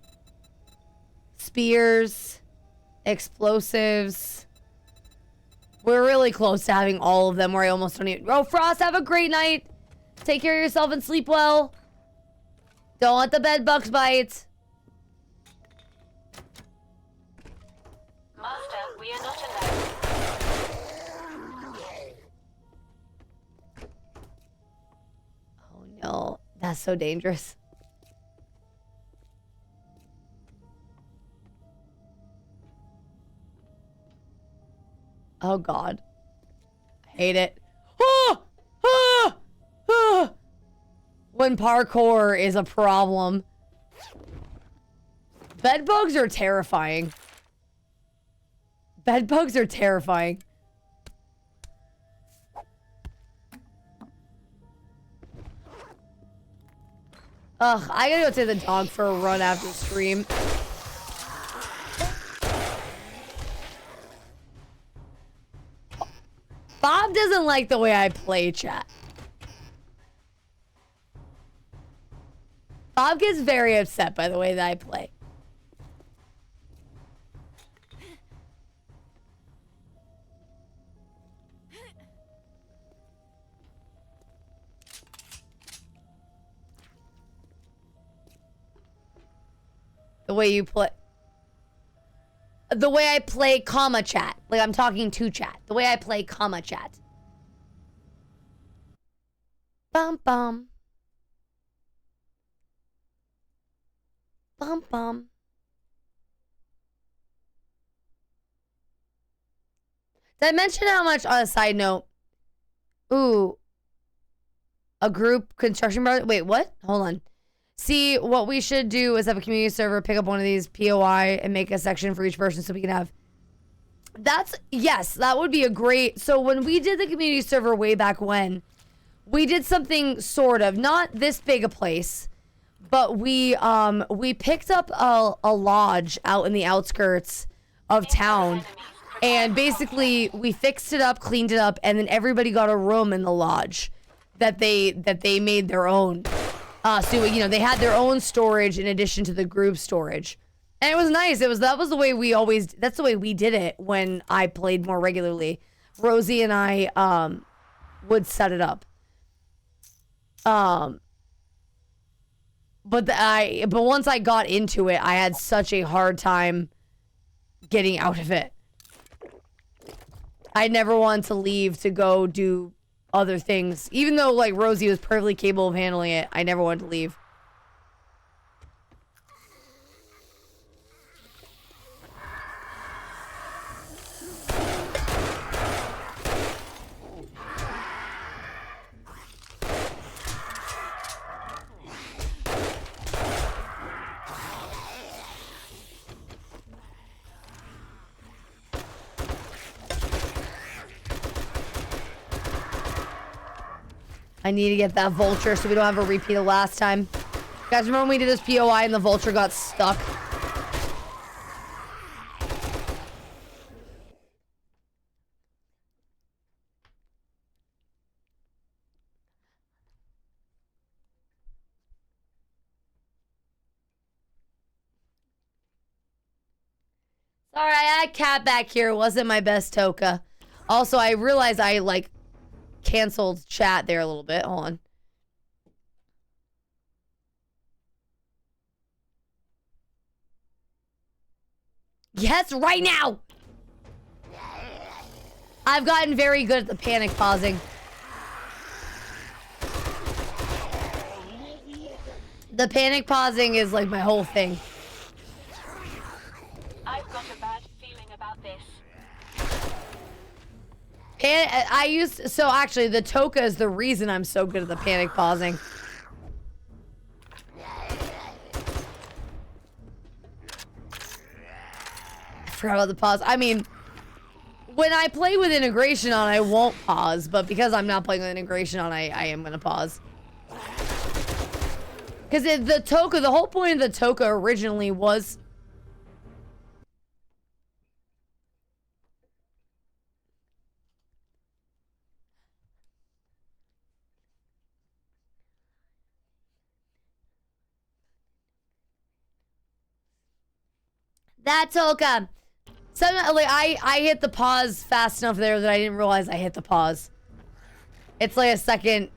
spears, explosives. We're really close to having all of them where I almost don't even... Oh, Frost, have a great night. Take care of yourself and sleep well. Don't let the bed bugs bite. Master, we are not alone. Oh no, that's so dangerous. Oh god. I hate it. Ah! Ah! Ah! When parkour is a problem. Bed bugs are terrifying. Bed bugs are terrifying. Ugh, I gotta go take the dog for a run after stream. Bob doesn't like the way I play, chat. Bob gets very upset by the way that I play. The way you play. The way I play comma chat. Like I'm talking to chat. The way I play comma chat. Bum bum. Bum bum. Did I mention how much, on a side note? Ooh. A group construction project? Wait, what? Hold on. See, what we should do is have a community server, pick up one of these POI, and make a section for each person so we can have... Yes, that would be a great... So when we did the community server way back when, we did something sort of, not this big a place, but we picked up a lodge out in the outskirts of town, and basically we fixed it up, cleaned it up, and then everybody got a room in the lodge that they made their own. So, you know, they had their own storage in addition to the group storage. And it was nice. That was the way that's the way we did it when I played more regularly. Rosie and I would set it up. But once I got into it, I had such a hard time getting out of it. I never wanted to leave to go do other things. Even though, like, Rosie was perfectly capable of handling it, I never wanted to leave. I need to get that vulture so we don't have a repeat of last time. Guys, remember when we did this POI and the vulture got stuck? Sorry, I had cat back here. It wasn't my best Toka. Also, I realized I, like, canceled chat there a little bit. Hold on. Yes, right now! I've gotten very good at the panic pausing. The panic pausing is like my whole thing. I've got a bad feeling about this. And so actually the Toka is the reason I'm so good at the panic pausing. I forgot about the pause. I mean, when I play with integration on, I won't pause, but because I'm not playing with integration on, I am gonna pause. Because the Toka, the whole point of the Toka originally was... That Toka. So, like, I hit the pause fast enough there that I didn't realize I hit the pause. It's like a second.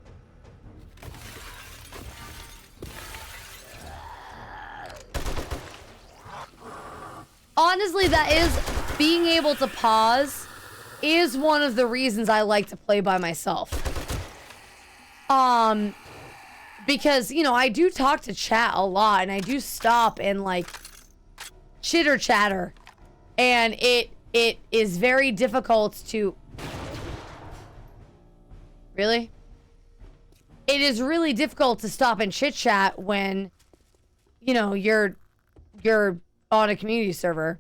Honestly, that is, being able to pause is one of the reasons I like to play by myself. Because, you know, I do talk to chat a lot and I do stop and, like, chitter chatter, and it is very difficult to... Really? It is really difficult to stop and chit chat when, you know, you're on a community server.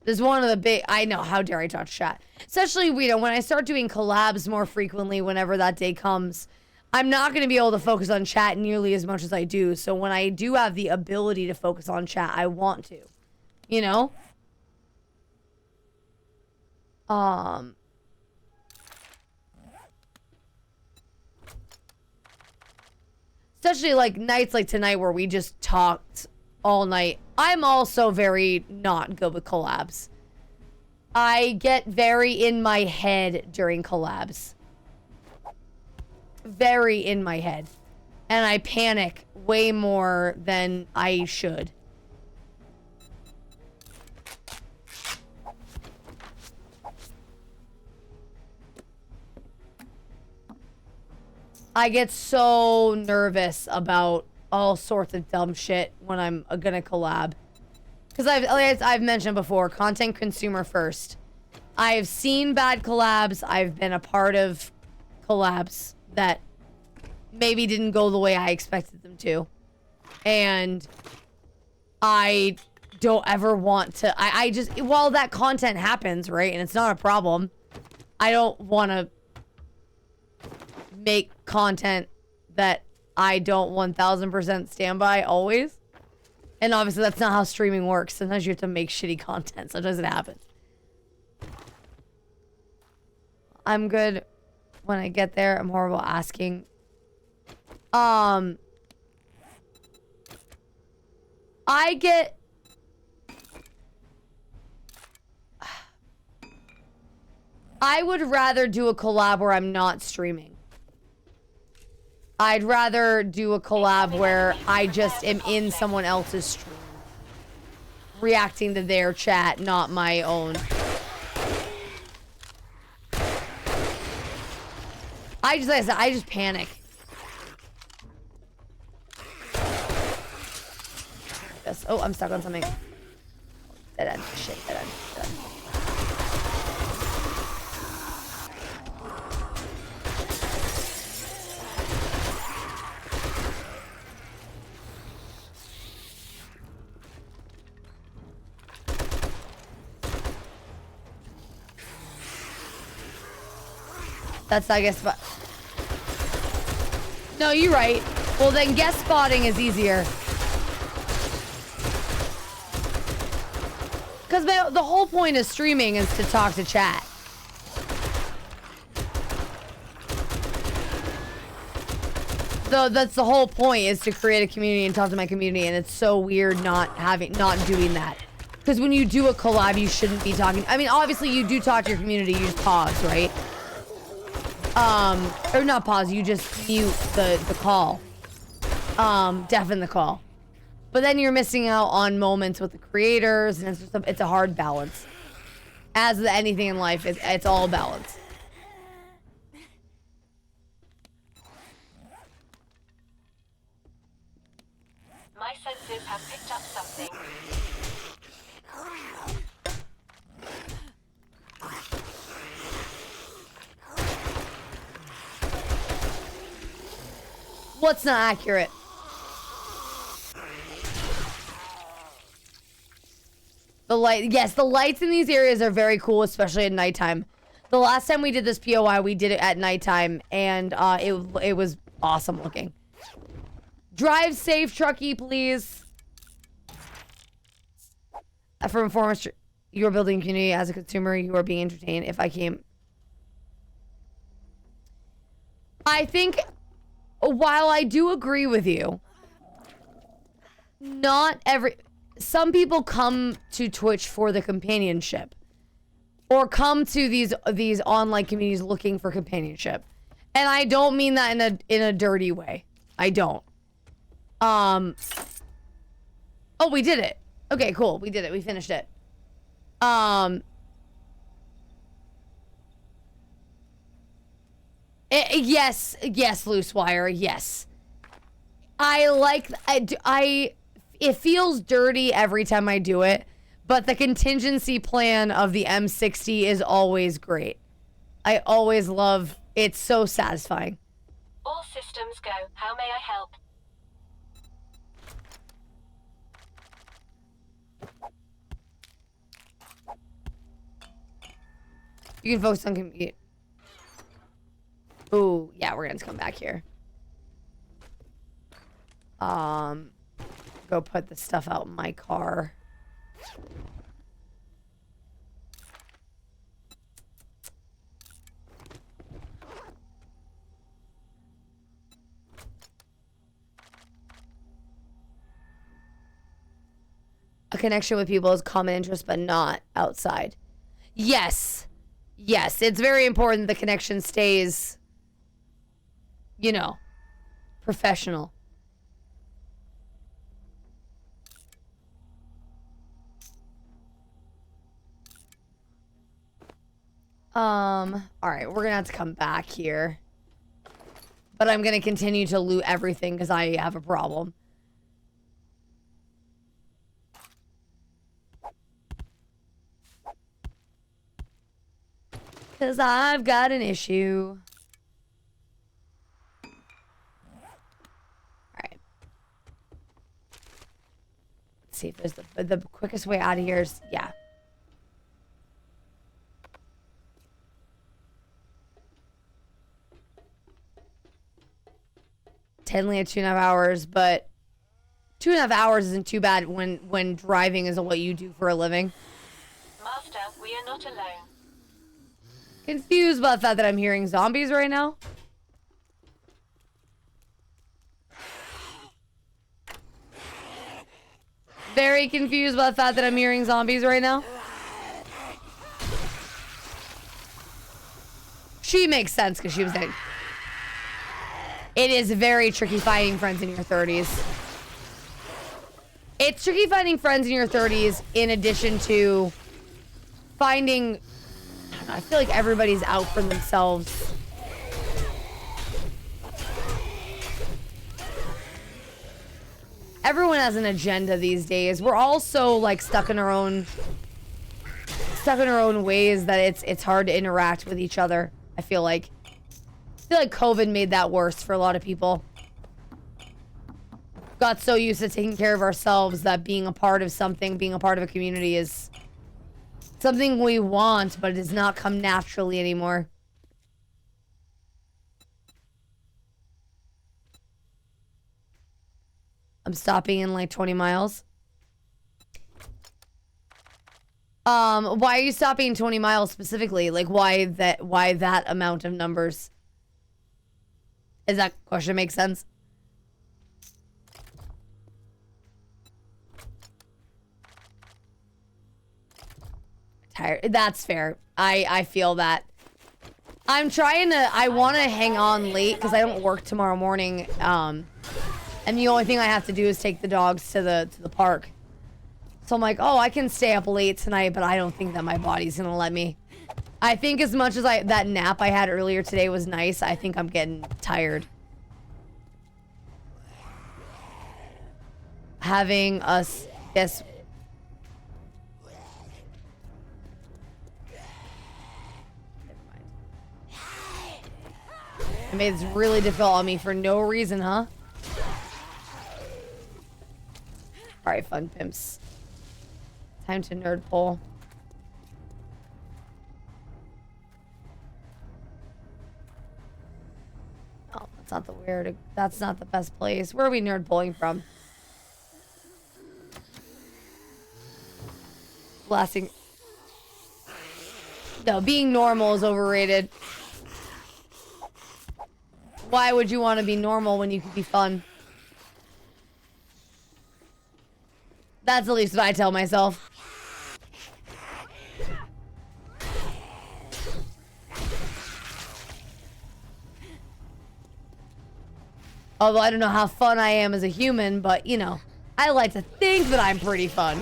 This is one of the big... I know, how dare I talk to chat? Especially, you know, when I start doing collabs more frequently, whenever that day comes, I'm not going to be able to focus on chat nearly as much as I do. So when I do have the ability to focus on chat, I want to. You know? Especially like nights like tonight where we just talked all night. I'm also very not good with collabs. I get very in my head during collabs. Very in my head. And I panic way more than I should. I get so nervous about all sorts of dumb shit when I'm gonna collab. Because I've mentioned before, content consumer first. I've seen bad collabs. I've been a part of collabs that maybe didn't go the way I expected them to. And I don't ever want to... I just... While that content happens, right? And it's not a problem. I don't want to make content that I don't 1000% stand by always. And obviously that's not how streaming works. Sometimes you have to make shitty content. Sometimes it happens. I'm good when I get there. I'm horrible asking. I would rather do a collab where I'm not streaming. I'd rather do a collab where I just am in someone else's stream, reacting to their chat, not my own. Like I said, I just panic. Yes. Oh, I'm stuck on something. Dead end. Shit, dead end. Dead end. That's, I guess, but no, you're right. Well, then guest spotting is easier. Because the whole point of streaming is to talk to chat. So that's the whole point, is to create a community and talk to my community, and it's so weird not doing that. Because when you do a collab, you shouldn't be talking. I mean, obviously you do talk to your community, you just pause, right? Or not pause, you just mute the call. Deafen the call. But then you're missing out on moments with the creators, and it's a hard balance. As with anything in life, it's all balance. My senses have picked up something. What's not accurate? The light, yes, the lights in these areas are very cool, especially at nighttime. The last time we did this POI, we did it at nighttime, and it was awesome looking. Drive safe, Truckee, please. From former, you are building community as a consumer. You are being entertained. If I came, I think, while I do agree with you, some people come to Twitch for the companionship, or come to these online communities looking for companionship, and I don't mean that in a dirty way. I don't. Oh, we did it. Okay, cool. We did it. We finished it. Yes, loose wire. Yes. It feels dirty every time I do it, but the contingency plan of the M60 is always great. I always love, it's so satisfying. All systems go. How may I help? You can focus on compute. Ooh, yeah, we're gonna come back here. Go put the stuff out in my car. A connection with people is common interest, but not outside. Yes. Yes, it's very important the connection stays, you know, professional. All right, we're gonna have to come back here. But I'm gonna continue to loot everything because I have a problem. Because I've got an issue. Alright. Let's see if there's the quickest way out of here is, yeah. Technically at 2.5 hours, but 2.5 hours isn't too bad when driving is what you do for a living. Master, we are not alone. Confused about the fact that I'm hearing zombies right now. Very confused by the fact that I'm hearing zombies right now. She makes sense because she was there. It is very tricky finding friends in your 30s. It's tricky finding friends in your 30s in addition to finding... I feel like everybody's out for themselves. Everyone has an agenda these days. We're all so like stuck in our own ways that it's hard to interact with each other. I feel like COVID made that worse for a lot of people. Got so used to taking care of ourselves that being a part of something, being a part of a community is something we want, but it does not come naturally anymore. I'm stopping in like 20 miles. Why are you stopping 20 miles specifically? Like why that amount of numbers? Does that question make sense? Tired. That's fair. I feel that. I'm trying to, I want to hang on late because I don't work tomorrow morning. And the only thing I have to do is take the dogs to the park. So I'm like, oh, I can stay up late tonight, but I don't think that my body's gonna let me. I think as much as that nap I had earlier today was nice, I think I'm getting tired. Having us, yes. It made this really difficult on me for no reason, huh? Alright, fun pimps. Time to nerd pull. Oh, that's not the best place. Where are we nerd pulling from? Blasting. No, being normal is overrated. Why would you want to be normal when you can be fun? That's at least what I tell myself. Although I don't know how fun I am as a human, but you know, I like to think that I'm pretty fun.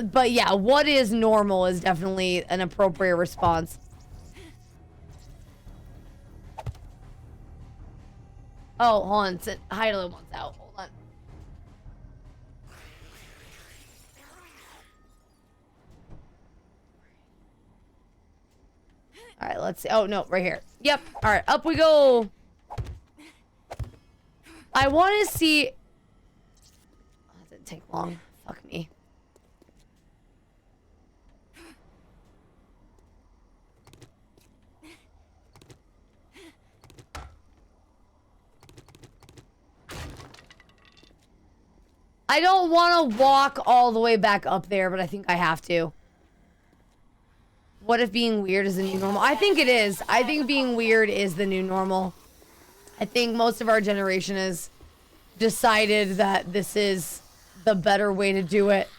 But yeah, what is normal is definitely an appropriate response. Oh, hold on. Hyla wants out. Hold on. All right, let's see. Oh, no, right here. Yep. All right, up we go. I want to see... Oh, that didn't take long. Fuck me. I don't want to walk all the way back up there, but I think I have to. What if being weird is the new normal? I think it is. I think being weird is the new normal. I think most of our generation has decided that this is the better way to do it.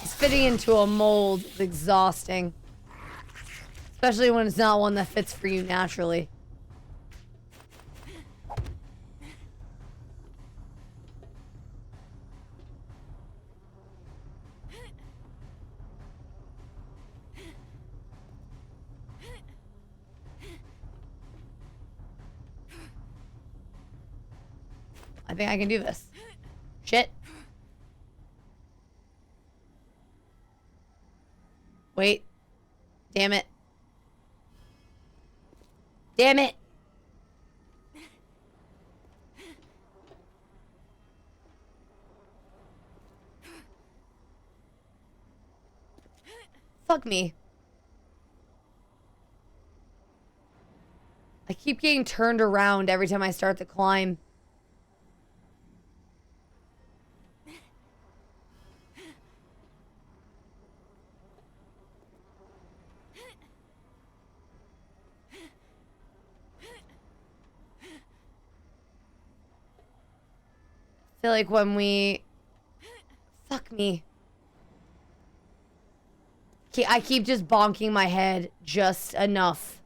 It's fitting into a mold is exhausting. Especially when it's not one that fits for you naturally. I think I can do this. Shit. Wait. Damn it. Damn it. Fuck me. I keep getting turned around every time I start the climb. feel like when we... Fuck me. I keep just bonking my head just enough.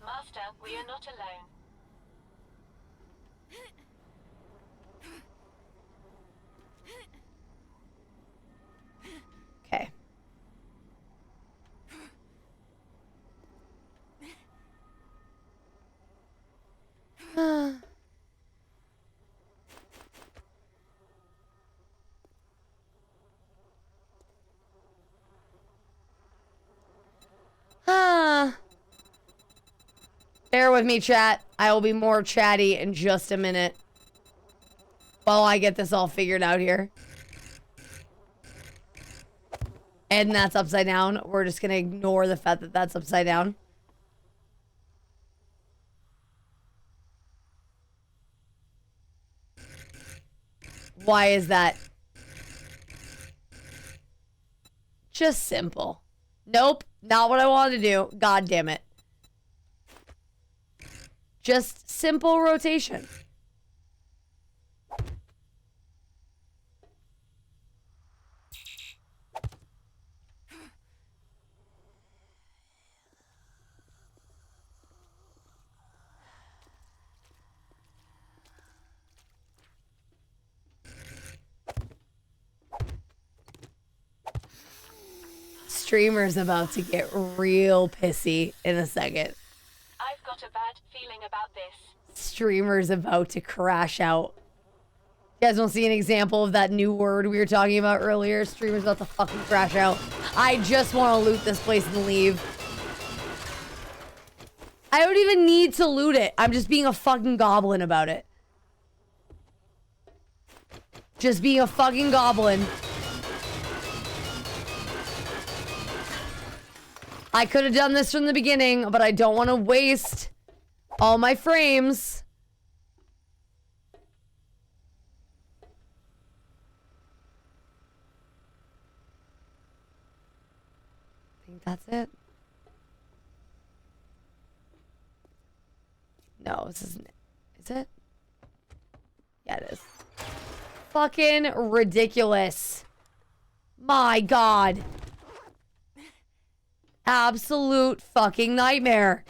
Master, we are not alone. Okay. Bear with me, chat. I will be more chatty in just a minute. While I get this all figured out here. And that's upside down. We're just gonna ignore the fact that that's upside down. Why is that? Just simple. Nope, not what I wanted to do. God damn it. Just simple rotation. Streamer's about to get real pissy in a second. I've got a bad feeling about this. Streamer's about to crash out. You guys want to see an example of that new word we were talking about earlier? Streamer's about to fucking crash out. I just want to loot this place and leave. I don't even need to loot it. I'm just being a fucking goblin about it. Just being a fucking goblin. I could have done this from the beginning, but I don't want to waste all my frames. I think that's it. No, this isn't it. Is it? Yeah, it is. Fucking ridiculous. My God. Absolute fucking nightmare.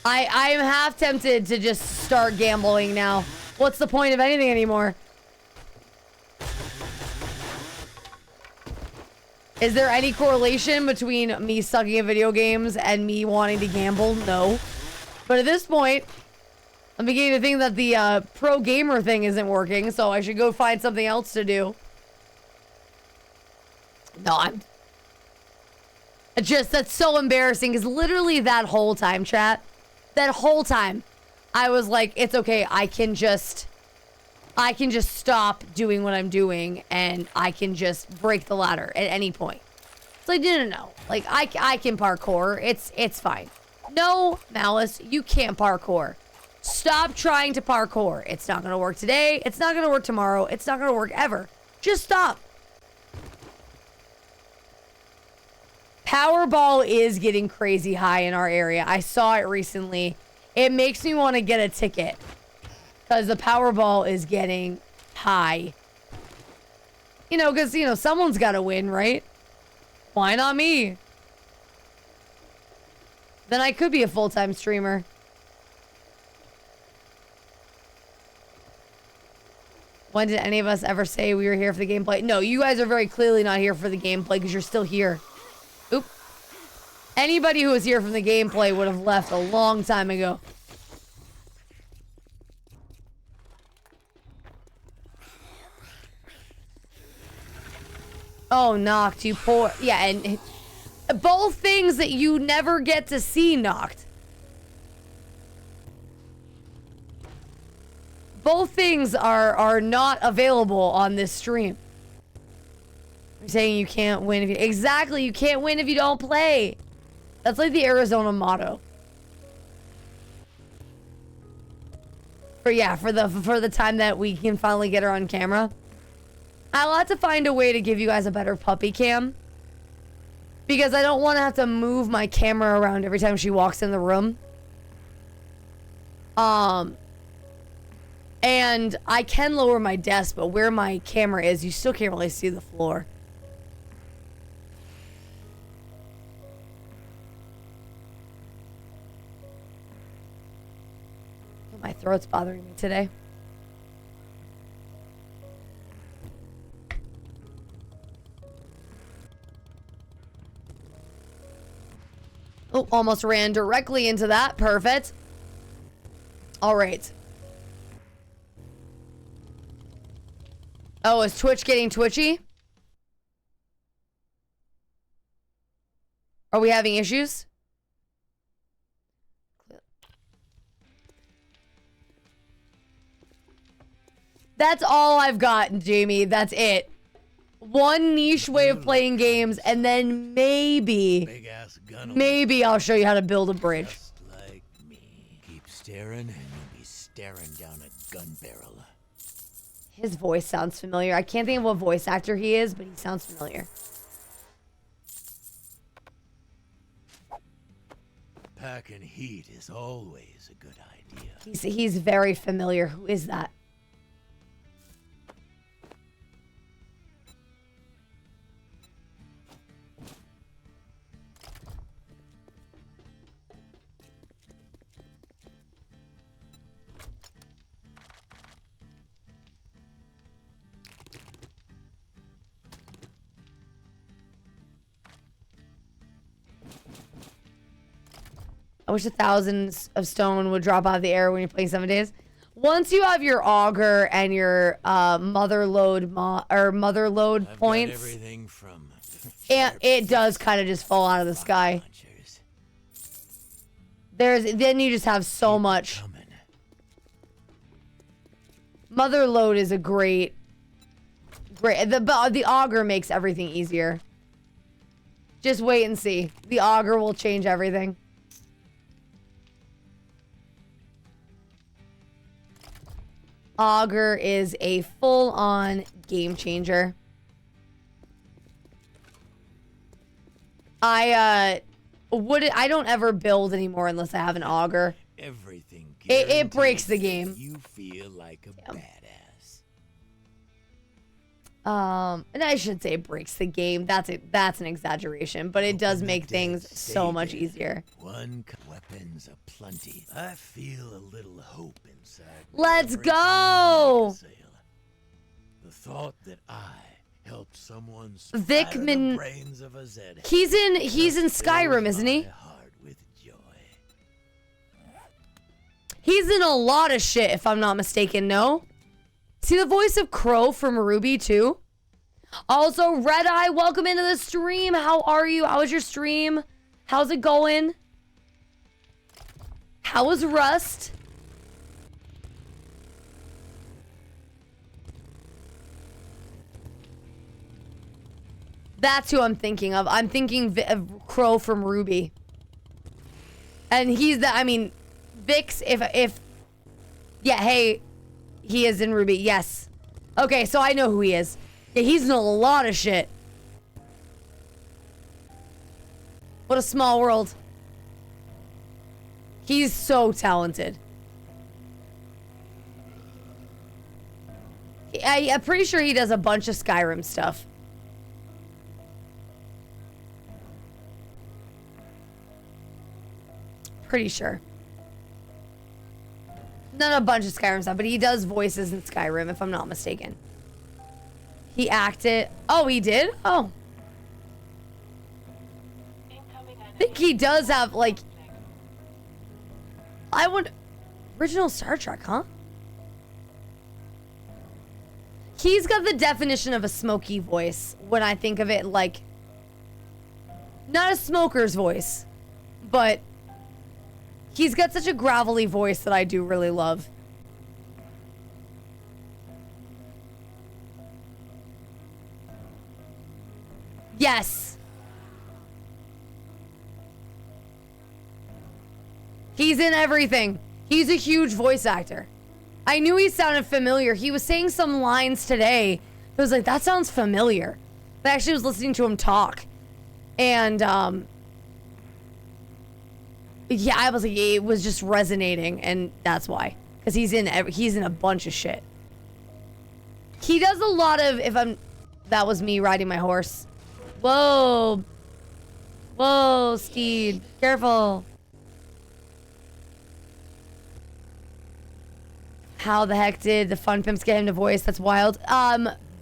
I am half tempted to just start gambling now. What's the point of anything anymore? Is there any correlation between me sucking at video games and me wanting to gamble? No. But at this point, I'm beginning to think that the pro gamer thing isn't working, so I should go find something else to do. No, that's so embarrassing, because literally that whole time, chat, that whole time, I was like, it's okay, I can just stop doing what I'm doing, and I can just break the ladder at any point. It's like, no. Like, I can parkour. It's fine. No, Malice, you can't parkour. Stop trying to parkour. It's not gonna work today. It's not gonna work tomorrow. It's not gonna work ever. Just stop. Powerball is getting crazy high in our area. I saw it recently. It makes me want to get a ticket. Because the Powerball is getting high. You know, because, you know, someone's got to win, right? Why not me? Then I could be a full-time streamer. When did any of us ever say we were here for the gameplay? No, you guys are very clearly not here for the gameplay because you're still here. Oop. Anybody who was here from the gameplay would have left a long time ago. Oh, knocked, you poor... Yeah, and both things that you never get to see, knocked. Both things are not available on this stream. You're saying you can't win if you... Exactly, you can't win if you don't play. That's like the Arizona motto. For the time that we can finally get her on camera. I'll have to find a way to give you guys a better puppy cam. because I don't want to have to move my camera around every time she walks in the room. And I can lower my desk, but where my camera is, you still can't really see the floor. My throat's bothering me today. Oh, almost ran directly into that. Perfect. All right. Oh, is Twitch getting twitchy? Are we having issues? That's all I've got, Jamie. That's it. One niche way of playing games, and then maybe I'll show you how to build a bridge. Just like me. Keep staring and you'll be staring down a gun barrel. His voice sounds familiar. I can't think of what voice actor he is, but he sounds familiar. Packing heat is always a good idea. He's very familiar. Who is that? I wish 1,000 of stone would drop out of the air when you're playing 7 days. Once you have your auger and your mother load points, everything from and it does kind of just fall out of the sky. Then you just have so much. Mother load is a great. The auger makes everything easier. Just wait and see. The auger will change everything. Auger is a full-on game changer. I don't ever build anymore unless I have an auger. Everything. It breaks the game. You feel like a badass. And I should say it breaks the game. That's an exaggeration, but it does make things so much easier. Weapons aplenty. I feel a little hope inside. Let's go. The thought that I helped someone Vicman. the brains of a Zed. He's in Skyrim, isn't he? He's in a lot of shit, if I'm not mistaken. No. See the voice of Crow from Ruby too? Also, Red Eye, welcome into the stream. How are you? How was your stream? How's it going? How was Rust? That's who I'm thinking of. I'm thinking Crow from Ruby. And he's Vix, if yeah, hey, he is in Ruby, yes. Okay, so I know who he is. Yeah, he's in a lot of shit. What a small world. He's so talented. I'm pretty sure he does a bunch of Skyrim stuff. Pretty sure. Not a bunch of Skyrim stuff, but he does voices in Skyrim, if I'm not mistaken. He acted. Oh, he did? Oh. I think he does have, like... I would... Original Star Trek, huh? He's got the definition of a smoky voice when I think of it, like... Not a smoker's voice, but... He's got such a gravelly voice that I do really love. Yes. He's in everything. He's a huge voice actor. I knew he sounded familiar. He was saying some lines today. I was like, that sounds familiar. I actually was listening to him talk. And yeah, I was like, it was just resonating, and that's why. Because he's in a bunch of shit. He does a lot of, that was me riding my horse. Whoa. Whoa, Steed. Careful. How the heck did the Fun Pimps get him to voice? That's wild.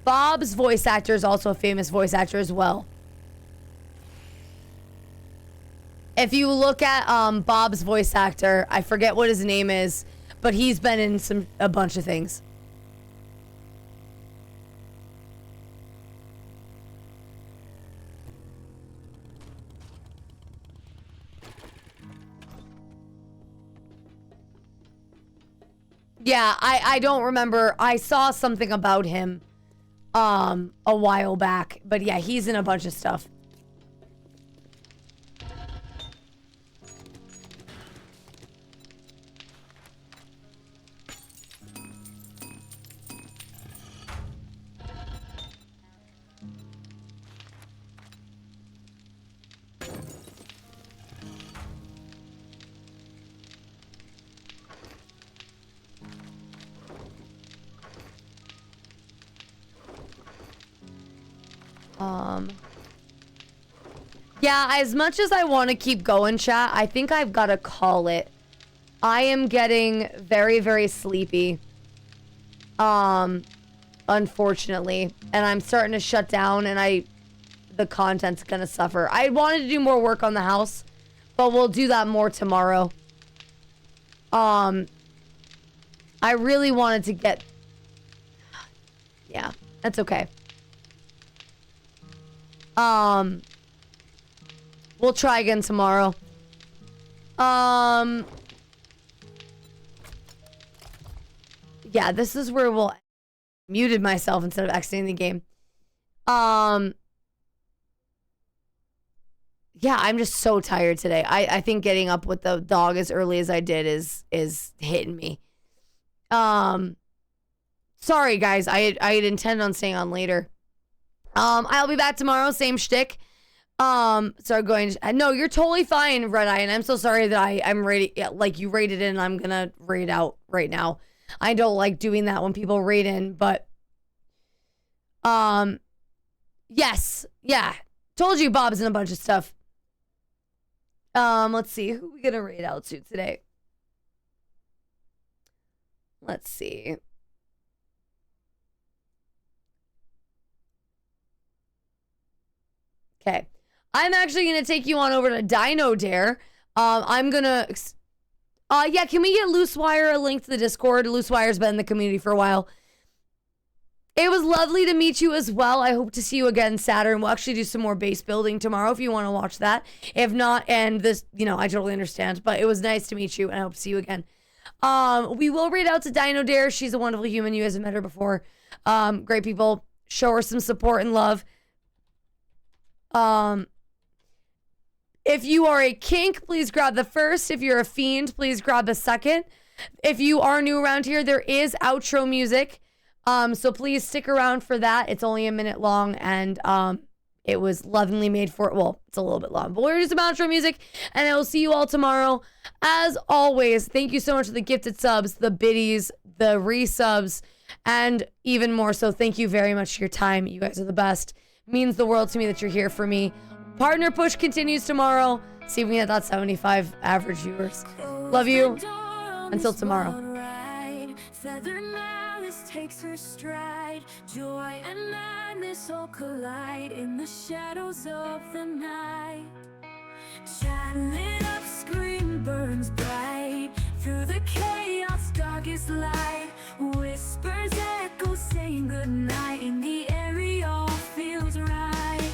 Bob's voice actor is also a famous voice actor as well. If you look at Bob's voice actor, I forget what his name is, but he's been in a bunch of things. Yeah, I don't remember. I saw something about him a while back, but yeah, he's in a bunch of stuff. Yeah, as much as I want to keep going, chat, I think I've got to call it. I am getting very, very sleepy. Unfortunately. And I'm starting to shut down, and the content's gonna suffer. I wanted to do more work on the house, but we'll do that more tomorrow. I really wanted to get... Yeah, that's okay. We'll try again tomorrow. Yeah, this is where we'll... Muted myself instead of exiting the game. Yeah, I'm just so tired today. I think getting up with the dog as early as I did is hitting me. Sorry guys, I had intended on staying on later. I'll be back tomorrow, same shtick. Start going to, no, you're totally fine, Red Eye, and I'm so sorry that I'm rating, like you rated in, I'm gonna raid out right now. I don't like doing that when people raid in, but yes, yeah, told you Bob's in a bunch of stuff. Let's see, who are we gonna raid out to today? Let's see. Okay. I'm actually going to take you on over to Dino Dare. I'm going to... yeah, can we get Loose Wire a link to the Discord? Loose Wire's been in the community for a while. It was lovely to meet you as well. I hope to see you again Saturn. We'll actually do some more base building tomorrow if you want to watch that. If not, and this, you know, I totally understand. But it was nice to meet you, and I hope to see you again. We will raid out to Dino Dare. She's a wonderful human. You guys have met her before. Great people. Show her some support and love. If you are a kink, please grab the first. If you're a fiend, please grab the second. If you are new around here, there is outro music. So please stick around for that. It's only a minute long, and it was lovingly made for, well, it's a little bit long, but we're just about outro music, and I will see you all tomorrow. As always, thank you so much for the gifted subs, the biddies, the resubs, and even more so, thank you very much for your time. You guys are the best. It means the world to me that you're here for me. Partner push continues tomorrow. See if we get that 75 average viewers. Love you. Until tomorrow. Takes her stride, joy and madness all collide in the shadows of the night. Chat lit up, screen burns bright through the chaos, darkest light. Whispers echo saying goodnight in the air, it all feels right.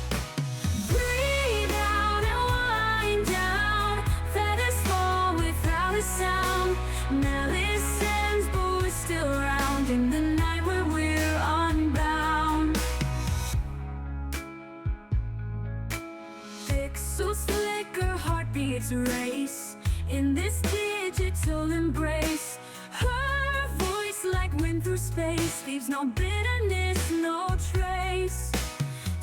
Breathe out and wind down, feathers fall without a sound. Now listens, but we're still around in the night where we're unbound. Pixels flicker, heartbeats race in this digital embrace. Her voice like wind through space leaves no bitterness, no trace.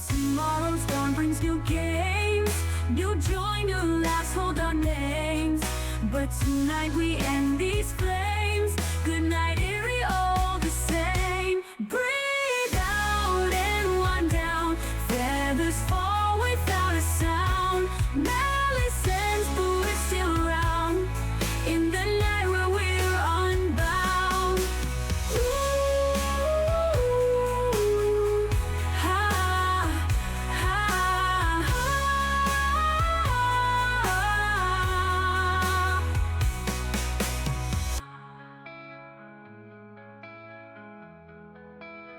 Tomorrow's dawn brings new games, New joy, new laughs, hold our names. But tonight we end these flames. Good night.